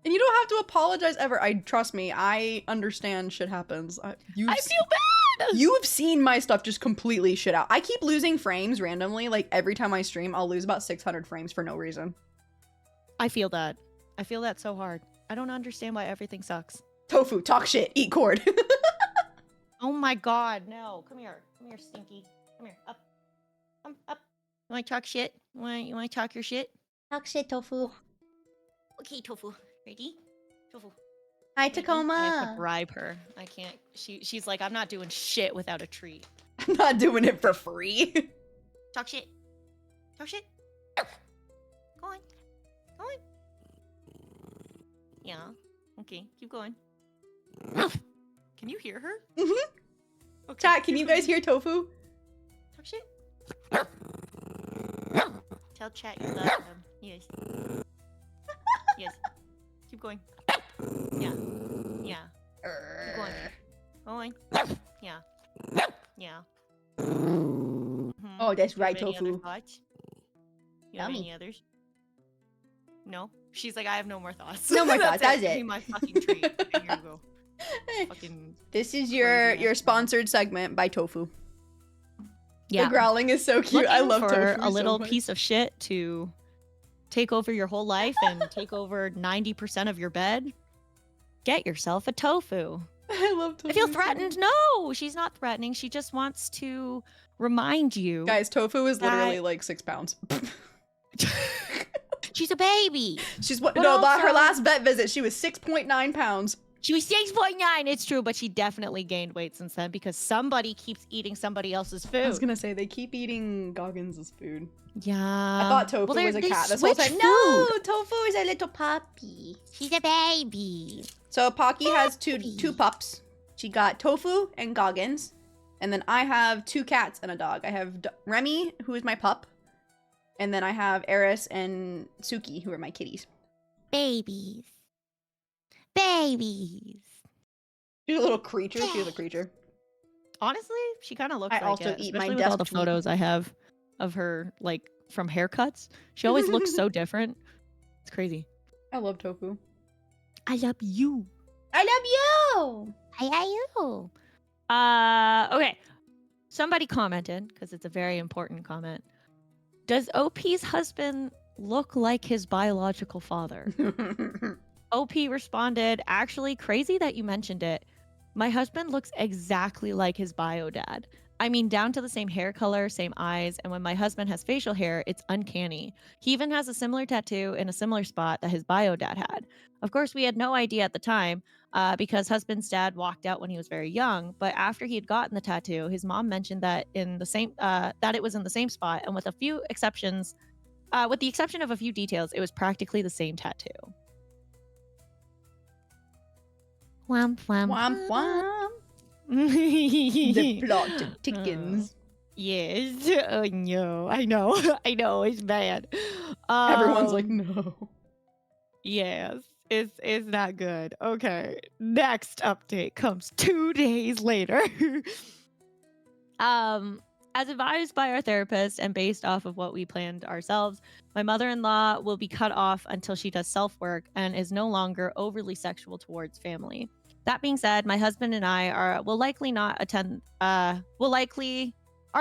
[SPEAKER 1] And you don't have to apologize ever. Trust me, I understand shit happens.
[SPEAKER 16] I feel bad!
[SPEAKER 1] You have seen my stuff just completely shit out. I keep losing frames randomly. Like, every time I stream, I'll lose about 600 frames for no reason.
[SPEAKER 16] I feel that. I feel that so hard. I don't understand why everything sucks.
[SPEAKER 1] Tofu, talk shit, eat cord.
[SPEAKER 16] Oh my god, no. Come here. Come here, Stinky. Come here. Up. Come up. You wanna talk shit? You wanna talk your shit?
[SPEAKER 14] Talk shit, Tofu.
[SPEAKER 16] Okay, Tofu. Ready? Tofu.
[SPEAKER 14] Hi,
[SPEAKER 16] I have to
[SPEAKER 14] Tacoma.
[SPEAKER 16] bribe her. I can't. She's like, I'm not doing shit without a treat.
[SPEAKER 1] I'm not doing it for free.
[SPEAKER 16] Talk shit. Talk shit. Go on. Go on. Yeah. Okay, keep going. Can you hear her?
[SPEAKER 1] Mm-hmm. Okay. Chat, can you guys hear Tofu?
[SPEAKER 16] Talk shit. Tell chat you love them. Yes. Yes. Keep going. Yeah. Yeah. Keep going. Going. Yeah. Yeah.
[SPEAKER 1] Oh, that's right,
[SPEAKER 16] Do you have any
[SPEAKER 1] Tofu.
[SPEAKER 16] other thoughts? You have any others? No? She's like, I have no more thoughts.
[SPEAKER 1] No more thoughts. That's
[SPEAKER 16] Give
[SPEAKER 1] it.
[SPEAKER 16] me my fucking treat. Here you go. Fucking
[SPEAKER 1] This is your sponsored segment by Tofu.
[SPEAKER 16] Yeah.
[SPEAKER 1] The growling is so cute. I love
[SPEAKER 16] for
[SPEAKER 1] Tofu
[SPEAKER 16] a little
[SPEAKER 1] so much.
[SPEAKER 16] piece of shit to take over your whole life and take over 90% of your bed. Get yourself a tofu.
[SPEAKER 1] I love Tofu.
[SPEAKER 16] I feel threatened. No, she's not threatening. She just wants to remind you.
[SPEAKER 1] Guys, Tofu is literally like 6 pounds.
[SPEAKER 16] She's a baby.
[SPEAKER 1] She's what?
[SPEAKER 16] But
[SPEAKER 1] No, about her
[SPEAKER 16] also-
[SPEAKER 1] last vet visit, she was 6.9 pounds.
[SPEAKER 16] She was 6.9. It's true, but she definitely gained weight since then because somebody keeps eating somebody else's food.
[SPEAKER 1] I was gonna say they keep eating Goggins' food.
[SPEAKER 16] Yeah.
[SPEAKER 1] I thought Tofu
[SPEAKER 16] Well,
[SPEAKER 1] was a
[SPEAKER 16] they
[SPEAKER 1] cat this whole
[SPEAKER 16] switch
[SPEAKER 1] time.
[SPEAKER 16] food.
[SPEAKER 1] No, Tofu is a little puppy.
[SPEAKER 16] She's a baby.
[SPEAKER 1] So Pocky has two pups. She got Tofu and Goggins, and then I have 2 cats and a dog. I have Remy, who is my pup, and then I have Eris and Suki, who are my kitties.
[SPEAKER 16] Babies. Babies.
[SPEAKER 1] She's a little creature. She's a creature.
[SPEAKER 16] Honestly, she kind of looks
[SPEAKER 1] I
[SPEAKER 16] like
[SPEAKER 1] also
[SPEAKER 16] it,
[SPEAKER 1] eat my
[SPEAKER 16] especially with all the
[SPEAKER 1] desk meat.
[SPEAKER 16] photos I have of her, like, from haircuts. She always looks so different. It's crazy.
[SPEAKER 1] I love Tofu.
[SPEAKER 16] I love you.
[SPEAKER 1] I love you.
[SPEAKER 16] I love you. Okay. Somebody commented, because it's a very important comment. Does OP's husband look like his biological father? OP responded, actually, crazy that you mentioned it. My husband looks exactly like his bio dad. I mean, down to the same hair color, same eyes, and when my husband has facial hair, it's uncanny. He even has a similar tattoo in a similar spot that his bio dad had. Of course, we had no idea at the time because husband's dad walked out when he was very young, but after he had gotten the tattoo, his mom mentioned that that it was in the same spot, and with a few exceptions, with the exception of a few details, it was practically the same tattoo. Whomp whomp
[SPEAKER 1] Womp womp. The plot thickens.
[SPEAKER 16] Yes. Oh no. I know. I know. It's bad.
[SPEAKER 1] Everyone's like, no.
[SPEAKER 16] Yes. It's not good. Okay. Next update comes 2 days later. As advised by our therapist and based off of what we planned ourselves, my mother-in-law will be cut off until she does self-work and is no longer overly sexual towards family. That being said, my husband and I are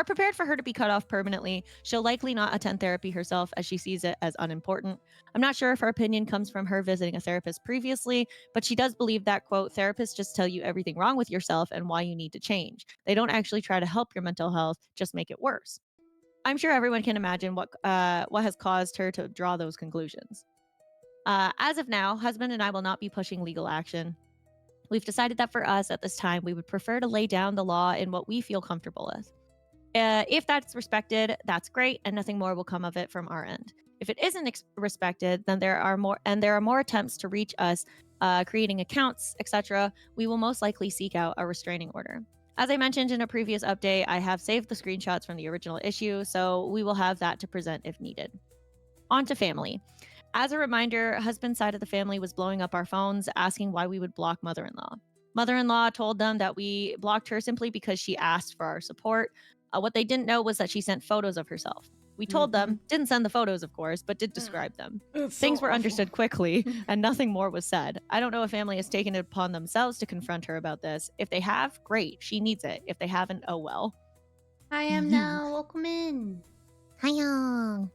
[SPEAKER 16] prepared for her to be cut off permanently. She'll likely not attend therapy herself as she sees it as unimportant. I'm not sure if her opinion comes from her visiting a therapist previously, but she does believe that, quote, therapists just tell you everything wrong with yourself and why you need to change. They don't actually try to help your mental health, just make it worse. I'm sure everyone can imagine what has caused her to draw those conclusions. As of now, husband and I will not be pushing legal action. We've decided that for us at this time, we would prefer to lay down the law in what we feel comfortable with. If that's respected, that's great, and nothing more will come of it from our end. If it isn't respected, then there are more attempts to reach us, creating accounts, etc. We will most likely seek out a restraining order. As I mentioned in a previous update, I have saved the screenshots from the original issue, so we will have that to present if needed. On to family. As a reminder, husband's side of the family was blowing up our phones, asking why we would block mother-in-law. Mother-in-law told them that we blocked her simply because she asked for our support. What they didn't know was that she sent photos of herself. We told them, didn't send the photos, of course, but did describe them. Things were understood quickly, and nothing more was said. I don't know if family has taken it upon themselves to confront her about this. If they have, great. She needs it. If they haven't, oh well.
[SPEAKER 14] I am now. Welcome in.
[SPEAKER 16] Hiya.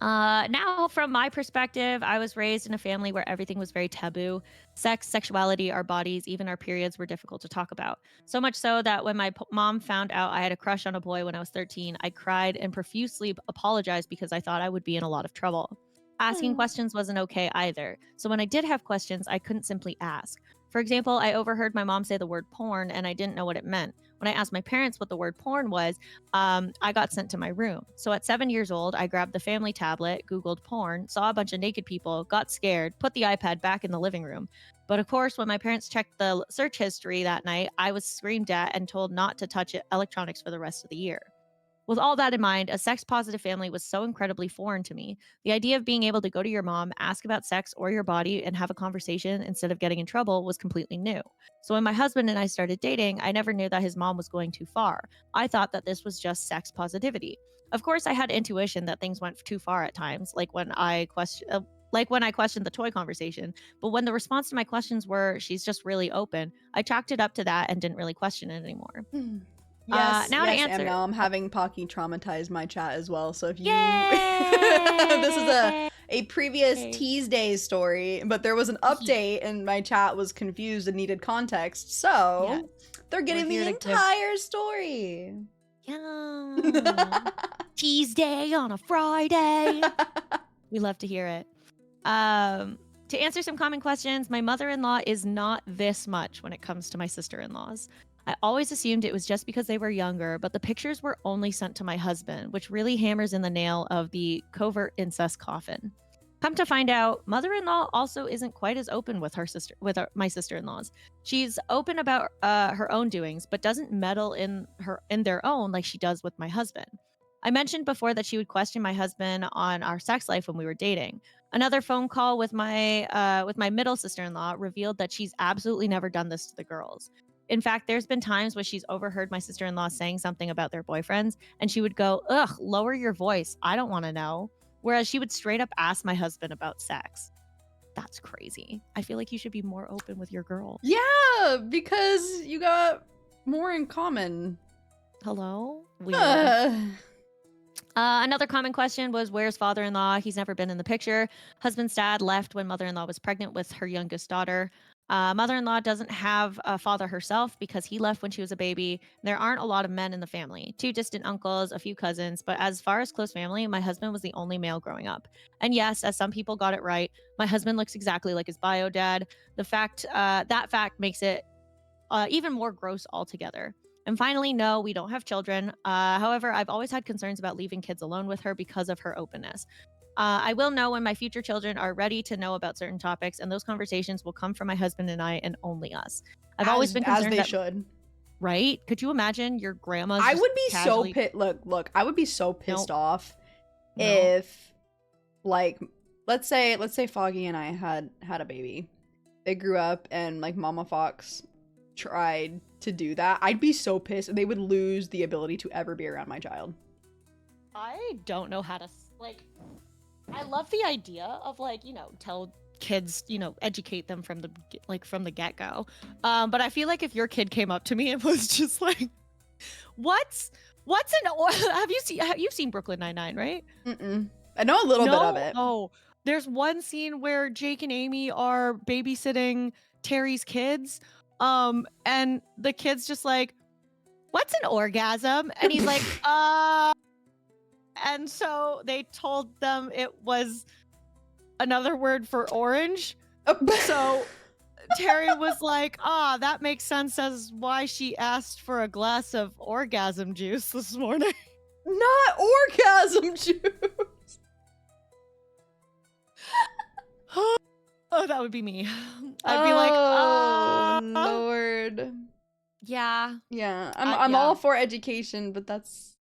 [SPEAKER 16] Now, from my perspective, I was raised in a family where everything was very taboo. Sex, sexuality, our bodies, even our periods were difficult to talk about. So much so that when my mom found out I had a crush on a boy when I was 13, I cried and profusely apologized because I thought I would be in a lot of trouble. Asking questions wasn't okay either. So when I did have questions, I couldn't simply ask. For example, I overheard my mom say the word porn and I didn't know what it meant. When I asked my parents what the word porn was, I got sent to my room. So at 7 years old, I grabbed the family tablet, Googled porn, saw a bunch of naked people, got scared, put the iPad back in the living room. But of course, when my parents checked the search history that night, I was screamed at and told not to touch electronics for the rest of the year. With all that in mind, a sex-positive family was so incredibly foreign to me. The idea of being able to go to your mom, ask about sex or your body, and have a conversation instead of getting in trouble was completely new. So when my husband and I started dating, I never knew that his mom was going too far. I thought that this was just sex positivity. Of course, I had intuition that things went too far at times, like when I questioned the toy conversation. But when the response to my questions were, "She's just really open," I chalked it up to that and didn't really question it anymore.
[SPEAKER 1] Yes,
[SPEAKER 16] now to
[SPEAKER 1] yes,
[SPEAKER 16] answer.
[SPEAKER 1] and now I'm having Pocky traumatize my chat as well. So if you,
[SPEAKER 16] Yay!
[SPEAKER 1] this is a previous Tease Days story, but there was an update and my chat was confused and needed context. So they're getting the entire story.
[SPEAKER 16] Yeah. Tease Day on a Friday. We love to hear it. To answer some common questions, my mother-in-law is not this much when it comes to my sister-in-laws. I always assumed it was just because they were younger, but the pictures were only sent to my husband, which really hammers in the nail of the covert incest coffin. Come to find out, mother-in-law also isn't quite as open with my sister-in-laws. She's open about her own doings, but doesn't meddle in their own like she does with my husband. I mentioned before that she would question my husband on our sex life when we were dating. Another phone call with my middle sister-in-law revealed that she's absolutely never done this to the girls. In fact, there's been times where she's overheard my sister-in-law saying something about their boyfriends, and she would go, "Ugh, lower your voice. I don't want to know." Whereas she would straight up ask my husband about sex. That's crazy. I feel like you should be more open with your girl.
[SPEAKER 1] Yeah, because you got more in common.
[SPEAKER 16] Hello? Weird. Another common question was, where's father-in-law? He's never been in the picture. Husband's dad left when mother-in-law was pregnant with her youngest daughter. Mother-in-law doesn't have a father herself because he left when she was a baby. There aren't a lot of men in the family. 2 distant uncles, a few cousins, but as far as close family, my husband was the only male growing up. And yes, as some people got it right, my husband looks exactly like his bio dad. That fact makes it even more gross altogether. And finally, no, we don't have children. However, I've always had concerns about leaving kids alone with her because of her openness. I will know when my future children are ready to know about certain topics, and those conversations will come from my husband and I and only us. I've always been concerned
[SPEAKER 1] as they should.
[SPEAKER 16] Right? Could you imagine your grandma's
[SPEAKER 1] I would be
[SPEAKER 16] casually...
[SPEAKER 1] look, I would be so pissed off if, like, let's say Foggy and I had a baby. They grew up and, like, Mama Foxx tried to do that. I'd be so pissed. They would lose the ability to ever be around my child.
[SPEAKER 16] I don't know how to, like... I love the idea of, like, you know, tell kids, you know, educate them from the get-go. But I feel like if your kid came up to me and was just like, what's have you seen Brooklyn Nine-Nine, right?
[SPEAKER 1] I know a little bit of it.
[SPEAKER 16] Oh, there's one scene where Jake and Amy are babysitting Terry's kids. And the kid's just like, "What's an orgasm?" And he's like, And so they told them it was another word for orange. So Terry was like, that makes sense as why she asked for a glass of orgasm juice this morning.
[SPEAKER 1] Not orgasm juice.
[SPEAKER 16] Oh, that would be me. I'd be like,
[SPEAKER 1] Lord.
[SPEAKER 16] Yeah.
[SPEAKER 1] Yeah. I'm all for education, but that's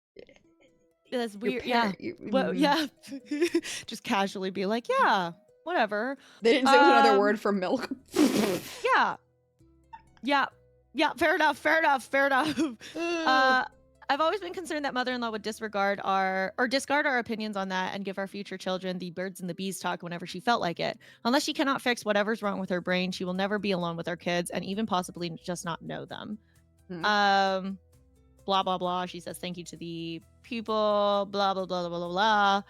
[SPEAKER 16] weird. Yeah. Well, yeah. Just casually be like, yeah, whatever.
[SPEAKER 1] They didn't say it was another word for milk.
[SPEAKER 16] Yeah. Fair enough. I've always been concerned that mother-in-law would discard our opinions on that and give our future children the birds and the bees talk whenever she felt like it. Unless she cannot fix whatever's wrong with her brain, she will never be alone with our kids and even possibly just not know them. Blah, blah, blah. She says thank you to the people, blah, blah, blah, blah, blah, blah.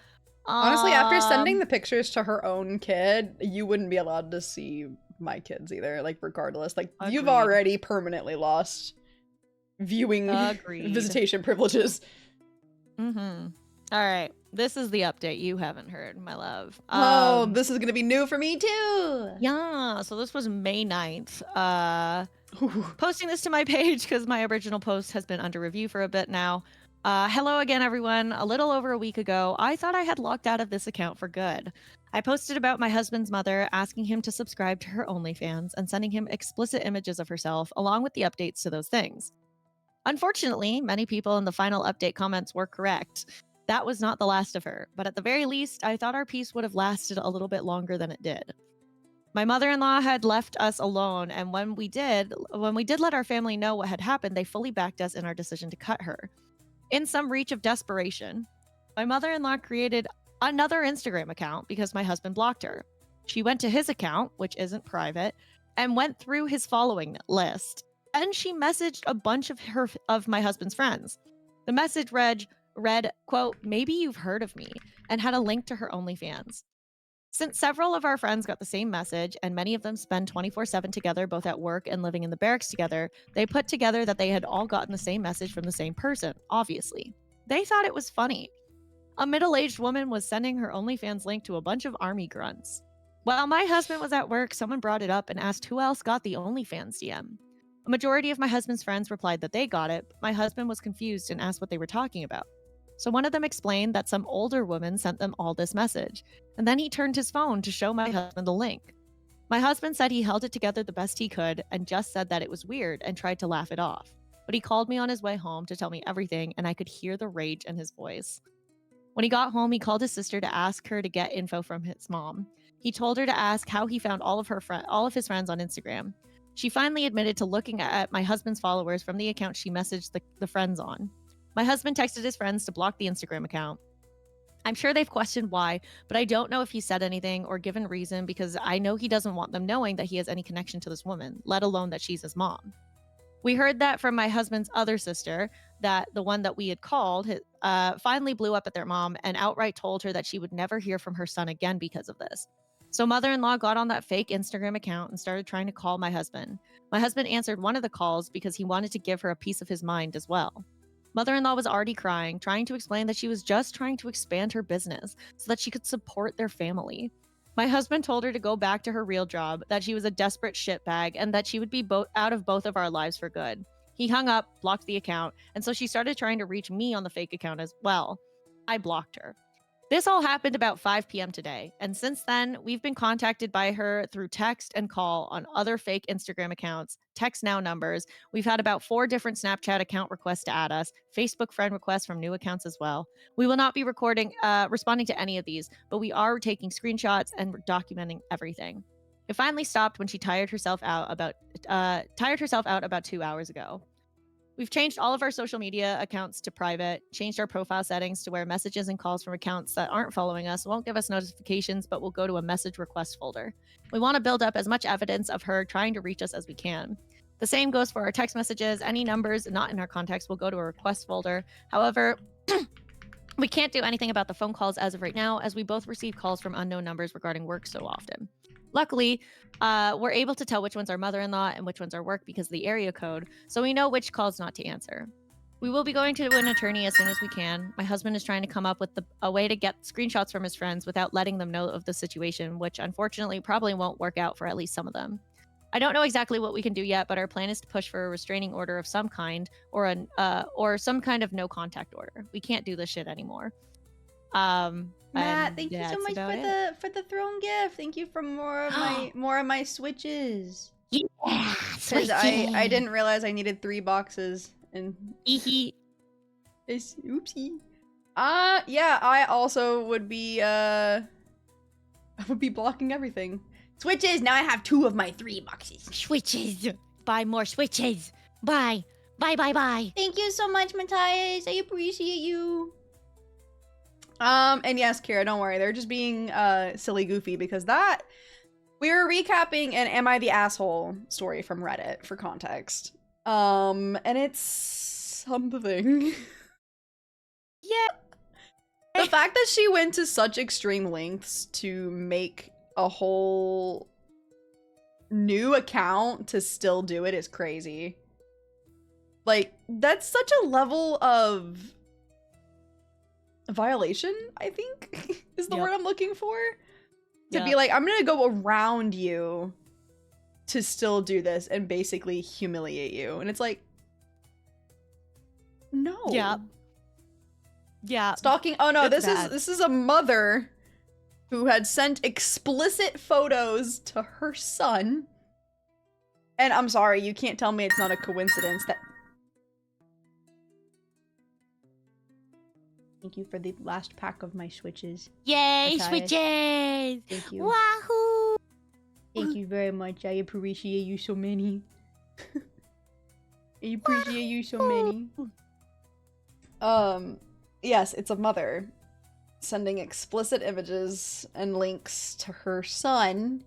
[SPEAKER 1] Honestly, after sending the pictures to her own kid, you wouldn't be allowed to see my kids either, like, regardless. Like, you've already permanently lost viewing visitation privileges.
[SPEAKER 16] All right. This is the update you haven't heard, my love.
[SPEAKER 1] This is gonna be new for me too.
[SPEAKER 16] Yeah. So this was May 9th. Posting this to my page because my original post has been under review for a bit now. Hello again, everyone. A little over a week ago, I thought I had locked out of this account for good. I posted about my husband's mother, asking him to subscribe to her OnlyFans and sending him explicit images of herself, along with the updates to those things. Unfortunately, many people in the final update comments were correct. That was not the last of her, but at the very least, I thought our peace would have lasted a little bit longer than it did. My mother-in-law had left us alone, and when we did let our family know what had happened, they fully backed us in our decision to cut her. In some reach of desperation, my mother-in-law created another Instagram account because my husband blocked her. She went to his account, which isn't private, and went through his following list. And she messaged a bunch of my husband's friends. The message read, quote, "Maybe you've heard of me," and had a link to her OnlyFans. Since several of our friends got the same message, and many of them spend 24/7 together, both at work and living in the barracks together, they put together that they had all gotten the same message from the same person, obviously. They thought it was funny. A middle-aged woman was sending her OnlyFans link to a bunch of army grunts. While my husband was at work, someone brought it up and asked who else got the OnlyFans DM. A majority of my husband's friends replied that they got it, but my husband was confused and asked what they were talking about. So one of them explained that some older woman sent them all this message, and then he turned his phone to show my husband the link. My husband said he held it together the best he could and just said that it was weird and tried to laugh it off. But he called me on his way home to tell me everything, and I could hear the rage in his voice. When he got home, he called his sister to ask her to get info from his mom. He told her to ask how he found all of his friends on Instagram. She finally admitted to looking at my husband's followers from the account she messaged the friends on. My husband texted his friends to block the Instagram account. I'm sure they've questioned why, but I don't know if he said anything or given reason because I know he doesn't want them knowing that he has any connection to this woman, let alone that she's his mom. We heard that from my husband's other sister, that the one that we had called finally blew up at their mom and outright told her that she would never hear from her son again because of this. So mother-in-law got on that fake Instagram account and started trying to call my husband. My husband answered one of the calls because he wanted to give her a piece of his mind as well. Mother-in-law was already crying, trying to explain that she was just trying to expand her business so that she could support their family. My husband told her to go back to her real job, that she was a desperate shitbag, and that she would be out of both of our lives for good. He hung up, blocked the account, and so she started trying to reach me on the fake account as well. I blocked her. This all happened about 5 p.m. today, and since then, we've been contacted by her through text and call on other fake Instagram accounts, text now numbers. We've had about 4 different Snapchat account requests to add us, Facebook friend requests from new accounts as well. We will not be responding to any of these, but we are taking screenshots and documenting everything. It finally stopped when she tired herself out about 2 hours ago. We've changed all of our social media accounts to private, changed our profile settings to where messages and calls from accounts that aren't following us won't give us notifications, but will go to a message request folder. We want to build up as much evidence of her trying to reach us as we can. The same goes for our text messages. Any numbers not in our contacts will go to a request folder. However, we can't do anything about the phone calls as of right now, as we both receive calls from unknown numbers regarding work so often. Luckily, we're able to tell which ones are mother-in-law and which ones are work because of the area code, so we know which calls not to answer. We will be going to an attorney as soon as we can. My husband is trying to come up with a way to get screenshots from his friends without letting them know of the situation, which unfortunately probably won't work out for at least some of them. I don't know exactly what we can do yet, but our plan is to push for a restraining order of some kind or some kind of no contact order. We can't do this shit anymore.
[SPEAKER 1] Matt, thank you so much for the throne gift. Thank you for more of my switches.
[SPEAKER 16] Yeah,
[SPEAKER 1] because I didn't realize I needed 3 boxes and oopsie. Yeah, I also would be blocking everything. Switches. Now I have 2 of my 3 boxes.
[SPEAKER 16] Switches. Buy more switches. Bye. Bye.
[SPEAKER 14] Thank you so much, Matthias. I appreciate you.
[SPEAKER 1] And yes, Kira, don't worry. They're just being silly goofy because we were recapping an Am I the Asshole story from Reddit for context. And it's something.
[SPEAKER 16] Yeah.
[SPEAKER 1] The fact that she went to such extreme lengths to make a whole new account to still do it is crazy. Like, that's such a level of violation, I think, is the word I'm looking for. To be like, I'm gonna go around you to still do this and basically humiliate you. And it's like, no.
[SPEAKER 16] Yeah. Yeah.
[SPEAKER 1] Stalking. Oh no,
[SPEAKER 16] It's
[SPEAKER 1] this is a mother who had sent explicit photos to her son. And I'm sorry, you can't tell me it's not a coincidence that... Thank you for the last pack of my switches.
[SPEAKER 10] Yay,
[SPEAKER 1] Matthias.
[SPEAKER 10] switches!
[SPEAKER 1] Thank you.
[SPEAKER 10] Wahoo!
[SPEAKER 1] Thank you very much. I appreciate you so many. I appreciate you so many. Yes, it's a mother sending explicit images and links to her son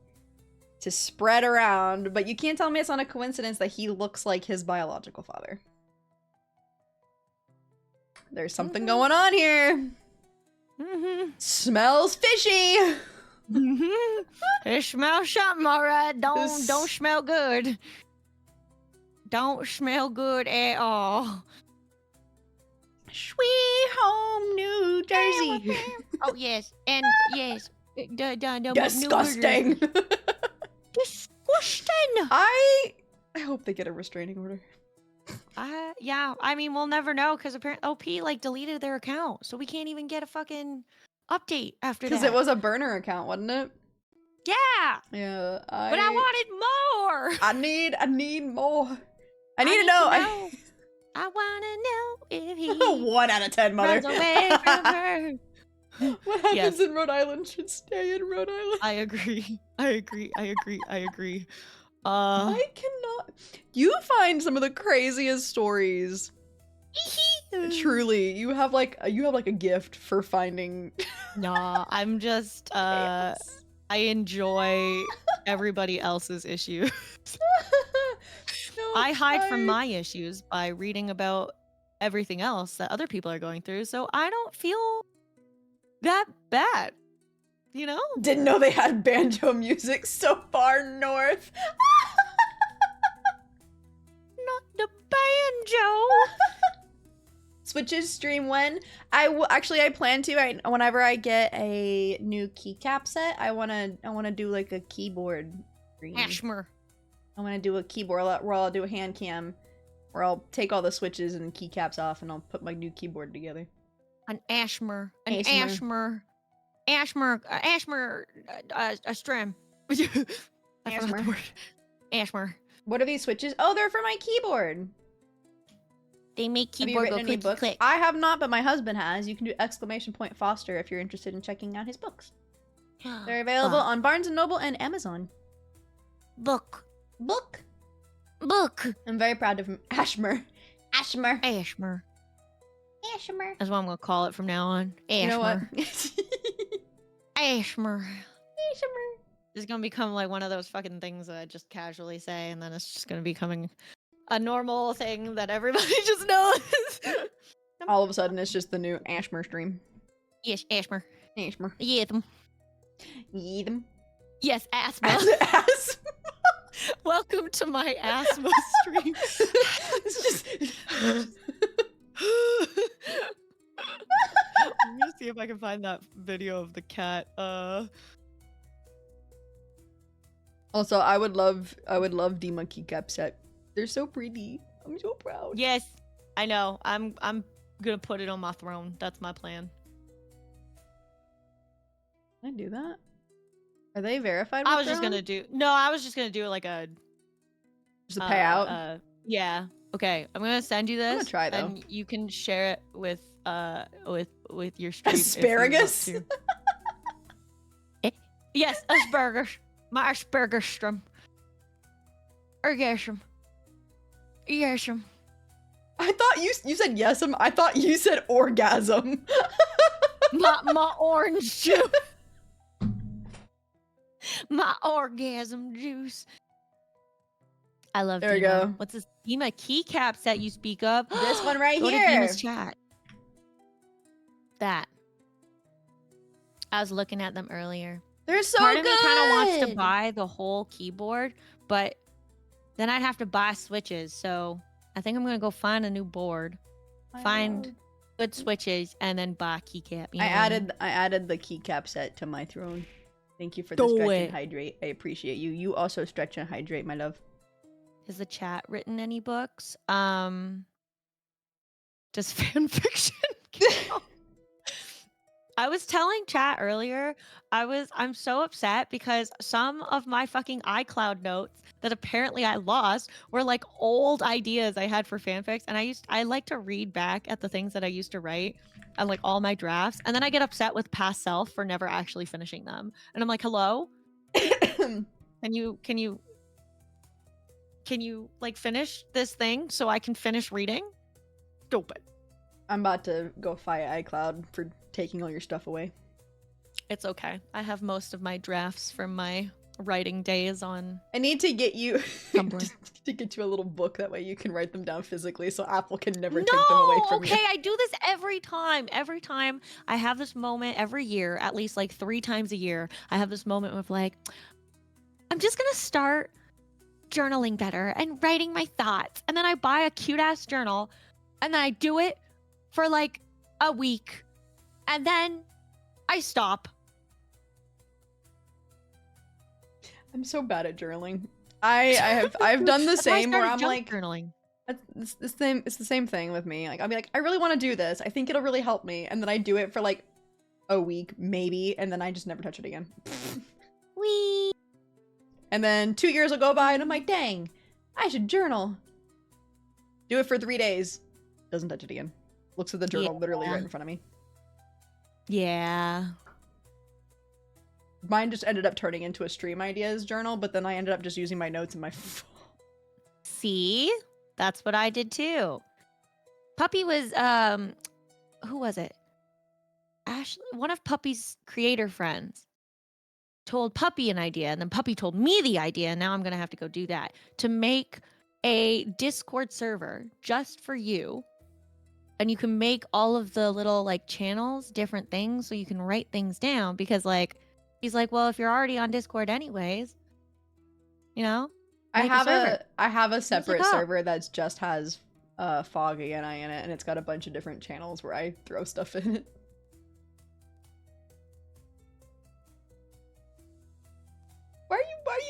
[SPEAKER 1] to spread around, but you can't tell me it's not a coincidence that he looks like his biological father. There's something going on here. Smells fishy.
[SPEAKER 16] It smells something, alright. Don't smell good. Don't smell good at all.
[SPEAKER 1] Sweet home New Jersey.
[SPEAKER 10] Oh yes, and yes.
[SPEAKER 1] Disgusting.
[SPEAKER 16] Disgusting.
[SPEAKER 1] I hope they get a restraining order.
[SPEAKER 16] Yeah, I mean, we'll never know because apparently OP like deleted their account, so we can't even get a fucking update after that.
[SPEAKER 1] Because it was a burner account, wasn't it?
[SPEAKER 16] Yeah.
[SPEAKER 1] Yeah.
[SPEAKER 16] But I wanted more.
[SPEAKER 1] I need more. I need to know.
[SPEAKER 16] I wanna know if he
[SPEAKER 1] 1 out of 10, mother.
[SPEAKER 16] runs away from her.
[SPEAKER 1] What happens in Rhode Island should stay in Rhode Island.
[SPEAKER 16] I agree. I agree.
[SPEAKER 1] I cannot. You find some of the craziest stories. Truly, you have like a gift for finding.
[SPEAKER 16] Nah, I'm just I enjoy everybody else's issues.
[SPEAKER 1] No,
[SPEAKER 16] I hide from my issues by reading about everything else that other people are going through, so I don't feel that bad. You know?
[SPEAKER 1] Didn't know they had banjo music so far north.
[SPEAKER 16] Not the banjo.
[SPEAKER 1] Switches stream when? I plan to. Whenever I get a new keycap set, I wanna do like a keyboard stream.
[SPEAKER 16] Ashmer.
[SPEAKER 1] I wanna do a keyboard where I'll do a hand cam, where I'll take all the switches and keycaps off, and I'll put my new keyboard together.
[SPEAKER 16] An Ashmer. A strim. Ashmer.
[SPEAKER 1] What are these switches? Oh, they're for my keyboard.
[SPEAKER 16] They make
[SPEAKER 1] Have you
[SPEAKER 16] keyboard
[SPEAKER 1] written
[SPEAKER 16] go
[SPEAKER 1] any
[SPEAKER 16] click
[SPEAKER 1] books?
[SPEAKER 16] click.
[SPEAKER 1] I have not, but my husband has. You can do !Foster if you're interested in checking out his books. They're available on Barnes & Noble and Amazon.
[SPEAKER 16] Book.
[SPEAKER 1] I'm very proud of him. Ashmer.
[SPEAKER 16] Ashmer. That's what I'm gonna call it from now on. Ashmer.
[SPEAKER 1] You know what?
[SPEAKER 16] Ashmer. It's gonna become like one of those fucking things that I just casually say, and then it's just gonna becoming a normal thing that everybody just knows.
[SPEAKER 1] All of a sudden, it's just the new Ashmer stream.
[SPEAKER 16] Yes, Ashmer.
[SPEAKER 1] Yeah, them.
[SPEAKER 16] Yes, asthma. Welcome to my asthma stream.
[SPEAKER 1] It's just...
[SPEAKER 16] I'm gonna see if I can find that video of the cat.
[SPEAKER 1] Also, I would love Dima keycap set. They're so pretty. I'm so proud.
[SPEAKER 16] Yes, I know. I'm gonna put it on my throne. That's my plan.
[SPEAKER 1] Can I do that? Are they verified?
[SPEAKER 16] I was just gonna do like a
[SPEAKER 1] just a payout.
[SPEAKER 16] Yeah. Okay. I'm gonna send you this.
[SPEAKER 1] I'm gonna try, though.
[SPEAKER 16] And you can share it with your stream.
[SPEAKER 1] Asparagus.
[SPEAKER 16] If you want to. Yes, asparagus. My asparagus stream. Orgasm. Yesum.
[SPEAKER 1] I thought you said yesum. I thought you said orgasm.
[SPEAKER 16] my orange juice. My orgasm juice. I love
[SPEAKER 1] There we
[SPEAKER 16] Dima.
[SPEAKER 1] go.
[SPEAKER 16] What's this Dima keycaps that you speak of?
[SPEAKER 1] This one right
[SPEAKER 16] Go
[SPEAKER 1] here.
[SPEAKER 16] to Dima's chat. That. I was looking at them earlier.
[SPEAKER 1] They're so
[SPEAKER 16] Part
[SPEAKER 1] good.
[SPEAKER 16] of me kind of wants to buy the whole keyboard, but then I'd have to buy switches. So I think I'm gonna go find a new board, find good switches, and then buy a keycap. You know
[SPEAKER 1] I
[SPEAKER 16] what I mean?
[SPEAKER 1] added the keycap set to my throne. Thank you for the stretch and hydrate. I appreciate you. You also stretch and hydrate, my love.
[SPEAKER 16] Has the chat written any books? Does fan fiction count? I was telling chat earlier, I'm so upset because some of my fucking iCloud notes that apparently I lost were like old ideas I had for fanfics, and I like to read back at the things that I used to write and like all my drafts, and then I get upset with past self for never actually finishing them. And I'm like, hello? Can you like finish this thing so I can finish reading? Stupid.
[SPEAKER 1] I'm about to go fight iCloud for taking all your stuff away.
[SPEAKER 16] It's okay. I have most of my drafts from my writing days on.
[SPEAKER 1] I need to get you
[SPEAKER 16] Tumblr.
[SPEAKER 1] to get you a little book, that way you can write them down physically so Apple can never take them away from you.
[SPEAKER 16] Okay, I do this every time. Every time I have this moment every year, at least like 3 times a year, I have this moment of like, I'm just gonna start journaling better and writing my thoughts. And then I buy a cute ass journal and then I do it for like a week. And then I stop.
[SPEAKER 1] I'm so bad at journaling. I've done the same where I'm like
[SPEAKER 16] journaling.
[SPEAKER 1] It's the same thing with me. Like I'll be like, I really want to do this. I think it'll really help me, and then I do it for like a week maybe, and then I just never touch it again.
[SPEAKER 16] Wee.
[SPEAKER 1] And then 2 years will go by, and I'm like, dang, I should journal. Do it for 3 days. Doesn't touch it again. Looks at the journal literally right in front of me.
[SPEAKER 16] Yeah.
[SPEAKER 1] Mine just ended up turning into a stream ideas journal, but then I ended up just using my notes in my phone.
[SPEAKER 16] See? That's what I did too. Puppy was, who was it? Ashley, one of Puppy's creator friends told Puppy an idea, and then Puppy told me the idea, and now I'm gonna have to go do that. To make a Discord server just for you. And you can make all of the little like channels different things, so you can write things down, because like he's like, well, if you're already on Discord anyways, you know,
[SPEAKER 1] I have a separate server that just has Foggy and I in it, and it's got a bunch of different channels where I throw stuff in it.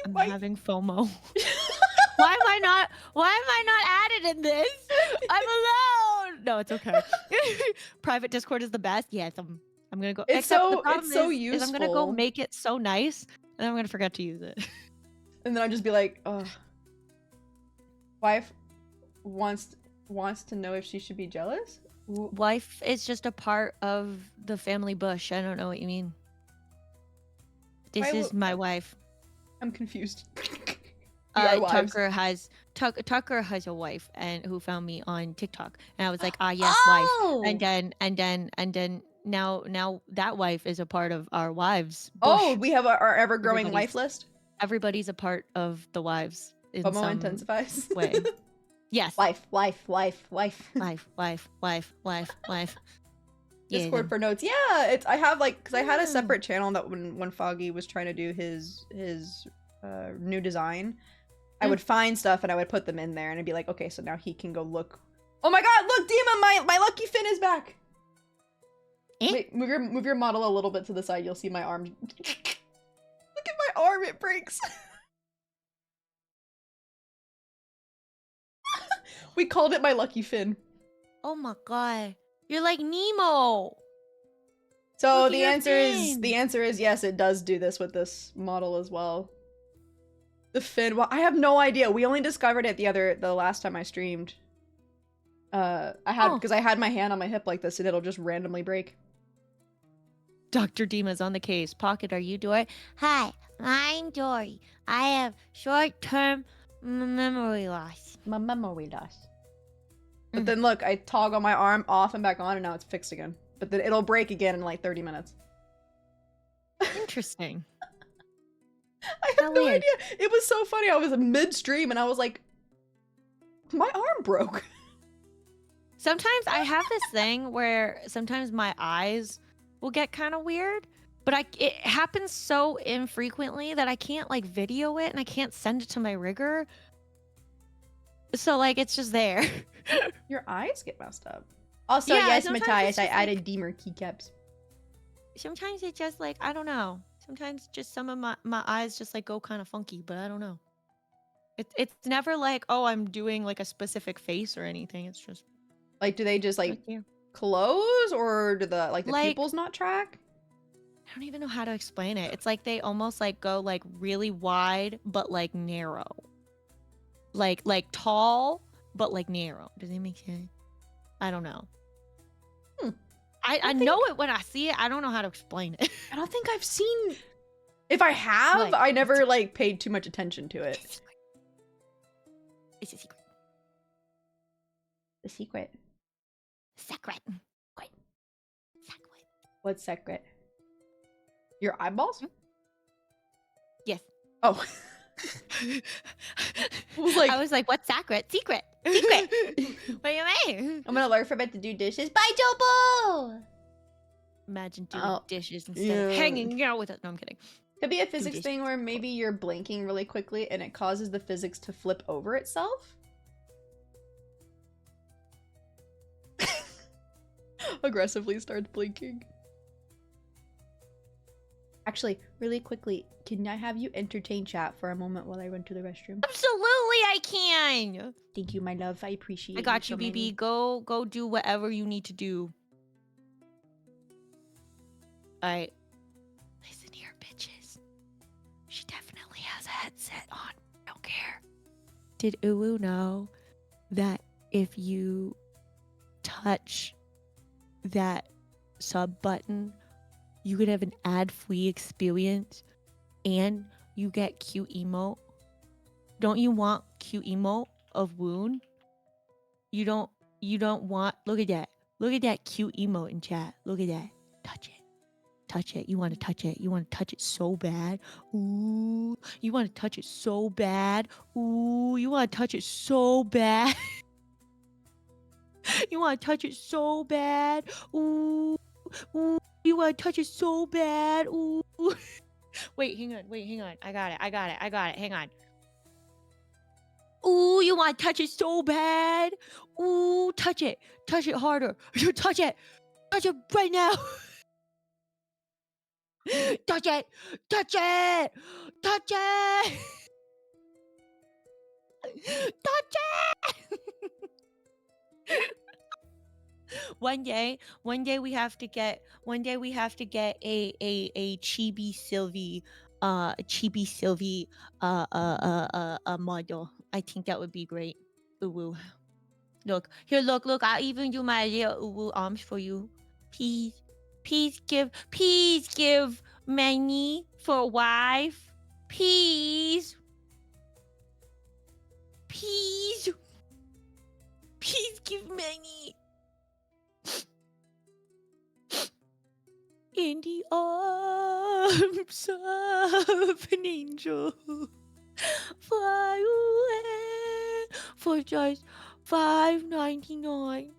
[SPEAKER 16] I'm having FOMO. Why am I not added in this? I'm alone. No, it's okay. Private Discord is the best. Yes, I'm gonna go.
[SPEAKER 1] It's
[SPEAKER 16] Except
[SPEAKER 1] so
[SPEAKER 16] the problem
[SPEAKER 1] it's so
[SPEAKER 16] is
[SPEAKER 1] useful.
[SPEAKER 16] I'm gonna go make it so nice, and I'm gonna forget to use it.
[SPEAKER 1] And then I'll just be like, oh, wife wants to know if she should be jealous.
[SPEAKER 16] Wife is just a part of the family bush. I don't know what you mean. This is my wife.
[SPEAKER 1] I'm confused.
[SPEAKER 16] Tucker has a wife and who found me on TikTok, and I was like, yes, wife. And then now that wife is a part of our wives bush.
[SPEAKER 1] Oh, we have our ever-growing wife list.
[SPEAKER 16] Everybody's a part of the wives in
[SPEAKER 1] FOMO
[SPEAKER 16] some
[SPEAKER 1] intensifies.
[SPEAKER 16] way. Yes.
[SPEAKER 1] Wife. Discord for notes. Yeah, I have like, because I had a separate channel that when Foggy was trying to do his new design, I would find stuff and I would put them in there, and I'd be like, okay, so now he can go look. Oh my god, look, Dima, my lucky fin is back. Wait, move your model a little bit to the side. You'll see my arm. Look at my arm, it breaks. We called it my lucky fin.
[SPEAKER 16] Oh my god. You're like Nemo.
[SPEAKER 1] So the answer is yes, it does do this with this model as well. The fin. Well, I have no idea. We only discovered it the last time I streamed. Because I had my hand on my hip like this, and it'll just randomly break.
[SPEAKER 16] Dr. Dima's on the case. Pocket, are you Dory?
[SPEAKER 14] Hi, I'm Dory. I have short-term memory loss.
[SPEAKER 1] My memory loss. But then look, I toggle my arm off and back on, and now it's fixed again. But then it'll break again in like 30 minutes.
[SPEAKER 16] Interesting.
[SPEAKER 1] I have no idea. It was so funny. I was mid-stream and I was like, my arm broke.
[SPEAKER 16] Sometimes I have this thing where sometimes my eyes will get kind of weird, but it happens so infrequently that I can't like video it and I can't send it to my rigger. So like it's just there.
[SPEAKER 1] Your eyes get messed up. Also,
[SPEAKER 16] Yeah,
[SPEAKER 1] yes,
[SPEAKER 16] sometimes
[SPEAKER 1] Matthias,
[SPEAKER 16] it's
[SPEAKER 1] I
[SPEAKER 16] just
[SPEAKER 1] added Deemer keycaps.
[SPEAKER 16] Sometimes it's just like, I don't know. Sometimes just some of my eyes just like go kind of funky, but I don't know. It's never like, oh, I'm doing like a specific face or anything. It's just
[SPEAKER 1] Like, do they just like
[SPEAKER 16] right there.
[SPEAKER 1] close, or do the
[SPEAKER 16] Like-
[SPEAKER 1] pupils not track?
[SPEAKER 16] I don't even know how to explain it. It's like they almost like go like really wide but like narrow. Like tall but like narrow. Does that make sense? I don't know. I know it when I see it. I don't know how to explain it.
[SPEAKER 1] I don't think I've seen. If I have,
[SPEAKER 16] Like,
[SPEAKER 1] I never like paid too much attention to it.
[SPEAKER 16] It's a secret.
[SPEAKER 1] The secret.
[SPEAKER 16] Secret.
[SPEAKER 1] What's secret? Your eyeballs?
[SPEAKER 16] Yes.
[SPEAKER 1] Oh.
[SPEAKER 16] I was like, what's secret? Secret.
[SPEAKER 1] Secret.
[SPEAKER 16] What do you mean?
[SPEAKER 1] I'm gonna learn for Beth to do dishes. Bye, Jobo!
[SPEAKER 16] Imagine doing dishes instead of
[SPEAKER 1] yeah.
[SPEAKER 16] hanging out with it. No, I'm kidding.
[SPEAKER 1] Could be a physics thing where maybe you're blinking really quickly and it causes the physics to flip over itself. Aggressively starts blinking. Actually, really quickly, can I have you entertain chat for a moment while I run to the restroom?
[SPEAKER 16] Absolutely, I can.
[SPEAKER 1] Thank you, my love. I appreciate it.
[SPEAKER 16] I got
[SPEAKER 1] so
[SPEAKER 16] you, BB.
[SPEAKER 1] many.
[SPEAKER 16] Go do whatever you need to do. Alright. Listen here, bitches. She definitely has a headset on. Don't care. Did Uwu know that if you touch that sub button, you could have an ad-free experience and you get cute emote? Don't you want cute emote of Woon? You don't want, look at that. Look at that cute emote in chat. Look at that. Touch it. Touch it. You want to touch it. You want to touch it so bad. Ooh. You want to touch it so bad. Ooh. You want to touch it so bad. You want to touch it so bad. Ooh. Ooh. You want to touch it so bad. Ooh. Wait, hang on. I got it. Hang on. Ooh, you want to touch it so bad. Ooh, touch it. Touch it harder. Touch it. Touch it right now. Touch it. Touch it. Touch it. Touch it. One day we have to get a chibi Sylvie model. I think that would be great. Uwu. Look, I'll even do my little Uwu arms for you. Please give Manny for a wife. Please give Manny. In the arms of an angel, fly away for just $5.99.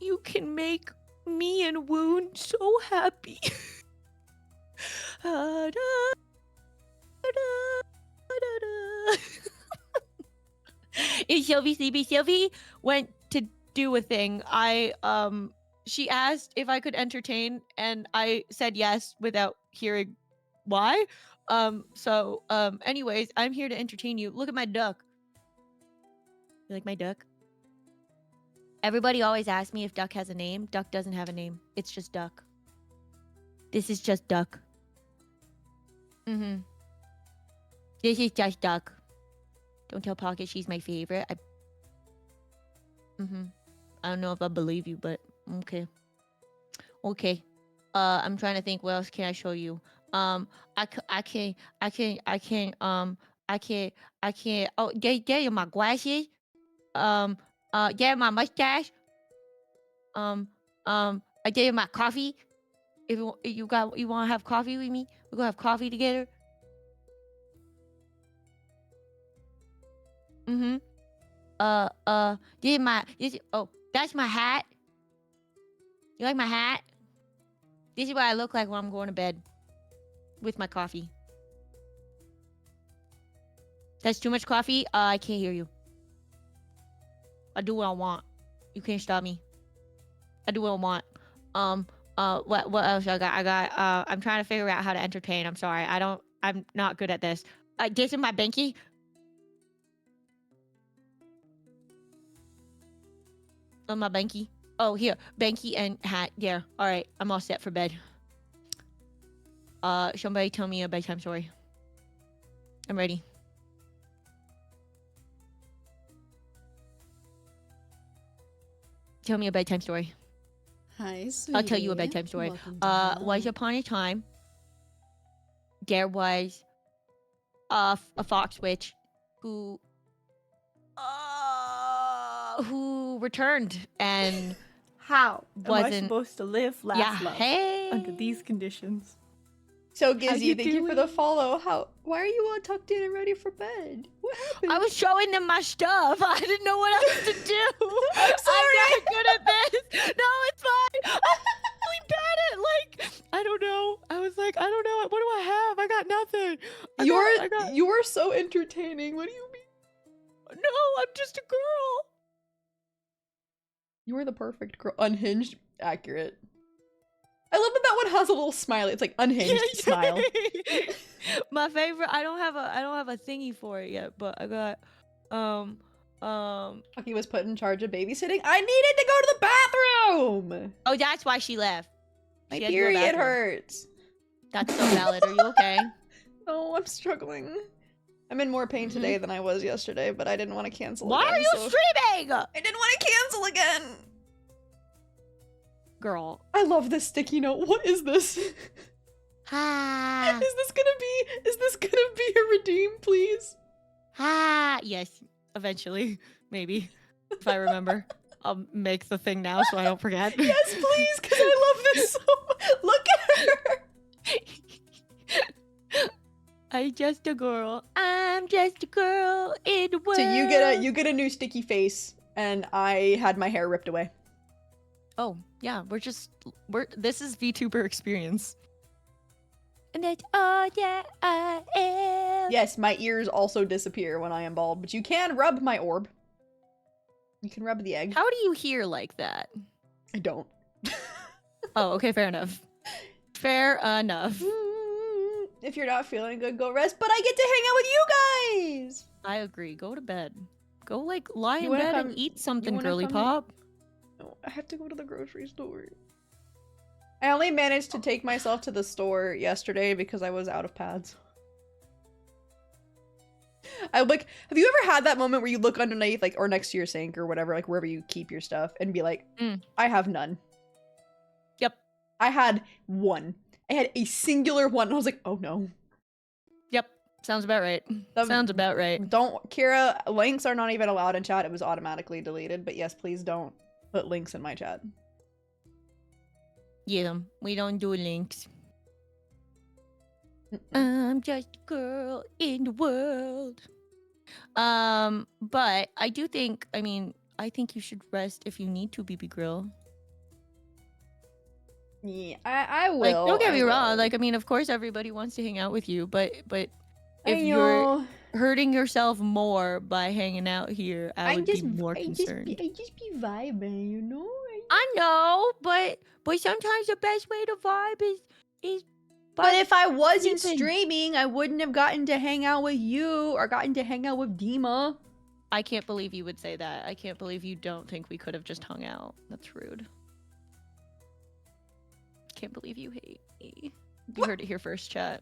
[SPEAKER 16] You can make me and Woon so happy. Is Sylvie sleepy? Sylvie went to do a thing. She asked if I could entertain, and I said yes without hearing why. Anyways, I'm here to entertain you. Look at my duck. You like my duck? Everybody always asks me if duck has a name. Duck doesn't have a name. It's just duck. This is just duck. This is just duck. Don't tell Pocket she's my favorite. I don't know if I believe you, but okay. I'm trying to think what else can I show you. I can oh, there are my glasses. There my mustache. I gave my coffee. If you want to have coffee with me, we're gonna have coffee together. That's my hat. You like my hat? This is what I look like when I'm going to bed with my coffee. That's too much coffee? I can't hear you. I do what I want. You can't stop me. I do what I want.
[SPEAKER 17] What else I got? I'm trying to figure out how to entertain. I'm sorry. I'm not good at this. This is my banky. My banky. Oh, here. Banky and hat. Yeah. All right. I'm all set for bed. Somebody tell me a bedtime story. I'm ready. Tell me a bedtime story.
[SPEAKER 3] Hi, sweetie.
[SPEAKER 17] I'll tell you a bedtime story. Once upon a time, there was a fox witch who returned and
[SPEAKER 15] How am I
[SPEAKER 17] wasn't
[SPEAKER 15] supposed to live, laugh,
[SPEAKER 17] yeah,
[SPEAKER 15] love
[SPEAKER 17] hey.
[SPEAKER 15] under these conditions?
[SPEAKER 1] So
[SPEAKER 15] How
[SPEAKER 1] Gizzy,
[SPEAKER 15] you
[SPEAKER 1] thank you for
[SPEAKER 15] doing?
[SPEAKER 1] the follow. Why are you all tucked in and ready for bed? What happened?
[SPEAKER 17] I was showing them my stuff. I didn't know what else to do.
[SPEAKER 1] I'm sorry.
[SPEAKER 17] I'm not good at this. No, it's fine. I'm really bad at I don't know. I was like, I don't know. What do I have? I got nothing.
[SPEAKER 1] You're so entertaining. What do you mean?
[SPEAKER 17] No, I'm just a girl.
[SPEAKER 1] You are the perfect girl. Unhinged, accurate. I love that one has a little smiley. It's like unhinged smile.
[SPEAKER 17] My favorite. I don't have a thingy for it yet, but I got
[SPEAKER 1] He was put in charge of babysitting. I needed to go to the bathroom.
[SPEAKER 17] Oh, that's why she left.
[SPEAKER 1] My
[SPEAKER 17] She had to go to the
[SPEAKER 1] period
[SPEAKER 17] bathroom.
[SPEAKER 1] hurts.
[SPEAKER 17] That's so valid. Are you okay?
[SPEAKER 1] No, I'm struggling. I'm in more pain today than I was yesterday, but I didn't want to cancel.
[SPEAKER 17] Why
[SPEAKER 1] again,
[SPEAKER 17] are you
[SPEAKER 1] so-
[SPEAKER 17] streaming?
[SPEAKER 1] I didn't want to cancel again.
[SPEAKER 17] Girl.
[SPEAKER 1] I love this sticky note. What is this?
[SPEAKER 17] Ha.
[SPEAKER 1] Is this gonna be a redeem, please?
[SPEAKER 17] Ha. Yes. Eventually, maybe, if I remember. I'll make the thing now so I don't forget.
[SPEAKER 1] Yes, please, because I love this so much. Look at her.
[SPEAKER 17] I'm just a girl. I'm just a girl in the world.
[SPEAKER 1] So you get a new sticky face, and I had my hair ripped away.
[SPEAKER 17] Oh yeah, this is VTuber experience. And that's yeah I am.
[SPEAKER 1] Yes, my ears also disappear when I am bald, but you can rub my orb. You can rub the egg.
[SPEAKER 17] How do you hear like that?
[SPEAKER 1] I don't.
[SPEAKER 17] Oh, okay, fair enough. Fair enough.
[SPEAKER 1] If you're not feeling good, go rest. But I get to hang out with you guys.
[SPEAKER 17] I agree. Go to bed. Go lie
[SPEAKER 1] You
[SPEAKER 17] in
[SPEAKER 1] wanna
[SPEAKER 17] bed
[SPEAKER 1] come-
[SPEAKER 17] and eat
[SPEAKER 1] you
[SPEAKER 17] something,
[SPEAKER 1] wanna
[SPEAKER 17] girly
[SPEAKER 1] come-
[SPEAKER 17] pop.
[SPEAKER 1] No, I have to go to the grocery store. I only managed to take myself to the store yesterday because I was out of pads. Have you ever had that moment where you look underneath, or next to your sink or whatever, wherever you keep your stuff, and be like, I have none.
[SPEAKER 17] Yep.
[SPEAKER 1] I had one. I had a singular one, and I was like, oh no.
[SPEAKER 17] Yep. Sounds about right. Sounds about right.
[SPEAKER 1] Kira, links are not even allowed in chat. It was automatically deleted, but yes, please don't put links in my chat.
[SPEAKER 17] Yeah, we don't do links. I'm just a girl in the world. But I do think, I think you should rest if you need to, BB Grill.
[SPEAKER 1] Yeah, I will.
[SPEAKER 17] Don't get me wrong.
[SPEAKER 1] will.
[SPEAKER 17] Of course everybody wants to hang out with you, but
[SPEAKER 1] I
[SPEAKER 17] if you're
[SPEAKER 1] know.
[SPEAKER 17] hurting yourself more by hanging out here, I would be more concerned.
[SPEAKER 1] I just be vibing, you know?
[SPEAKER 17] I know, but sometimes the best way to vibe is
[SPEAKER 1] But if I wasn't
[SPEAKER 17] sleeping.
[SPEAKER 1] streaming, I wouldn't have gotten to hang out with you or gotten to hang out with Dima.
[SPEAKER 17] I can't believe you would say that. I can't believe you don't think we could have just hung out. That's rude. Can't believe you hate me. You heard it here first, chat.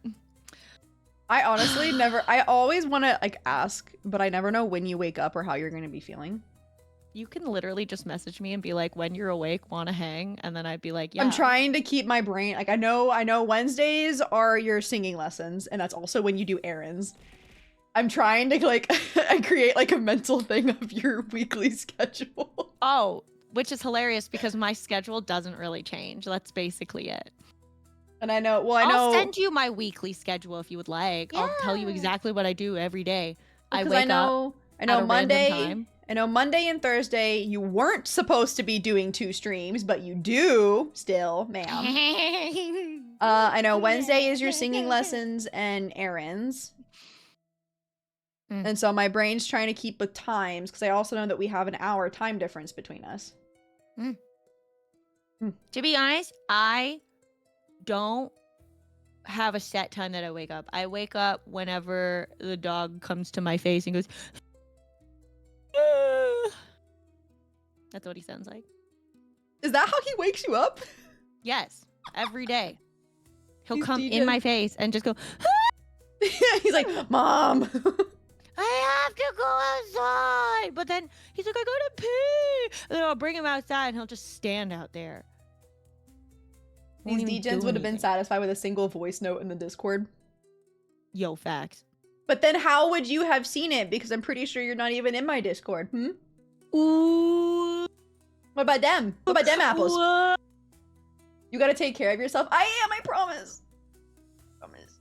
[SPEAKER 1] I honestly never. I always want to ask, but I never know when you wake up or how you're going to be feeling.
[SPEAKER 17] You can literally just message me and be like, when you're awake, want to hang? And then I'd be like, yeah.
[SPEAKER 1] I'm trying to keep my brain. I know Wednesdays are your singing lessons, and that's also when you do errands. I'm trying to create a mental thing of your weekly schedule.
[SPEAKER 17] Oh, which is hilarious because my schedule doesn't really change. That's basically it.
[SPEAKER 1] And I know.
[SPEAKER 17] I'll send you my weekly schedule if you would like. I'll tell you exactly what I do every day. I wake up.
[SPEAKER 1] I know
[SPEAKER 17] at a
[SPEAKER 1] Monday.
[SPEAKER 17] random time.
[SPEAKER 1] I know Monday and Thursday you weren't supposed to be doing 2 streams, but you do still, ma'am. I know Wednesday is your singing lessons and errands. And so my brain's trying to keep with times because I also know that we have an hour time difference between us.
[SPEAKER 17] To be honest, I don't have a set time that I wake up. I wake up whenever the dog comes to my face and goes. That's what he sounds like.
[SPEAKER 1] Is that how he wakes you up?
[SPEAKER 17] Yes, every day. He'll
[SPEAKER 1] He's
[SPEAKER 17] come
[SPEAKER 1] DJ.
[SPEAKER 17] in my face and just go.
[SPEAKER 1] He's like, Mom.
[SPEAKER 17] I have to go outside. But then he's like, I gotta pee. And then I'll bring him outside and he'll just stand out there.
[SPEAKER 1] These
[SPEAKER 17] Won't even
[SPEAKER 1] degens
[SPEAKER 17] do
[SPEAKER 1] would have been
[SPEAKER 17] anything.
[SPEAKER 1] satisfied with a single voice note in the Discord.
[SPEAKER 17] Yo, facts.
[SPEAKER 1] But then how would you have seen it? Because I'm pretty sure you're not even in my Discord.
[SPEAKER 17] Ooh.
[SPEAKER 1] What about them? What about them apples?
[SPEAKER 17] What?
[SPEAKER 1] You gotta take care of yourself. I am, I promise. Promise.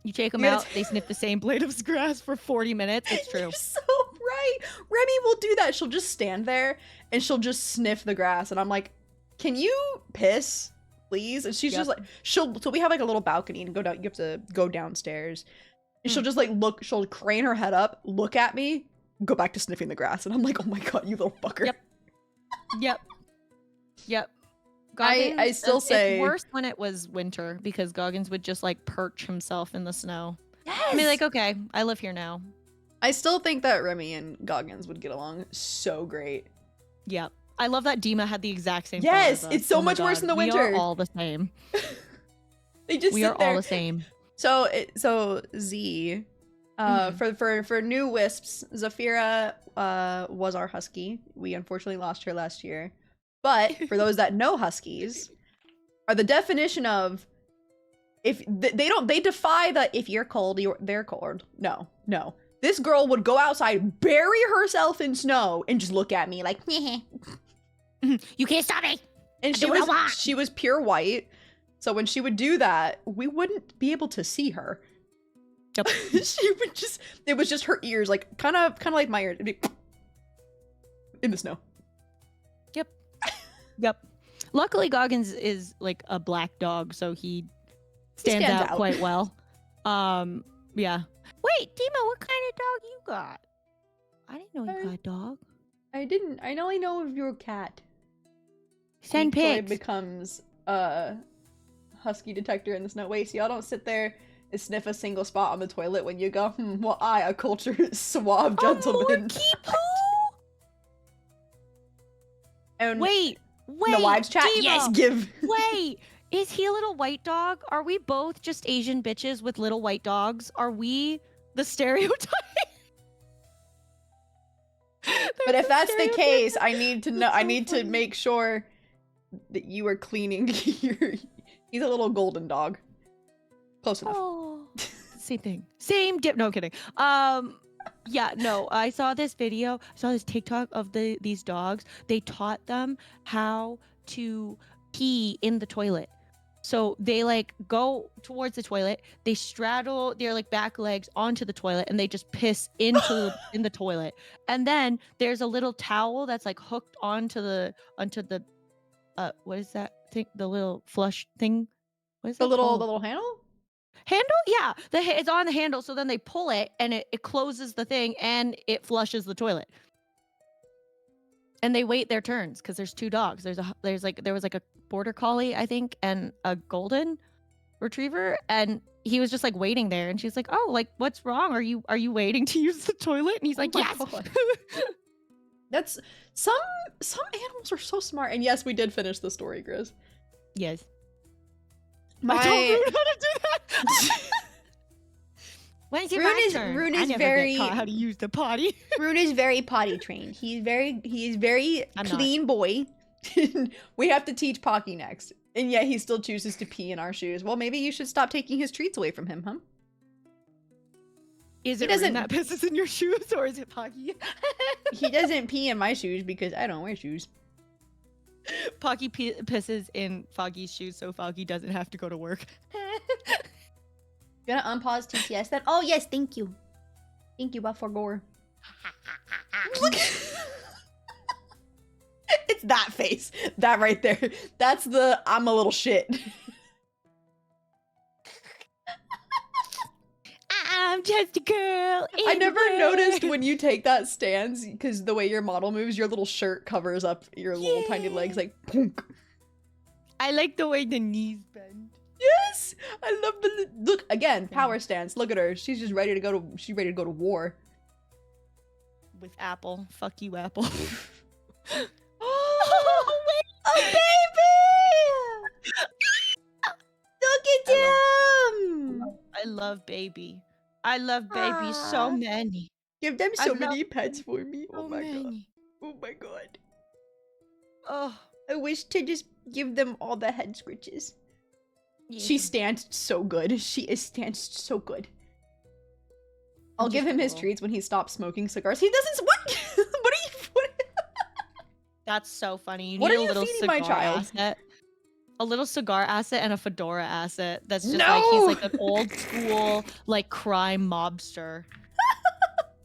[SPEAKER 17] You take them
[SPEAKER 1] You gotta
[SPEAKER 17] out, they sniff the same blade of grass for 40 minutes. It's true.
[SPEAKER 1] You're so right. Remy will do that. She'll just stand there and she'll just sniff the grass. And I'm like, can you piss, please? And she's just like, so we have like a little balcony and go down. You have to go downstairs. And she'll just like look, she'll crane her head up, look at me, go back to sniffing the grass. And I'm like, oh my God, you little fucker.
[SPEAKER 17] Yep.
[SPEAKER 1] I still say
[SPEAKER 17] it's worse when it was winter because Goggins would just like perch himself in the snow.
[SPEAKER 1] Yes.
[SPEAKER 17] I mean, like, okay, I live here now.
[SPEAKER 1] I still think that Remy and Goggins would get along so great.
[SPEAKER 17] Yep. I love that Dima had the exact same.
[SPEAKER 1] Yes,
[SPEAKER 17] thought as us.
[SPEAKER 1] it's so
[SPEAKER 17] Oh my
[SPEAKER 1] much worse
[SPEAKER 17] God.
[SPEAKER 1] in the
[SPEAKER 17] We
[SPEAKER 1] winter.
[SPEAKER 17] are all the same.
[SPEAKER 1] They just
[SPEAKER 17] we
[SPEAKER 1] sit
[SPEAKER 17] are
[SPEAKER 1] there.
[SPEAKER 17] all the same.
[SPEAKER 1] So Z, for new wisps, Zafira was our husky. We unfortunately lost her last year. But for those that know huskies, are the definition of if they defy the if you're cold, they're cold. No. This girl would go outside, bury herself in snow, and just look at me like,
[SPEAKER 17] you can't stop me.
[SPEAKER 1] And she was pure white. So when she would do that, we wouldn't be able to see her.
[SPEAKER 17] Yep.
[SPEAKER 1] It was just her ears, like kind of like my ears. It'd be in the snow.
[SPEAKER 17] Yep. Luckily, Goggins is like a black dog, so he stands out quite well. Yeah. Wait, Dima, what kind of dog you got? I didn't know you got a dog.
[SPEAKER 1] I didn't. I only know if you're a cat.
[SPEAKER 17] Send
[SPEAKER 1] Toy
[SPEAKER 17] pics.
[SPEAKER 1] becomes a husky detector in the snow. Wait, so y'all don't sit there and sniff a single spot on the toilet when you go, well, I, a cultured, suave gentleman. And
[SPEAKER 17] Wait,
[SPEAKER 1] the wives chat,
[SPEAKER 17] Dima,
[SPEAKER 1] yes, give.
[SPEAKER 17] Wait, is he a little white dog? Are we both just Asian bitches with little white dogs? Are we the stereotype?
[SPEAKER 1] But if that's the case, I need to know. I need to make sure that you are cleaning your. He's a little golden dog. Close enough.
[SPEAKER 17] Oh, same thing. Same dip. No kidding. Yeah, no. I saw this video. I saw this TikTok of these dogs. They taught them how to pee in the toilet. So they like go towards the toilet. They straddle their like back legs onto the toilet, and they just piss into in the toilet. And then there's a little towel that's like hooked onto the what is that thing? The little flush thing. What is
[SPEAKER 1] The
[SPEAKER 17] it
[SPEAKER 1] little
[SPEAKER 17] called?
[SPEAKER 1] handle.
[SPEAKER 17] Handle? Yeah, it's on the handle. So then they pull it, and it closes the thing, and it flushes the toilet. And they wait their turns because there's two dogs. There was like a border collie, I think, and a golden retriever, and he was just like waiting there. And she's like, "Oh, like what's wrong? Are you waiting to use the toilet?" And he's like,
[SPEAKER 1] my
[SPEAKER 17] "Yes."
[SPEAKER 1] God. That's some animals are so smart. And yes, we did finish the story, Grizz.
[SPEAKER 17] Yes.
[SPEAKER 1] My
[SPEAKER 17] I told Rune how to do that. When's your turn?
[SPEAKER 1] Rune
[SPEAKER 17] I
[SPEAKER 1] is
[SPEAKER 17] never
[SPEAKER 1] very
[SPEAKER 17] get taught how to use the potty.
[SPEAKER 1] Rune is very potty trained. He's very clean boy. We have to teach Pocky next. And yet he still chooses to pee in our shoes. Well, maybe you should stop taking his treats away from him, huh?
[SPEAKER 17] Is it Rune that pisses in your shoes, or is it Pocky?
[SPEAKER 1] He doesn't pee in my shoes because I don't wear shoes.
[SPEAKER 17] Pocky pisses in Foggy's shoes so Foggy doesn't have to go to work.
[SPEAKER 14] Gonna unpause TTS then? Oh yes, thank you. Thank you, but for gore.
[SPEAKER 1] Look It's that face. That right there. That's the I'm a little shit.
[SPEAKER 17] I'm just a girl.
[SPEAKER 1] I never noticed when you take that stance because the way your model moves, your little shirt covers up your little tiny legs like punk.
[SPEAKER 17] I like the way the knees bend.
[SPEAKER 1] Yes, I love the look again. Power stance. Look at her. She's just ready to go to. She's ready to go to war.
[SPEAKER 17] With Apple. Fuck you, Apple.
[SPEAKER 14] Oh, baby! Look at him!
[SPEAKER 17] I love baby. I love baby so many.
[SPEAKER 1] Give them
[SPEAKER 17] I
[SPEAKER 1] so
[SPEAKER 17] love
[SPEAKER 1] many pets for me. Oh
[SPEAKER 17] so
[SPEAKER 1] my god.
[SPEAKER 17] many.
[SPEAKER 1] Oh my god.
[SPEAKER 17] Oh,
[SPEAKER 1] I wish to just give them all the head scritches.
[SPEAKER 17] yeah.
[SPEAKER 1] She stands so good. She is stands so good. I'll give him his treats when he stops smoking cigars. He doesn't. What? What are you? What?
[SPEAKER 17] That's so funny. You
[SPEAKER 1] What
[SPEAKER 17] need
[SPEAKER 1] are
[SPEAKER 17] a
[SPEAKER 1] you
[SPEAKER 17] little
[SPEAKER 1] feeding
[SPEAKER 17] cigar
[SPEAKER 1] my child?
[SPEAKER 17] asset. A little cigar asset and a fedora asset. That's just
[SPEAKER 1] No!
[SPEAKER 17] like he's like an old school like crime mobster.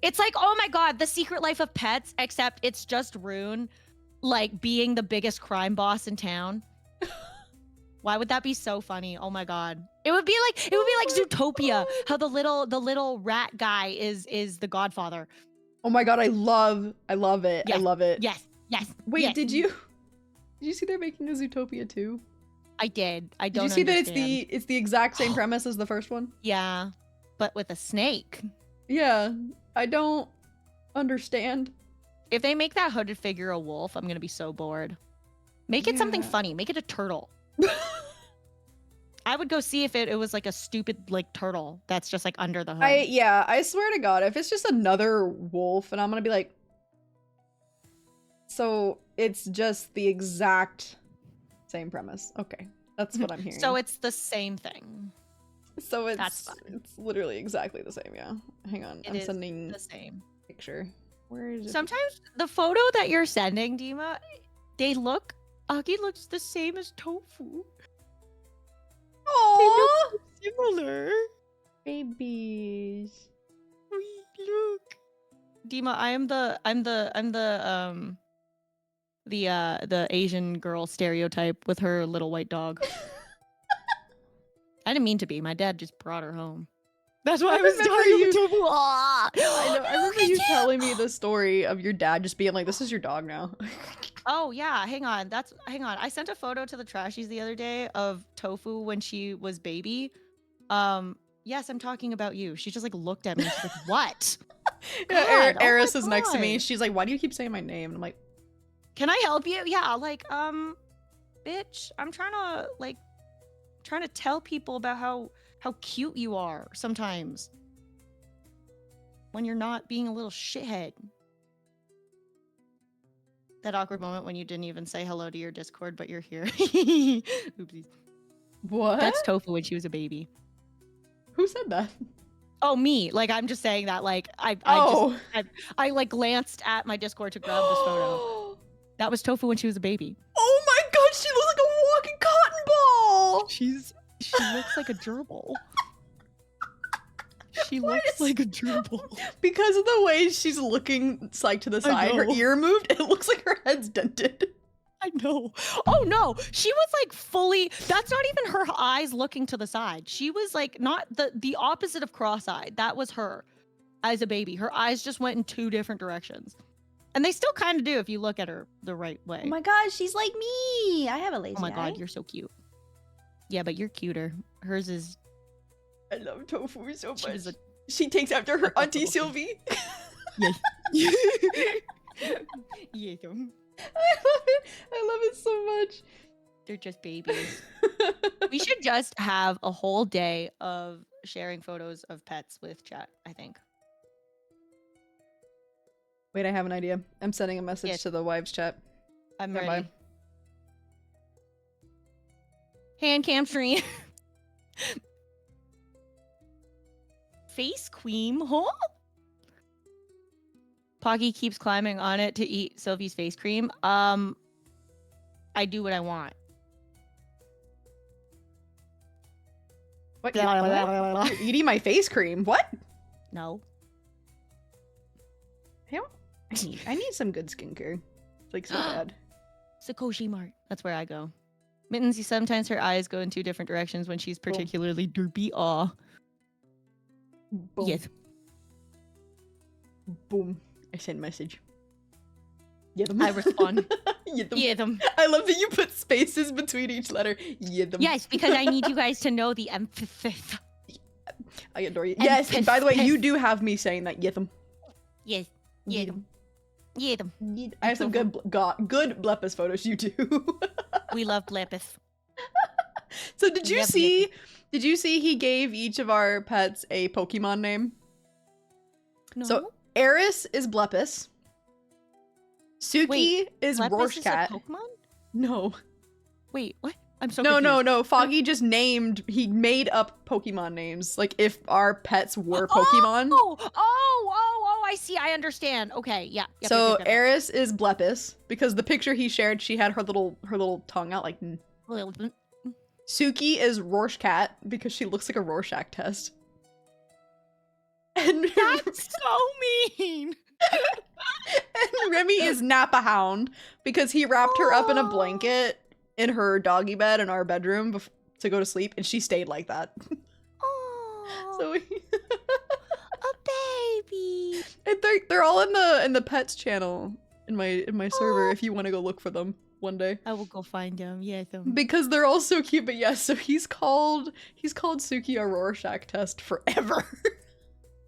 [SPEAKER 17] It's like, oh my god, The Secret Life of Pets, except it's just Rune like being the biggest crime boss in town. Why would that be so funny? Oh my god. It would be like Zootopia, how the little rat guy is the godfather.
[SPEAKER 1] Oh my god, I love it.
[SPEAKER 17] Yes,
[SPEAKER 1] I love it.
[SPEAKER 17] Yes.
[SPEAKER 1] Wait,
[SPEAKER 17] yes.
[SPEAKER 1] did you see they're making a Zootopia 2?
[SPEAKER 17] I did. I
[SPEAKER 1] Did
[SPEAKER 17] don't
[SPEAKER 1] you see that
[SPEAKER 17] understand.
[SPEAKER 1] it's the exact same premise as the first one?
[SPEAKER 17] Yeah, but with a snake.
[SPEAKER 1] Yeah, I don't understand.
[SPEAKER 17] If they make that hooded figure a wolf, I'm gonna be so bored. Make it something
[SPEAKER 1] Yeah.
[SPEAKER 17] funny. Make it a turtle. I would go see if it was like a stupid like turtle that's just like under the hood.
[SPEAKER 1] I swear to god, if it's just another wolf and I'm gonna be like, so it's just the exact same premise. Okay, that's what I'm hearing.
[SPEAKER 17] So it's the same thing.
[SPEAKER 1] So it's
[SPEAKER 17] That's fine.
[SPEAKER 1] it's literally exactly the same. Yeah. Hang on,
[SPEAKER 17] It
[SPEAKER 1] I'm
[SPEAKER 17] is
[SPEAKER 1] sending
[SPEAKER 17] the same.
[SPEAKER 1] picture. Where is it?
[SPEAKER 17] Sometimes the photo that you're sending, Dima, they look. Aki looks the same as Tofu.
[SPEAKER 1] Aww,
[SPEAKER 17] Similar.
[SPEAKER 1] babies.
[SPEAKER 17] Look. Dima, I'm the Asian girl stereotype with her little white dog. I didn't mean to be. My dad just brought her home. That's why I was
[SPEAKER 1] remember
[SPEAKER 17] talking
[SPEAKER 1] you-
[SPEAKER 17] to Tofu. Ah!
[SPEAKER 1] I know. I remember you telling me the story of your dad just being like, "This is your dog now."
[SPEAKER 17] Oh yeah, hang on. Hang on. I sent a photo to the trashies the other day of Tofu when she was baby. Yes, I'm talking about you. She just like looked at me. She's like, "What?"
[SPEAKER 1] Yeah,
[SPEAKER 17] God, oh
[SPEAKER 1] Eris
[SPEAKER 17] my
[SPEAKER 1] is next to me.
[SPEAKER 17] God.
[SPEAKER 1] She's like, "Why do you keep saying my name?" And I'm like,
[SPEAKER 17] Can I help you? Yeah, like, bitch, I'm trying to tell people about how cute you are sometimes. When you're not being a little shithead. That awkward moment when you didn't even say hello to your Discord, but you're here. Oopsies.
[SPEAKER 1] "What?
[SPEAKER 17] That's Tofu when she was a baby.
[SPEAKER 1] Who said that?"
[SPEAKER 17] Oh, me. Like, I'm just saying that. Like, I like glanced at my Discord to grab this photo. That was Tofu when she was a baby.
[SPEAKER 1] Oh my god, she looks like a walking cotton ball.
[SPEAKER 17] She looks like a gerbil. She looks like a gerbil.
[SPEAKER 1] Because of the way she's looking like to the side, her
[SPEAKER 17] know.
[SPEAKER 1] ear moved, and it looks like her head's dented.
[SPEAKER 17] I know. Oh no, she was like fully. That's not even her eyes looking to the side. She was like not the opposite of cross-eyed. That was her as a baby. Her eyes just went in two different directions, and they still kind of do if you look at her the right way.
[SPEAKER 14] Oh my gosh, she's like me. I have a lazy
[SPEAKER 17] Oh my
[SPEAKER 14] eye.
[SPEAKER 17] god, you're so cute. Yeah, but you're cuter. Hers is.
[SPEAKER 1] I love Tofu so
[SPEAKER 17] She
[SPEAKER 1] much.
[SPEAKER 17] was a-
[SPEAKER 1] She takes after her auntie Sylvie.
[SPEAKER 17] Yeah. yeah.
[SPEAKER 1] I love it so much.
[SPEAKER 17] They're just babies. We should just have a whole day of sharing photos of pets with chat, I think.
[SPEAKER 1] Wait, I have an idea. I'm sending a message
[SPEAKER 17] Yes.
[SPEAKER 1] to the wives chat.
[SPEAKER 17] I'm
[SPEAKER 1] Stand
[SPEAKER 17] ready.
[SPEAKER 1] by.
[SPEAKER 17] Hand cam stream. Face cream, huh? Poggy keeps climbing on it to eat Sylvie's face cream. I do what I want.
[SPEAKER 1] What? You're eating my face cream? What?
[SPEAKER 17] No.
[SPEAKER 1] I need some good skincare. Like so bad.
[SPEAKER 17] Sakoshi Mart. That's where I go. Mittens, sometimes her eyes go in two different directions when she's particularly derpy. Aw.
[SPEAKER 1] Boom.
[SPEAKER 17] Yes.
[SPEAKER 1] Boom. I sent message. Yidam.
[SPEAKER 16] I respond.
[SPEAKER 1] Yidam.
[SPEAKER 16] Yidam.
[SPEAKER 1] I love that you put spaces between each letter. Yidam.
[SPEAKER 16] Yes, because I need you guys to know the emphasis.
[SPEAKER 1] I adore you. Yes, and by the way, you do have me saying that. Yidam.
[SPEAKER 16] Yes. Yidam. Yidam.
[SPEAKER 1] I have some good Blepis photos. You do.
[SPEAKER 16] We love Blepis.
[SPEAKER 1] So did you see he gave each of our pets a Pokemon name?
[SPEAKER 16] No.
[SPEAKER 1] So Eris is Blepis. Suki is
[SPEAKER 16] Blepis
[SPEAKER 1] Rorschach
[SPEAKER 16] is a
[SPEAKER 1] Cat.
[SPEAKER 16] Pokemon?
[SPEAKER 1] No.
[SPEAKER 16] Wait, what? I'm so
[SPEAKER 1] No,
[SPEAKER 16] confused.
[SPEAKER 1] no. Foggy just he made up Pokemon names. Like if our pets were Pokemon.
[SPEAKER 16] Oh, I see. I understand. Okay, yeah. Yep,
[SPEAKER 1] So
[SPEAKER 16] yep, yep.
[SPEAKER 1] Eris is Blepis because the picture he shared, she had her little tongue out like. Suki is Rorschach Cat because she looks like a Rorschach test. And
[SPEAKER 16] that's so mean.
[SPEAKER 1] And Remy is Napa Hound because he wrapped her up in a blanket in her doggy bed in our bedroom to go to sleep, and she stayed like that. So
[SPEAKER 16] a baby.
[SPEAKER 1] And they're all in the pets channel in my server if you want to go look for them one day.
[SPEAKER 16] I will go find them. Yes.
[SPEAKER 1] Because they're all so cute. But yes, so he's called Suki a Rorschach test forever.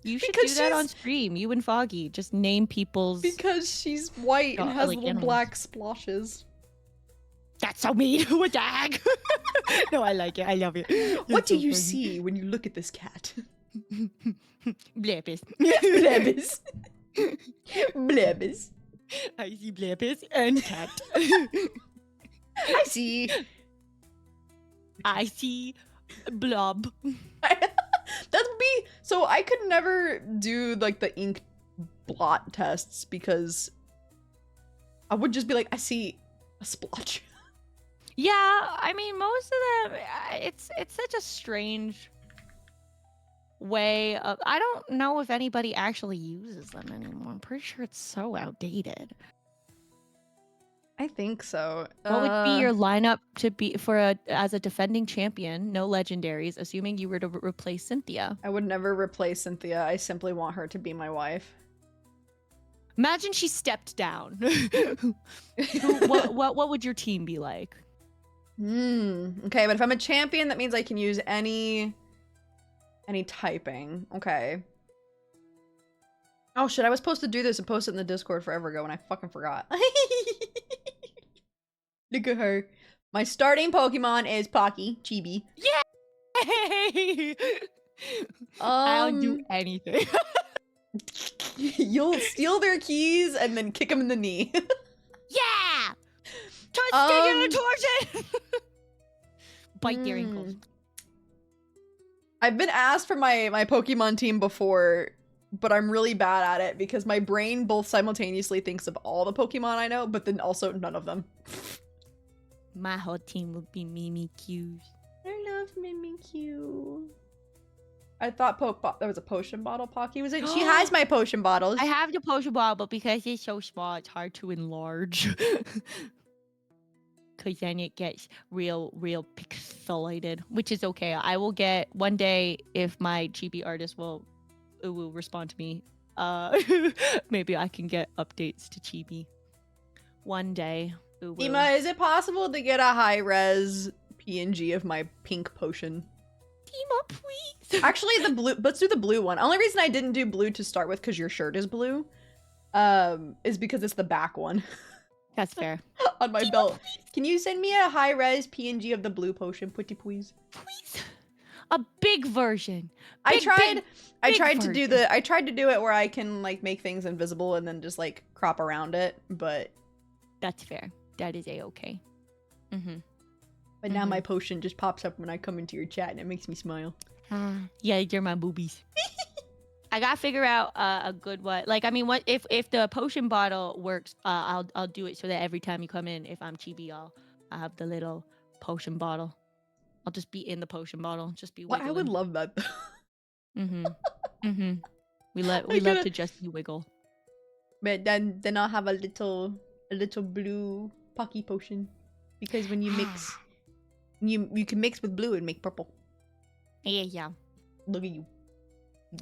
[SPEAKER 16] You should do that on stream. You and Foggy just name people's.
[SPEAKER 1] Because she's white and has little black splotches.
[SPEAKER 16] That's so mean. What the heck? No, I like it. I love it.
[SPEAKER 1] What do you see when you look at this cat?
[SPEAKER 16] Blepis.
[SPEAKER 1] Blepis. Blepis.
[SPEAKER 16] I see Blepis and cat.
[SPEAKER 1] I see
[SPEAKER 16] blob.
[SPEAKER 1] That would be so. I could never do like the ink blot tests because I would just be like, I see a splotch.
[SPEAKER 16] Yeah, I mean, most of them, it's such a strange way of. I don't know if anybody actually uses them anymore. I'm pretty sure it's so outdated.
[SPEAKER 1] I think so.
[SPEAKER 16] What would be your lineup to be as a defending champion? No legendaries, assuming you were to replace Cynthia.
[SPEAKER 1] I would never replace Cynthia. I simply want her to be my wife.
[SPEAKER 16] Imagine she stepped down. What would your team be like?
[SPEAKER 1] Okay, but if I'm a champion, that means I can use any typing. Okay. Oh shit, I was supposed to do this and post it in the Discord forever ago and I fucking forgot. Look at her. My starting Pokemon is Pocky, Chibi.
[SPEAKER 16] Yay! I don't do anything.
[SPEAKER 1] You'll steal their keys and then kick them in the knee.
[SPEAKER 16] Yeah! Touch taking towards it! Bite their ankles.
[SPEAKER 1] I've been asked for my Pokemon team before, but I'm really bad at it because my brain both simultaneously thinks of all the Pokemon I know, but then also none of them.
[SPEAKER 16] My whole team would be Mimikyus.
[SPEAKER 1] I love Mimikyu. I thought there was a potion bottle Pocky was it? She has my potion bottles.
[SPEAKER 16] I have the potion bottle, but because it's so small, it's hard to enlarge. Because then it gets real pixelated, which is okay. I will get one day if my chibi artist will respond to me. Maybe I can get updates to chibi. One day.
[SPEAKER 1] Emma, is it possible to get a high-res PNG of my pink potion?
[SPEAKER 16] Emma, please.
[SPEAKER 1] Actually, the blue. Let's do the blue one. Only reason I didn't do blue to start with, because your shirt is blue, is because it's the back one.
[SPEAKER 16] That's fair.
[SPEAKER 1] On my belt. Can you send me a high-res PNG of the blue potion, pretty please?
[SPEAKER 16] Please. A big version.
[SPEAKER 1] I tried to do it where I can like make things invisible and then just like crop around it, but
[SPEAKER 16] that's fair. That is a-okay.
[SPEAKER 1] But now my potion just pops up when I come into your chat and it makes me smile.
[SPEAKER 16] Yeah, you're my boobies. I gotta figure out a good one. Like, I mean, what if the potion bottle works? I'll do it so that every time you come in, if I'm chibi, I'll have the little potion bottle. I'll just be in the potion bottle. Just be wiggling.
[SPEAKER 1] I would love that.
[SPEAKER 16] We love to just wiggle.
[SPEAKER 1] But then I'll have a little blue Pocky potion, because when you mix, you can mix with blue and make purple.
[SPEAKER 16] Yeah.
[SPEAKER 1] Look at you.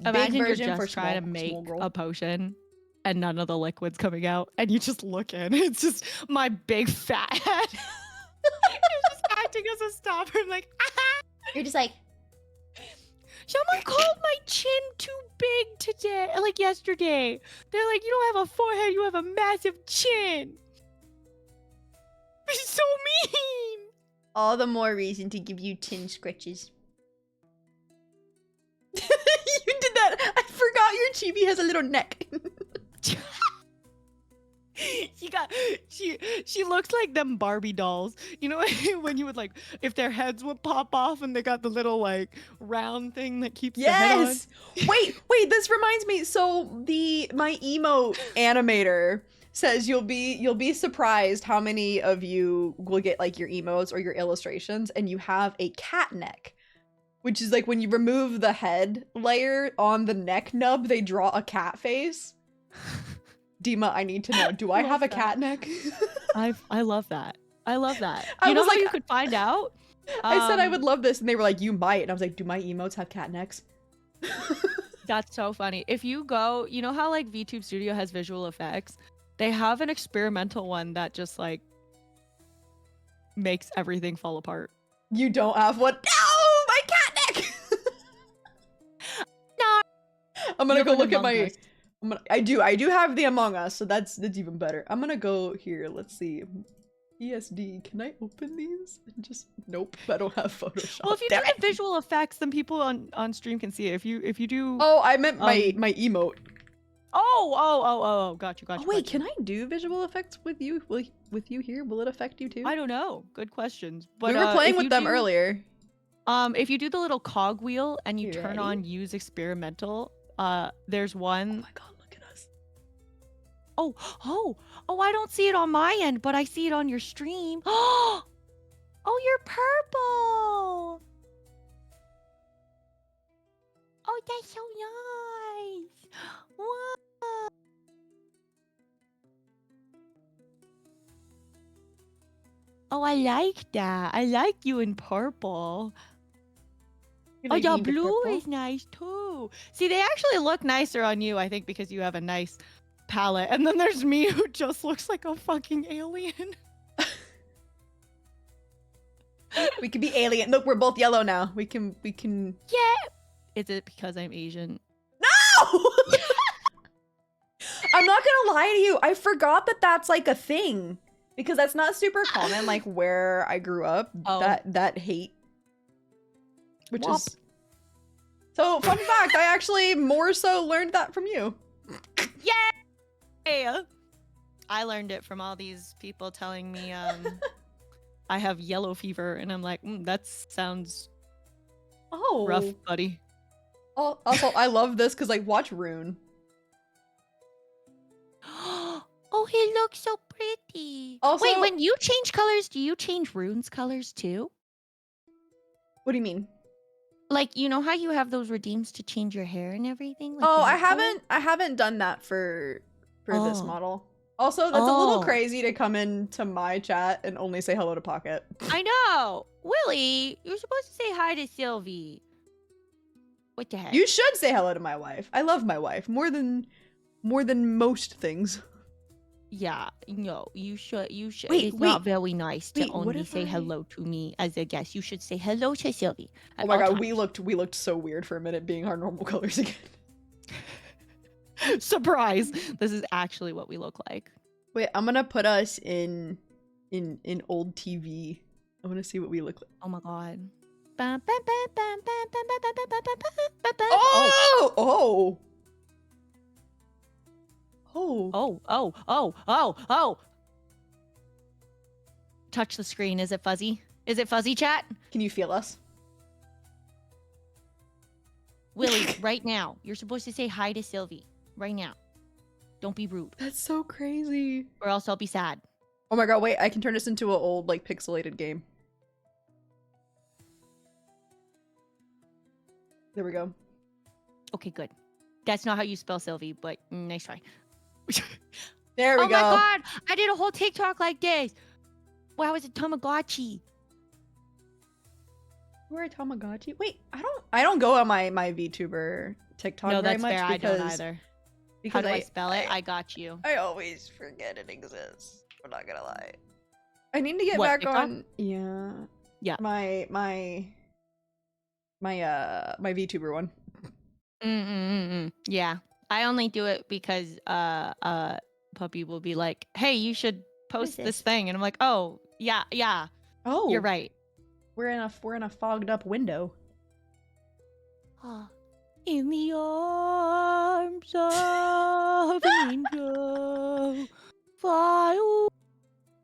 [SPEAKER 16] Imagine you're just trying to make a potion
[SPEAKER 17] and none of the liquid's coming out, and you just look in. It's just my big fat head. You're just acting as a stopper. I'm like,
[SPEAKER 14] You're just like,
[SPEAKER 17] someone called my chin too big today, like yesterday. They're like, you don't have a forehead, you have a massive chin. It's so mean.
[SPEAKER 14] all the more reason to give you chin scratches.
[SPEAKER 1] You did that. I forgot your chibi has a little neck.
[SPEAKER 17] She looks like them Barbie dolls. You know when you would like if their heads would pop off and they got the little like round thing that keeps the head on.
[SPEAKER 1] Yes. Wait, this reminds me. So my emo animator says you'll be surprised how many of you will get like your emotes or your illustrations and you have a cat neck. Which is like when you remove the head layer on the neck nub, they draw a cat face. Dima, I need to know, do I have a cat neck?
[SPEAKER 17] I love that. I love that.
[SPEAKER 1] I
[SPEAKER 17] You know
[SPEAKER 1] was
[SPEAKER 17] how
[SPEAKER 1] like-
[SPEAKER 17] you could find out?
[SPEAKER 1] I said I would love this and they were like, you might. And I was like, do my emotes have cat necks?
[SPEAKER 17] That's so funny. If you go, you know how like VTube Studio has visual effects? They have an experimental one that just like makes everything fall apart.
[SPEAKER 1] You don't have one? No, my cat neck!
[SPEAKER 17] No.
[SPEAKER 1] I'm gonna
[SPEAKER 17] You
[SPEAKER 1] go
[SPEAKER 17] have an
[SPEAKER 1] look at
[SPEAKER 17] Among
[SPEAKER 1] my...
[SPEAKER 17] Us.
[SPEAKER 1] I do have the Among Us, so that's even better. I'm gonna go here, let's see. ESD, can I open these? And just, nope, I don't have Photoshop.
[SPEAKER 17] Well, if you
[SPEAKER 1] Damn
[SPEAKER 17] do
[SPEAKER 1] it.
[SPEAKER 17] the visual effects, then people on stream can see it. If you do
[SPEAKER 1] Oh, I meant my emote.
[SPEAKER 17] Oh, got you.
[SPEAKER 1] Oh wait, can I do visual effects with you? With you here? Will it affect you too?
[SPEAKER 17] I don't know. Good questions. But
[SPEAKER 1] we were playing
[SPEAKER 17] if
[SPEAKER 1] with
[SPEAKER 17] you
[SPEAKER 1] them
[SPEAKER 17] do-
[SPEAKER 1] earlier.
[SPEAKER 17] If you do the little cog wheel and you
[SPEAKER 1] You
[SPEAKER 17] turn
[SPEAKER 1] ready?
[SPEAKER 17] on use experimental, there's one.
[SPEAKER 1] Oh my god, look at us.
[SPEAKER 17] Oh, I don't see it on my end, but I see it on your stream. Oh, you're purple. Oh, that's so nice. Wow. Oh, I like that. I like you in purple. Oh, your blue is nice too. See, they actually look nicer on you, I think, because you have a nice palette. And then there's me who just looks like a fucking alien.
[SPEAKER 1] We could be alien. Look, we're both yellow now. We can.
[SPEAKER 17] Yeah. Is it because I'm Asian?
[SPEAKER 1] No! I'm not gonna lie to you. I forgot that that's like a thing because that's not super common. Like where I grew up, that hate, which
[SPEAKER 17] Womp.
[SPEAKER 1] is so. Fun fact: I actually more so learned that from you.
[SPEAKER 17] Yay! I learned it from all these people telling me I have yellow fever, and I'm like, that sounds rough, buddy.
[SPEAKER 1] Oh, also, I love this because like watch Rune.
[SPEAKER 17] Oh, he looks so pretty.
[SPEAKER 1] Also-
[SPEAKER 17] Wait, when you change colors, do you change Rune's colors too?
[SPEAKER 1] What do you mean?
[SPEAKER 17] Like, you know how you have those redeems to change your hair and everything? Like
[SPEAKER 1] Oh,
[SPEAKER 17] the
[SPEAKER 1] I
[SPEAKER 17] hair color?
[SPEAKER 1] haven't done that for this
[SPEAKER 17] Oh.
[SPEAKER 1] model. Also, that's a little
[SPEAKER 17] Oh.
[SPEAKER 1] crazy to come into my chat and only say hello to Pocket.
[SPEAKER 17] I know. Willie, you're supposed to say hi to Sylvie. What the heck?
[SPEAKER 1] You should say hello to my wife. I love my wife more than most things.
[SPEAKER 17] Yeah, no, you should.
[SPEAKER 1] Wait,
[SPEAKER 17] It's not
[SPEAKER 1] wait.
[SPEAKER 17] very nice to
[SPEAKER 1] Wait, what
[SPEAKER 17] only
[SPEAKER 1] if
[SPEAKER 17] say
[SPEAKER 1] I-
[SPEAKER 17] hello to me as a guest. You should say hello to Sylvie.
[SPEAKER 1] Oh
[SPEAKER 17] at
[SPEAKER 1] my
[SPEAKER 17] all
[SPEAKER 1] god, we looked so weird for a minute being our normal colors again.
[SPEAKER 17] times. Surprise! This is actually what we look like.
[SPEAKER 1] Wait, I'm gonna put us in old TV. I want to see what we look like.
[SPEAKER 17] Oh my god.
[SPEAKER 1] Oh! Oh!
[SPEAKER 17] Oh. Touch the screen. Is it fuzzy? Is it fuzzy, chat?
[SPEAKER 1] Can you feel us?
[SPEAKER 17] Willie, right now. You're supposed to say hi to Sylvie. Right now. Don't be rude.
[SPEAKER 1] That's so crazy.
[SPEAKER 17] Or else I'll be sad.
[SPEAKER 1] Oh my god, wait, I can turn this into an old, like, pixelated game. There we go.
[SPEAKER 17] Okay, good. That's not how you spell Sylvie, but nice try.
[SPEAKER 1] There we
[SPEAKER 17] Oh
[SPEAKER 1] go.
[SPEAKER 17] my god! I did a whole TikTok like this! Wow, it's a Tamagotchi.
[SPEAKER 1] We're a Tamagotchi. Wait, I don't go on my VTuber TikTok
[SPEAKER 17] No,
[SPEAKER 1] very
[SPEAKER 17] that's
[SPEAKER 1] much
[SPEAKER 17] fair. I
[SPEAKER 1] because
[SPEAKER 17] don't either.
[SPEAKER 1] Because
[SPEAKER 17] How do I spell it? I got you.
[SPEAKER 1] I always forget it exists. I'm not gonna lie. I need to get
[SPEAKER 17] What,
[SPEAKER 1] back
[SPEAKER 17] TikTok?
[SPEAKER 1] on. Yeah.
[SPEAKER 17] Yeah.
[SPEAKER 1] My VTuber one.
[SPEAKER 17] Yeah. I only do it because Puppy will be like, "Hey, you should post this thing," and I'm like, "Oh, yeah.
[SPEAKER 1] Oh,
[SPEAKER 17] you're right."
[SPEAKER 1] We're in a fogged up window.
[SPEAKER 17] In the arms of an angel, fly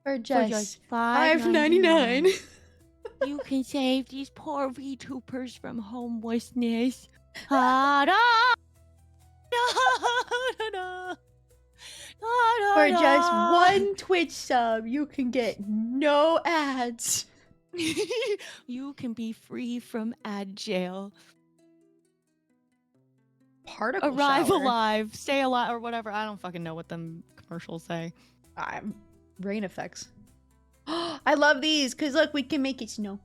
[SPEAKER 1] For
[SPEAKER 14] just
[SPEAKER 1] $5.99.
[SPEAKER 17] You can save these poor VTubers from homelessness. Da, da, da, da, da,
[SPEAKER 14] For just
[SPEAKER 17] da.
[SPEAKER 14] one Twitch sub, you can get no ads.
[SPEAKER 17] You can be free from ad jail.
[SPEAKER 1] Particle
[SPEAKER 17] Arrive
[SPEAKER 1] shower.
[SPEAKER 17] alive, stay alive, or whatever. I don't fucking know what them commercials say.
[SPEAKER 1] Rain effects.
[SPEAKER 14] I love these because look, we can make it snow.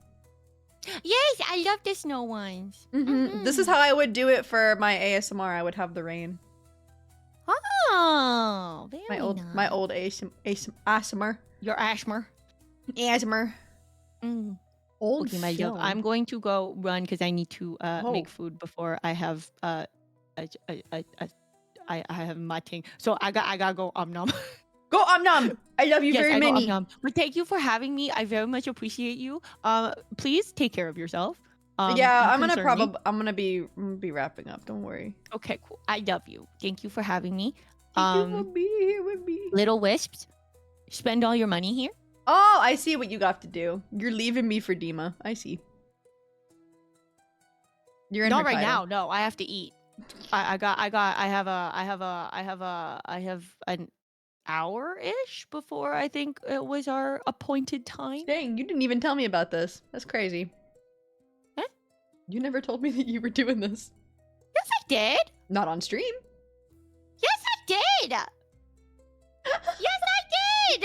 [SPEAKER 17] Yes, I love the snow ones.
[SPEAKER 1] This is how I would do it for my ASMR. I would have the rain.
[SPEAKER 17] Oh, very
[SPEAKER 1] My old ASMR.
[SPEAKER 17] Your ASMR.
[SPEAKER 1] ASMR. Old
[SPEAKER 17] Okay, my love.
[SPEAKER 1] film.
[SPEAKER 17] I'm going to go run because I need to make food before I have I have my thing. So I gotta go nom.
[SPEAKER 1] Go nom. I love you
[SPEAKER 17] Yes,
[SPEAKER 1] very
[SPEAKER 17] I go
[SPEAKER 1] many.
[SPEAKER 17] nom. But thank you for having me. I very much appreciate you. Please take care of yourself.
[SPEAKER 1] Yeah,
[SPEAKER 17] You
[SPEAKER 1] I'm gonna
[SPEAKER 17] concern me.
[SPEAKER 1] I'm gonna be wrapping up. Don't worry.
[SPEAKER 17] Okay, cool. I love you. Thank you for having me.
[SPEAKER 1] Thank you for being here with me.
[SPEAKER 17] Little wisps, spend all your money here.
[SPEAKER 1] Oh, I see what you got to do. You're leaving me for Dima. I see. You're in
[SPEAKER 17] Not
[SPEAKER 1] her
[SPEAKER 17] right
[SPEAKER 1] title.
[SPEAKER 17] now. No, I have to eat. I have an hour-ish before I think it was our appointed time.
[SPEAKER 1] Dang, you didn't even tell me about this. That's crazy.
[SPEAKER 17] Huh?
[SPEAKER 1] You never told me that you were doing this.
[SPEAKER 17] Yes, I did.
[SPEAKER 1] Not on stream.
[SPEAKER 17] Yes, I did. Yes, I did.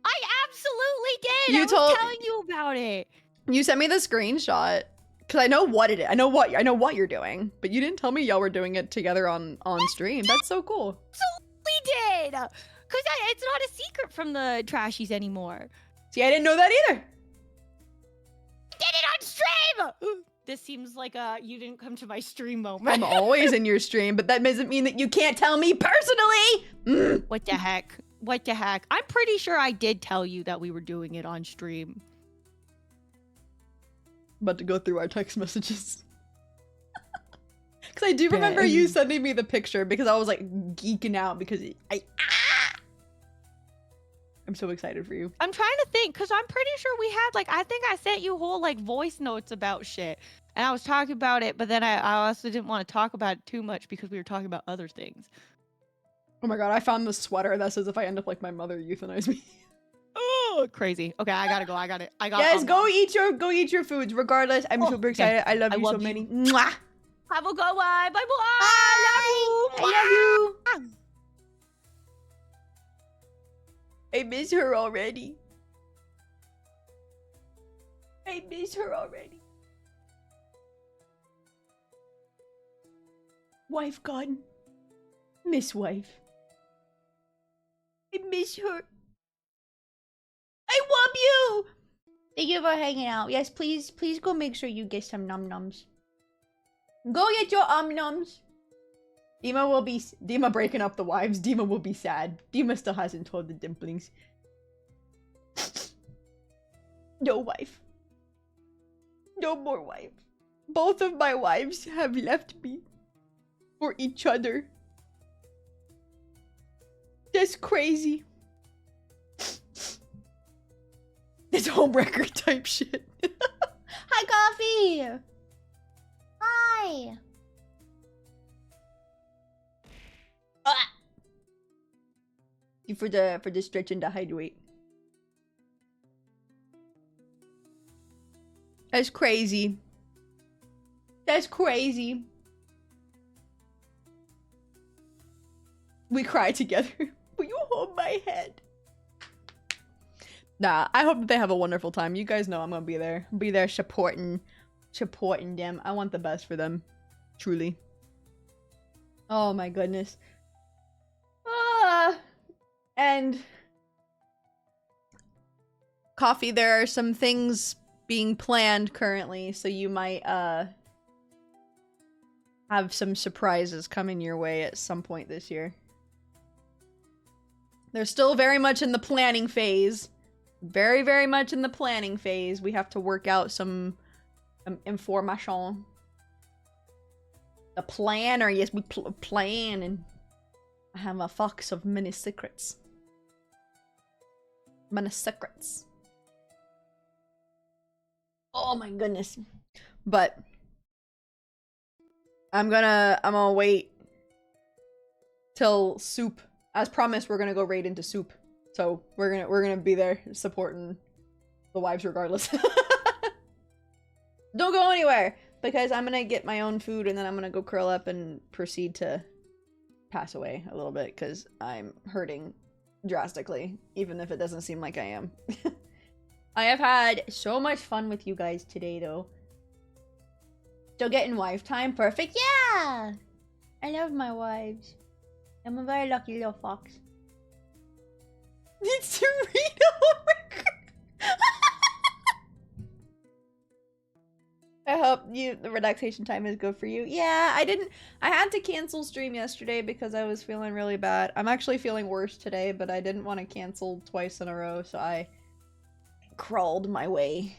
[SPEAKER 17] I absolutely did.
[SPEAKER 1] You
[SPEAKER 17] I was
[SPEAKER 1] told-
[SPEAKER 17] telling you about it.
[SPEAKER 1] You sent me the screenshot because I know what it is. I know what you're doing, but you didn't tell me y'all were doing it together on stream. That's so cool.
[SPEAKER 17] Absolutely did. Because it's not a secret from the trashies anymore.
[SPEAKER 1] See, I didn't know that either.
[SPEAKER 17] Did it on stream. This seems like a you didn't come to my stream moment.
[SPEAKER 1] I'm always in your stream, but that doesn't mean that you can't tell me personally.
[SPEAKER 17] What the heck? What the heck? I'm pretty sure I did tell you that we were doing it on stream.
[SPEAKER 1] About to go through our text messages. Because I do remember you sending me the picture because I was like geeking out because I'm so excited for you.
[SPEAKER 17] I'm trying to think because I'm pretty sure we had like I think I sent you whole like voice notes about shit and I was talking about it, but then I also didn't want to talk about it too much because we were talking about other things.
[SPEAKER 1] Oh my god, I found this sweater that says if I end up like my mother, euthanize me.
[SPEAKER 17] Oh, crazy. Okay, I gotta go. I got it.
[SPEAKER 1] Guys, go eat your foods. Regardless, I'm super excited. I love you so
[SPEAKER 17] love
[SPEAKER 1] many. Mwah!
[SPEAKER 17] Have a good one. Bye bye.
[SPEAKER 14] I love you.
[SPEAKER 1] I miss her already. I miss her already. Wife gone. Miss wife. I miss her. I love you.
[SPEAKER 14] Thank you for hanging out. Yes, please go make sure you get some num-nums. Go get your nums.
[SPEAKER 1] Dima breaking up the wives. Dima will be sad. Dima still hasn't told the dimplings. No wife. No more wife. Both of my wives have left me for each other. That's crazy. This homewrecker type shit.
[SPEAKER 14] Hi, Coffee. Hi.
[SPEAKER 1] You for the stretch and the hydrate. That's crazy. That's crazy. We cry together. Will you hold my head? Nah, I hope that they have a wonderful time. You guys know I'm gonna be there. Be there supporting them. I want the best for them. Truly. Oh my goodness. And Coffee, there are some things being planned currently, so you might have some surprises coming your way at some point this year. They're still very much in the planning phase. Very, very much in the planning phase. We have to work out some information. The plan, or yes, we plan, and I have a fox of many secrets. Many secrets. Oh my goodness. But I'm gonna wait till soup. As promised, we're gonna go raid into soup. So we're gonna be there supporting the wives regardless. Don't go anywhere, because I'm gonna get my own food and then I'm gonna go curl up and proceed to pass away a little bit because I'm hurting drastically, even if it doesn't seem like I am. I have had so much fun with you guys today, though. Still getting wife time? Perfect. Yeah! I love my wives. I'm a very lucky little fox. Needs to read over. I hope the relaxation time is good for you. Yeah, I had to cancel stream yesterday because I was feeling really bad. I'm actually feeling worse today, but I didn't want to cancel twice in a row, so I crawled my way.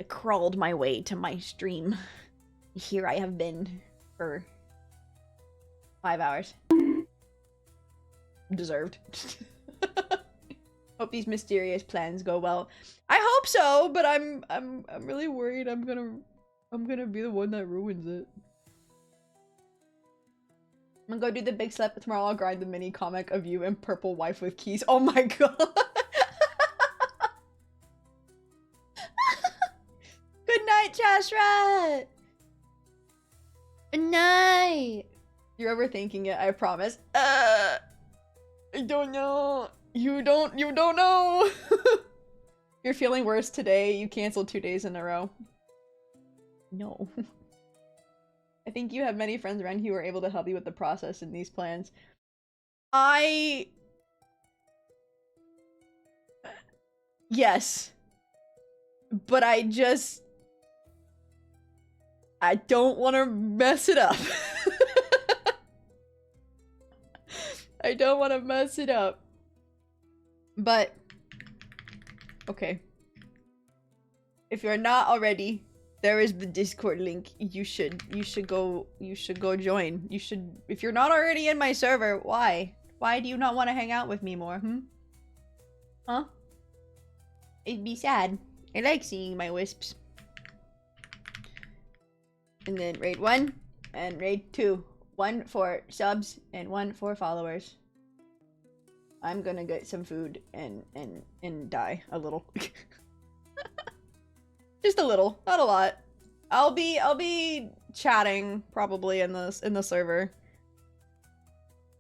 [SPEAKER 1] I crawled my way to my stream. Here I have been for 5 hours. Deserved. Hope these mysterious plans go well. I hope so, but I'm really worried I'm gonna be the one that ruins it. I'm gonna go do the big slip, but tomorrow I'll grind the mini comic of you and purple wife with keys. Oh my god. Good night, Chashrat. Good night. You're overthinking it, I promise. I don't know. You don't know. You're feeling worse today. You canceled 2 days in a row. No. I think you have many friends around who are able to help you with the process in these plans. Yes. But I don't want to mess it up. I don't want to mess it up. But okay. If you're not already, there is the Discord link. You should go join. You should, if you're not already in my server, why? Why do you not want to hang out with me more, Huh? It'd be sad. I like seeing my wisps. And then raid 1 and raid 2. 1 for subs and 1 for followers. I'm gonna get some food and die a little. Just a little, not a lot. I'll be chatting probably in the server.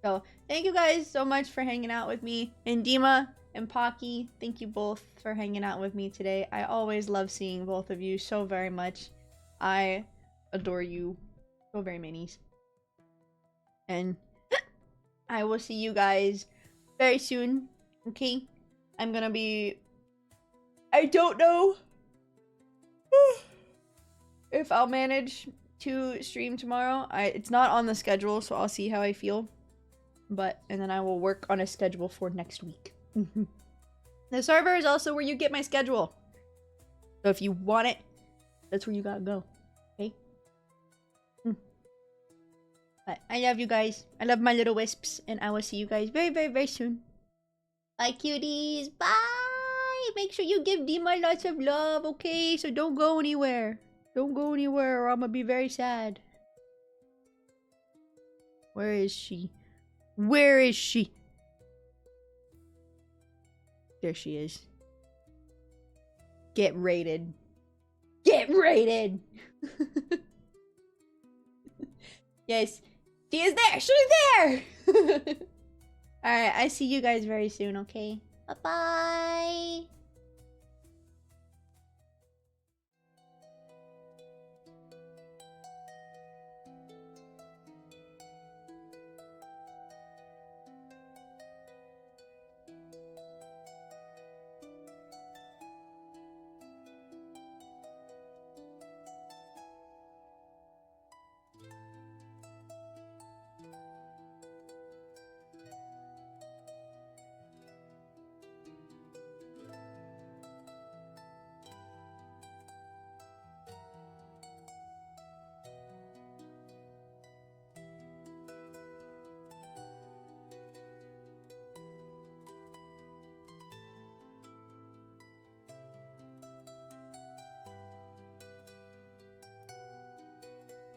[SPEAKER 1] So thank you guys so much for hanging out with me. And Dima and Pocky, thank you both for hanging out with me today. I always love seeing both of you so very much. I adore you so very many. And I will see you guys very soon. Okay? I'm gonna be... I don't know if I'll manage to stream tomorrow. It's not on the schedule, so I'll see how I feel. And then I will work on a schedule for next week. The server is also where you get my schedule. So if you want it, that's where you gotta go. Okay? But I love you guys. I love my little wisps. And I will see you guys very, very, very soon. Bye, cuties. Bye! Make sure you give Dima lots of love, okay? So don't go anywhere. Don't go anywhere or I'm gonna be very sad. Where is she? Where is she? There she is. Get raided. Get raided! Yes. She is there! She's there! Alright, I see you guys very soon, okay? Bye-bye!